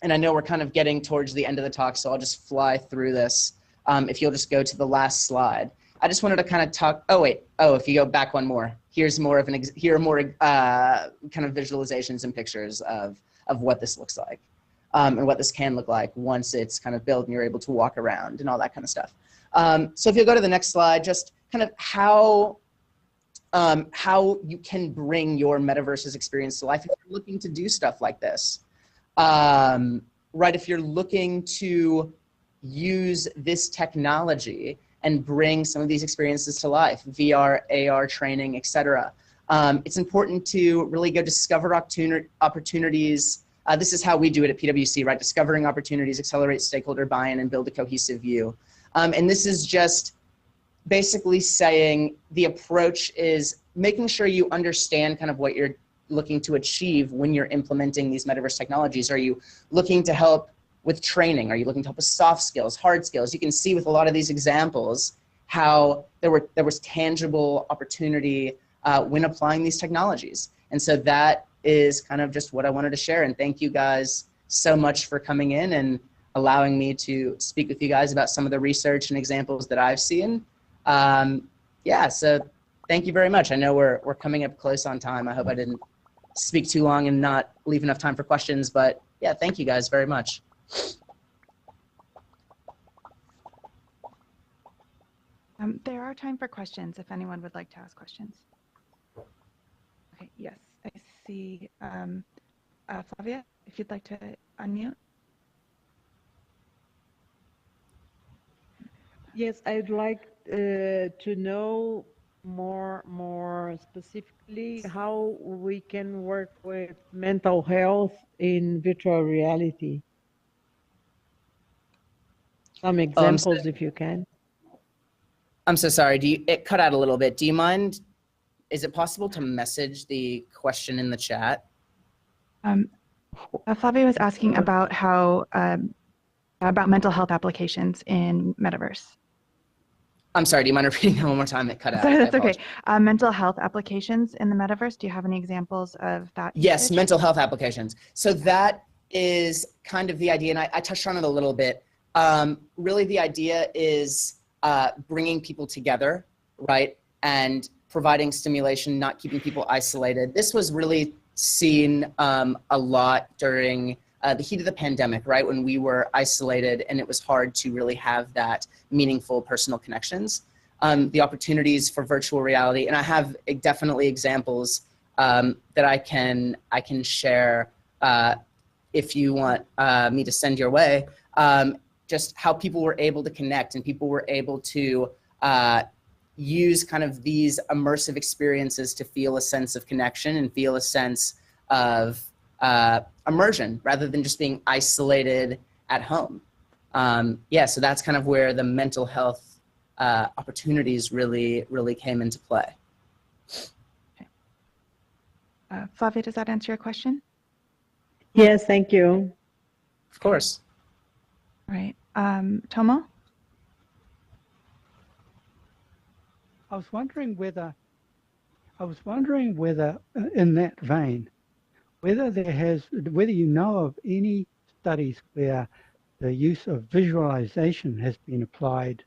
S6: And I know we're kind of getting towards the end of the talk, so I'll just fly through this. If you'll just go to the last slide. I just wanted to kind of talk, if you go back one more, here's more of here are more kind of visualizations and pictures of what this looks like and what this can look like once it's kind of built and you're able to walk around and all that kind of stuff. So if you'll go to the next slide, just kind of how you can bring your metaverse's experience to life if you're looking to do stuff like this. Right, if you're looking to use this technology and bring some of these experiences to life, VR, AR training, etc. It's important to really go discover opportunities This is how we do it at PwC, right? Discovering opportunities, accelerate stakeholder buy-in, and build a cohesive view. And this is just basically saying the approach is making sure you understand kind of what you're looking to achieve when you're implementing these metaverse technologies. Are you looking to help with training? Are you looking to help with soft skills, hard skills? You can see with a lot of these examples how there was tangible opportunity when applying these technologies. And so that is kind of just what I wanted to share. And thank you guys so much for coming in and allowing me to speak with you guys about some of the research and examples that I've seen. Yeah, so thank you very much. I know we're coming up close on time. I hope I didn't speak too long and not leave enough time for questions, but yeah, thank you guys very much.
S2: There are time for questions if anyone would like to ask questions. Okay, yes, I see. Flavia, if you'd like to unmute.
S10: Yes, I'd like to know more specifically how we can work with mental health in virtual reality. Some examples, if you can.
S6: I'm so sorry. It cut out a little bit. Do you mind? Is it possible to message the question in the chat?
S2: Flavia was asking about how about mental health applications in Metaverse.
S6: I'm sorry. Do you mind repeating that one more time? It cut out.
S2: Sorry, that's okay. Mental health applications in the Metaverse. Do you have any examples of that?
S6: Yes,
S2: usage?
S6: mental health applications. So that is kind of the idea, and I touched on it a little bit. Really, the idea is bringing people together, right, and providing stimulation, not keeping people isolated. This was really seen a lot during the heat of the pandemic, right, when we were isolated and it was hard to really have that meaningful personal connections. The opportunities for virtual reality, and I have definitely examples that I can share if you want me to send your way. Just how people were able to connect and people were able to use kind of these immersive experiences to feel a sense of connection and feel a sense of immersion rather than just being isolated at home. Yeah, so that's kind of where the mental health opportunities really came into play.
S2: Flavia, does that answer your question?
S10: Yes, thank you.
S6: Of course.
S2: All right. Tomo?
S22: I was wondering whether, in that vein, whether you know of any studies where the use of visualization has been applied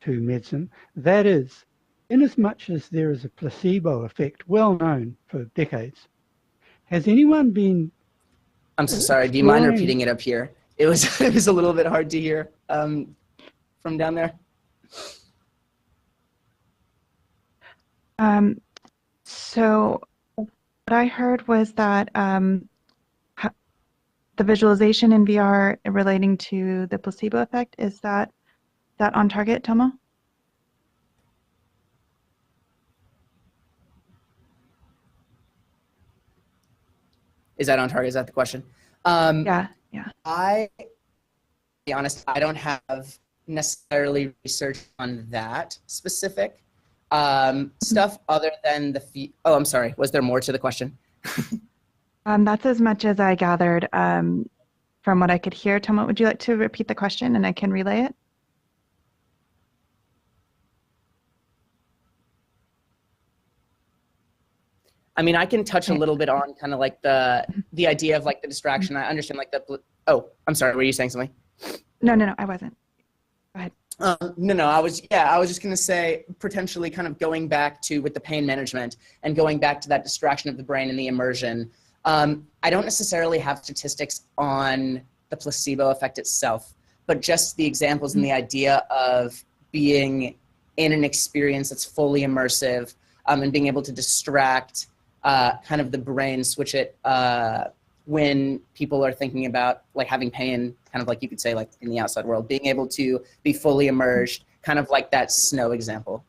S22: to medicine. That is, in as much as there is a placebo effect, well known for decades, has anyone been?
S6: I'm so sorry. Do you mind repeating it up here? It was a little bit hard to hear from down there.
S2: So what I heard was that the visualization in VR relating to the placebo effect, is that on target, Tomo?
S6: Is that on target? Is that the question?
S2: Yeah.
S6: To be honest, I don't have necessarily research on that specific stuff other than oh, I'm sorry. Was there more to the question?
S2: That's as much as I gathered from what I could hear. Tomo, would you like to repeat the question and I can relay it?
S6: I mean, I can touch a little bit on kind of like the idea of like the distraction. I understand like oh, I'm sorry. Were you saying something?
S2: No, I wasn't. Go ahead.
S6: No, I was just going to say potentially kind of going back to with the pain management and going back to that distraction of the brain and the immersion. I don't necessarily have statistics on the placebo effect itself, but just the examples and the idea of being in an experience that's fully immersive and being able to distract kind of the brain, switch it when people are thinking about like having pain, kind of like you could say like in the outside world, being able to be fully immersed, kind of like that snow example.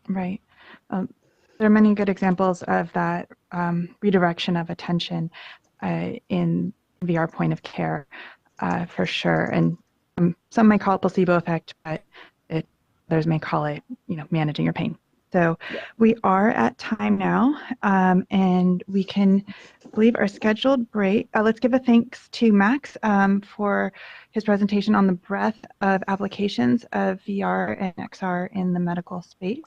S2: Right. There are many good examples of that redirection of attention. in VR point of care for sure. And some may call it placebo effect, but others may call it, managing your pain. So we are at time now, and we can leave our scheduled break. Let's give a thanks to Max for his presentation on the breadth of applications of VR and XR in the medical space.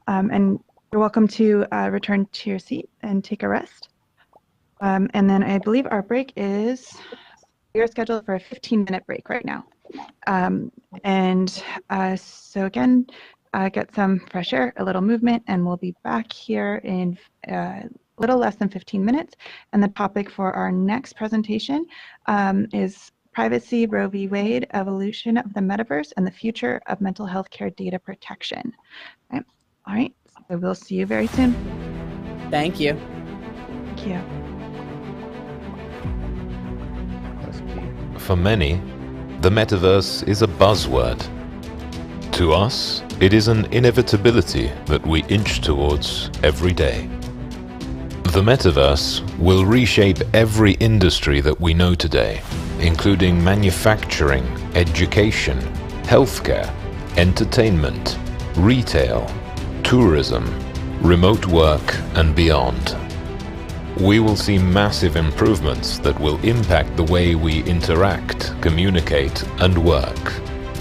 S2: And you're welcome to return to your seat and take a rest. And then I believe our break we are scheduled for a 15-minute break right now. So again, get some fresh air, a little movement, and we'll be back here in a little less than 15 minutes. And the topic for our next presentation is Privacy, Roe v. Wade, Evolution of the Metaverse, and the Future of Mental Health Care Data Protection. All right. So we'll see you very soon.
S6: Thank you.
S2: Thank you.
S9: For many, the metaverse is a buzzword. To us, it is an inevitability that we inch towards every day. The metaverse will reshape every industry that we know today, including manufacturing, education, healthcare, entertainment, retail, tourism, remote work, and beyond. We will see massive improvements that will impact the way we interact, communicate, and work,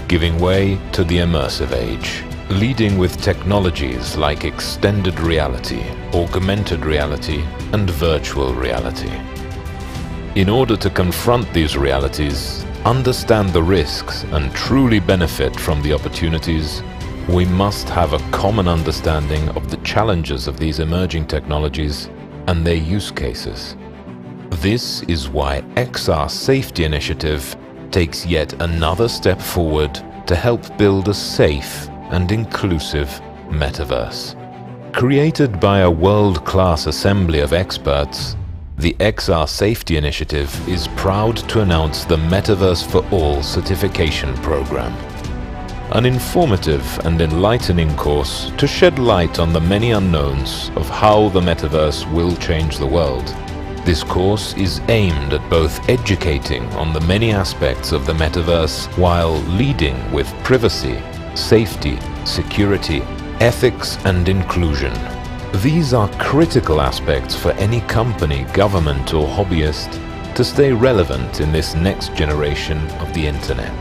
S9: giving way to the immersive age, leading with technologies like extended reality, augmented reality, and virtual reality. In order to confront these realities, understand the risks, and truly benefit from the opportunities, we must have a common understanding of the challenges of these emerging technologies and their use cases. This is why XR Safety Initiative takes yet another step forward to help build a safe and inclusive metaverse. Created by a world-class assembly of experts, the XR Safety Initiative is proud to announce the Metaverse for All certification program. An informative and enlightening course to shed light on the many unknowns of how the metaverse will change the world. This course is aimed at both educating on the many aspects of the metaverse while leading with privacy, safety, security, ethics, and inclusion. These are critical aspects for any company, government, or hobbyist to stay relevant in this next generation of the internet.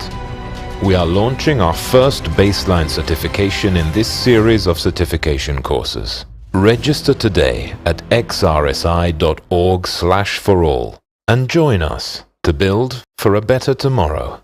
S9: We are launching our first baseline certification in this series of certification courses. Register today at xrsi.org/forall and join us to build for a better tomorrow.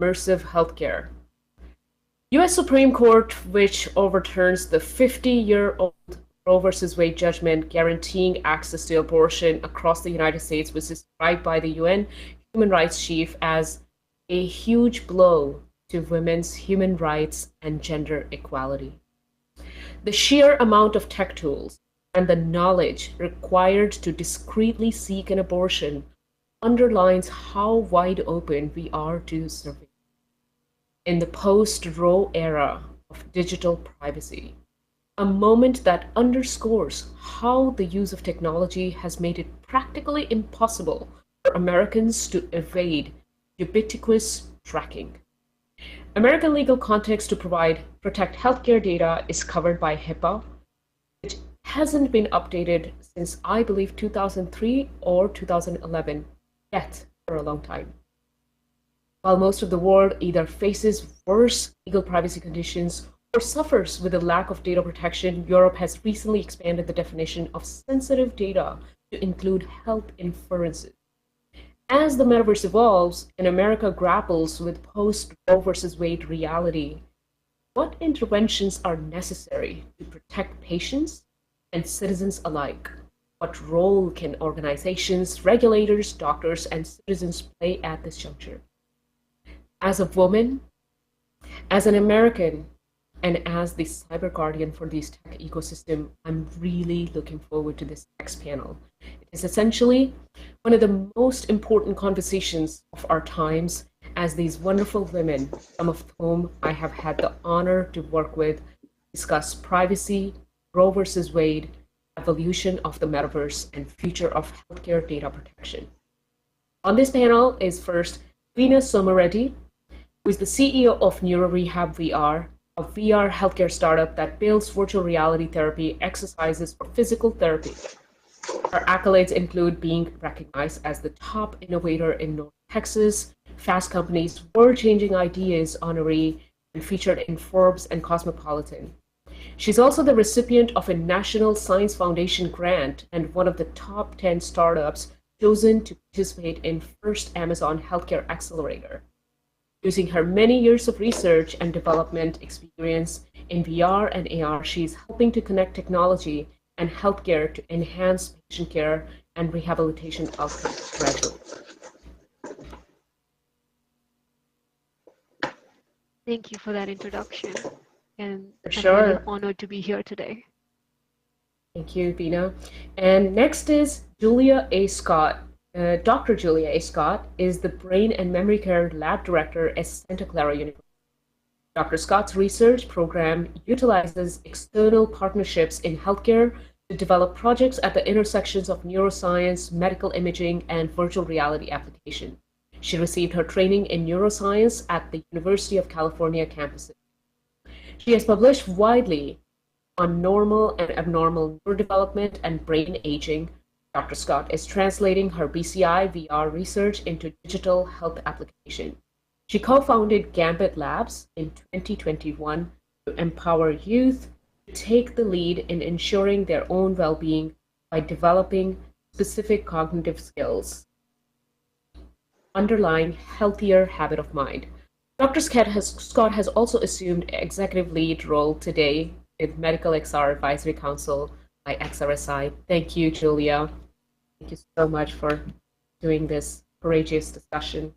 S1: immersive healthcare. U.S. Supreme Court, which overturns the 50-year-old Roe versus Wade judgment guaranteeing access to abortion across the United States, was described by the UN Human Rights Chief as a huge blow to women's human rights and gender equality. The sheer amount of tech tools and the knowledge required to discreetly seek an abortion underlines how wide open we are to surveillance. In the post-Roe era of digital privacy, a moment that underscores how the use of technology has made it practically impossible for Americans to evade ubiquitous tracking. American legal context to protect healthcare data is covered by HIPAA, which hasn't been updated since, I believe, 2003 or 2011, yet for a long time. While most of the world either faces worse legal privacy conditions or suffers with a lack of data protection, Europe has recently expanded the definition of sensitive data to include health inferences. As the metaverse evolves and America grapples with post-Roe versus Wade reality, what interventions are necessary to protect patients and citizens alike? What role can organizations, regulators, doctors, and citizens play at this juncture? As a woman, as an American, and as the cyber guardian for this tech ecosystem, I'm really looking forward to this next panel. It is essentially one of the most important conversations of our times, as these wonderful women, some of whom I have had the honor to work with, discuss privacy, Roe versus Wade, evolution of the metaverse, and future of healthcare data protection. On this panel is first Veena Somareddy, who is the CEO of NeuroRehab VR, a VR healthcare startup that builds virtual reality therapy exercises for physical therapy. Her accolades include being recognized as the top innovator in North Texas, Fast Company's World-Changing Ideas honoree, and featured in Forbes and Cosmopolitan. She's also the recipient of a National Science Foundation grant and one of the top 10 startups chosen to participate in first Amazon Healthcare Accelerator. Using her many years of research and development experience in VR and AR, she's helping to connect technology and healthcare to enhance patient care and rehabilitation outcomes gradually.
S12: Thank you for that introduction, and
S1: Sure.
S12: I'm really honored to be here today.
S1: Thank you, Veena. And next is Julia A. Scott. Dr. Julia A. Scott is the Brain and Memory Care Lab Director at Santa Clara University. Dr. Scott's research program utilizes external partnerships in healthcare to develop projects at the intersections of neuroscience, medical imaging, and virtual reality application. She received her training in neuroscience at the University of California campuses. She has published widely on normal and abnormal neurodevelopment and brain aging. Dr. Scott is translating her BCI VR research into digital health application. She co-founded Gambit Labs in 2021 to empower youth to take the lead in ensuring their own well-being by developing specific cognitive skills underlying healthier habit of mind. Dr. Scott has also assumed executive lead role today with Medical XR Advisory Council by XRSI. Thank you, Julia. Thank you so much for doing this courageous discussion.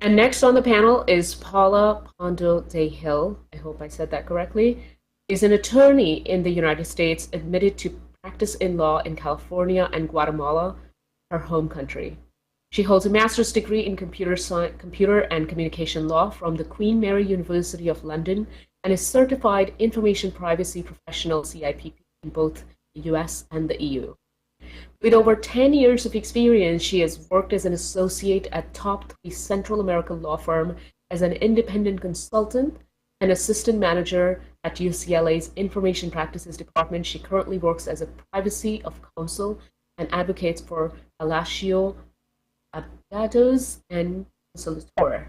S1: And next on the panel is Paula Pondo de Hill. I hope I said that correctly. Is an attorney in the United States admitted to practice in law in California and Guatemala, her home country. She holds a master's degree in computer and communication law from the Queen Mary University of London and is certified information privacy professional CIPP in both the US and the EU. With over 10 years of experience, she has worked as an associate at top 3 Central American law firm, as an independent consultant and assistant manager at UCLA's Information Practices Department. She currently works as a privacy of counsel and advocates for Palacio Abogados and Consultor.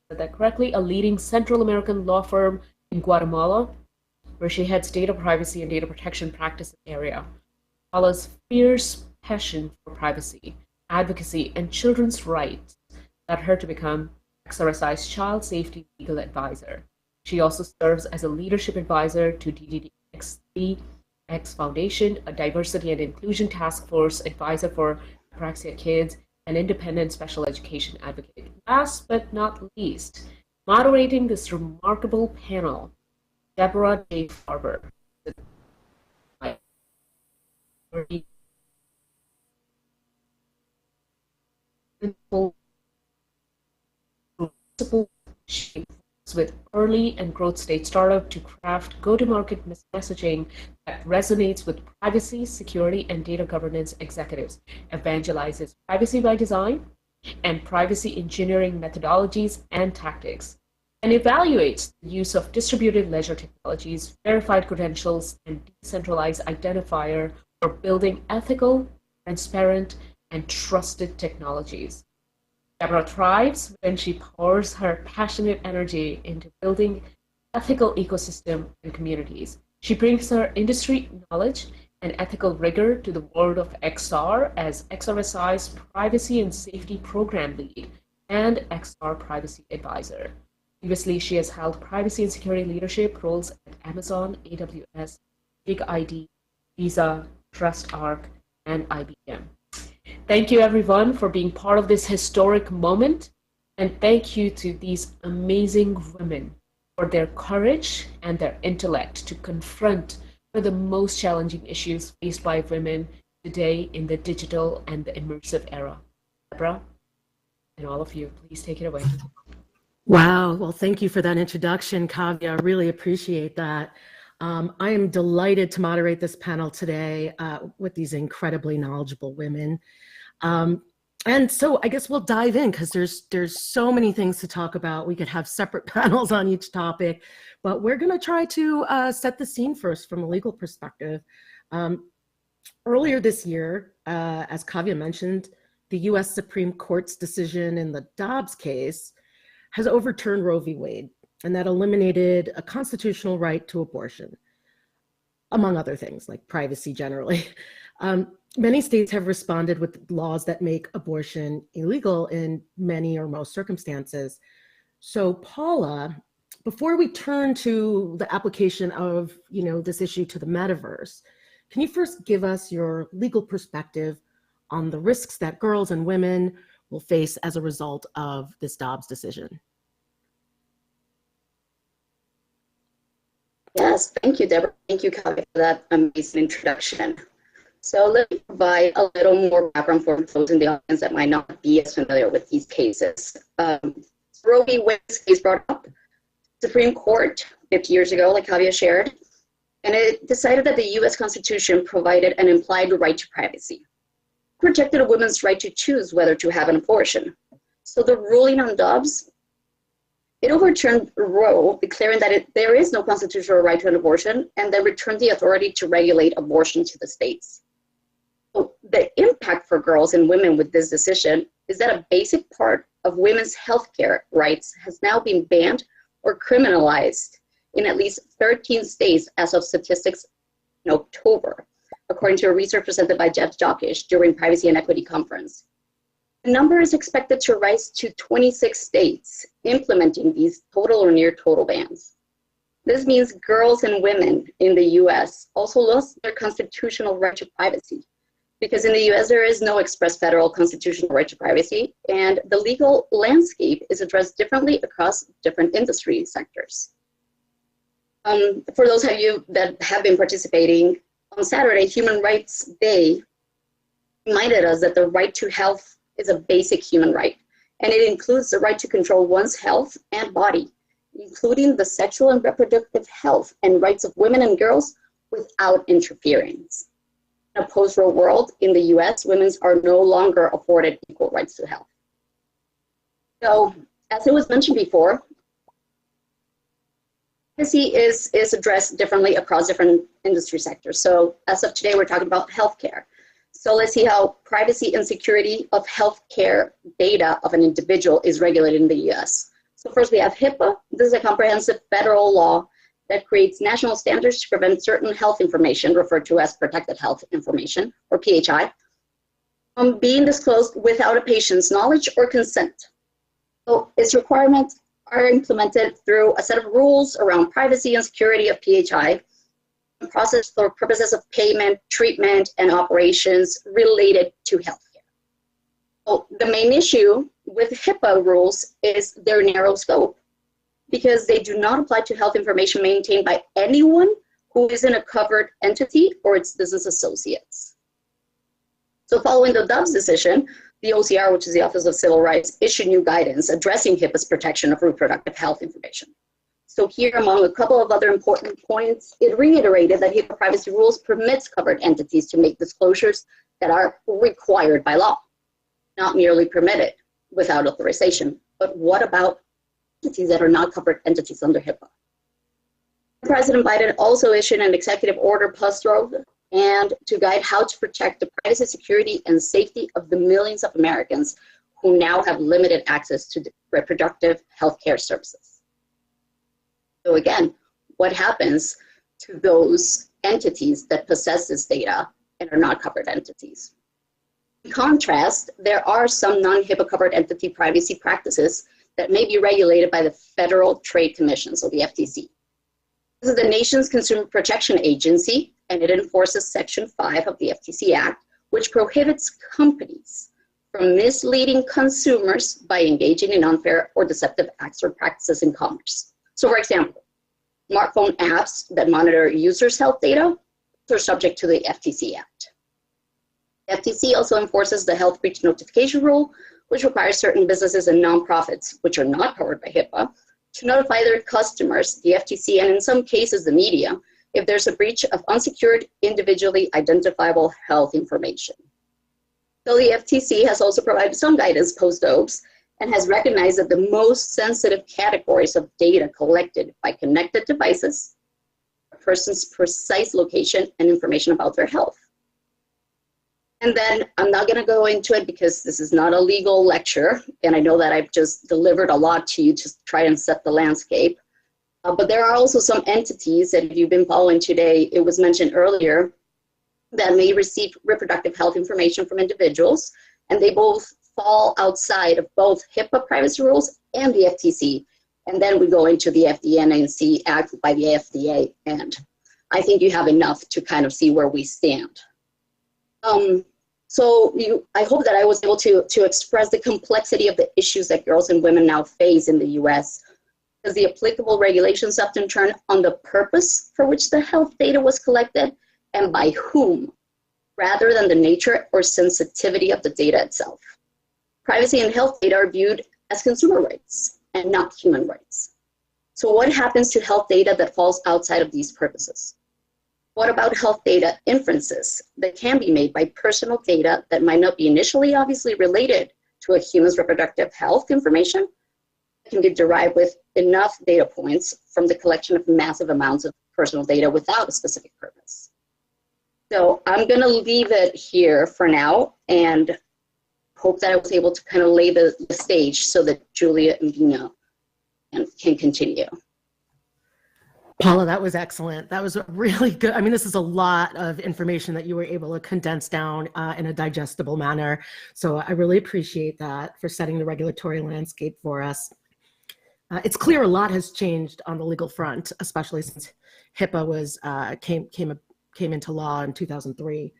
S1: Said that correctly? A leading Central American law firm in Guatemala, where she heads data privacy and data protection practice area. Paula's fierce passion for privacy, advocacy, and children's rights led her to become XRSI's Child Safety Legal Advisor. She also serves as a leadership advisor to DDX3X Foundation, a diversity and inclusion task force advisor for apraxia kids, and independent special education advocate. Last but not least, moderating this remarkable panel, Deborah J. Farber. With early and growth stage startup to craft go-to-market messaging that resonates with privacy, security, and data governance executives, evangelizes privacy by design and privacy engineering methodologies and tactics, and evaluates the use of distributed ledger technologies, verified credentials, and decentralized identifier for building ethical, transparent, and trusted technologies. Deborah thrives when she pours her passionate energy into building ethical ecosystem and communities. She brings her industry knowledge and ethical rigor to the world of XR as XRSI's Privacy and Safety Program Lead and XR Privacy Advisor. Previously, she has held privacy and security leadership roles at Amazon, AWS, BigID, Visa, TrustArc, and IBM. Thank you, everyone, for being part of this historic moment, and thank you to these amazing women for their courage and their intellect to confront one of the most challenging issues faced by women today in the digital and the immersive era. Deborah, and all of you, please take it away.
S7: Wow. Well, thank you for that introduction, Kavya. I really appreciate that. I am delighted to moderate this panel today with these incredibly knowledgeable women. And so I guess we'll dive in because there's so many things to talk about. We could have separate panels on each topic, but we're going to try to set the scene first from a legal perspective. Earlier this year, as Kavya mentioned, the US Supreme Court's decision in the Dobbs case has overturned Roe v. Wade, and that eliminated a constitutional right to abortion, among other things like privacy generally. Many states have responded with laws that make abortion illegal in many or most circumstances. So Paula, before we turn to the application of this issue to the metaverse, can you first give us your legal perspective on the risks that girls and women will face as a result of this Dobbs decision?
S3: Yes, thank you, Deborah. Thank you, Kavya, for that amazing introduction. So let me provide a little more background for those in the audience that might not be as familiar with these cases. Roe v. Wade's case brought up the Supreme Court 50 years ago, like Kavya shared, and it decided that the US Constitution provided an implied right to privacy, protected a woman's right to choose whether to have an abortion. So the ruling on Dobbs, it overturned Roe, declaring that there is no constitutional right to an abortion, and then returned the authority to regulate abortion to the states. So the impact for girls and women with this decision is that a basic part of women's healthcare rights has now been banned or criminalized in at least 13 states as of statistics in October, according to a research presented by Jeff Jockish during Privacy and Equity Conference. The number is expected to rise to 26 states implementing these total or near total bans. This means girls and women in the US also lost their constitutional right to privacy, because in the US there is no express federal constitutional right to privacy, and the legal landscape is addressed differently across different industry sectors. For those of you that have been participating, on Saturday, Human Rights Day reminded us that the right to health is a basic human right, and it includes the right to control one's health and body, including the sexual and reproductive health and rights of women and girls without interference. In a post-Roe world in the US, women are no longer afforded equal rights to health. So, as it was mentioned before, privacy is addressed differently across different industry sectors. So as of today, we're talking about healthcare. So let's see how privacy and security of healthcare data of an individual is regulated in the US. So first we have HIPAA. This is a comprehensive federal law that creates national standards to prevent certain health information, referred to as protected health information, or PHI, from being disclosed without a patient's knowledge or consent. its requirements are implemented through a set of rules around privacy and security of PHI, process for purposes of payment, treatment, and operations related to healthcare. So the main issue with HIPAA rules is their narrow scope, because they do not apply to health information maintained by anyone who isn't a covered entity or its business associates. So following the Dobbs decision, the OCR, which is the Office of Civil Rights, issued new guidance addressing HIPAA's protection of reproductive health information. So here, among a couple of other important points, it reiterated that HIPAA privacy rules permits covered entities to make disclosures that are required by law, not merely permitted without authorization. But what about entities that are not covered entities under HIPAA? President Biden also issued an executive order post-Roe and to guide how to protect the privacy, security, and safety of the millions of Americans who now have limited access to reproductive health care services. So again, what happens to those entities that possess this data and are not covered entities? In contrast, there are some non-HIPAA covered entity privacy practices that may be regulated by the Federal Trade Commission, so the FTC. This is the nation's Consumer Protection Agency, and it enforces Section 5 of the FTC Act, which prohibits companies from misleading consumers by engaging in unfair or deceptive acts or practices in commerce. So for example, smartphone apps that monitor users' health data are subject to the FTC Act. The FTC also enforces the Health Breach Notification Rule, which requires certain businesses and nonprofits, which are not covered by HIPAA, to notify their customers, the FTC, and in some cases the media, if there's a breach of unsecured, individually identifiable health information. So the FTC has also provided some guidance post-Dobbs and has recognized that the most sensitive categories of data collected by connected devices, a person's precise location and information about their health. And then I'm not going to go into it because this is not a legal lecture, and I know that I've just delivered a lot to you to try and set the landscape. But there are also some entities that if you've been following today, it was mentioned earlier, that may receive reproductive health information from individuals, and they both fall outside of both HIPAA privacy rules and the FTC. And then we go into the FDNC Act by the FDA, and I think you have enough to kind of see where we stand. I hope that I was able to express the complexity of the issues that girls and women now face in the US, because the applicable regulations often turn on the purpose for which the health data was collected and by whom, rather than the nature or sensitivity of the data itself. Privacy and health data are viewed as consumer rights and not human rights. So what happens to health data that falls outside of these purposes? What about health data inferences that can be made by personal data that might not be initially obviously related to a human's reproductive health information? It can be derived with enough data points from the collection of massive amounts of personal data without a specific purpose. So I'm going to leave it here for now and hope that I was able to kind of lay the stage so that Julia and Vina can continue.
S7: Paula, that was excellent. That was really good. I mean, this is a lot of information that you were able to condense down in a digestible manner. So I really appreciate that for setting the regulatory landscape for us. It's clear a lot has changed on the legal front, especially since HIPAA was came into law in 2003.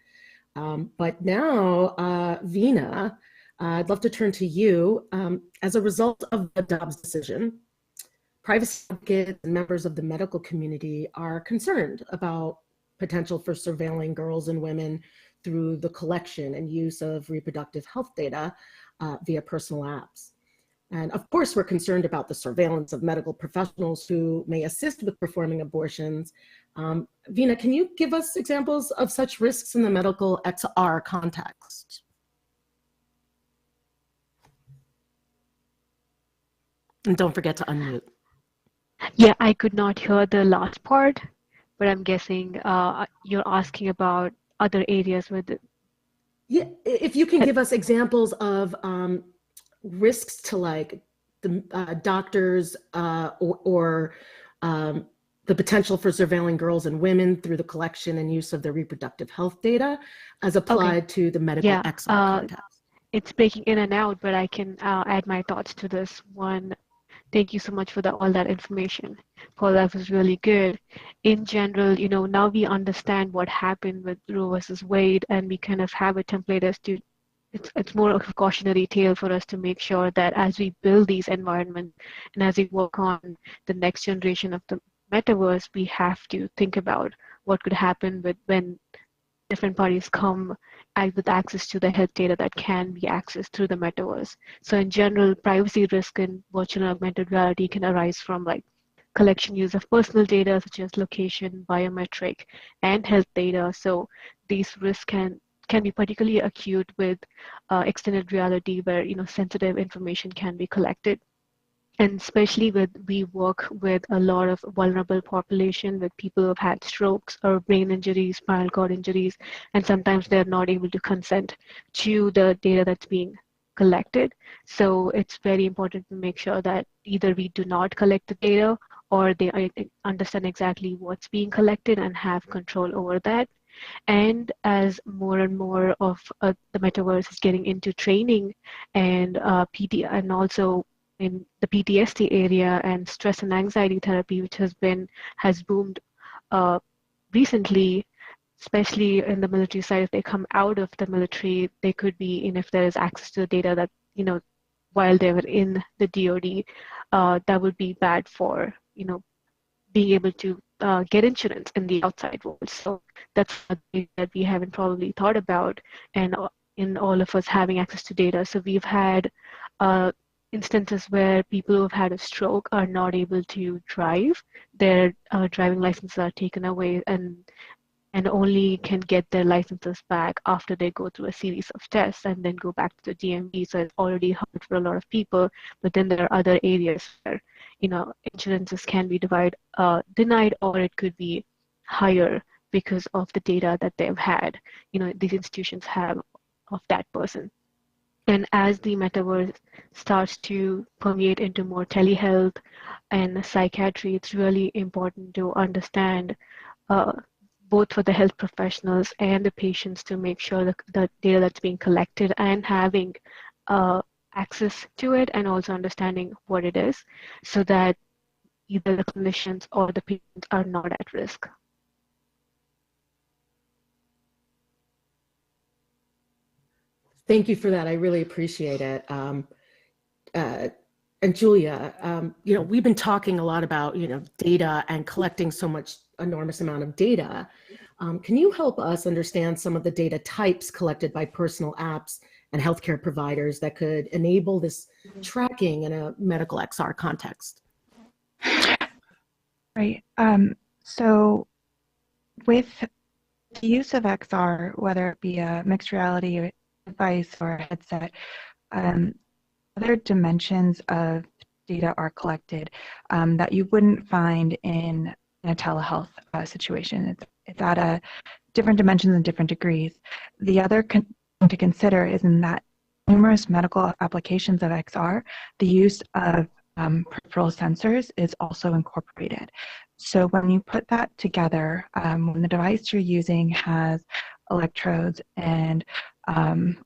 S7: But now, Vina, I'd love to turn to you. As a result of the Dobbs decision, privacy advocates and members of the medical community are concerned about potential for surveilling girls and women through the collection and use of reproductive health data via personal apps. And of course, we're concerned about the surveillance of medical professionals who may assist with performing abortions. Vina, can you give us examples of such risks in the medical XR context? And don't forget to unmute.
S12: Yeah, I could not hear the last part, but I'm guessing you're asking about other areas with it.
S7: Yeah, if you can give us examples of risks to like the doctors or the potential for surveilling girls and women through the collection and use of their reproductive health data as applied to the medical XR context.
S12: It's breaking in and out, but I can add my thoughts to this one. Thank you so much for all that information. Paul, that was really good. In general, now we understand what happened with Roe versus Wade, and we kind of have a template as to it's more of a cautionary tale for us to make sure that as we build these environments and as we work on the next generation of the metaverse, we have to think about what could happen when different parties come with access to the health data that can be accessed through the metaverse. So in general, privacy risk in virtual and augmented reality can arise from like collection use of personal data such as location, biometric, and health data. So these risks can be particularly acute with extended reality where sensitive information can be collected. And especially we work with a lot of vulnerable population with people who have had strokes or brain injuries, spinal cord injuries, and sometimes they're not able to consent to the data that's being collected. So it's very important to make sure that either we do not collect the data or they understand exactly what's being collected and have control over that. And as more and more of the metaverse is getting into training and PT and also in the PTSD area and stress and anxiety therapy, which has boomed recently, especially in the military side. If they come out of the military, they could be, if there is access to the data that, while they were in the DoD, that would be bad for, being able to get insurance in the outside world. So that's something that we haven't probably thought about, and in all of us having access to data. So we've had instances where people who have had a stroke are not able to drive. Their driving licenses are taken away and only can get their licenses back after they go through a series of tests and then go back to the DMV. So it's already hard for a lot of people. But then there are other areas where, insurances can be denied, or it could be higher because of the data that they've had, these institutions have of that person. And as the metaverse starts to permeate into more telehealth and psychiatry, it's really important to understand both for the health professionals and the patients to make sure that the data that's being collected and having access to it and also understanding what it is so that either the clinicians or the patients are not at risk.
S7: Thank you for that. I really appreciate it. And Julia, we've been talking a lot about, data and collecting so much enormous amount of data. Can you help us understand some of the data types collected by personal apps and healthcare providers that could enable this tracking in a medical XR context?
S2: Right. So with the use of XR, whether it be a mixed reality device or a headset, other dimensions of data are collected that you wouldn't find in a telehealth situation. It's at a different dimensions and different degrees. The other thing to consider is in that numerous medical applications of XR, the use of peripheral sensors is also incorporated. So when you put that together, when the device you're using has electrodes and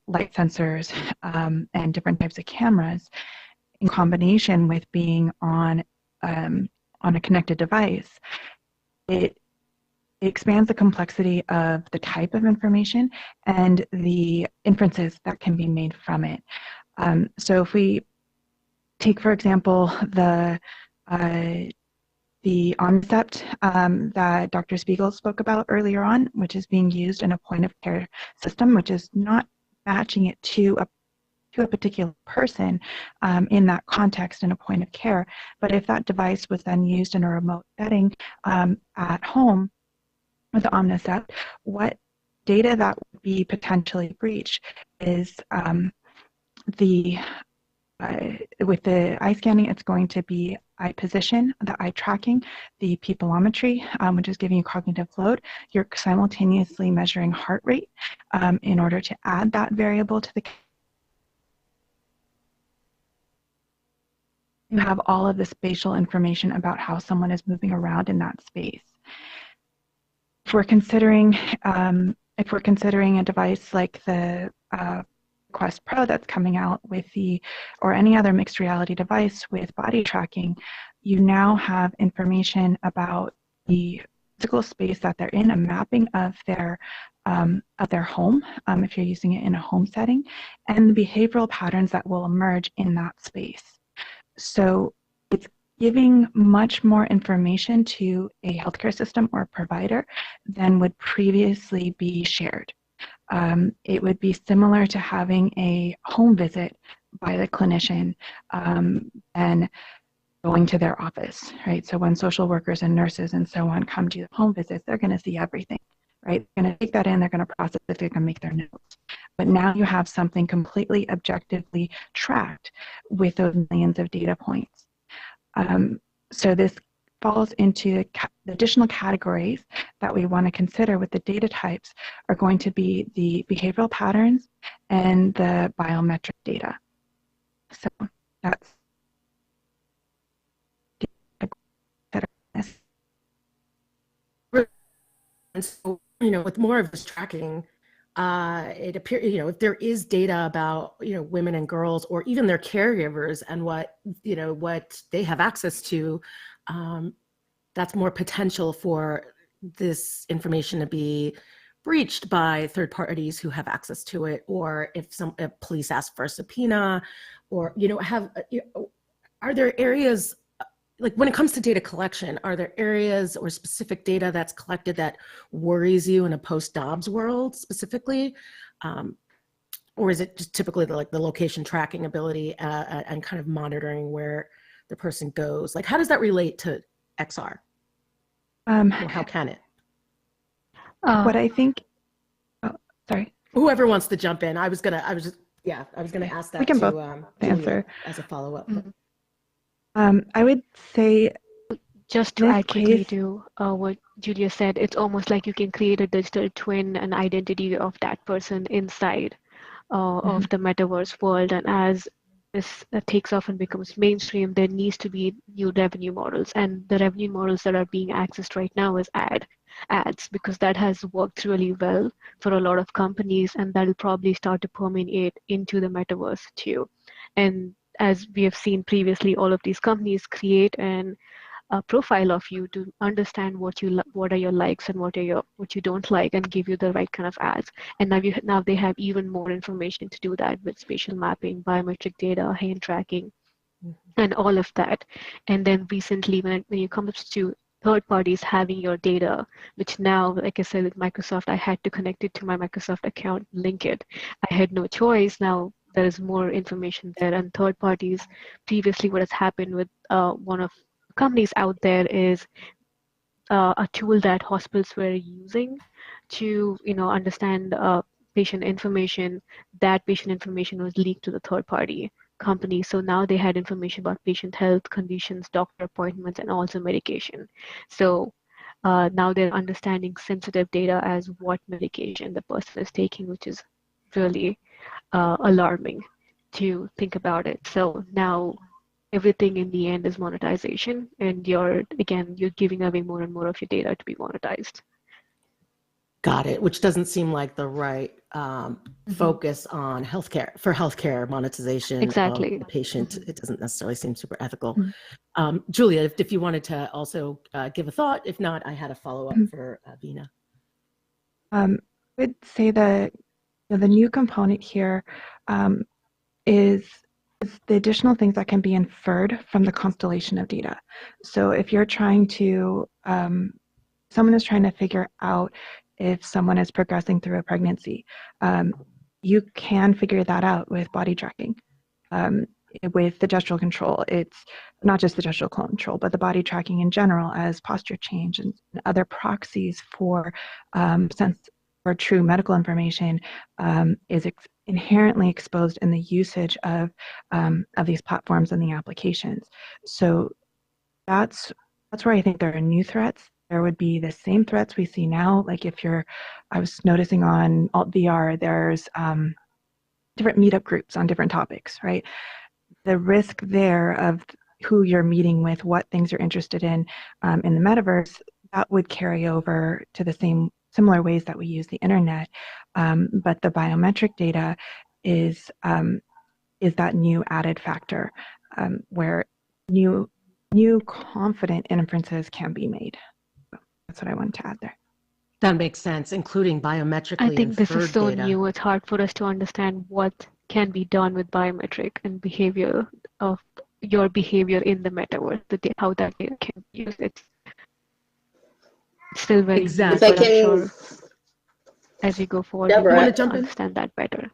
S2: light sensors and different types of cameras, in combination with being on a connected device, it expands the complexity of the type of information and the inferences that can be made from it. So if we take, for example, the Omnicept that Dr. Spiegel spoke about earlier on, which is being used in a point-of-care system, which is not matching it to a particular person in that context in a point of care. But if that device was then used in a remote setting at home with the Omnicept, what data that would be potentially breached is with the eye scanning, it's going to be eye position, the eye tracking, the pupillometry, which is giving you cognitive load. You're simultaneously measuring heart rate in order to add that variable to the. You have all of the spatial information about how someone is moving around in that space. If we're considering a device like the Quest Pro that's coming out with or any other mixed reality device with body tracking, you now have information about the physical space that they're in, a mapping of their home, if you're using it in a home setting, and the behavioral patterns that will emerge in that space. So it's giving much more information to a healthcare system or provider than would previously be shared. It would be similar to having a home visit by the clinician and going to their office, right? So when social workers and nurses and so on come to the home visits, they're going to see everything, right? They're going to take that in, they're going to process it, they're going to make their notes. But now you have something completely objectively tracked with those millions of data points. So this falls into the additional categories that we want to consider with the data types are going to be the behavioral patterns and the biometric data. So that's
S7: And so, with more of this tracking, it appears, if there is data about, women and girls or even their caregivers and what they have access to, that's more potential for this information to be breached by third parties who have access to it, or if police ask for a subpoena, or are there areas, like when it comes to data collection, are there areas or specific data that's collected that worries you in a post-Dobbs world specifically? Or is it just typically the location tracking ability and kind of monitoring where the person goes? Like, how does that relate to XR? Or how can it?
S2: What I think, sorry.
S7: Whoever wants to jump in, I was gonna ask that
S2: We can
S7: to
S2: both
S7: Julia
S2: answer.
S7: as a follow-up.
S2: I would say,
S12: just to add quickly to what Julia said, it's almost like you can create a digital twin, an identity of that person inside of the metaverse world. And as this takes off and becomes mainstream, there needs to be new revenue models. And the revenue models that are being accessed right now is ads, because that has worked really well for a lot of companies, and that'll probably start to permeate into the metaverse too. And as we have seen previously, all of these companies create a profile of you to understand what are your likes and what you don't like, and give you the right kind of ads. And now they have even more information to do that with spatial mapping, biometric data, hand tracking, and all of that. And then recently, when it comes to third parties having your data, which now, like I said, with Microsoft, I had to connect it to my Microsoft account, link it. I had no choice. Now there is more information there, and third parties. Previously, what has happened with one of the companies out there is a tool that hospitals were using to, understand patient information. That patient information was leaked to the third party company. So now they had information about patient health conditions, doctor appointments, and also medication. So now they're understanding sensitive data as what medication the person is taking, which is really alarming to think about it. So now everything in the end is monetization, and you're giving away more and more of your data to be monetized.
S7: Got it. Which doesn't seem like the right focus on healthcare monetization
S12: Exactly.
S7: of the patient. It doesn't necessarily seem super ethical. Julia, if you wanted to also give a thought. If not, I had a follow-up for Vina.
S2: I would say that the new component here is the additional things that can be inferred from the constellation of data. So if you're trying to, someone is trying to figure out if someone is progressing through a pregnancy, you can figure that out with body tracking. With the gestural control, it's not just the gestural control, but the body tracking in general as posture change and other proxies for true medical information is inherently exposed in the usage of these platforms and the applications. So that's where I think there are new threats. There would be the same threats we see now. Like I was noticing on Alt VR, there's different meetup groups on different topics, right? The risk there of who you're meeting with, what things you're interested in the metaverse, that would carry over to the similar ways that we use the internet. But the biometric data is that new added factor where new confident inferences can be made. So that's what I wanted to add there.
S7: That makes sense, including
S12: I
S7: biometrically
S12: think this is
S7: inferred
S12: so
S7: data.
S12: new. It's hard for us to understand what can be done with biometric and behavior of your behavior in the metaverse, how that data can be used. It's still very new,
S7: Exactly.
S12: but I'm sure as we go forward, we
S3: Deborah,
S12: will understand that better.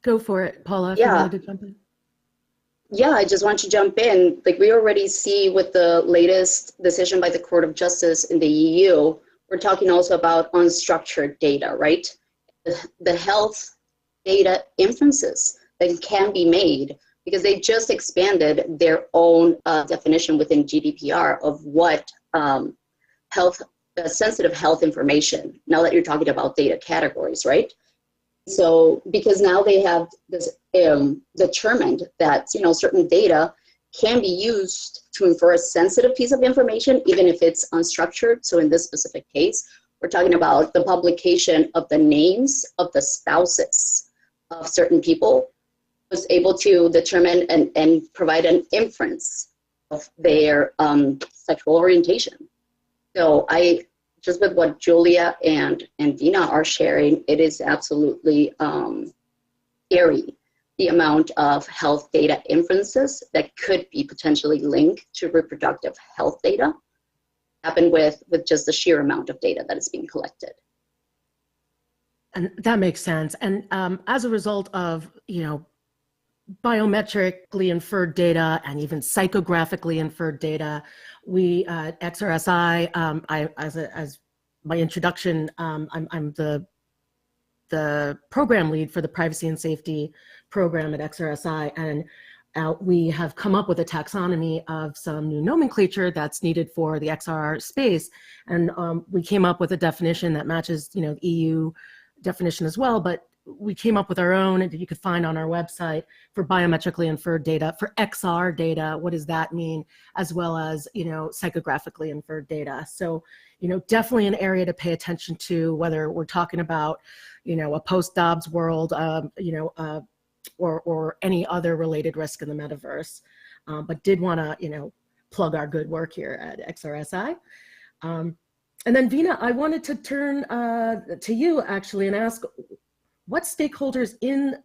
S7: Go for it, Paula, if you
S3: Yeah.
S7: wanted to jump in.
S3: Yeah, I just want to jump in. Like we already see with the latest decision by the Court of Justice in the EU, we're talking also about unstructured data, right? The health data inferences that can be made because they just expanded their own definition within GDPR of what sensitive health information, now that you're talking about data categories, right? So because now they have this determined that certain data can be used to infer a sensitive piece of information, even if it's unstructured. So in this specific case, we're talking about the publication of the names of the spouses of certain people was able to determine and provide an inference of their sexual orientation. So just with what Julia and Dina are sharing, it is absolutely scary, the amount of health data inferences that could be potentially linked to reproductive health data happen with just the sheer amount of data that is being collected.
S7: And that makes sense. And as a result of, biometrically inferred data and even psychographically inferred data, we at XRSI, as my introduction, I'm the program lead for the privacy and safety program at XRSI, and we have come up with a taxonomy of some new nomenclature that's needed for the XR space, and we came up with a definition that matches, the EU definition as well, but we came up with our own that you could find on our website for biometrically inferred data, for XR data, what does that mean, as well as, psychographically inferred data. So, definitely an area to pay attention to, whether we're talking about, a post-Dobbs world, or any other related risk in the metaverse. But did want to, plug our good work here at XRSI. And then Vina, I wanted to turn to you actually and ask, what stakeholders in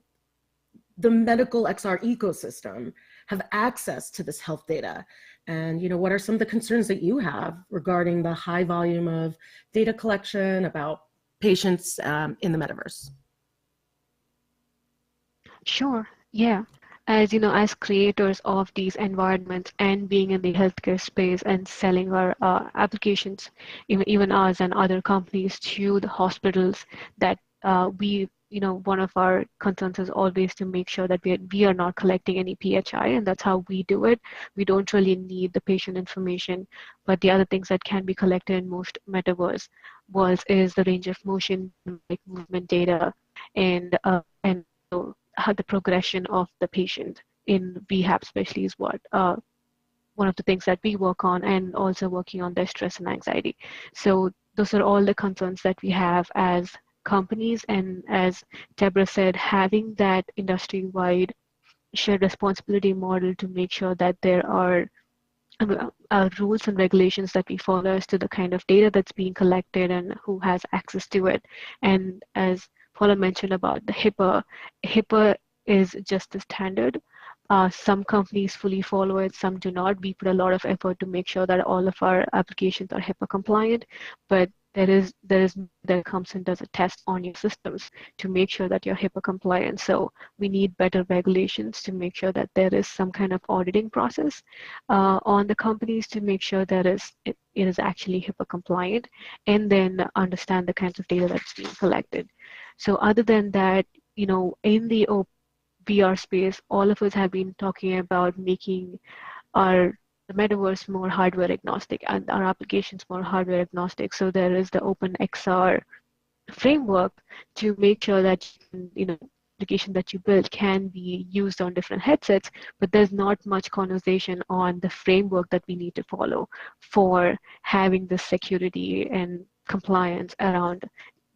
S7: the medical XR ecosystem have access to this health data? And what are some of the concerns that you have regarding the high volume of data collection about patients in the metaverse?
S12: Sure, yeah. As creators of these environments and being in the healthcare space and selling our applications, even us and other companies to the hospitals, that one of our concerns is always to make sure that we are not collecting any PHI, and that's how we do it. We don't really need the patient information, but the other things that can be collected in most metaverse worlds is the range of motion, like movement data, and how the progression of the patient in rehab especially is what one of the things that we work on, and also working on their stress and anxiety. So those are all the concerns that we have as companies, and as Deborah said, having that industry-wide shared responsibility model to make sure that there are rules and regulations that we follow as to the kind of data that's being collected and who has access to it. And as Paula mentioned about the HIPAA is just the standard. Some companies fully follow it, some do not. We put a lot of effort to make sure that all of our applications are HIPAA compliant, but there comes and does a test on your systems to make sure that you're HIPAA compliant. So we need better regulations to make sure that there is some kind of auditing process on the companies to make sure that it is actually HIPAA compliant, and then understand the kinds of data that's being collected. So other than that, in the VR space, all of us have been talking about making the metaverse more hardware agnostic and our applications more hardware agnostic. So there is the open XR framework to make sure that application that you build can be used on different headsets, but there's not much conversation on the framework that we need to follow for having the security and compliance around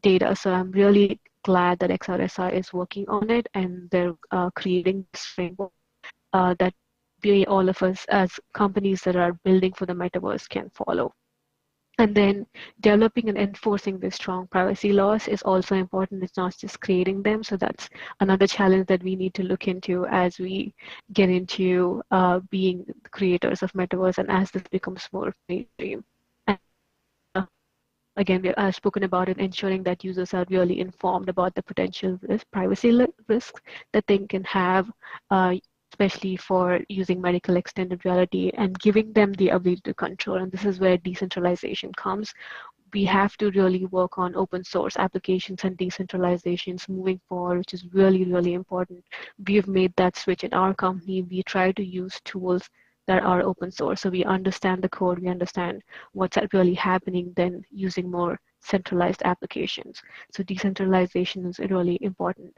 S12: data. So I'm really glad that XRSI is working on it, and they're creating this framework that we, all of us as companies that are building for the metaverse, can follow. And then developing and enforcing the strong privacy laws is also important. It's not just creating them. So that's another challenge that we need to look into as we get into being creators of metaverse and as this becomes more mainstream. And again, I've spoken about it, ensuring that users are really informed about the potential privacy risks that they can have, especially for using medical extended reality, and giving them the ability to control. And this is where decentralization comes. We have to really work on open source applications and decentralizations moving forward, which is really, really important. We've made that switch in our company. We try to use tools that are open source, so we understand the code, we understand what's really happening, then using more centralized applications. So decentralization is really important.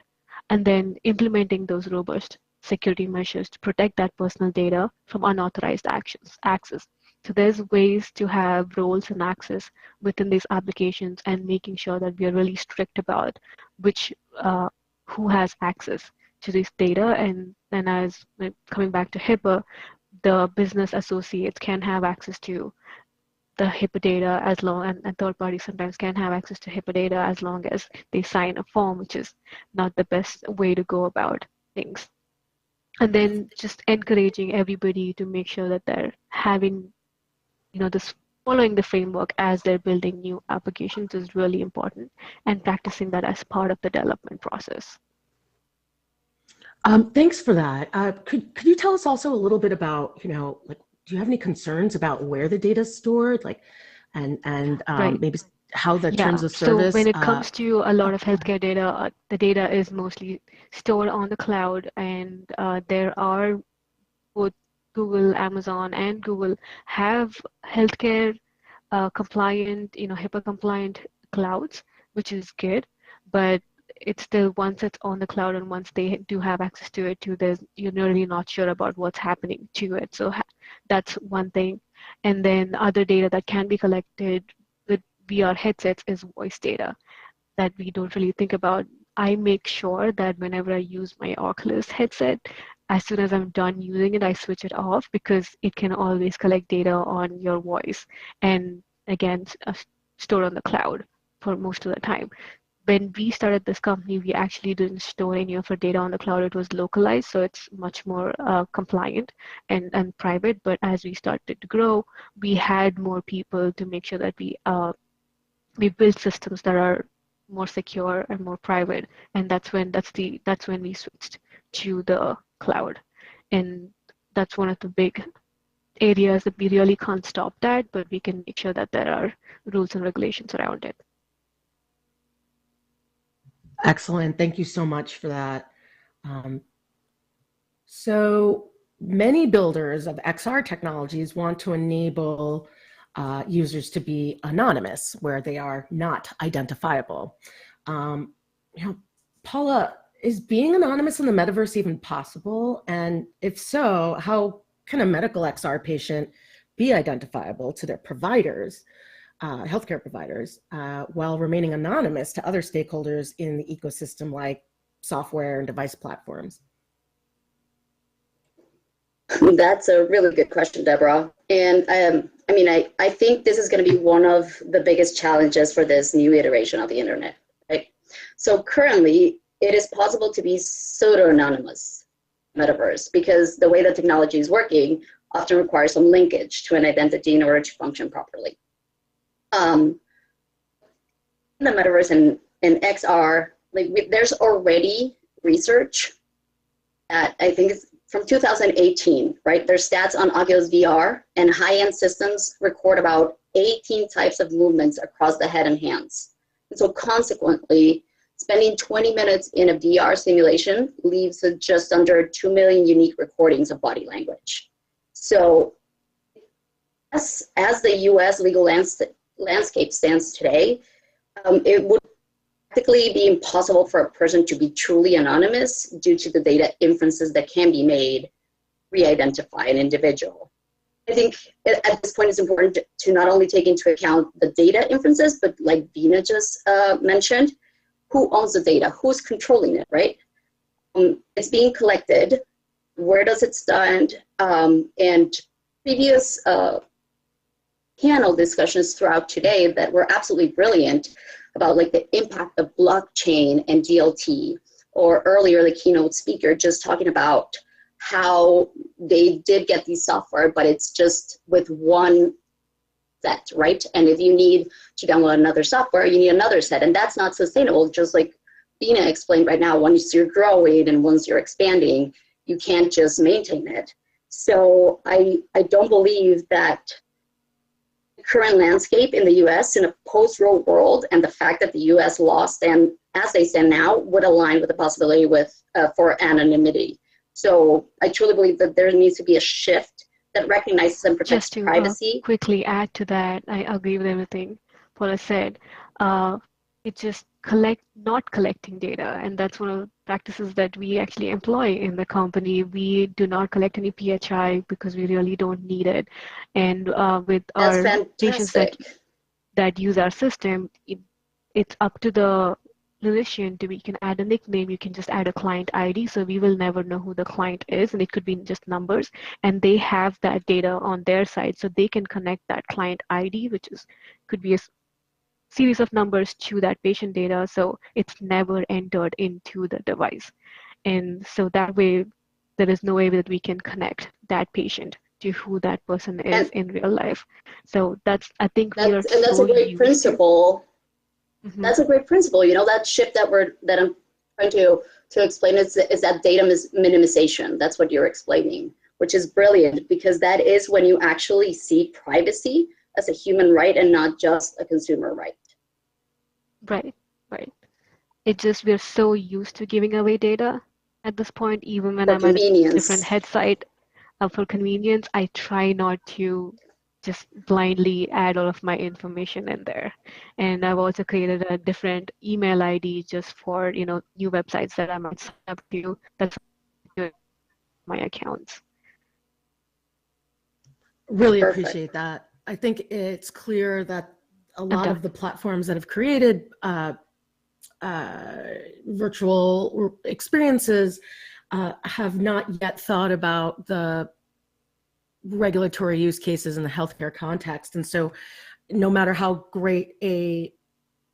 S12: And then implementing those robust security measures to protect that personal data from unauthorized access. So there's ways to have roles and access within these applications, and making sure that we are really strict about who has access to this data. And then, as coming back to HIPAA, the business associates can have access to the HIPAA data as long, and third parties sometimes can have access to HIPAA data as long as they sign a form, which is not the best way to go about things. And then just encouraging everybody to make sure that they're having, this following the framework as they're building new applications is really important, and practicing that as part of the development process.
S7: Thanks for that. Could you tell us also a little bit about, like, do you have any concerns about where the data is stored, like, and
S12: Right.
S7: maybe how the terms of service?
S12: So when it comes to a lot of healthcare data, the data is mostly stored on the cloud, and there are both Google, Amazon, and Google have healthcare compliant, HIPAA compliant clouds, which is good, but it's still, once it's on the cloud and once they do have access to it too, you're really not sure about what's happening to it. So that's one thing. And then other data that can be collected with VR headsets is voice data that we don't really think about. I make sure that whenever I use my Oculus headset, as soon as I'm done using it, I switch it off, because it can always collect data on your voice, and again, store on the cloud for most of the time. When we started this company, we actually didn't store any of our data on the cloud. It was localized, so it's much more compliant and private. But as we started to grow, we had more people to make sure that we built systems that are more secure and more private, and that's when we switched to the cloud. And that's one of the big areas that we really can't stop that, but we can make sure that there are rules and regulations around it.
S7: Excellent. Thank you so much for that. So many builders of XR technologies want to enable users to be anonymous, where they are not identifiable. Paula, is being anonymous in the metaverse even possible? And if so, how can a medical XR patient be identifiable to their providers, healthcare providers, while remaining anonymous to other stakeholders in the ecosystem, like software and device platforms?
S3: That's a really good question, Deborah. And I think this is going to be one of the biggest challenges for this new iteration of the internet, right? So currently, it is possible to be pseudo-anonymous metaverse, because the way the technology is working often requires some linkage to an identity in order to function properly. In the metaverse and XR, there's already research that I think is from 2018, right? There's stats on Oculus VR, and high-end systems record about 18 types of movements across the head and hands. And so consequently, spending 20 minutes in a VR simulation leaves just under 2 million unique recordings of body language. So as the US legal landscape stands today, it would practically be impossible for a person to be truly anonymous due to the data inferences that can be made re-identify an individual. I think at this point it's important to not only take into account the data inferences, but like Veena just mentioned, who owns the data, who's controlling it, right? It's being collected. Where does it stand? And previous panel discussions throughout today that were absolutely brilliant about like the impact of blockchain and DLT, or earlier the keynote speaker just talking about how they did get these software, but it's just with one set, right? And if you need to download another software, you need another set, and that's not sustainable. Just like Bina explained right now, once you're growing and once you're expanding, you can't just maintain it. So I don't believe that the current landscape in the US in a post-Roe world and the fact that the US laws stand as they stand now would align with the possibility with for anonymity. So I truly believe that there needs to be a shift that recognizes and protects
S12: Just to
S3: privacy.
S12: quickly add to that, I agree with everything Paula said. It's just not collecting data, and that's one of the practices that we actually employ in the company. We do not collect any PHI because we really don't need it. And with
S3: That's
S12: our patients that use our system, it's up to the clinician we can add a nickname, you can just add a client ID, so we will never know who the client is, and it could be just numbers, and they have that data on their side, so they can connect that client ID, which could be a series of numbers, to that patient data, so it's never entered into the device. And so that way there is no way that we can connect that patient to who that person is in real life. So that's a great
S3: principle. That's a great principle. You know, that shift that I'm trying to explain is that data minimization. That's what you're explaining, which is brilliant, because that is when you actually see privacy as a human right and not just a consumer right.
S12: Right. It just, we're so used to giving away data at this point. Even when I'm at a different head site for convenience, I try not to just blindly add all of my information in there. And I've also created a different email ID just for, new websites that I might sign up to. That's my accounts.
S7: Really
S12: Perfect.
S7: appreciate that. I think it's clear that a lot of the platforms that have created virtual experiences have not yet thought about the regulatory use cases in the healthcare context. And so no matter how great a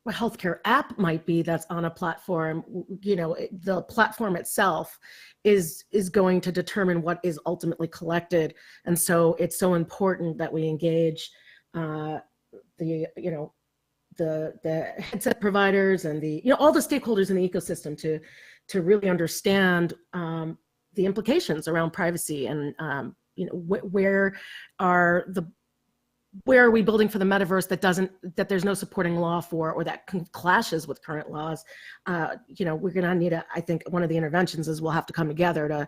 S7: healthcare app might be that's on a platform, the platform itself is going to determine what is ultimately collected. And so it's so important that we engage the headset providers and all the stakeholders in the ecosystem to really understand the implications around privacy and where are we building for the metaverse that there's no supporting law for, or that clashes with current laws. We're going to need I think one of the interventions is we'll have to come together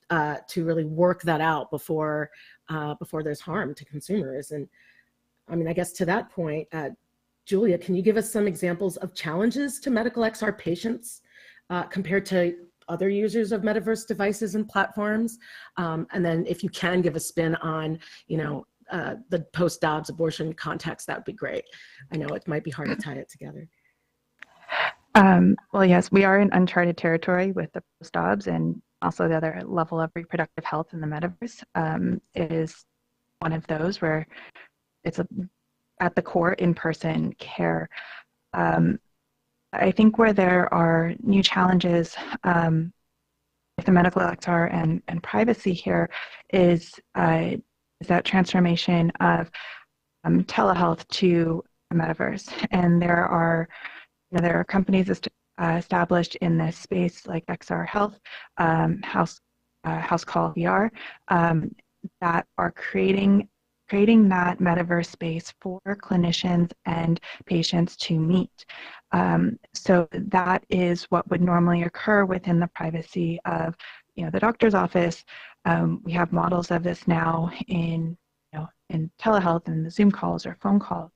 S7: to really work that out before there's harm to consumers. And I mean, I guess to that point, Julia, can you give us some examples of challenges to medical XR patients compared to other users of metaverse devices and platforms? And then if you can give a spin on, the post-Dobbs abortion context, that would be great. I know it might be hard to tie it together.
S2: Well, yes, we are in uncharted territory with the post-Dobbs, and also the other level of reproductive health in the metaverse is one of those where it's at the core in-person care. I think where there are new challenges with the medical XR and privacy here is that transformation of telehealth to a metaverse. And there are companies established in this space like XR Health, House Call VR, that are creating that metaverse space for clinicians and patients to meet. So that is what would normally occur within the privacy of the doctor's office. We have models of this now in telehealth and the Zoom calls or phone calls.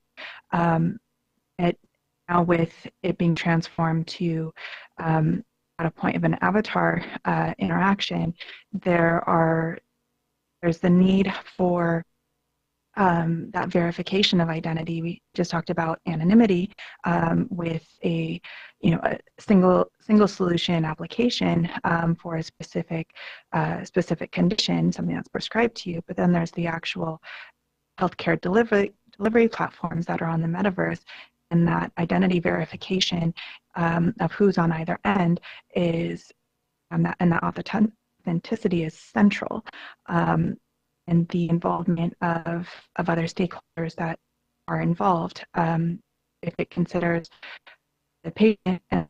S2: Now with it being transformed to at a point of an avatar interaction, there's the need for that verification of identity. We just talked about anonymity with a single solution application for a specific condition, something that's prescribed to you. But then there's the actual healthcare delivery platforms that are on the metaverse, and that identity verification of who's on either end is and that authenticity is central. And the involvement of other stakeholders that are involved, if it considers the patient and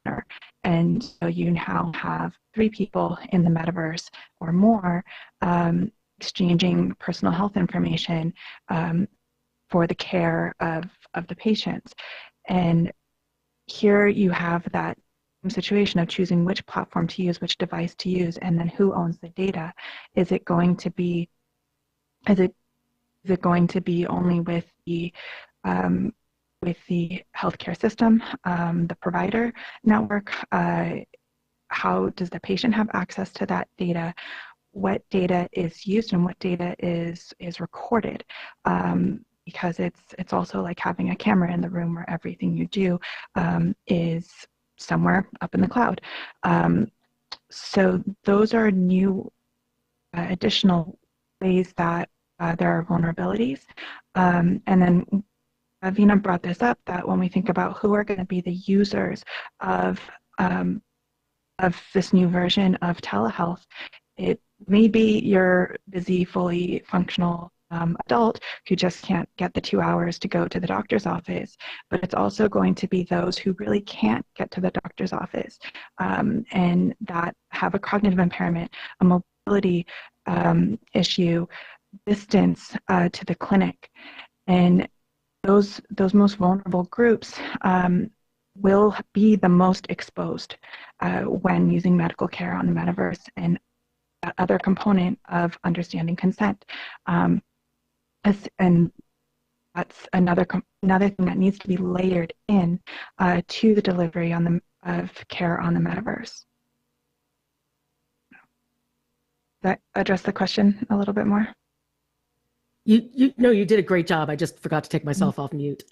S2: partner. And so you now have 3 people in the metaverse or more exchanging personal health information for the care of the patients. And here you have that situation of choosing which platform to use, which device to use, and then who owns the data. Is it going to be only with the healthcare system, the provider network? How does the patient have access to that data? What data is used and what data is recorded? Because it's also like having a camera in the room where everything you do is somewhere up in the cloud. So those are new additional ways that there are vulnerabilities. And then Vina brought this up, that when we think about who are going to be the users of this new version of telehealth, it may be your busy, fully functional adult who just can't get the 2 hours to go to the doctor's office, but it's also going to be those who really can't get to the doctor's office and that have a cognitive impairment, a mobility issue, distance to the clinic. And those most vulnerable groups will be the most exposed when using medical care on the metaverse. And that other component of understanding consent. And that's another thing that needs to be layered in to the delivery of care on the metaverse. Does that address the question a little bit more?
S7: You did a great job. I just forgot to take myself off mute.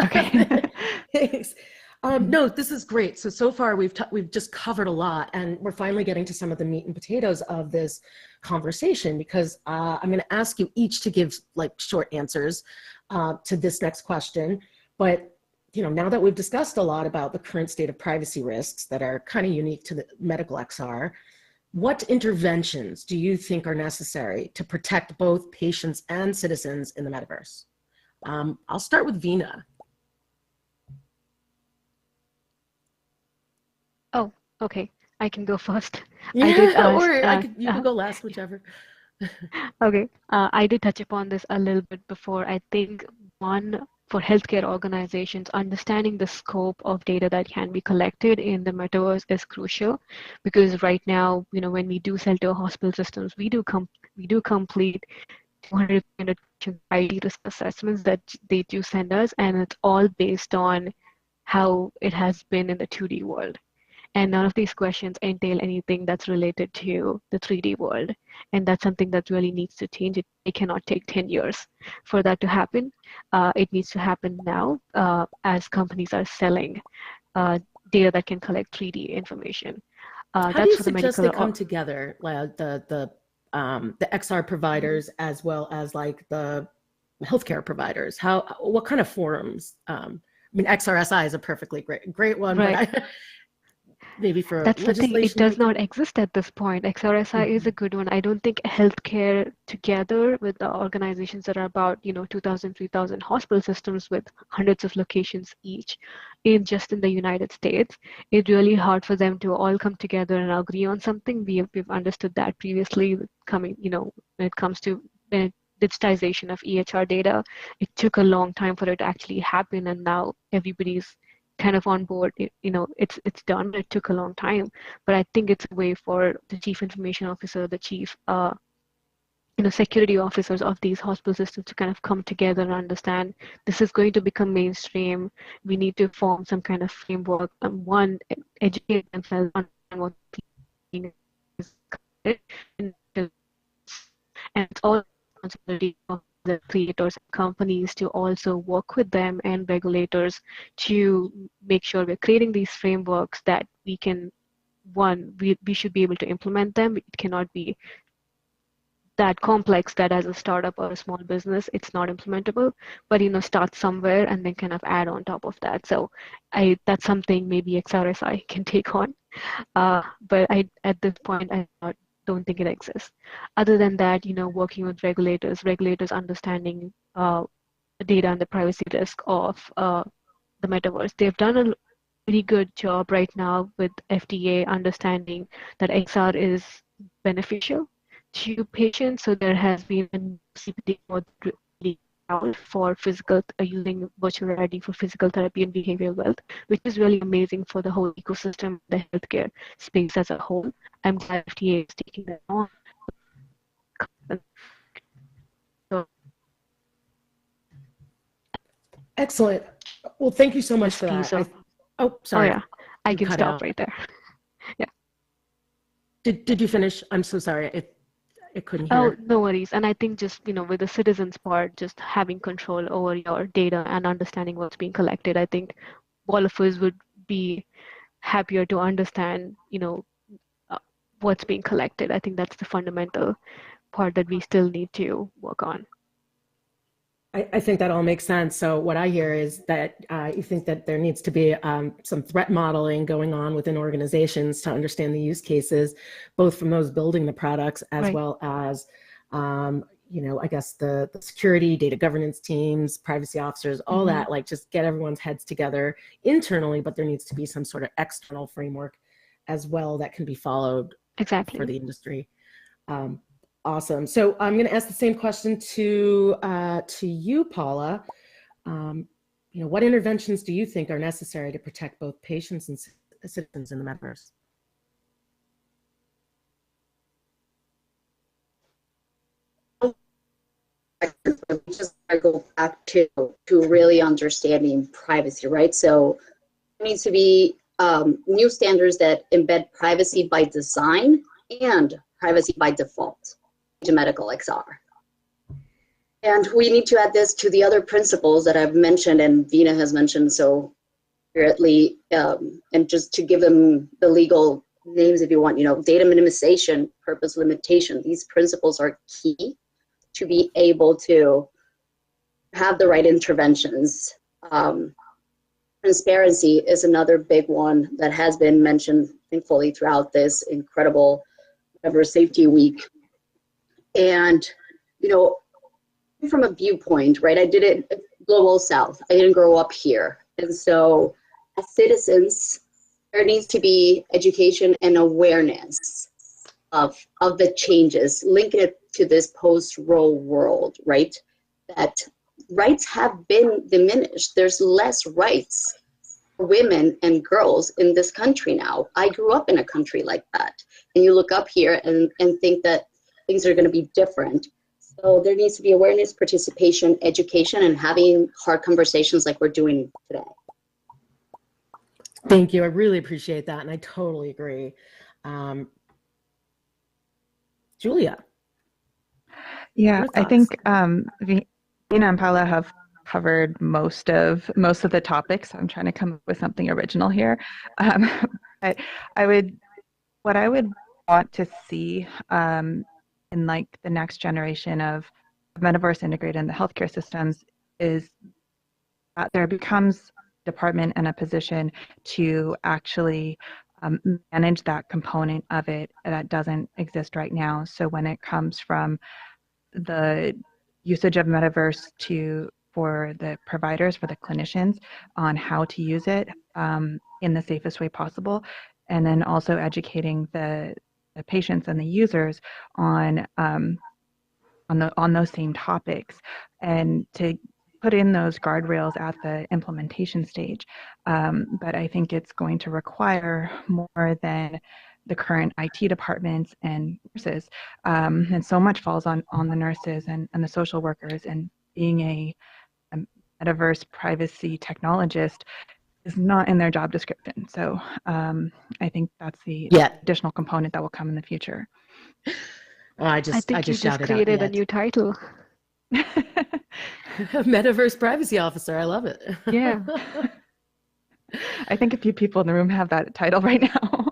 S2: Okay.
S7: Thanks. No, this is great. So far we've just covered a lot, and we're finally getting to some of the meat and potatoes of this conversation, because I'm going to ask you each to give like short answers to this next question. But now that we've discussed a lot about the current state of privacy risks that are kind of unique to the medical XR, what interventions do you think are necessary to protect both patients and citizens in the metaverse? I'll start with Vina.
S12: Oh, okay. I can go first.
S7: Yeah,
S12: I did ask,
S7: or you can go last, whichever.
S12: Okay. I did touch upon this a little bit before. I think one, for healthcare organizations, understanding the scope of data that can be collected in the metaverse is crucial, because right now, when we do sell to hospital systems, we do complete 200 ID risk assessments that they do send us, and it's all based on how it has been in the 2D world. And none of these questions entail anything that's related to the 3D world. And that's something that really needs to change. It cannot take 10 years for that to happen. It needs to happen now as companies are selling data that can collect 3D information.
S7: How do you suggest they come together, the XR providers as well as like the healthcare providers? What kind of forums? I mean, XRSI is a perfectly great one,
S12: right.
S7: But maybe for
S12: that's the thing, it does not exist at this point. XRSI is a good one. I don't think healthcare together with the organizations that are about 2,000, 3,000 hospital systems with hundreds of locations each just in the United States, it's really hard for them to all come together and agree on something. We've understood that previously when it comes to digitization of EHR data. It took a long time for it to actually happen, and now everybody's kind of on board. It's done. It took a long time, but I think it's a way for the chief information officer, the chief security officers of these hospital systems to kind of come together and understand this is going to become mainstream. We need to form some kind of framework and educate themselves on what is responsibility of the creators and companies to also work with them and regulators to make sure we're creating these frameworks that we can, one, we should be able to implement them. It cannot be that complex that as a startup or a small business it's not implementable, but start somewhere and then kind of add on top of that. So that's something maybe XRSI can take on, but at this point don't think it exists. Other than that, working with regulators understanding the data and the privacy risk of the metaverse. They've done a pretty good job right now with FDA understanding that XR is beneficial to patients. So there has been a CPD really out for physical using virtual reality for physical therapy and behavioral health, which is really amazing for the whole ecosystem, the healthcare space as a whole. I'm glad FDA is taking that on. So,
S7: Excellent. Well, thank you so much for that.
S12: sorry.
S7: Oh, yeah,
S12: I
S7: You
S12: can
S7: cut
S12: stop
S7: out.
S12: right there. Yeah.
S7: Did you finish? I'm so sorry. I couldn't hear.
S12: Oh, no worries. And I think just, with the citizens part, just having control over your data and understanding what's being collected, I think all of us would be happier to understand, what's being collected. I think that's the fundamental part that we still need to work on.
S7: I think that all makes sense. So what I hear is that you think that there needs to be some threat modeling going on within organizations to understand the use cases, both from those building the products as
S12: Right.
S7: well as, I guess the security, data governance teams, privacy officers, all that, like just get everyone's heads together internally, but there needs to be some sort of external framework as well that can be followed
S12: Exactly.
S7: for the industry. Awesome. So I'm going to ask the same question to you, Paula. What interventions do you think are necessary to protect both patients and citizens in the metaverse?
S3: Just go back to really understanding privacy, right? So there needs to be new standards that embed privacy by design and privacy by default to medical XR. And we need to add this to the other principles that I've mentioned and Vina has mentioned so accurately, and just to give them the legal names if you want, data minimization, purpose limitation. These principles are key to be able to have the right interventions. Transparency is another big one that has been mentioned thankfully throughout this incredible Metaverse Safety Week. And, from a viewpoint, right? I did it global South. I didn't grow up here. And so as citizens, there needs to be education and awareness of the changes, linking it to this post-Roe world, right? That rights have been diminished. There's less rights for women and girls in this country now. I grew up in a country like that. And you look up here and think that things are going to be different. So there needs to be awareness, participation, education, and having hard conversations like we're doing today.
S7: Thank you. I really appreciate that. And I totally agree. Julia.
S2: Yeah, I think Vina and Paula have covered most of the topics. I'm trying to come up with something original here. But what I would want to see in like the next generation of metaverse integrated in the healthcare systems is that there becomes a department and a position to actually manage that component of it that doesn't exist right now. So when it comes from the usage of metaverse for the providers, for the clinicians on how to use it in the safest way possible, and then also educating the patients and the users on those same topics, and to put in those guardrails at the implementation stage. But I think it's going to require more than the current IT departments and nurses. And so much falls on the nurses and the social workers, and being a metaverse privacy technologist is not in their job description. So I think that's the additional component that will come in the future.
S7: I
S12: think you just
S7: shouted out
S12: created a
S7: yet.
S12: new title.
S7: Metaverse privacy officer. I love it.
S2: Yeah. I think a few people in the room have that title right now.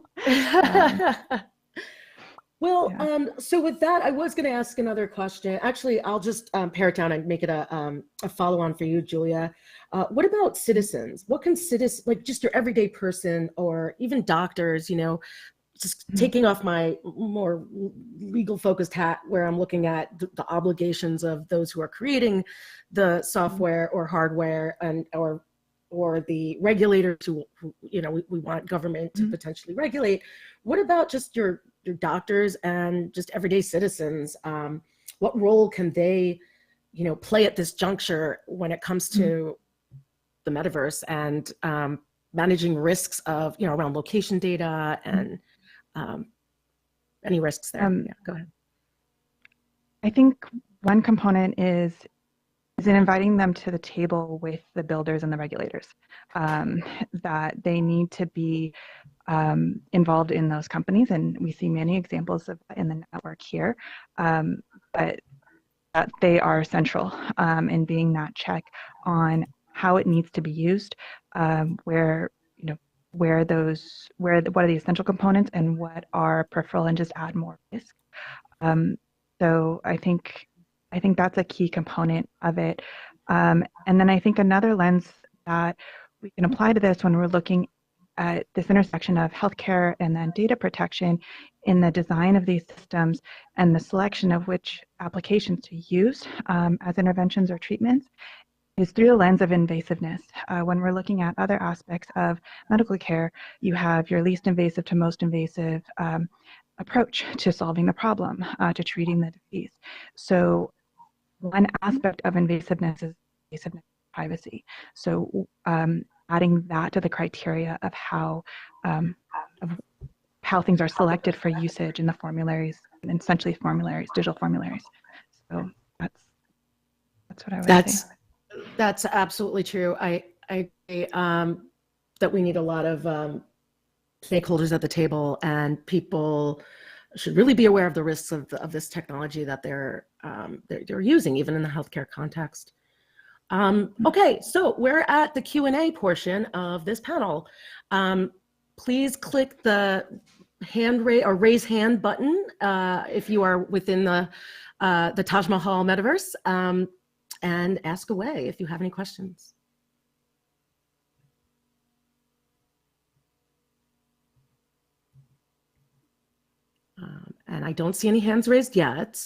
S7: Well, so with that, I was going to ask another question. Actually, I'll just pare it down and make it a follow-on for you, Julia. What about citizens? What can citizens, like just your everyday person or even doctors, you know, just taking off my more legal focused hat where I'm looking at the obligations of those who are creating the software or hardware and or the regulators who you know, we want government to potentially regulate. What about just your doctors and just everyday citizens? What role can they, you know, play at this juncture when it comes to the metaverse and managing risks of, you know, around location data and any risks there? Yeah, go ahead.
S2: I think one component is in inviting them to the table with the builders and the regulators, that they need to be involved in those companies. And we see many examples of that in the network here, but that they are central in being that check on how it needs to be used, where, you know, what are the essential components and what are peripheral and just add more risk. So I think that's a key component of it. And then I think another lens that we can apply to this when we're looking at this intersection of healthcare and then data protection in the design of these systems and the selection of which applications to use as interventions or treatments is through the lens of invasiveness. When we're looking at other aspects of medical care, you have your least invasive to most invasive approach to solving the problem, to treating the disease. So one aspect of invasiveness is invasiveness privacy. So adding that to the criteria of how things are selected for usage in the formularies, and essentially formularies, digital formularies. So that's what I would say.
S7: That's absolutely true. I agree that we need a lot of stakeholders at the table, and people should really be aware of the risks of this technology that they're using, even in the healthcare context. Okay, so we're at the Q&A portion of this panel. Please click the raise hand button if you are within the Taj Mahal Metaverse, and ask away if you have any questions. And I don't see any hands raised yet.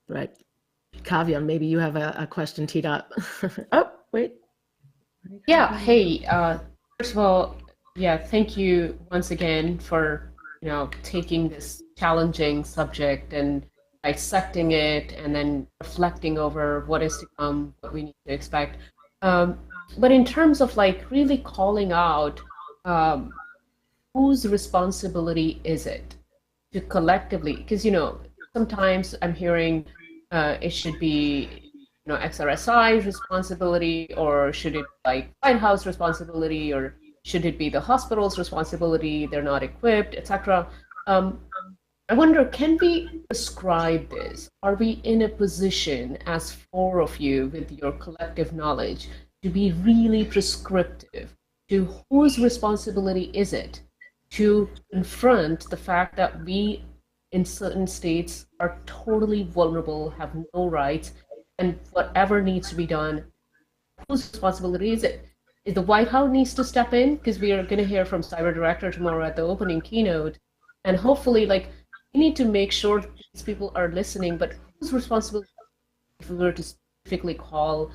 S7: But Kavya, maybe you have a question teed up. Oh, wait.
S1: Yeah, hey, first of all, yeah, thank you once again for, you know, taking this challenging subject and dissecting it and then reflecting over what is to come, what we need to expect. But in terms of like really calling out, whose responsibility is it to collectively, because, you know, sometimes I'm hearing it should be, you know, XRSI's responsibility, or should it be like White House responsibility, or should it be the hospital's responsibility? They're not equipped, etc. I wonder, can we prescribe this? Are we in a position, as four of you with your collective knowledge, to be really prescriptive to whose responsibility is it to confront the fact that we in certain states are totally vulnerable, have no rights, and whatever needs to be done, whose responsibility is it? Is the White House needs to step in? Because we are going to hear from Cyber Director tomorrow at the opening keynote, and hopefully, like, we need to make sure these people are listening, but whose responsibility, if we were to specifically call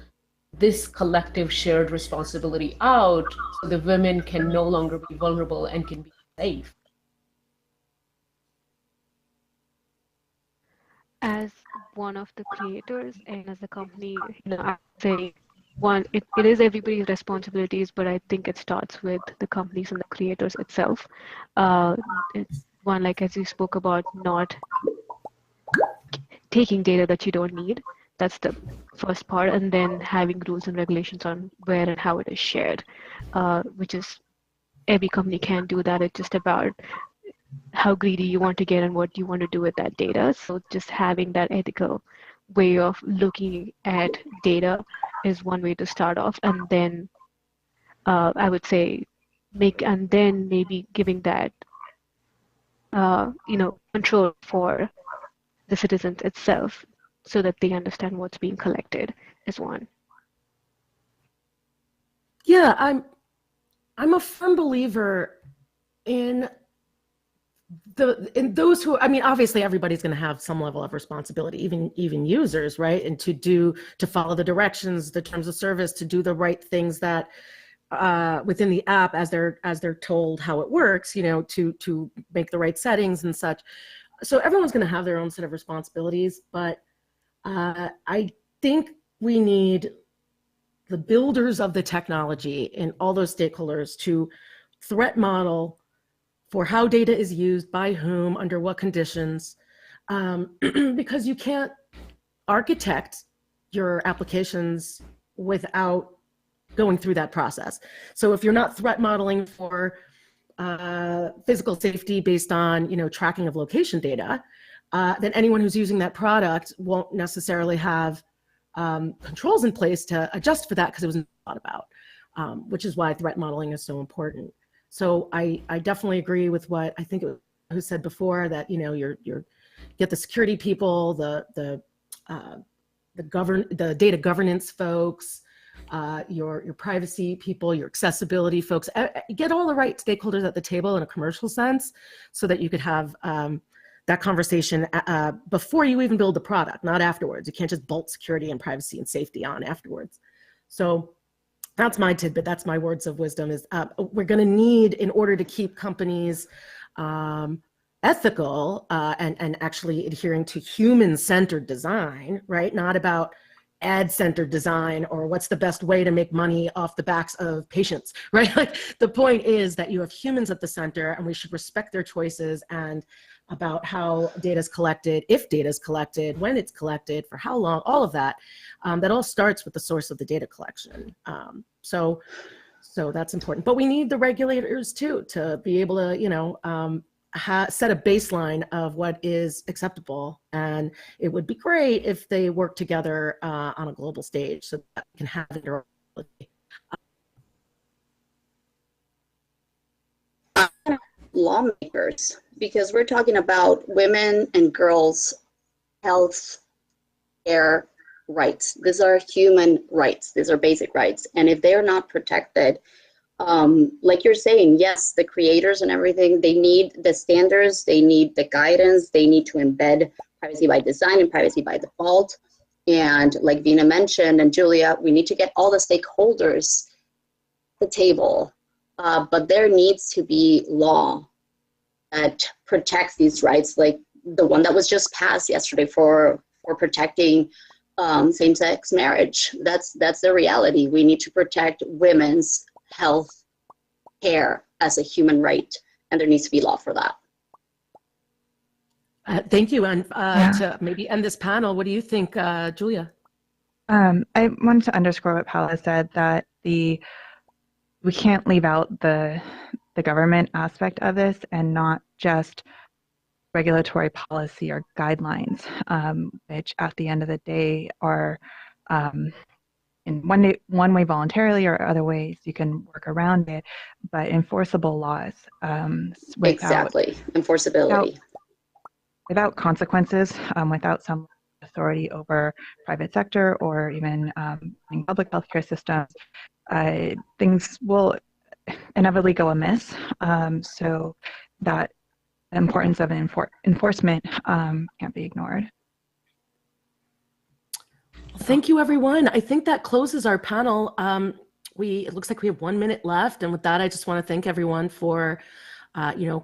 S1: this collective shared responsibility out, so the women can no longer be vulnerable and can be safe?
S12: As one of the creators and as a company, you know, I say one, it is everybody's responsibilities, but I think it starts with the companies and the creators itself. It's one, like as you spoke about, not taking data that you don't need. That's the first part, and then having rules and regulations on where and how it is shared, which is every company can do that. It's just about how greedy you want to get and what you want to do with that data. So just having that ethical way of looking at data is one way to start off, and then I would say then maybe giving that control for the citizens itself so that they understand what's being collected is one.
S7: Yeah, I'm a firm believer in those who, I mean, obviously everybody's going to have some level of responsibility, even users, right? And to follow the directions, the terms of service, to do the right things that within the app as they're told how it works, to make the right settings and such. So everyone's going to have their own set of responsibilities, but I think we need the builders of the technology and all those stakeholders to threat model for how data is used, by whom, under what conditions, because you can't architect your applications without going through that process. So if you're not threat modeling for physical safety based on tracking of location data, then anyone who's using that product won't necessarily have controls in place to adjust for that because it wasn't thought about, which is why threat modeling is so important. So I definitely agree with what I think it was who said before, that you're get the security people, the data governance folks, your privacy people, your accessibility folks, get all the right stakeholders at the table in a commercial sense, so that you could have that conversation before you even build the product, not afterwards. You can't just bolt security and privacy and safety on afterwards. So that's my tidbit. That's my words of wisdom. Is we're going to need, in order to keep companies ethical and actually adhering to human-centered design, right? Not about ad-centered design or what's the best way to make money off the backs of patients, right? Like, the point is that you have humans at the center, and we should respect their choices, and about how data is collected, if data is collected, when it's collected, for how long, all of that. That all starts with the source of the data collection. So that's important. But we need the regulators too to be able to, set a baseline of what is acceptable. And it would be great if they work together on a global stage so that we can have interoperability.
S3: Lawmakers, because we're talking about women and girls' health care rights. These are human rights. These are basic rights. And if they're not protected, like you're saying, yes, the creators and everything, they need the standards, they need the guidance, they need to embed privacy by design and privacy by default. And like Vina mentioned, and Julia, we need to get all the stakeholders at the table. But there needs to be law that protects these rights, like the one that was just passed yesterday for protecting same-sex marriage. That's the reality. We need to protect women's health care as a human right, and there needs to be law for that.
S7: Thank you. And to maybe end this panel, what do you think, Julia?
S2: I wanted to underscore what Paula said, that we can't leave out the government aspect of this, and not just regulatory policy or guidelines, which at the end of the day are in one way voluntarily, or other ways you can work around it, but enforceable laws.
S3: Exactly, enforceability.
S2: Without consequences, without some authority over private sector or even public healthcare systems, things will inevitably go amiss. So that the importance of enforcement can't be ignored.
S7: Thank you, everyone. I think that closes our panel. It looks like we have 1 minute left. And with that, I just want to thank everyone for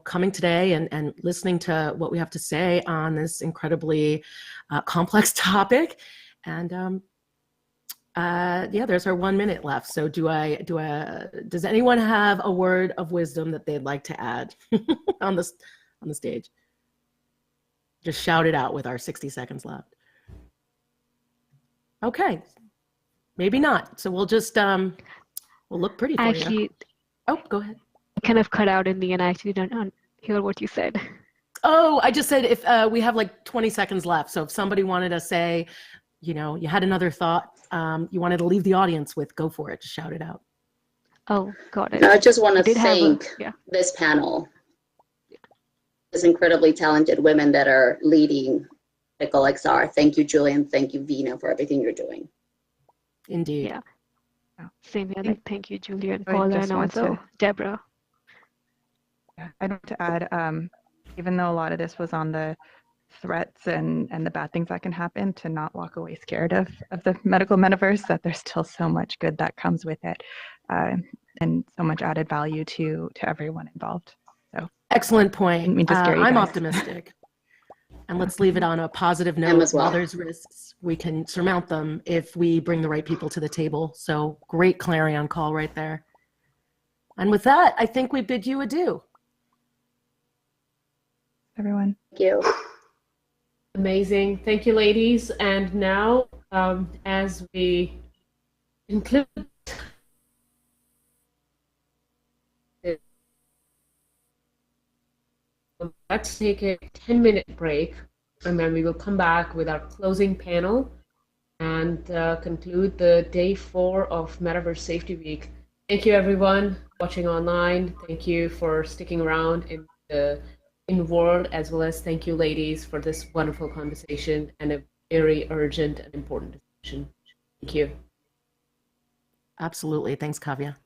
S7: coming today and listening to what we have to say on this incredibly complex topic. And there's our 1 minute left. So does anyone have a word of wisdom that they'd like to add on the stage? Just shout it out with our 60 seconds left. Okay, maybe not. So we'll just we'll look pretty for you.
S12: Actually,
S7: oh, go ahead.
S12: I kind of cut out in the end. I actually don't hear what you said.
S7: Oh, I just said if we have like 20 seconds left. So if somebody wanted to say, you know, you had another thought you wanted to leave the audience with, go for it. Just shout it out.
S12: Oh, got it.
S3: I just want
S12: I
S3: to
S12: did have a,
S3: thank
S12: yeah.
S3: this panel, these incredibly talented women that are leading Medical XR. Thank you, Julian. Thank you, Vina, for everything you're doing.
S7: Indeed.
S12: Yeah. Same here. Like, thank you, Julian,
S2: I
S12: Paula,
S2: just
S12: and
S2: want
S12: also
S2: to-
S12: Deborah.
S2: I'd like to add, even though a lot of this was on the threats and the bad things that can happen, to not walk away scared of the medical metaverse, that there's still so much good that comes with it, and so much added value to everyone involved. So
S7: excellent point.
S2: Didn't mean to scare you
S7: I'm
S2: guys.
S7: optimistic. And let's leave it on a positive
S3: Em
S7: note.
S3: as well.
S7: While there's risks, we can surmount them if we bring the right people to the table. So great clarion call right there. And with that, I think we bid you adieu.
S2: Everyone.
S3: Thank you.
S1: Amazing. Thank you, ladies. And now, as we conclude let's take a 10-minute break, and then we will come back with our closing panel and conclude the day 4 of Metaverse Safety Week. Thank you, everyone watching online. Thank you for sticking around in the world, as well as thank you, ladies, for this wonderful conversation and a very urgent and important discussion. Thank you.
S7: Absolutely. Thanks, Kavya.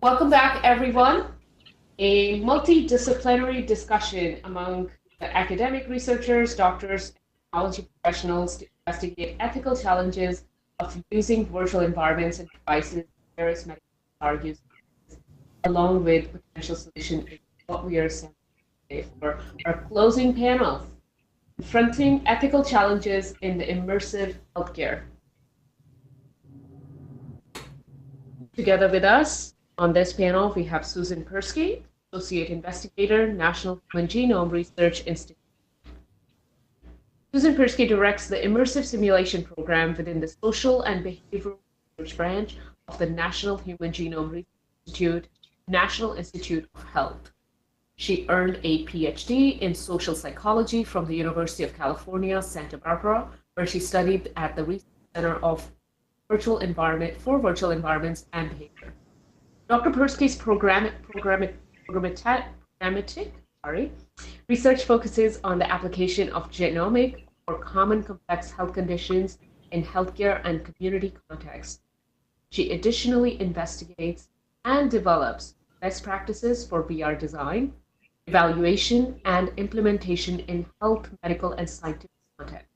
S1: Welcome back, everyone. A multidisciplinary discussion among the academic researchers, doctors, and technology professionals to investigate ethical challenges of using virtual environments and devices in various medical argues, along with potential solutions, is what we are assembling today for our closing panel, confronting ethical challenges in the immersive healthcare. Together with us on this panel, we have Susan Persky, Associate Investigator, National Human Genome Research Institute. Susan Persky directs the Immersive Simulation Program within the Social and Behavioral Research Branch of the National Human Genome Research Institute, National Institute of Health. She earned a PhD in social psychology from the University of California, Santa Barbara, where she studied at the Research Center of Virtual Environments and Behavior. Dr. Persky's programmatic research focuses on the application of genomic or common complex health conditions in healthcare and community contexts. She additionally investigates and develops best practices for VR design, evaluation, and implementation in health, medical, and scientific context.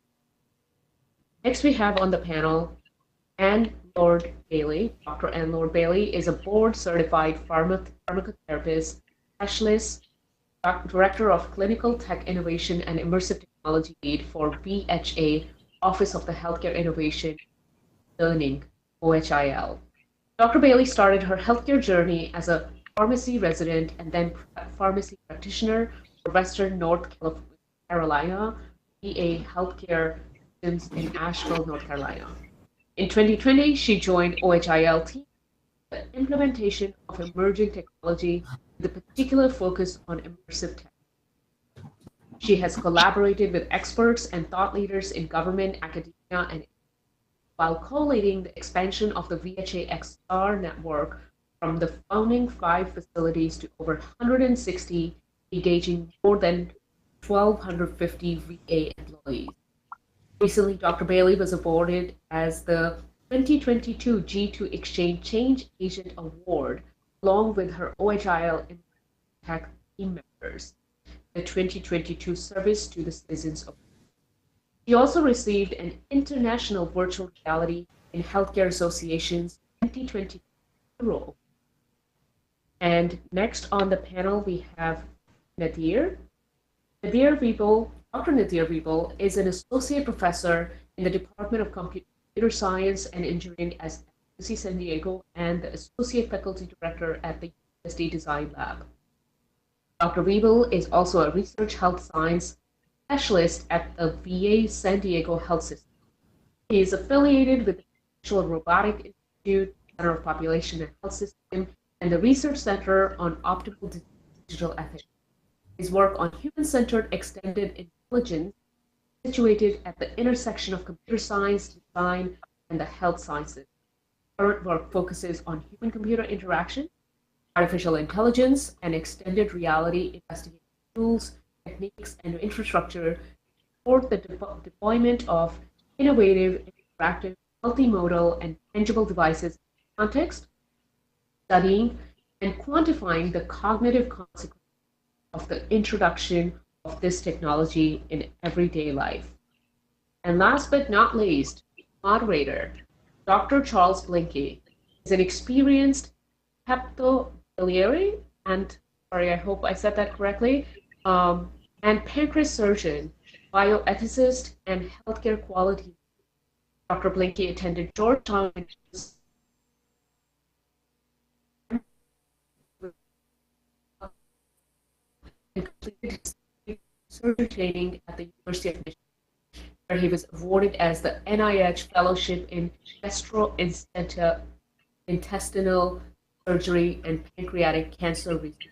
S1: Next, we have on the panel Anne Lord Bailey. Dr. Anne Lord Bailey is a board-certified pharmacotherapist, specialist, director of clinical tech innovation and immersive technology lead for BHA, Office of the Healthcare Innovation Learning, OHIL. Dr. Bailey started her healthcare journey as a pharmacy resident and then pharmacy practitioner for Western North Carolina, VA Healthcare Systems in Asheville, North Carolina. In 2020, she joined OHIL team for the implementation of emerging technology with a particular focus on immersive tech. She has collaborated with experts and thought leaders in government, academia, and while collating the expansion of the VHA XR network from the founding 5 facilities to over 160, engaging more than 1,250 VA employees. Recently, Dr. Bailey was awarded as the 2022 G2 Exchange Change Agent Award, along with her OHIL Tech team members, the 2022 Service to the Citizens Award. She also received an International Virtual Reality in Healthcare Association's 2022 role. And next on the panel, we have Nadir. Nadir Wiebel. Dr. Nadir Wiebel is an associate professor in the Department of Computer Science and Engineering at UC San Diego and the associate faculty director at the USD Design Lab. Dr. Wiebel is also a research health science specialist at the VA San Diego Health System. He is affiliated with the National Robotic Institute, Center of Population and Health System, and the Research Center on Optimal Digital Ethics. His work on human-centered extended intelligence is situated at the intersection of computer science, design, and the health sciences. Current work focuses on human-computer interaction, artificial intelligence, and extended reality investigation tools, techniques, and infrastructure to support the deployment of innovative, interactive, multimodal, and tangible devices in context, studying, and quantifying the cognitive consequences of the introduction of this technology in everyday life. And last but not least, moderator, Dr. Charles Blinky is an experienced hepatobiliary and, sorry, I hope I said that correctly, and pancreas surgeon, bioethicist, and healthcare quality. Dr. Blinky attended Georgetown and completed his surgery training at the University of Michigan, where he was awarded as the NIH Fellowship in Gastrointestinal Surgery and Pancreatic Cancer Research.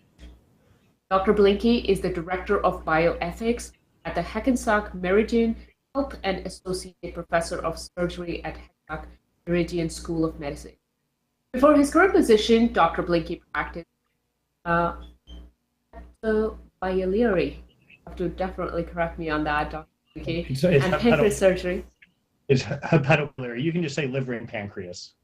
S1: Dr. Blinky is the Director of Bioethics at the Hackensack Meridian Health and Associate Professor of Surgery at Hackensack Meridian School of Medicine. Before his current position, Dr. Blinky practiced biliary. You have to definitely correct me on that, Dr. Blinky.
S8: It's
S1: and pancreas surgery.
S8: It's hepatobiliary. You can just say liver and pancreas.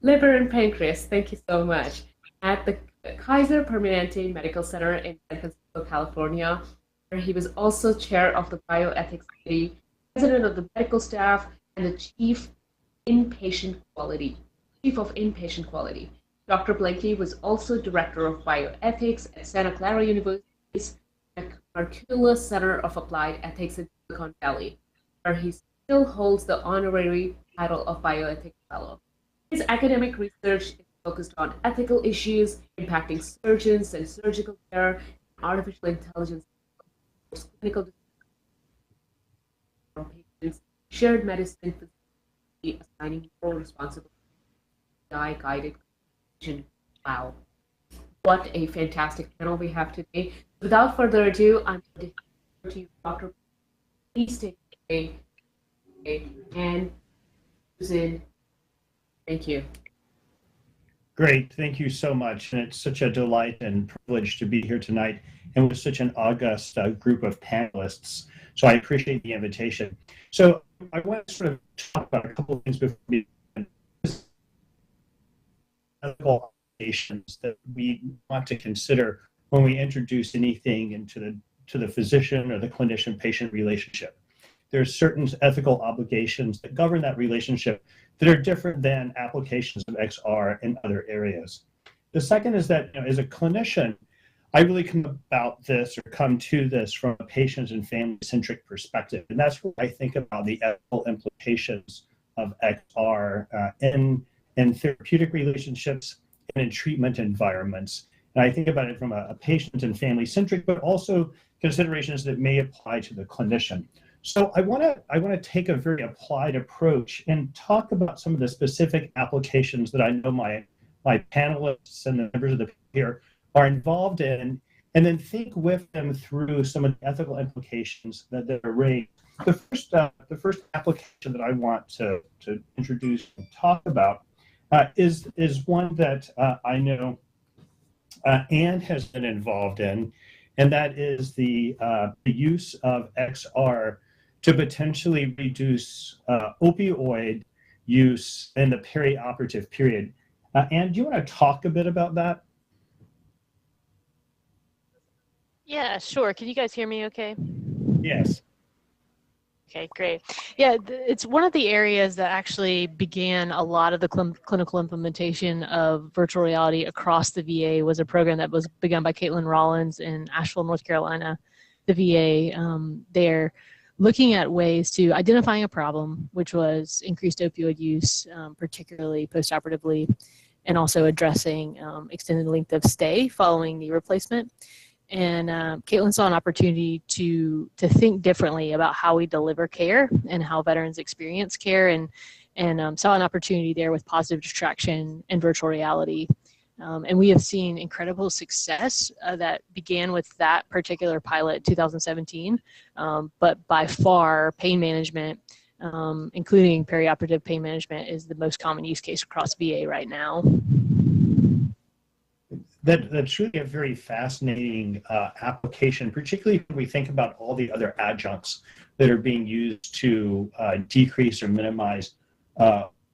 S1: Liver and pancreas. Thank you so much. at the Kaiser Permanente Medical Center in San Francisco, California, where he was also chair of the bioethics committee, president of the medical staff, and the chief of inpatient quality. Dr. Blanky was also director of bioethics at Santa Clara University's Marcula Center of Applied Ethics in Silicon Valley, where he still holds the honorary title of bioethics fellow. His academic research is focused on ethical issues impacting surgeons and surgical care, and artificial intelligence, clinical patients, shared medicine, assigning moral responsibility, AI-guided vision. Wow, what a fantastic panel we have today. Without further ado, I'm going to hand to you, Dr. Please take it away. And Susan, thank you.
S8: Great, thank you so much. And it's such a delight and privilege to be here tonight and with such an august group of panelists. So I appreciate the invitation. So I want to sort of talk about a couple of things before we ethical obligations that we want to consider when we introduce anything into the physician or the clinician-patient relationship. There's certain ethical obligations that govern that relationship that are different than applications of XR in other areas. The second is that, as a clinician, I really come to this from a patient and family-centric perspective, and that's where I think about the ethical implications of XR in therapeutic relationships and in treatment environments. And I think about it from a patient and family-centric, but also considerations that may apply to the clinician. So I want to take a very applied approach and talk about some of the specific applications that I know my panelists and the members of the peer are involved in, and then think with them through some of the ethical implications that are raised. The first application that I want to introduce and talk about is one that I know Anne has been involved in, and that is the use of XR to potentially reduce opioid use in the perioperative period. Anne, do you want to talk a bit about that?
S13: Yeah, sure. Can you guys hear me okay?
S8: Yes.
S13: Okay, great. Yeah, it's one of the areas that actually began a lot of the clinical implementation of virtual reality across the VA. Was a program that was begun by Caitlin Rollins in Asheville, North Carolina. The VA, they're looking at ways to identifying a problem, which was increased opioid use, particularly postoperatively, and also addressing extended length of stay following knee replacement. And Caitlin saw an opportunity to think differently about how we deliver care and how veterans experience care, and saw an opportunity there with positive distraction and virtual reality. And we have seen incredible success that began with that particular pilot in 2017. But by far, pain management, including perioperative pain management, is the most common use case across VA right now.
S8: That's really a very fascinating application, particularly when we think about all the other adjuncts that are being used to decrease or minimize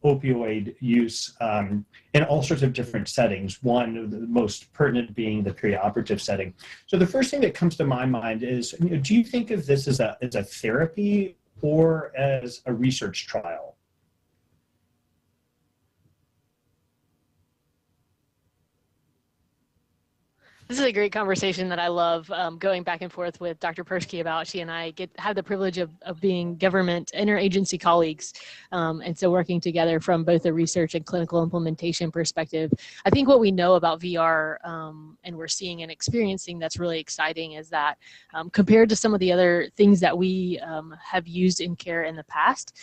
S8: opioid use in all sorts of different settings, one of the most pertinent being the perioperative setting. So the first thing that comes to my mind is, do you think of this as a therapy or as a research trial?
S13: This is a great conversation that I love going back and forth with Dr. Persky about. She and I have the privilege of being government interagency colleagues, and so working together from both a research and clinical implementation perspective. I think what we know about VR and we're seeing and experiencing that's really exciting is that compared to some of the other things that we have used in care in the past,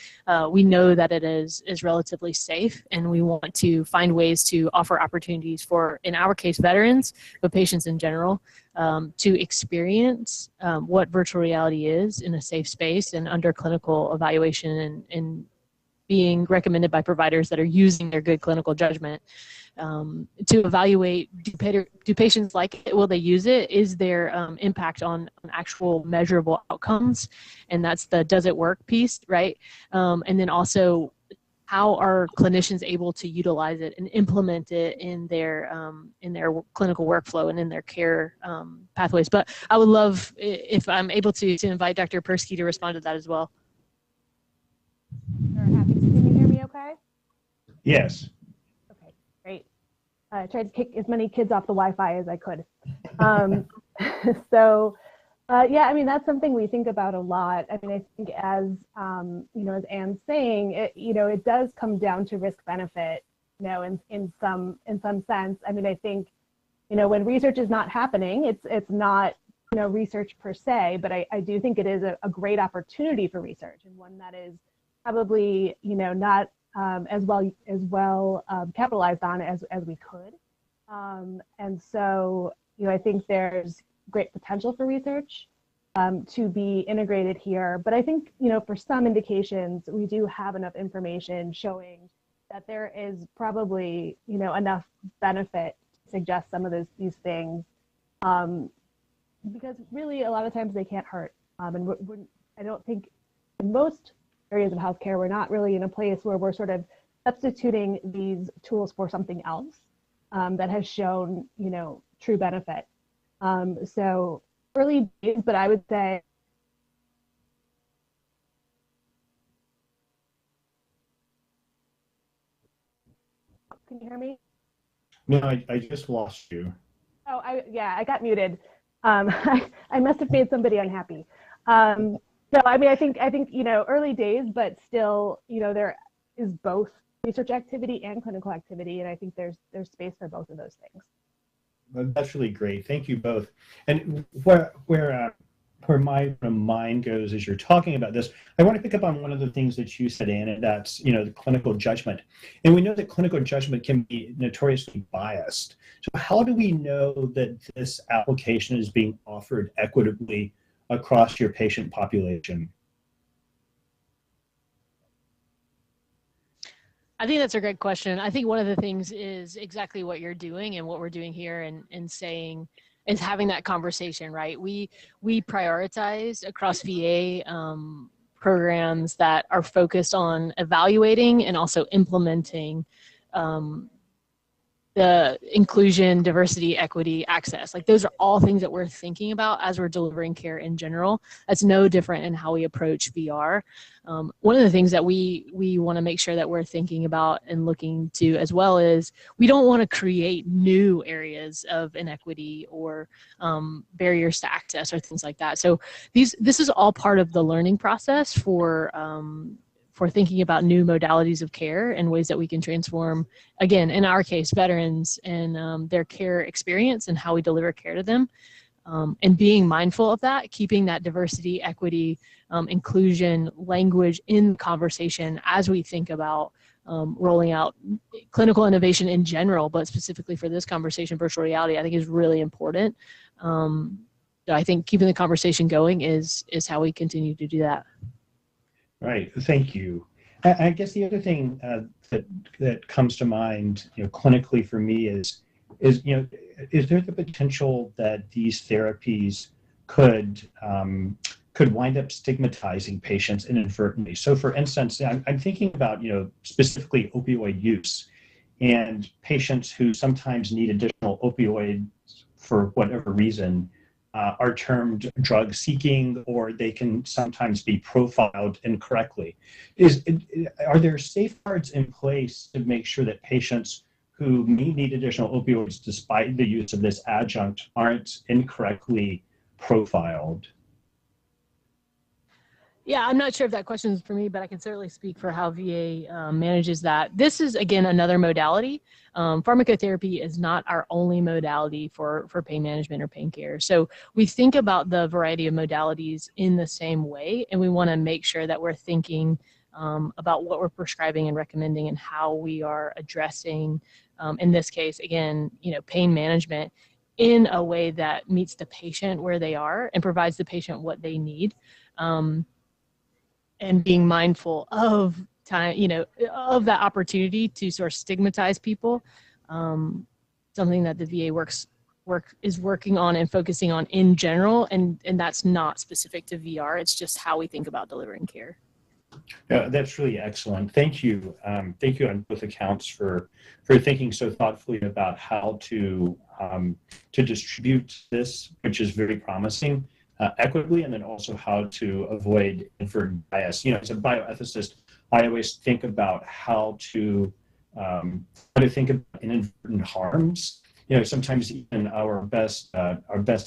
S13: we know that it is relatively safe, and we want to find ways to offer opportunities for, in our case, veterans, but patients in general, to experience what virtual reality is in a safe space and under clinical evaluation and being recommended by providers that are using their good clinical judgment to evaluate, do patients like it, will they use it, is there impact on actual measurable outcomes, and that's the does it work piece, right? And then also how are clinicians able to utilize it and implement it in their clinical workflow and in their care pathways. But I would love if I'm able to invite Dr. Persky to respond to that as well.
S11: Sure, happy to. Can you hear me okay?
S8: Yes.
S11: Okay, great. I tried to kick as many kids off the Wi-Fi as I could. Yeah, I mean, that's something we think about a lot. I mean, I think as, as Anne's saying, it does come down to risk benefit, in some sense. I mean, I think, when research is not happening, it's not, research per se, but I do think it is a great opportunity for research, and one that is probably, not as well capitalized on as we could. And so, I think there's great potential for research to be integrated here. But I think, for some indications, we do have enough information showing that there is probably, enough benefit to suggest some of these things, because really a lot of times they can't hurt. And I don't think in most areas of healthcare, we're not really in a place where we're sort of substituting these tools for something else that has shown, true benefit. So early days, but I would say can you hear me?
S8: No, I just lost you.
S11: Oh, I got muted. I must have made somebody unhappy. So I mean, I think early days, but still, there is both research activity and clinical activity, and I think there's space for both of those things.
S8: That's really great. Thank you both. And where my mind goes as you're talking about this, I want to pick up on one of the things that you said, Anne, and that's the clinical judgment. And we know that clinical judgment can be notoriously biased. So how do we know that this application is being offered equitably across your patient population?
S13: I think that's a great question. I think one of the things is exactly what you're doing and what we're doing here and saying is having that conversation, right? We prioritize across VA programs that are focused on evaluating and also implementing the inclusion, diversity, equity, access. Like those are all things that we're thinking about as we're delivering care in general. That's no different in how we approach VR. One of the things that we want to make sure that we're thinking about and looking to as well is we don't want to create new areas of inequity or barriers to access or things like that. So this is all part of the learning process for thinking about new modalities of care and ways that we can transform, again, in our case, veterans and their care experience and how we deliver care to them. And being mindful of that, keeping that diversity, equity, inclusion language in conversation as we think about rolling out clinical innovation in general, but specifically for this conversation, virtual reality, I think is really important. I think keeping the conversation going is how we continue to do that.
S8: Right. Thank you. I guess the other thing that comes to mind, clinically for me is there the potential that these therapies could wind up stigmatizing patients inadvertently? So, for instance, I'm thinking about specifically opioid use and patients who sometimes need additional opioids for whatever reason. Are termed drug seeking, or they can sometimes be profiled incorrectly. Are there safeguards in place to make sure that patients who may need additional opioids despite the use of this adjunct aren't incorrectly profiled?
S13: Yeah, I'm not sure if that question is for me, but I can certainly speak for how VA manages that. This is, again, another modality. Pharmacotherapy is not our only modality for pain management or pain care. So we think about the variety of modalities in the same way, and we want to make sure that we're thinking about what we're prescribing and recommending and how we are addressing, in this case, again, pain management in a way that meets the patient where they are and provides the patient what they need. And being mindful of time, of that opportunity to sort of stigmatize people, something that the VA is working on and focusing on in general, and that's not specific to VR. It's just how we think about delivering care.
S8: That's really excellent. Thank you. Thank you on both accounts for thinking so thoughtfully about how to distribute this, which is very promising, equitably, and then also how to avoid inadvertent bias. You know, as a bioethicist, I always think about how to think about inadvertent harms. You know, sometimes even our best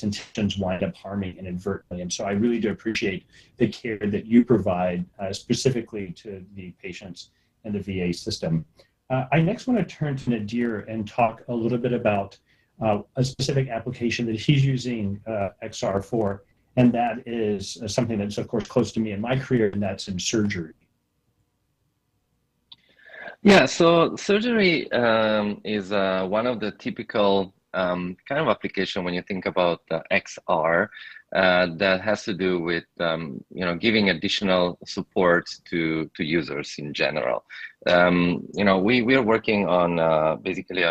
S8: intentions wind up harming inadvertently. And so I really do appreciate the care that you provide specifically to the patients in the VA system. I next want to turn to Nadir and talk a little bit about a specific application that he's using XR for, and that is something that's, of course, close to me in my career, and that's in surgery.
S14: Yeah, so surgery is one of the typical kind of application when you think about XR that has to do with you know, giving additional support to users in general. You know, we are working on basically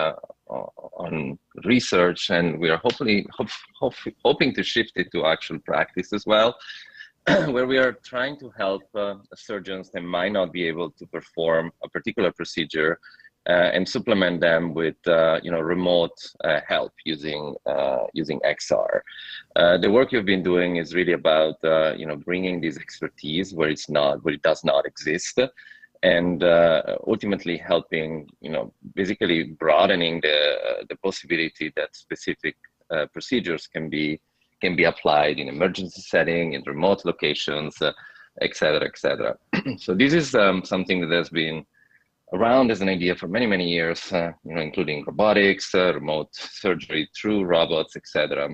S14: on research, and we are hoping to shift it to actual practice as well. Where we are trying to help surgeons that might not be able to perform a particular procedure and supplement them with you know, remote help using XR. The work you've been doing is really about you know, bringing this expertise where it does not exist, and ultimately helping, you know, basically broadening the possibility that specific procedures can be applied in emergency setting, in remote locations, et cetera, et cetera. So this is something that has been around as an idea for many, many years, you know, including robotics, remote surgery through robots, et cetera.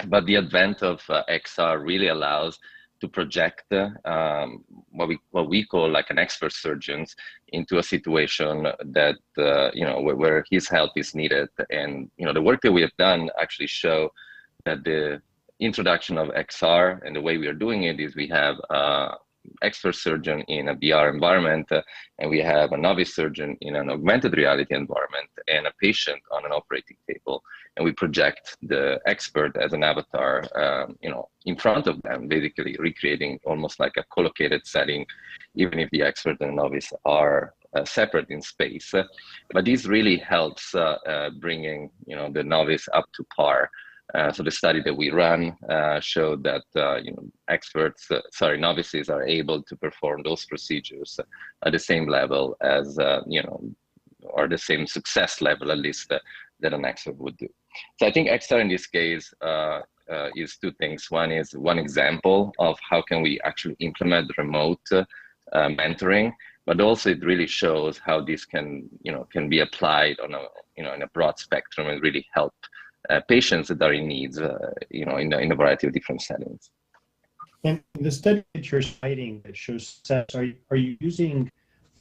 S14: But the advent of XR really allows to project what we call like an expert surgeons into a situation that you know, where his help is needed. And you know, the work that we have done actually show that the introduction of XR and the way we are doing it is we have expert surgeon in a VR environment, and we have a novice surgeon in an augmented reality environment, and a patient on an operating table, and we project the expert as an avatar, you know, in front of them, basically recreating almost like a co-located setting, even if the expert and novice are separate in space. But this really helps bringing, you know, the novice up to par. So the study that we ran showed that you know, novices are able to perform those procedures at the same level as you know, or the same success level at least that an expert would do. So I think XR in this case is two things. One is one example of how can we actually implement remote mentoring, but also it really shows how this can, you know, can be applied on a, you know, in a broad spectrum and really help patients that are in needs, you know, in a variety of different settings.
S8: And the study that you're citing that shows success, are you using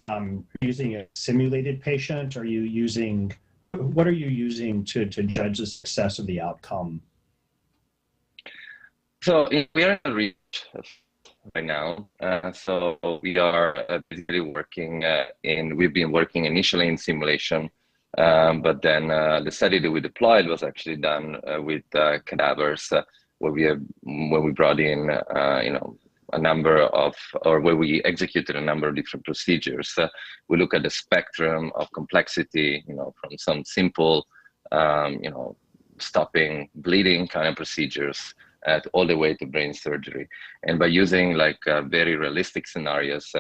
S8: a simulated patient? Are you using, what are you using to judge the success of the outcome?
S14: So we are in reach right now. So we are basically working we've been working initially in simulation. But then the study that we deployed was actually done with cadavers, where we brought in you know, a number of, or where we executed a number of different procedures. We look at the spectrum of complexity, you know, from some simple, you know, stopping bleeding kind of procedures all the way to brain surgery. And by using like very realistic scenarios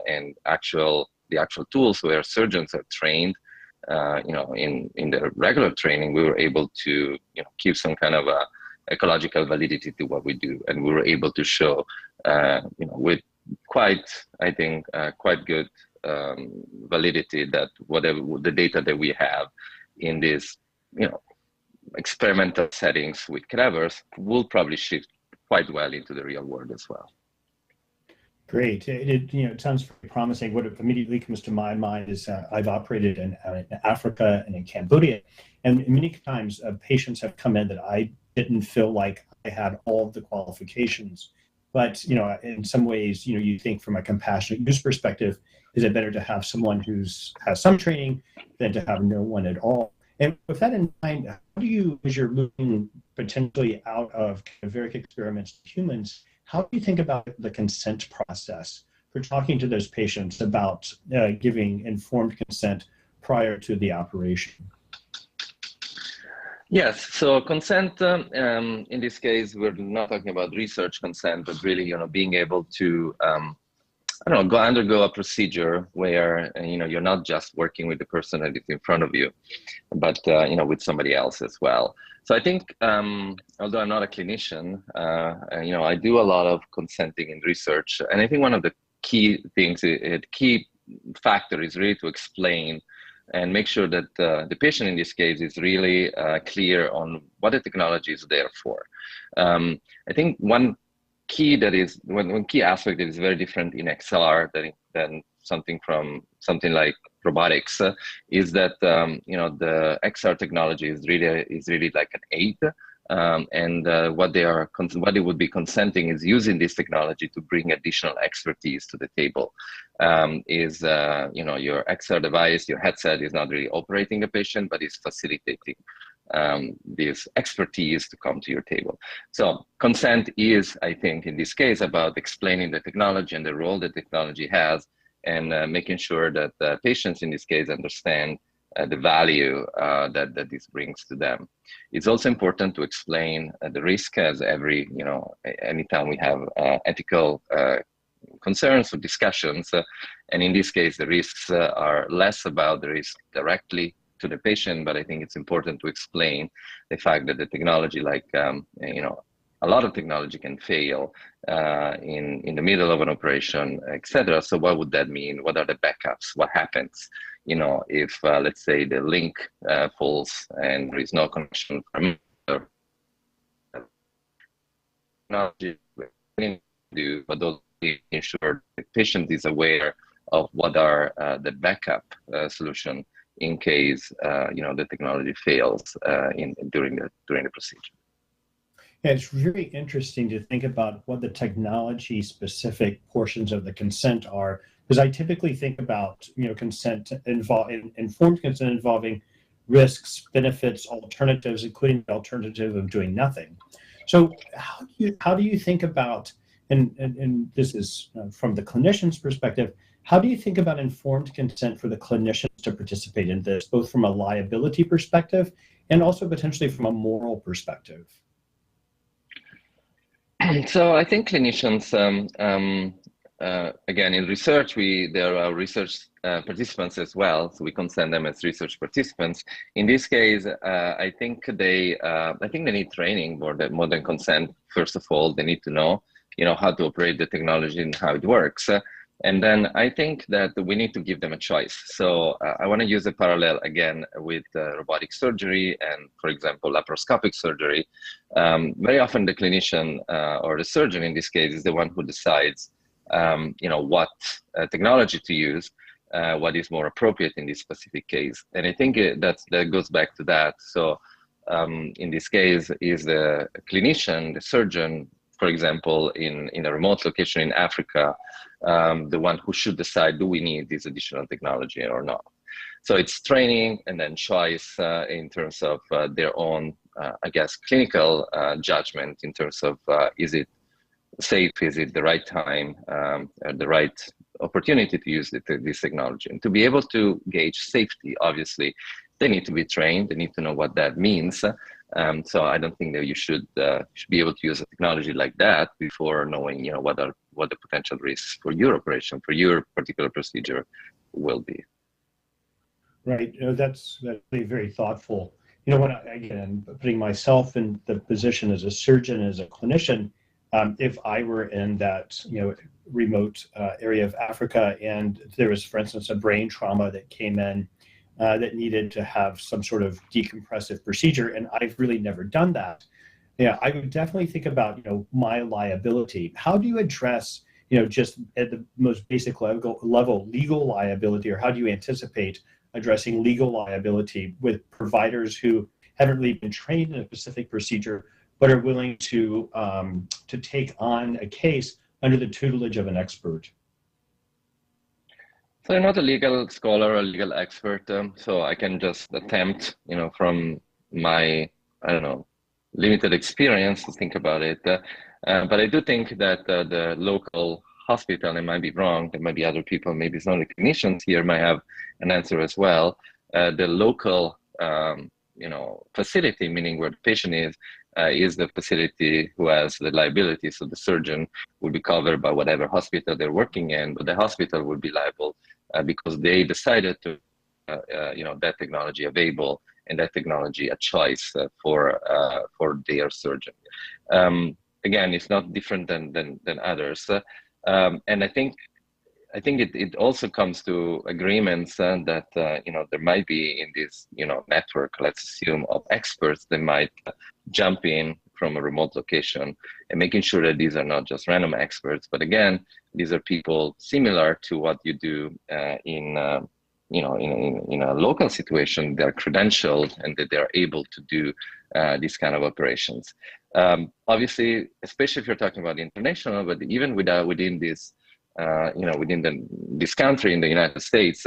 S14: and the actual tools where surgeons are trained, you know, in the regular training, we were able to, you know, give some kind of ecological validity to what we do, and we were able to show, you know, with quite, I think, quite good validity that whatever the data that we have in this, you know, experimental settings with cadavers will probably shift quite well into the real world as well.
S8: Great. It sounds very promising. What immediately comes to my mind is I've operated in Africa and in Cambodia, and many times patients have come in that I didn't feel like I had all of the qualifications. But in some ways, you think from a compassionate use perspective, is it better to have someone who's has some training than to have no one at all? And with that in mind, how do you, as you're moving potentially out of cadaveric experiments to humans, how do you think about the consent process for talking to those patients about giving informed consent prior to the operation?
S14: Yes, so consent, in this case, we're not talking about research consent, but really, being able to, I don't know, undergo a procedure where, you're not just working with the person that is in front of you, but, with somebody else as well. So I think, although I'm not a clinician, I do a lot of consenting in research. And I think one of the key things, key factor is really to explain and make sure that the patient in this case is really clear on what the technology is there for. I think one key one key aspect that is very different in XR than something like robotics is that the XR technology is really like an aid. What they would be consenting is using this technology to bring additional expertise to the table. Your XR device, your headset is not really operating the patient, but is facilitating this expertise to come to your table. So consent is, I think, in this case about explaining the technology and the role the technology has, and making sure that the patients in this case understand the value that this brings to them. It's also important to explain the risk, as anytime we have ethical concerns or discussions, and in this case, the risks are less about the risk directly to the patient, but I think it's important to explain the fact that the technology, a lot of technology can fail in the middle of an operation, etc. So what would that mean? What are the backups? What happens, if let's say the link falls and there is no connection from technology do, but those ensure the patient is aware of what are the backup solution in case the technology fails during the procedure.
S8: Yeah, it's really interesting to think about what the technology specific portions of the consent are, because I typically think about consent informed consent involving risks, benefits, alternatives, including the alternative of doing nothing. So how do you think about, and this is from the clinician's perspective, how do you think about informed consent for the clinicians to participate in this, both from a liability perspective and also potentially from a moral perspective?
S14: So I think clinicians, again, in research, there are research participants as well, so we consent them as research participants. In this case, I think they need training more than consent. First of all, they need to know, how to operate the technology and how it works. And then I think that we need to give them a choice. So I want to use a parallel again with robotic surgery and, for example, laparoscopic surgery. Very often the clinician or the surgeon in this case is the one who decides, what technology to use, what is more appropriate in this specific case. And I think that goes back to that. So in this case is the clinician, the surgeon, for example, in a remote location in Africa, the one who should decide, do we need this additional technology or not? So it's training and then choice in terms of their own, clinical judgment in terms of is it safe, is it the right time, the right opportunity to use this technology. And to be able to gauge safety, obviously, they need to be trained, they need to know what that means. So I don't think that you should be able to use a technology like that before knowing, what the potential risks for your operation, for your particular procedure will be.
S8: Right. That's very, very thoughtful. Again, putting myself in the position as a surgeon, as a clinician, if I were in that, remote area of Africa and there was, for instance, a brain trauma that came in that needed to have some sort of decompressive procedure, and I've really never done that. Yeah, I would definitely think about, my liability. How do you address, just at the most basic level, legal liability, or how do you anticipate addressing legal liability with providers who haven't really been trained in a specific procedure, but are willing to take on a case under the tutelage of an expert?
S14: So I'm not a legal scholar or legal expert, so I can just attempt, from my, limited experience to think about it. But I do think that the local hospital, I might be wrong, there might be other people, maybe some of the clinicians here might have an answer as well. The local facility, meaning where the patient is the facility who has the liability. So the surgeon will be covered by whatever hospital they're working in, but the hospital will be liable because they decided to, that technology available and that technology a choice for their surgeon. Again, it's not different than others, and I think it also comes to agreements that there might be in this network, let's assume, of experts that might jump in from a remote location and making sure that these are not just random experts, but again, these are people similar to what you do in a local situation. They're credentialed and that they're able to do these kind of operations. Obviously, especially if you're talking about international, but even within this. Within this country in the United States,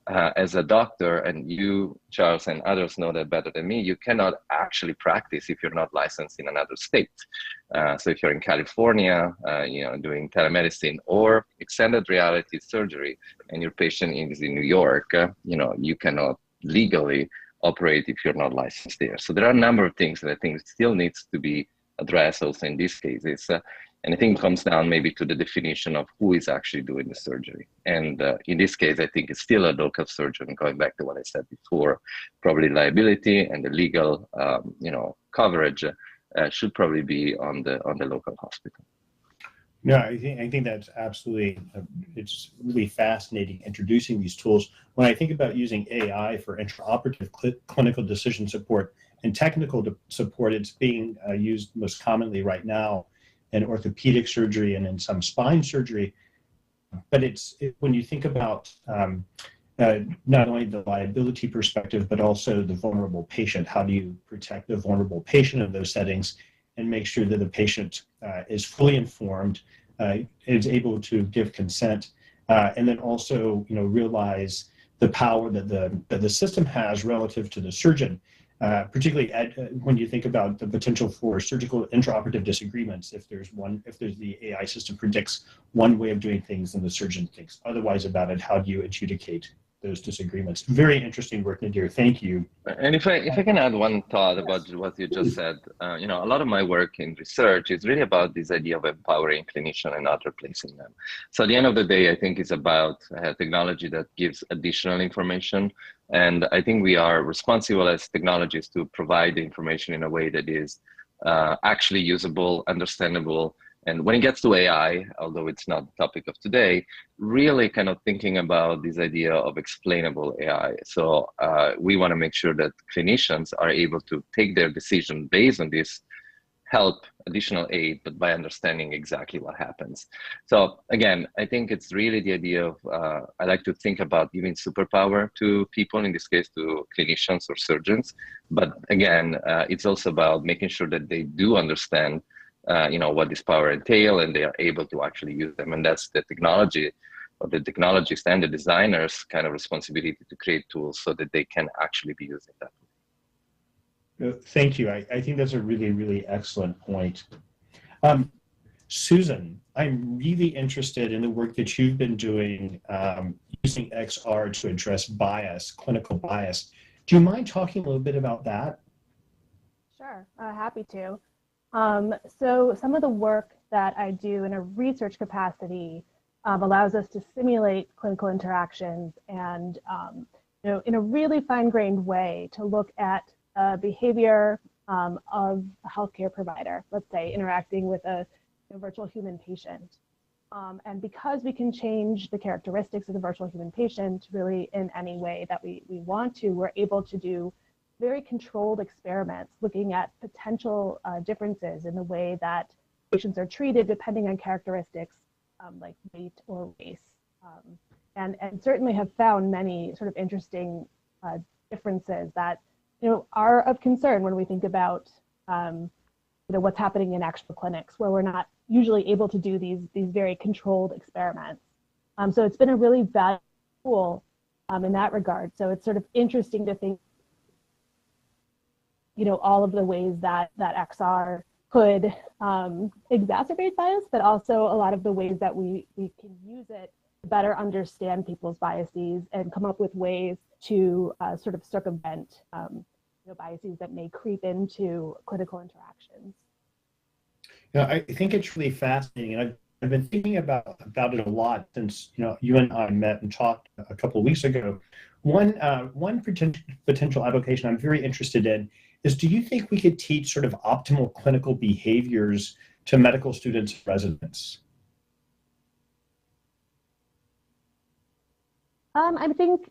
S14: as a doctor, and you, Charles, and others know that better than me, you cannot actually practice if you're not licensed in another state. So if you're in California, doing telemedicine or extended reality surgery, and your patient is in New York, you cannot legally operate if you're not licensed there. So there are a number of things that I think still needs to be addressed also in these cases. And I think it comes down maybe to the definition of who is actually doing the surgery. And in this case, I think it's still a local surgeon, going back to what I said before. Probably liability and the legal, coverage should probably be on the local hospital.
S8: No, I think that's absolutely, it's really fascinating introducing these tools. When I think about using AI for intraoperative clinical decision support and technical support, it's being used most commonly right now in orthopedic surgery and in some spine surgery. But when you think about not only the liability perspective, but also the vulnerable patient, how do you protect the vulnerable patient in those settings and make sure that the patient is fully informed, is able to give consent, and then also realize the power that the system has relative to the surgeon. Particularly when you think about the potential for surgical intraoperative disagreements, if there's the AI system predicts one way of doing things and the surgeon thinks otherwise about it, how do you adjudicate those disagreements? Very interesting work, Nadir. Thank you.
S14: And if I can add one thought about what you just said, a lot of my work in research is really about this idea of empowering clinicians and not replacing them. So at the end of the day, I think it's about technology that gives additional information. And I think we are responsible as technologists to provide the information in a way that is actually usable, understandable. And when it gets to AI, although it's not the topic of today, really kind of thinking about this idea of explainable AI. So we want to make sure that clinicians are able to take their decision based on this help, additional aid, but by understanding exactly what happens. So again, I think it's really the idea of, I like to think about giving superpower to people, in this case to clinicians or surgeons. But again, it's also about making sure that they do understand what this power entail, and they are able to actually use them. And that's the technology, or the technologists and the designers' kind of responsibility to create tools so that they can actually be used in that way.
S8: Thank you. I think that's a really, really excellent point. Susan, I'm really interested in the work that you've been doing using XR to address bias, clinical bias. Do you mind talking a little bit about that?
S11: Sure, happy to. So some of the work that I do in a research capacity allows us to simulate clinical interactions and, in a really fine-grained way to look at behavior of a healthcare provider, let's say interacting with a virtual human patient. And because we can change the characteristics of the virtual human patient really in any way that we want to, we're able to do very controlled experiments looking at potential differences in the way that patients are treated depending on characteristics like weight or race. And certainly have found many sort of interesting differences that are of concern when we think about what's happening in actual clinics where we're not usually able to do these very controlled experiments. So it's been a really valuable tool in that regard. So it's sort of interesting to think, all of the ways that XR could exacerbate bias, but also a lot of the ways that we can use it to better understand people's biases and come up with ways to sort of circumvent biases that may creep into clinical interactions.
S8: I think it's really fascinating, and I've been thinking about it a lot since you and I met and talked a couple of weeks ago. One potential application I'm very interested in is, do you think we could teach sort of optimal clinical behaviors to medical students and residents?
S11: I think,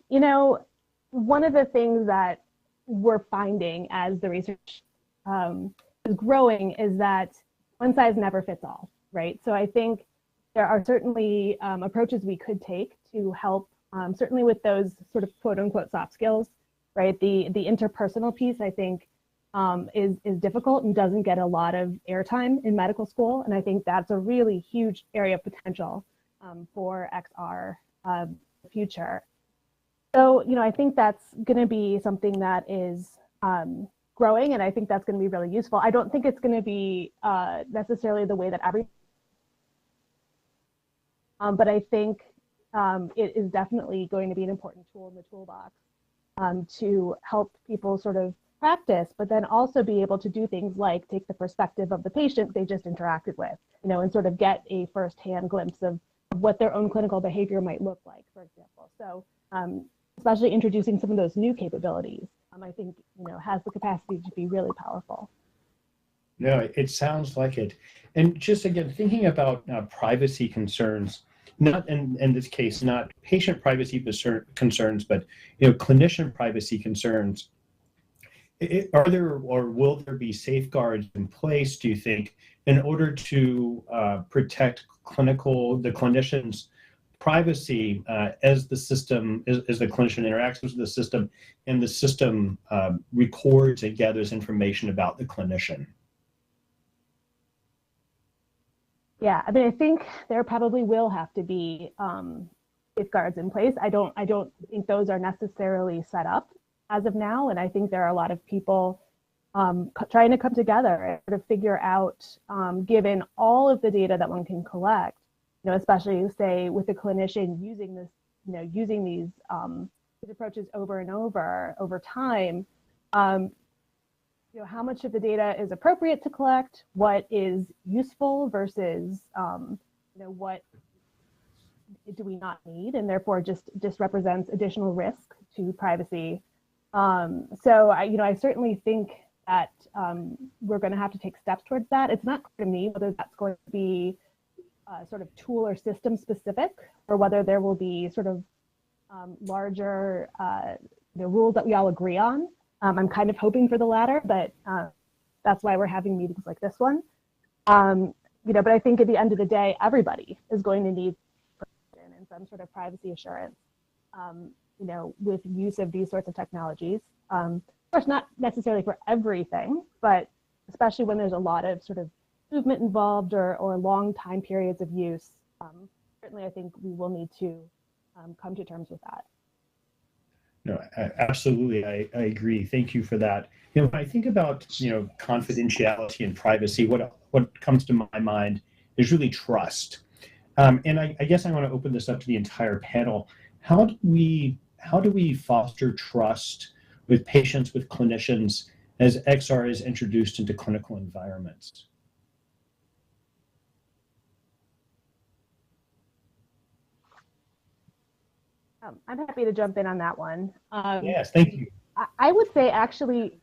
S11: one of the things that we're finding as the research is growing is that one size never fits all, right? So I think there are certainly approaches we could take to help, certainly with those sort of quote unquote soft skills, right? The interpersonal piece, I think, is difficult and doesn't get a lot of airtime in medical school. And I think that's a really huge area of potential for XR future. So, I think that's going to be something that is growing, and I think that's going to be really useful. I don't think it's going to be necessarily the way that but I think it is definitely going to be an important tool in the toolbox to help people sort of practice, but then also be able to do things like take the perspective of the patient they just interacted with, and sort of get a firsthand glimpse of what their own clinical behavior might look like, for example. So especially introducing some of those new capabilities, I think, has the capacity to be really powerful.
S8: No, it sounds like it. And just again, thinking about privacy concerns, not in this case, not patient privacy concerns, but clinician privacy concerns. Are there or will there be safeguards in place, do you think, in order to protect the clinician's privacy as the system, as the clinician interacts with the system, and the system records and gathers information about the clinician?
S11: Yeah, I mean, I think there probably will have to be safeguards in place. I don't think those are necessarily set up as of now, and I think there are a lot of people trying to come together and sort of figure out, given all of the data that one can collect, especially say with a clinician using this, using these approaches over and over time, how much of the data is appropriate to collect, what is useful versus, what do we not need, and therefore just represents additional risk to privacy. So I certainly think that we're going to have to take steps towards that. It's not clear to me whether that's going to be sort of tool or system specific, or whether there will be sort of larger rules that we all agree on. I'm kind of hoping for the latter, but that's why we're having meetings like this one. But I think at the end of the day, everybody is going to need protection and some sort of privacy assurance, with use of these sorts of technologies. Of course, not necessarily for everything, but especially when there's a lot of sort of movement involved or long time periods of use. Certainly, I think we will need to come to terms with that.
S8: No, absolutely. I agree. Thank you for that. When I think about, confidentiality and privacy, what comes to my mind is really trust. And I guess I want to open this up to the entire panel. How do we foster trust with patients, with clinicians, as XR is introduced into clinical environments?
S11: I'm happy to jump in on that one.
S8: Yes, thank you.
S11: I would say actually,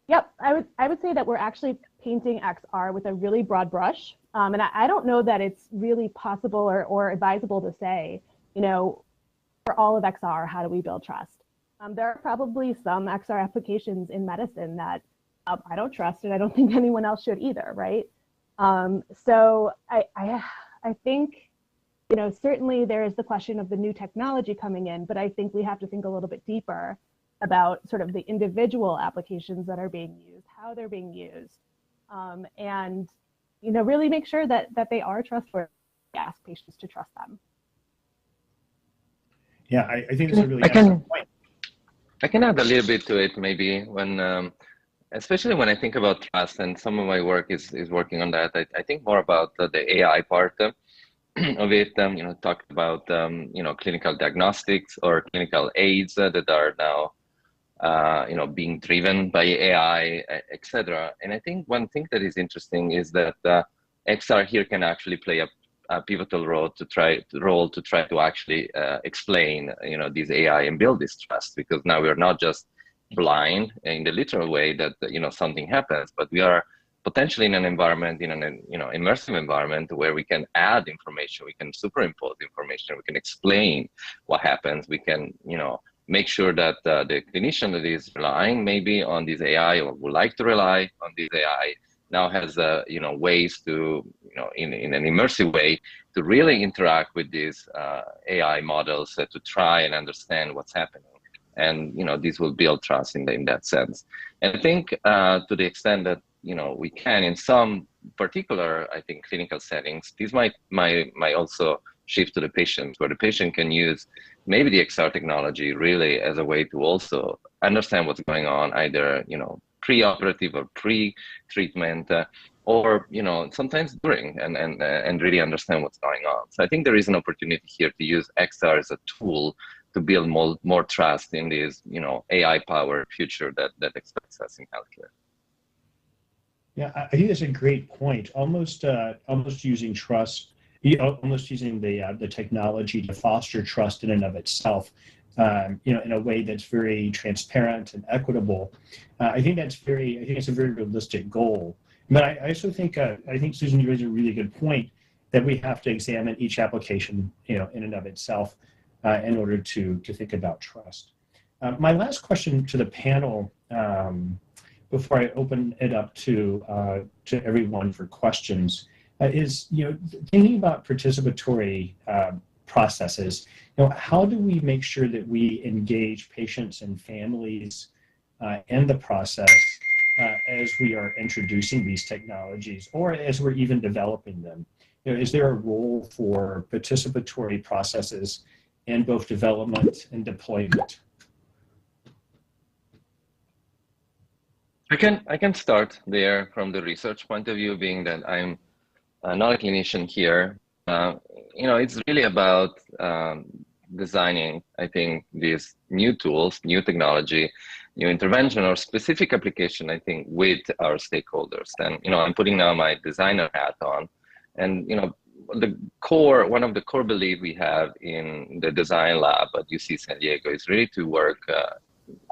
S11: I would say that we're actually painting XR with a really broad brush. And I don't know that it's really possible or advisable to say, for all of XR, how do we build trust? There are probably some XR applications in medicine that I don't trust, and I don't think anyone else should either, right? So I think, certainly there is the question of the new technology coming in, but I think we have to think a little bit deeper about sort of the individual applications that are being used, how they're being used, and really make sure that they are trustworthy. Ask patients to trust them.
S8: Yeah, I think it's a really excellent point.
S14: I can add a little bit to it, maybe, when especially when I think about trust, and some of my work is working on that. I think more about the AI part of it. Talked about clinical diagnostics or clinical aids that are now being driven by AI, etc. And I think one thing that is interesting is that XR here can actually play a pivotal role to try to actually explain this AI and build this trust, because now we're not just blind in the literal way that something happens, but we are potentially in an environment, in an immersive environment, where we can add information, we can superimpose information, we can explain what happens, we can make sure that the clinician that is relying maybe on this AI or would like to rely on this AI now has ways to in an immersive way to really interact with these AI models to try and understand what's happening. And this will build trust in that sense. And I think to the extent that we can, in some particular, I think, clinical settings, this might also shift to the patient, where the patient can use maybe the XR technology really as a way to also understand what's going on, either pre-operative or pre-treatment, or sometimes during, and really understand what's going on. So I think there is an opportunity here to use XR as a tool to build more trust in this AI-powered future that expects us in healthcare.
S8: Yeah, I think that's a great point. Almost using trust, almost using the technology to foster trust in and of itself, in a way that's very transparent and equitable. I think it's a very realistic goal. But I also think Susan, you raised a really good point that we have to examine each application, in and of itself, in order to think about trust. My last question to the panel, before I open it up to everyone for questions, is thinking about participatory processes. How do we make sure that we engage patients and families in the process as we are introducing these technologies, or as we're even developing them? Is there a role for participatory processes in both development and deployment?
S14: I can start there from the research point of view, being that I'm not a clinician here. It's really about designing, I think, these new tools, new technology, new intervention, or specific application, I think, with our stakeholders. And I'm putting now my designer hat on, and one of the core beliefs we have in the design lab at UC San Diego is really to work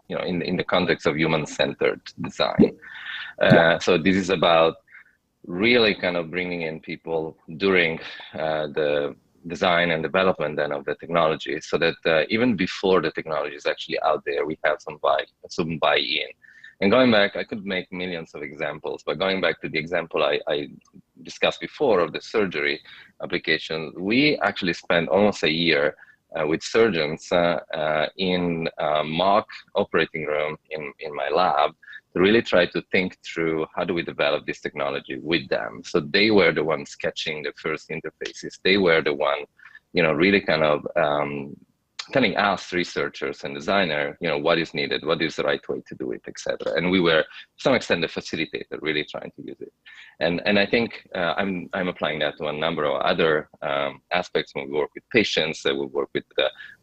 S14: in the context of human-centered design. So this is about really kind of bringing in people during the design and development then of the technology, so that even before the technology is actually out there, we have some buy-in. And going back, I could make millions of examples, but going back to the example I discussed before of the surgery application, we actually spent almost a year with surgeons in a mock operating room in my lab to really try to think through how do we develop this technology with them. So they were the ones sketching the first interfaces. They were the one, really kind of telling us researchers and designer, what is needed, what is the right way to do it, etc. And we were, to some extent, the facilitator, really trying to use it. And I think I'm applying that to a number of other aspects when we work with patients. We work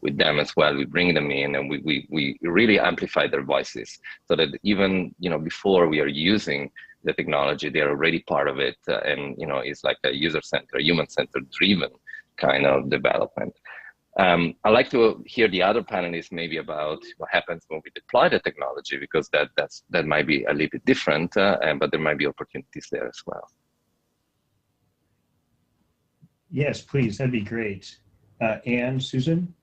S14: with them as well. We bring them in, and we really amplify their voices, so that even before we are using the technology, they are already part of it, and it's like a user-centered, human-centered driven kind of development. I'd like to hear the other panelists maybe about what happens when we deploy the technology, because that might be a little bit different, but there might be opportunities there as well.
S8: Yes, please, that'd be great. Anne, Susan?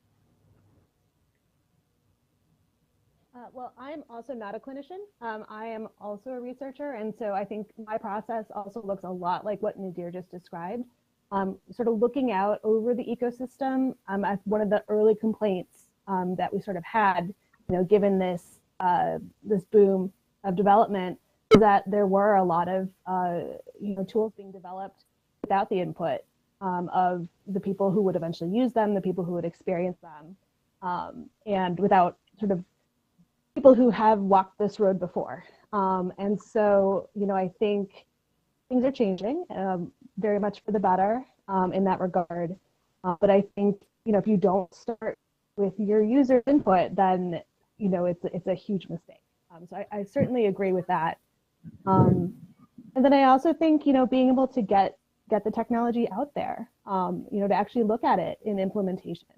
S11: Well, I'm also not a clinician. I am also a researcher, and so I think my process also looks a lot like what Nadir just described. Sort of looking out over the ecosystem. As one of the early complaints that we sort of had, given this this boom of development, is that there were a lot of tools being developed without the input of the people who would eventually use them, the people who would experience them, and without sort of people who have walked this road before. And so, I think things are changing very much for the better in that regard. But I think, if you don't start with your user input, then, it's a huge mistake. So I certainly agree with that. And then I also think, being able to get the technology out there, to actually look at it in implementation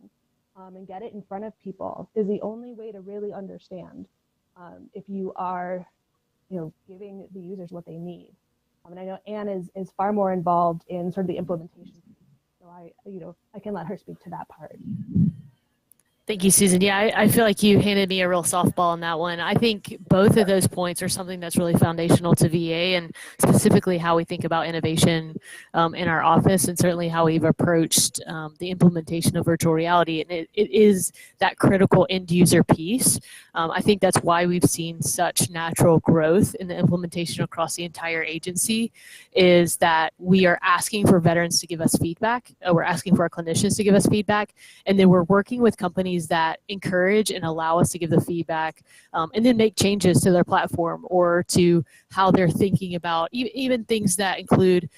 S11: and get it in front of people is the only way to really understand if you are, giving the users what they need. And I know Anne is far more involved in sort of the implementation. So I can let her speak to that part.
S13: Thank you, Susan. Yeah, I feel like you handed me a real softball on that one. I think both of those points are something that's really foundational to VA, and specifically how we think about innovation in our office, and certainly how we've approached the implementation of virtual reality. And it is that critical end user piece. I think that's why we've seen such natural growth in the implementation across the entire agency, is that we are asking for veterans to give us feedback. We're asking for our clinicians to give us feedback, and then we're working with companies that encourage and allow us to give the feedback, and then make changes to their platform or to how they're thinking about even things that include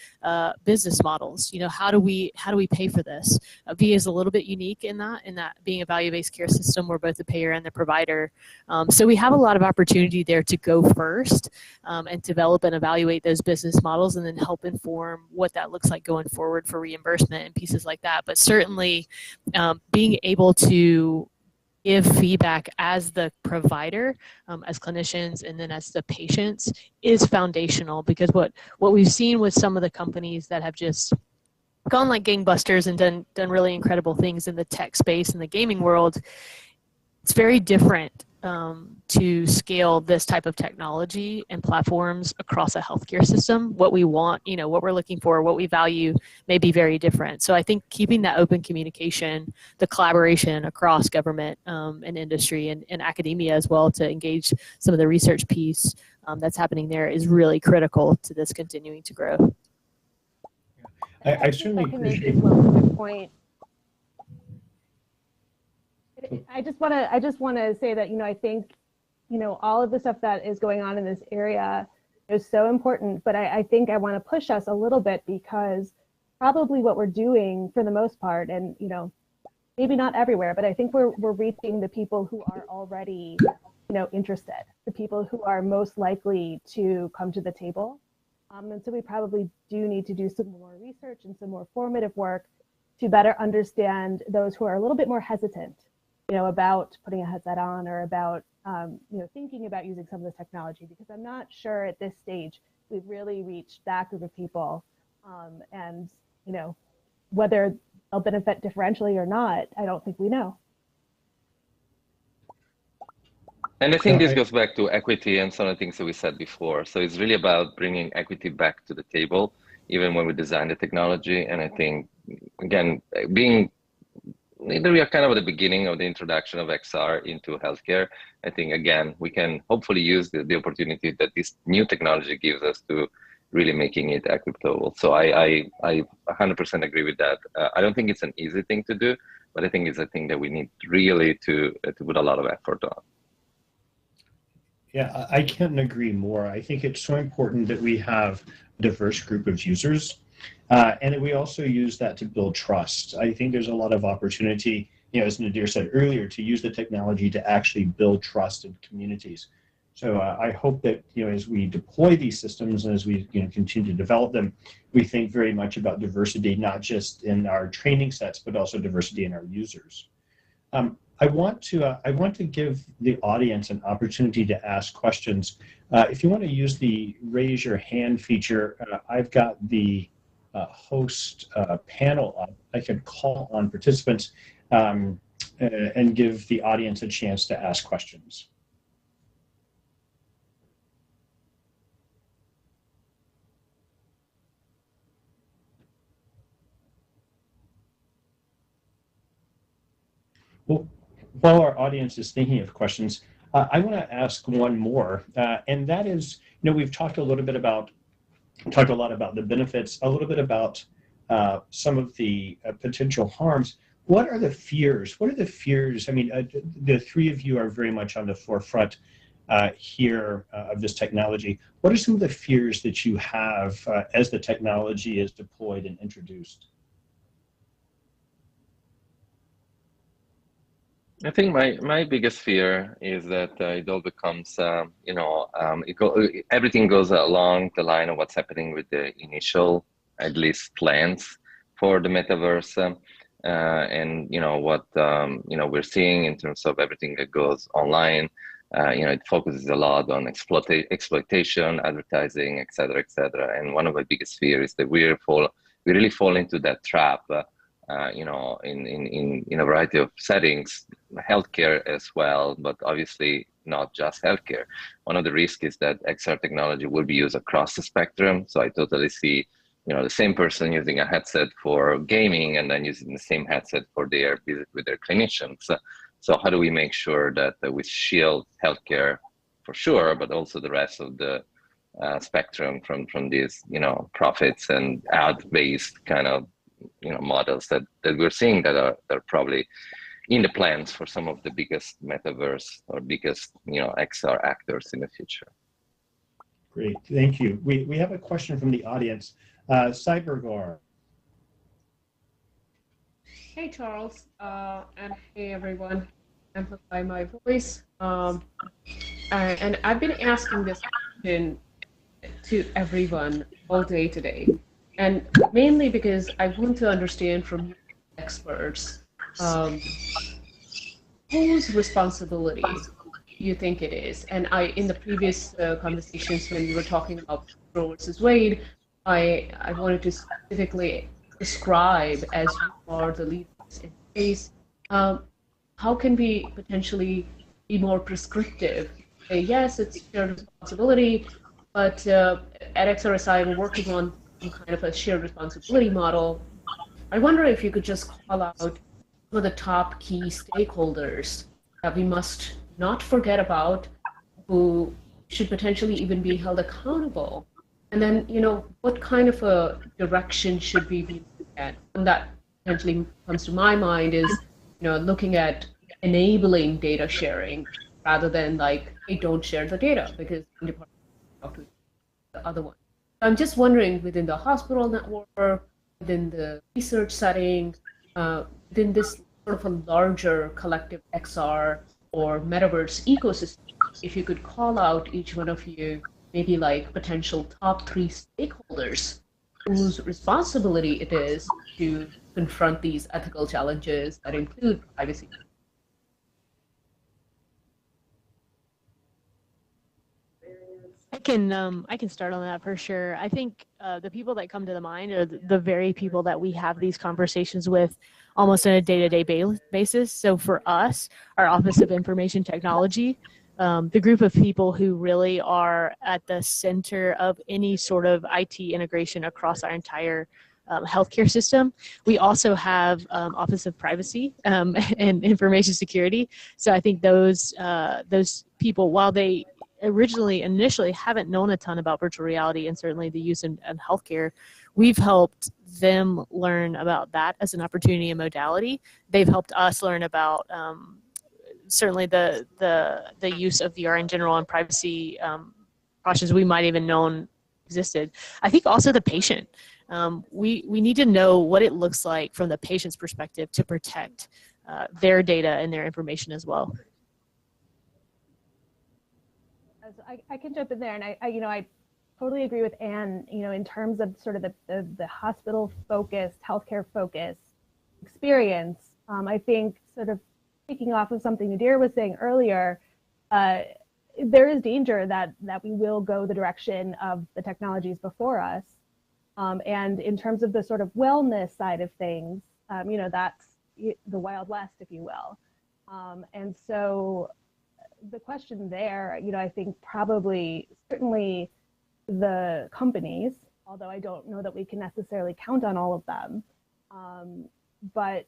S13: business models. How do we pay for this? VA is a little bit unique in that being a value-based care system, we're both the payer and the provider. So we have a lot of opportunity there to go first and develop and evaluate those business models, and then help inform what that looks like going forward for reimbursement and pieces like that. But certainly being able to give feedback as the provider, as clinicians, and then as the patients is foundational, because what we've seen with some of the companies that have just gone like gangbusters and done really incredible things in the tech space and the gaming world, it's very different to scale this type of technology and platforms across a healthcare system. What we want, what we're looking for, what we value may be very different. So I think keeping that open communication, the collaboration across government and industry and academia as well, to engage some of the research piece that's happening there, is really critical to this continuing to grow.
S8: I certainly appreciate
S11: as well a quick point. I just want to say that, I think, all of the stuff that is going on in this area is so important, but I think I want to push us a little bit, because probably what we're doing for the most part, and, maybe not everywhere, but I think we're reaching the people who are already, interested, the people who are most likely to come to the table. And so we probably do need to do some more research and some more formative work to better understand those who are a little bit more hesitant, about putting a headset on, or about, thinking about using some of this technology, because I'm not sure at this stage we've really reached that group of people. And, whether they'll benefit differentially or not, I don't think we know.
S14: And I think this goes back to equity and some of the things that we said before. So it's really about bringing equity back to the table, even when we design the technology. And I think, again, we are kind of at the beginning of the introduction of XR into healthcare. I think, again, we can hopefully use the opportunity that this new technology gives us to really making it equitable. So I 100% agree with that. I don't think it's an easy thing to do, but I think it's a thing that we need really to put a lot of effort on.
S8: Yeah, I can't agree more. I think it's so important that we have a diverse group of users, and that we also use that to build trust. I think there's a lot of opportunity, as Nadir said earlier, to use the technology to actually build trust in communities. So I hope that, as we deploy these systems and as we continue to develop them, we think very much about diversity, not just in our training sets, but also diversity in our users. I want to give the audience an opportunity to ask questions. If you want to use the raise your hand feature, I've got the host panel up. I can call on participants and give the audience a chance to ask questions. Well, while our audience is thinking of questions, I want to ask one more, and that is, we've talked a lot about the benefits, a little bit about some of the potential harms. What are the fears? What are the fears? I mean, the three of you are very much on the forefront here of this technology. What are some of the fears that you have as the technology is deployed and introduced?
S14: I think my biggest fear is that it all becomes, everything goes along the line of what's happening with the initial, at least, plans for the metaverse, and what we're seeing in terms of everything that goes online. It focuses a lot on exploitation, advertising, et cetera, et cetera. And one of my biggest fears is that we really fall into that trap. In a variety of settings, healthcare as well, but obviously not just healthcare. One of the risks is that XR technology will be used across the spectrum. So I totally see, the same person using a headset for gaming and then using the same headset for their visit with their clinicians. So how do we make sure that we shield healthcare for sure, but also the rest of the spectrum from these, profits and ad-based kind of models that we're seeing that are probably in the plans for some of the biggest metaverse or biggest XR actors in the future.
S8: Great, thank you. We have a question from the audience. Cybergor.
S1: Hey Charles, and hey everyone. Amplify my voice. And I've been asking this question to everyone all day today. And mainly because I want to understand from you experts, whose responsibility you think it is. And in the previous conversations when we were talking about Roe versus Wade, I wanted to specifically describe, as you are the leaders in the case, how can we potentially be more prescriptive? Say, yes, it's shared responsibility, but at XRSI we're working on some kind of a shared responsibility model. I wonder if you could just call out some of the top key stakeholders that we must not forget about, who should potentially even be held accountable. And then, what kind of a direction should we be looking at? And that potentially comes to my mind is, looking at enabling data sharing rather than like, hey, don't share the data because the department talk to the other one. I'm just wondering, within the hospital network, within the research setting, within this sort of a larger collective XR or metaverse ecosystem, if you could call out each one of you, maybe like potential top 3 stakeholders whose responsibility it is to confront these ethical challenges that include privacy.
S13: I can start on that for sure. I think the people that come to the mind are the very people that we have these conversations with almost on a day-to-day basis. So for us, our Office of Information Technology, the group of people who really are at the center of any sort of IT integration across our entire healthcare system. We also have Office of Privacy and Information Security. So I think those people, while they initially haven't known a ton about virtual reality and certainly the use in healthcare, we've helped them learn about that as an opportunity and modality. They've helped us learn about certainly the use of VR in general and privacy precautions we might even known existed. I think also the patient. We need to know what it looks like from the patient's perspective to protect their data and their information as well.
S11: I can jump in there, and I totally agree with Anne. In terms of sort of the hospital focused, healthcare focused experience, I think sort of picking off of something Nadir was saying earlier, there is danger that we will go the direction of the technologies before us, and in terms of the sort of wellness side of things, that's the Wild West, if you will, and so. The question there, I think probably certainly the companies, although I don't know that we can necessarily count on all of them. But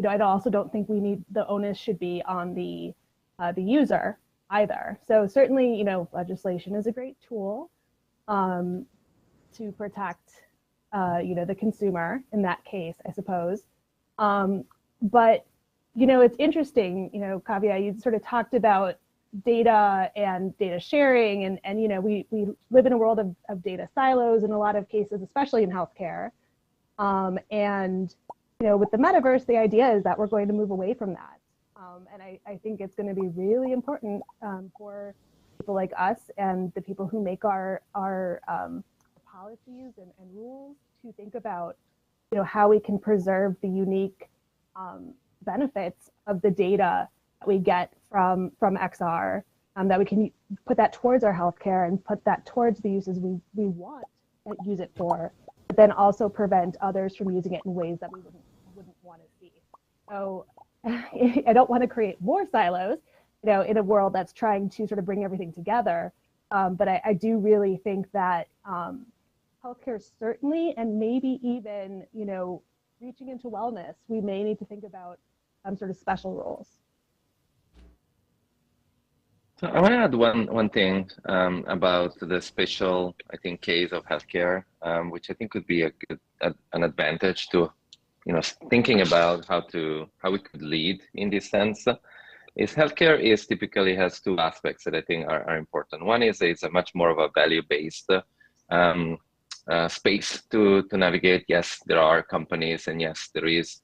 S11: I also don't think the onus should be on the user either. So certainly, legislation is a great tool to protect, the consumer in that case, I suppose. but it's interesting. Kavya, you sort of talked about data and data sharing, and we live in a world of data silos in a lot of cases, especially in healthcare. And with the metaverse, the idea is that we're going to move away from that. And I think it's going to be really important for people like us and the people who make our policies and rules to think about how we can preserve the unique benefits of the data that we get from XR, that we can put that towards our healthcare and put that towards the uses we want to use it for, but then also prevent others from using it in ways that we wouldn't want to see. So I don't want to create more silos, in a world that's trying to sort of bring everything together. But I do really think that healthcare certainly, and maybe even, reaching into wellness, we may need to think about sort of special roles.
S14: So I want to add one thing about the special, I think, case of healthcare, which I think could be an advantage to, thinking about how we could lead in this sense. Is healthcare typically has two aspects that I think are important. One is it's a much more of a value-based space to navigate. Yes, there are companies, and yes,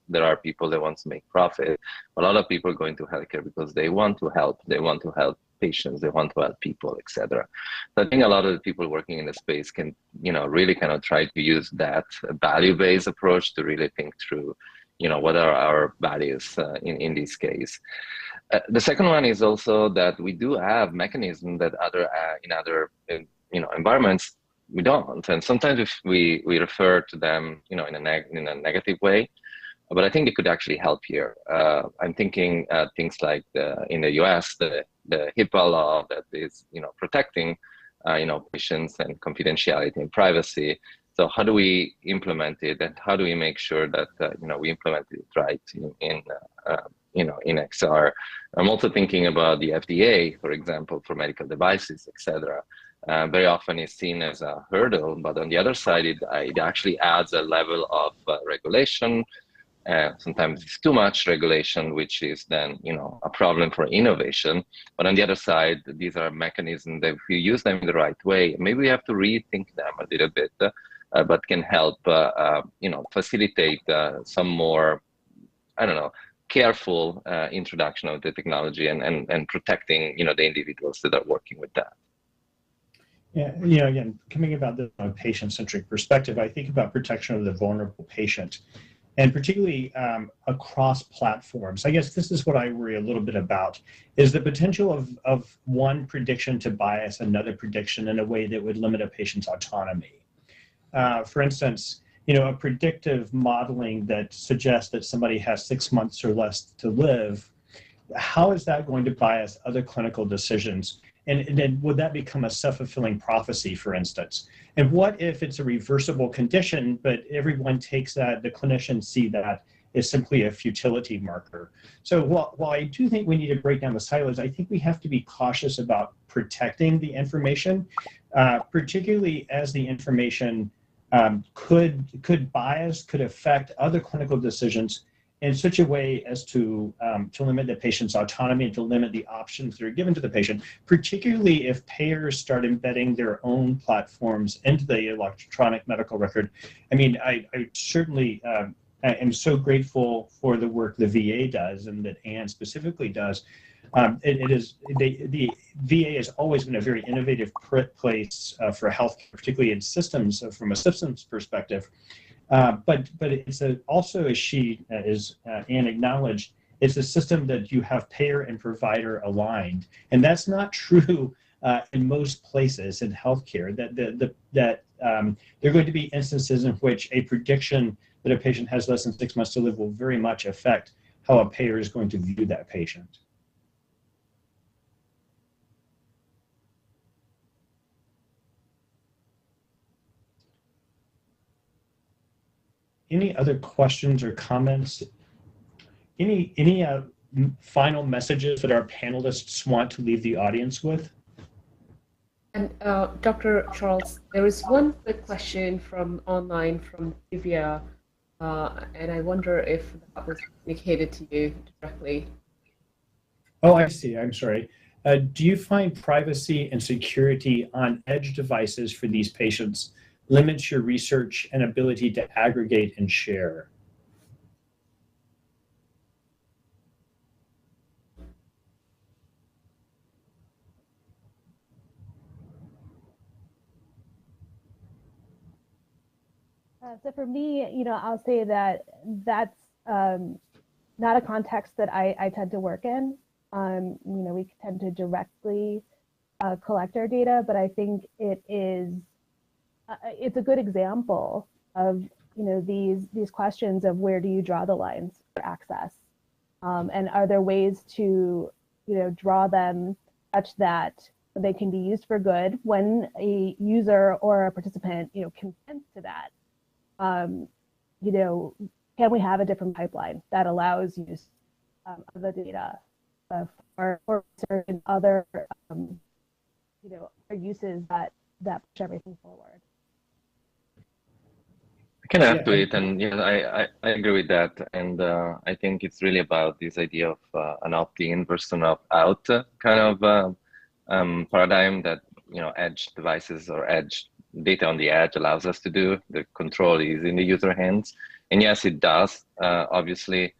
S14: there are people that want to make profit. A lot of people go into healthcare because they want to help. They want to help patients. They want to help people, etc. So I think a lot of the people working in the space can, really kind of try to use that value-based approach to really think through, what are our values in this case. The second one is also that we do have mechanisms that in other environments we don't, and sometimes if we refer to them in a negative way, but I think it could actually help here. I'm thinking things like in the US the HIPAA law that is protecting patients and confidentiality and privacy. So how do we implement it, and how do we make sure that we implement it right in XR? I'm also thinking about the FDA, for example, for medical devices, etc. Very often is seen as a hurdle, but on the other side, it actually adds a level of regulation. Sometimes it's too much regulation, which is then a problem for innovation. But on the other side, these are mechanisms that if you use them in the right way, maybe we have to rethink them a little bit, but can help facilitate some more, careful introduction of the technology and protecting the individuals that are working with that.
S8: Yeah, again, coming about the patient-centric perspective, I think about protection of the vulnerable patient, and particularly across platforms. I guess this is what I worry a little bit about, is the potential of one prediction to bias another prediction in a way that would limit a patient's autonomy. For instance, a predictive modeling that suggests that somebody has 6 months or less to live, how is that going to bias other clinical decisions? And then would that become a self-fulfilling prophecy, for instance? And what if it's a reversible condition, but everyone takes that, the clinicians see that as simply a futility marker? So while I do think we need to break down the silos, I think we have to be cautious about protecting the information, particularly as the information could bias, could affect other clinical decisions in such a way as to limit the patient's autonomy and to limit the options that are given to the patient, particularly if payers start embedding their own platforms into the electronic medical record. I mean, I certainly am so grateful for the work the VA does and that Anne specifically does. The VA has always been a very innovative place for healthcare, particularly in systems, from a systems perspective. But it's also, as Anne acknowledged, it's a system that you have payer and provider aligned, and that's not true in most places in healthcare. That there are going to be instances in which a prediction that a patient has less than 6 months to live will very much affect how a payer is going to view that patient. Any other questions or comments? Any final messages that our panelists want to leave the audience with?
S1: And Dr. Charles, there is one quick question from online from Divya. And I wonder if that was communicated to you directly.
S8: Oh, I see. I'm sorry. Do you find privacy and security on edge devices for these patients limits your research and ability to aggregate and share?
S11: So for me, I'll say that that's not a context that I tend to work in. We tend to directly collect our data, but I think it's a good example of these questions of where do you draw the lines for access, and are there ways to draw them such that they can be used for good when a user or a participant consents to that. Can we have a different pipeline that allows use of the data for research and other uses that push everything forward?
S14: I can add to it, and I agree with that, and I think it's really about this idea of an opt-in versus an opt-out kind of paradigm that edge devices or edge data on the edge allows us to do. The control is in the user hands, and yes, it does obviously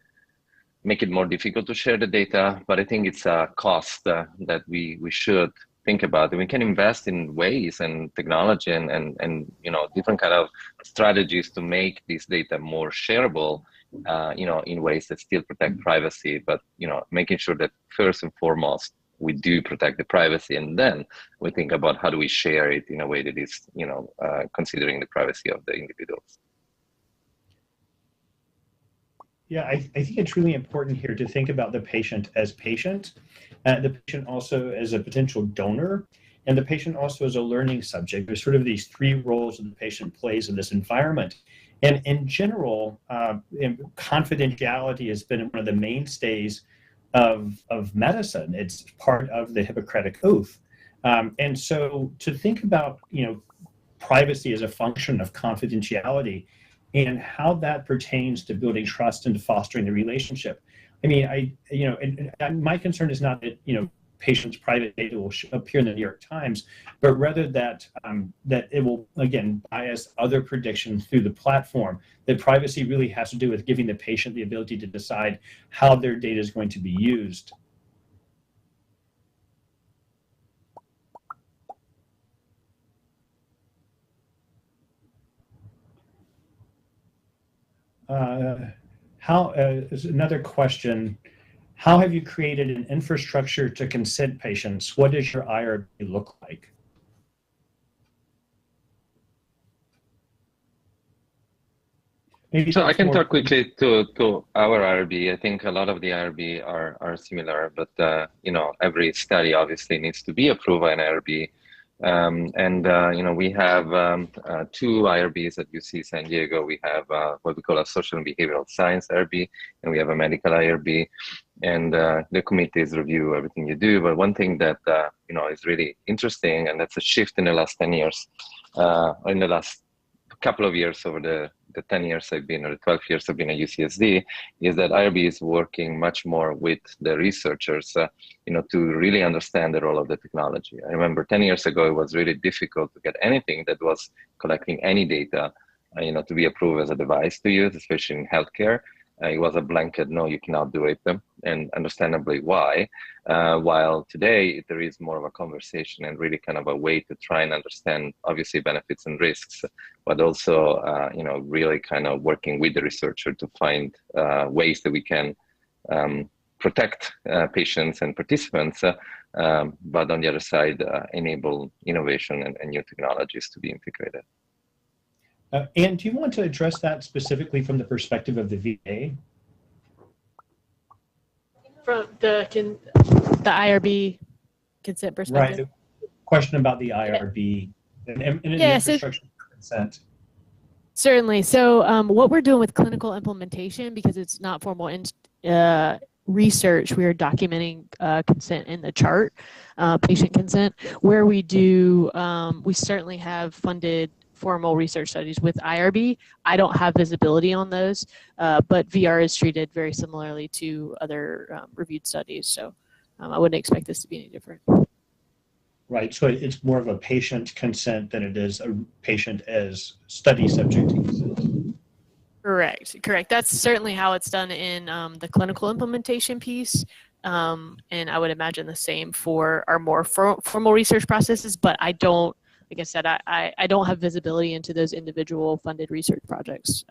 S14: make it more difficult to share the data, but I think it's a cost that we should think about. And we can invest in ways and technology and different kind of strategies to make this data more shareable, in ways that still protect privacy, but making sure that first and foremost we do protect the privacy, and then we think about how do we share it in a way that is considering the privacy of the individuals.
S8: Yeah, I think it's really important here to think about the patient as patient, the patient also as a potential donor, and the patient also as a learning subject. There's sort of these three roles that the patient plays in this environment. And in general, confidentiality has been one of the mainstays of medicine. It's part of the Hippocratic Oath. And so to think about, privacy as a function of confidentiality and how that pertains to building trust and to fostering the relationship. I mean, my concern is not that, patients' private data will appear in the New York Times, but rather that that it will, again, bias other predictions through the platform. That privacy really has to do with giving the patient the ability to decide how their data is going to be used. Is another question. How have you created an infrastructure to consent patients? What does your IRB look like?
S14: So I can talk quickly to our IRB. I think a lot of the IRB are similar, but every study obviously needs to be approved by an IRB. We have two IRBs at UC San Diego. We have what we call a social and behavioral science IRB, and we have a medical IRB. And the committees review everything you do. But one thing that is really interesting, and that's a shift in the last 10 years, in the last couple of years over the 10 years I've been, or the 12 years I've been at UCSD, is that IRB is working much more with the researchers, to really understand the role of the technology. I remember 10 years ago, it was really difficult to get anything that was collecting any data, to be approved as a device to use, especially in healthcare. It was a blanket, no, you cannot do it, and understandably why. While today there is more of a conversation and really kind of a way to try and understand, obviously, benefits and risks, but also, really kind of working with the researcher to find ways that we can protect patients and participants, but on the other side, enable innovation and new technologies to be integrated.
S8: Anne, do you want to address that specifically from the perspective of the VA?
S13: From the IRB consent perspective?
S8: Right. The question about the IRB and infrastructure for consent.
S13: Certainly. So what we're doing with clinical implementation, because it's not formal research, we are documenting consent in the chart, patient consent, where we do, we certainly have funded formal research studies with IRB. I don't have visibility on those, but VR is treated very similarly to other reviewed studies. So I wouldn't expect this to be any different.
S8: Right. So it's more of a patient consent than it is a patient as study subject consent.
S13: Correct. That's certainly how it's done in the clinical implementation piece. And I would imagine the same for our more formal research processes, but I don't, like I said, I don't have visibility into those individual funded research projects,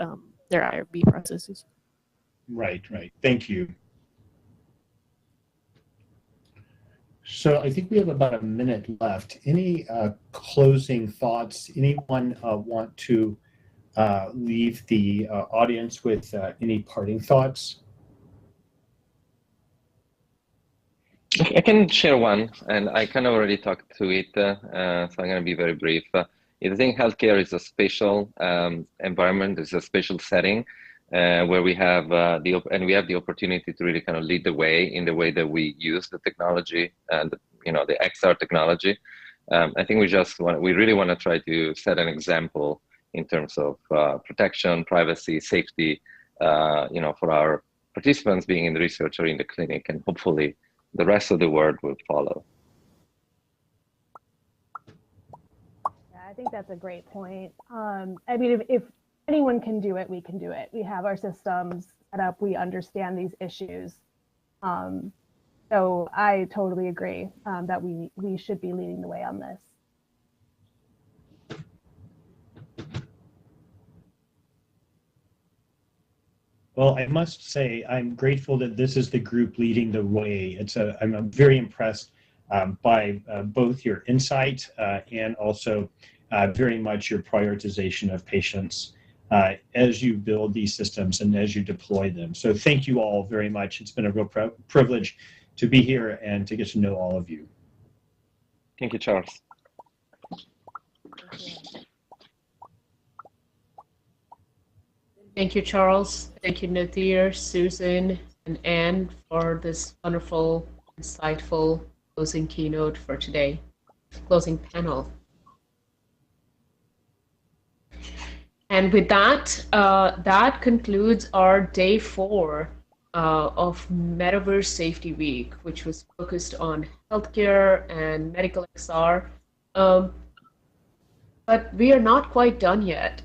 S13: their IRB processes.
S8: Right. Thank you. So I think we have about a minute left. Any closing thoughts? Anyone want to leave the audience with any parting thoughts?
S14: I can share one, and I kind of already talked to it, so I'm going to be very brief. I think healthcare is a special environment, it's a special setting where we have the opportunity to really kind of lead the way in the way that we use the technology and the XR technology. I think we really want to try to set an example in terms of protection, privacy, safety, for our participants being in the research or in the clinic, and hopefully the rest of the world will follow.
S11: Yeah, I think that's a great point. I mean, if anyone can do it, we can do it. We have our systems set up. We understand these issues. So I totally agree that we should be leading the way on this.
S8: Well, I must say I'm grateful that this is the group leading the way. I'm very impressed by both your insight and also very much your prioritization of patients as you build these systems and as you deploy them. So thank you all very much. It's been a real privilege to be here and to get to know all of you.
S14: Thank you, Charles.
S1: Thank you, Charles. Thank you, Nadir, Susan, and Anne for this wonderful, insightful closing keynote for today, closing panel. And with that, that concludes our day 4 of Metaverse Safety Week, which was focused on healthcare and medical XR. But we are not quite done yet.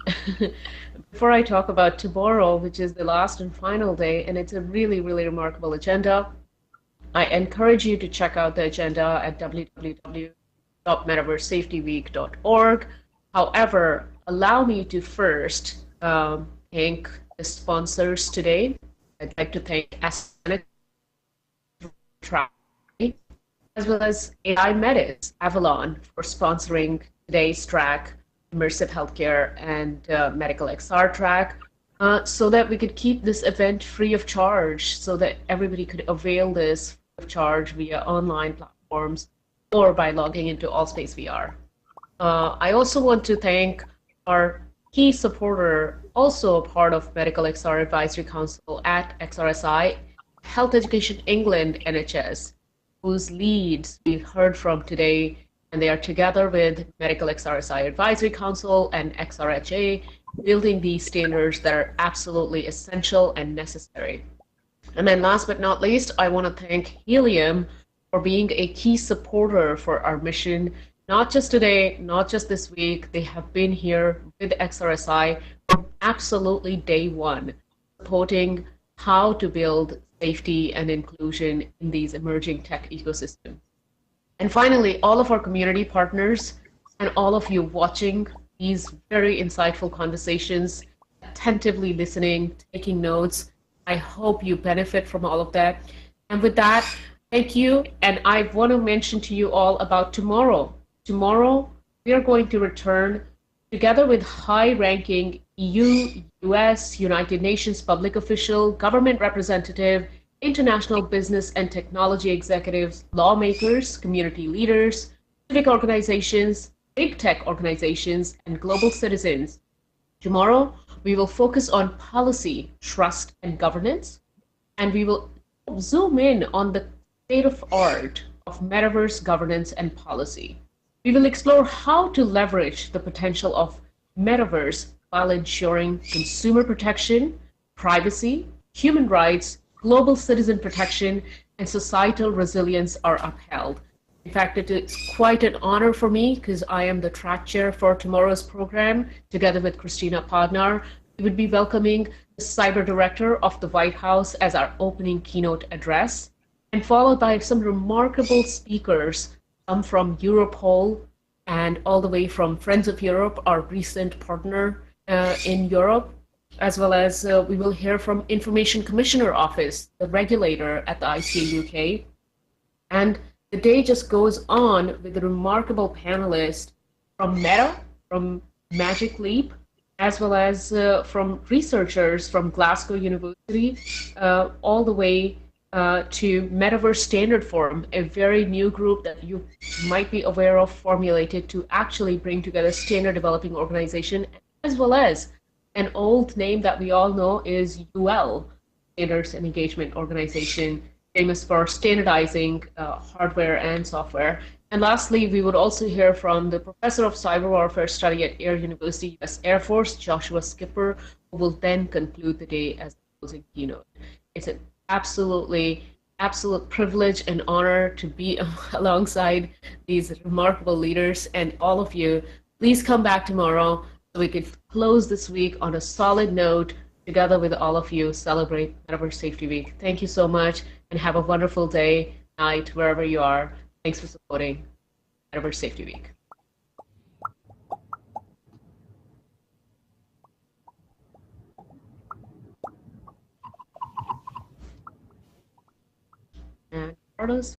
S1: Before I talk about tomorrow, which is the last and final day, and it's a really, really remarkable agenda, I encourage you to check out the agenda at www.metaversesafetyweek.org. However, allow me to first thank the sponsors today. I'd like to thank AstraZeneca, as well as AI Medis, Avalon, for sponsoring today's track, Immersive Healthcare and Medical XR track, so that we could keep this event free of charge, so that everybody could avail this free of charge via online platforms or by logging into Allspace VR. I also want to thank our key supporter, also a part of Medical XR Advisory Council at XRSI, Health Education England NHS, whose leads we've heard from today, and they are together with Medical XRSI Advisory Council and XRHA, building these standards that are absolutely essential and necessary. And then last but not least, I want to thank Helium for being a key supporter for our mission, not just today, not just this week. They have been here with XRSI from absolutely day one, supporting how to build safety and inclusion in these emerging tech ecosystems. And finally, all of our community partners and all of you watching these very insightful conversations, attentively listening, taking notes. I hope you benefit from all of that. And with that, thank you. And I want to mention to you all about tomorrow. Tomorrow, we are going to return together with high-ranking EU, US, United Nations public official, government representative, international business and technology executives, lawmakers, community leaders, civic organizations, big tech organizations, and global citizens. Tomorrow, we will focus on policy, trust, and governance, and we will zoom in on the state of art of metaverse governance and policy. We will explore how to leverage the potential of Metaverse while ensuring consumer protection, privacy, human rights, global citizen protection, and societal resilience are upheld. In fact, it is quite an honor for me because I am the track chair for tomorrow's program together with Christina Podnar. We would be welcoming the cyber director of the White House as our opening keynote address, and followed by some remarkable speakers, some from Europol and all the way from Friends of Europe, our recent partner in Europe, as well as we will hear from Information Commissioner Office, the regulator at the ICA UK. And the day just goes on with a remarkable panelist from Meta, from Magic Leap, as well as from researchers from Glasgow University, all the way to Metaverse Standard Forum, a very new group that you might be aware of, formulated to actually bring together standard developing organization, as well as an old name that we all know is UL, Standards and Engagement Organization, famous for standardizing hardware and software. And lastly, we would also hear from the professor of cyber warfare study at Air University, US Air Force, Joshua Skipper, who will then conclude the day as the closing keynote. It's an absolute privilege and honor to be alongside these remarkable leaders, and all of you, please come back tomorrow so we can close this week on a solid note together with all of you, celebrate Metaverse Safety Week. Thank you so much and have a wonderful day, night, wherever you are. Thanks for supporting Metaverse Safety Week. And Carlos,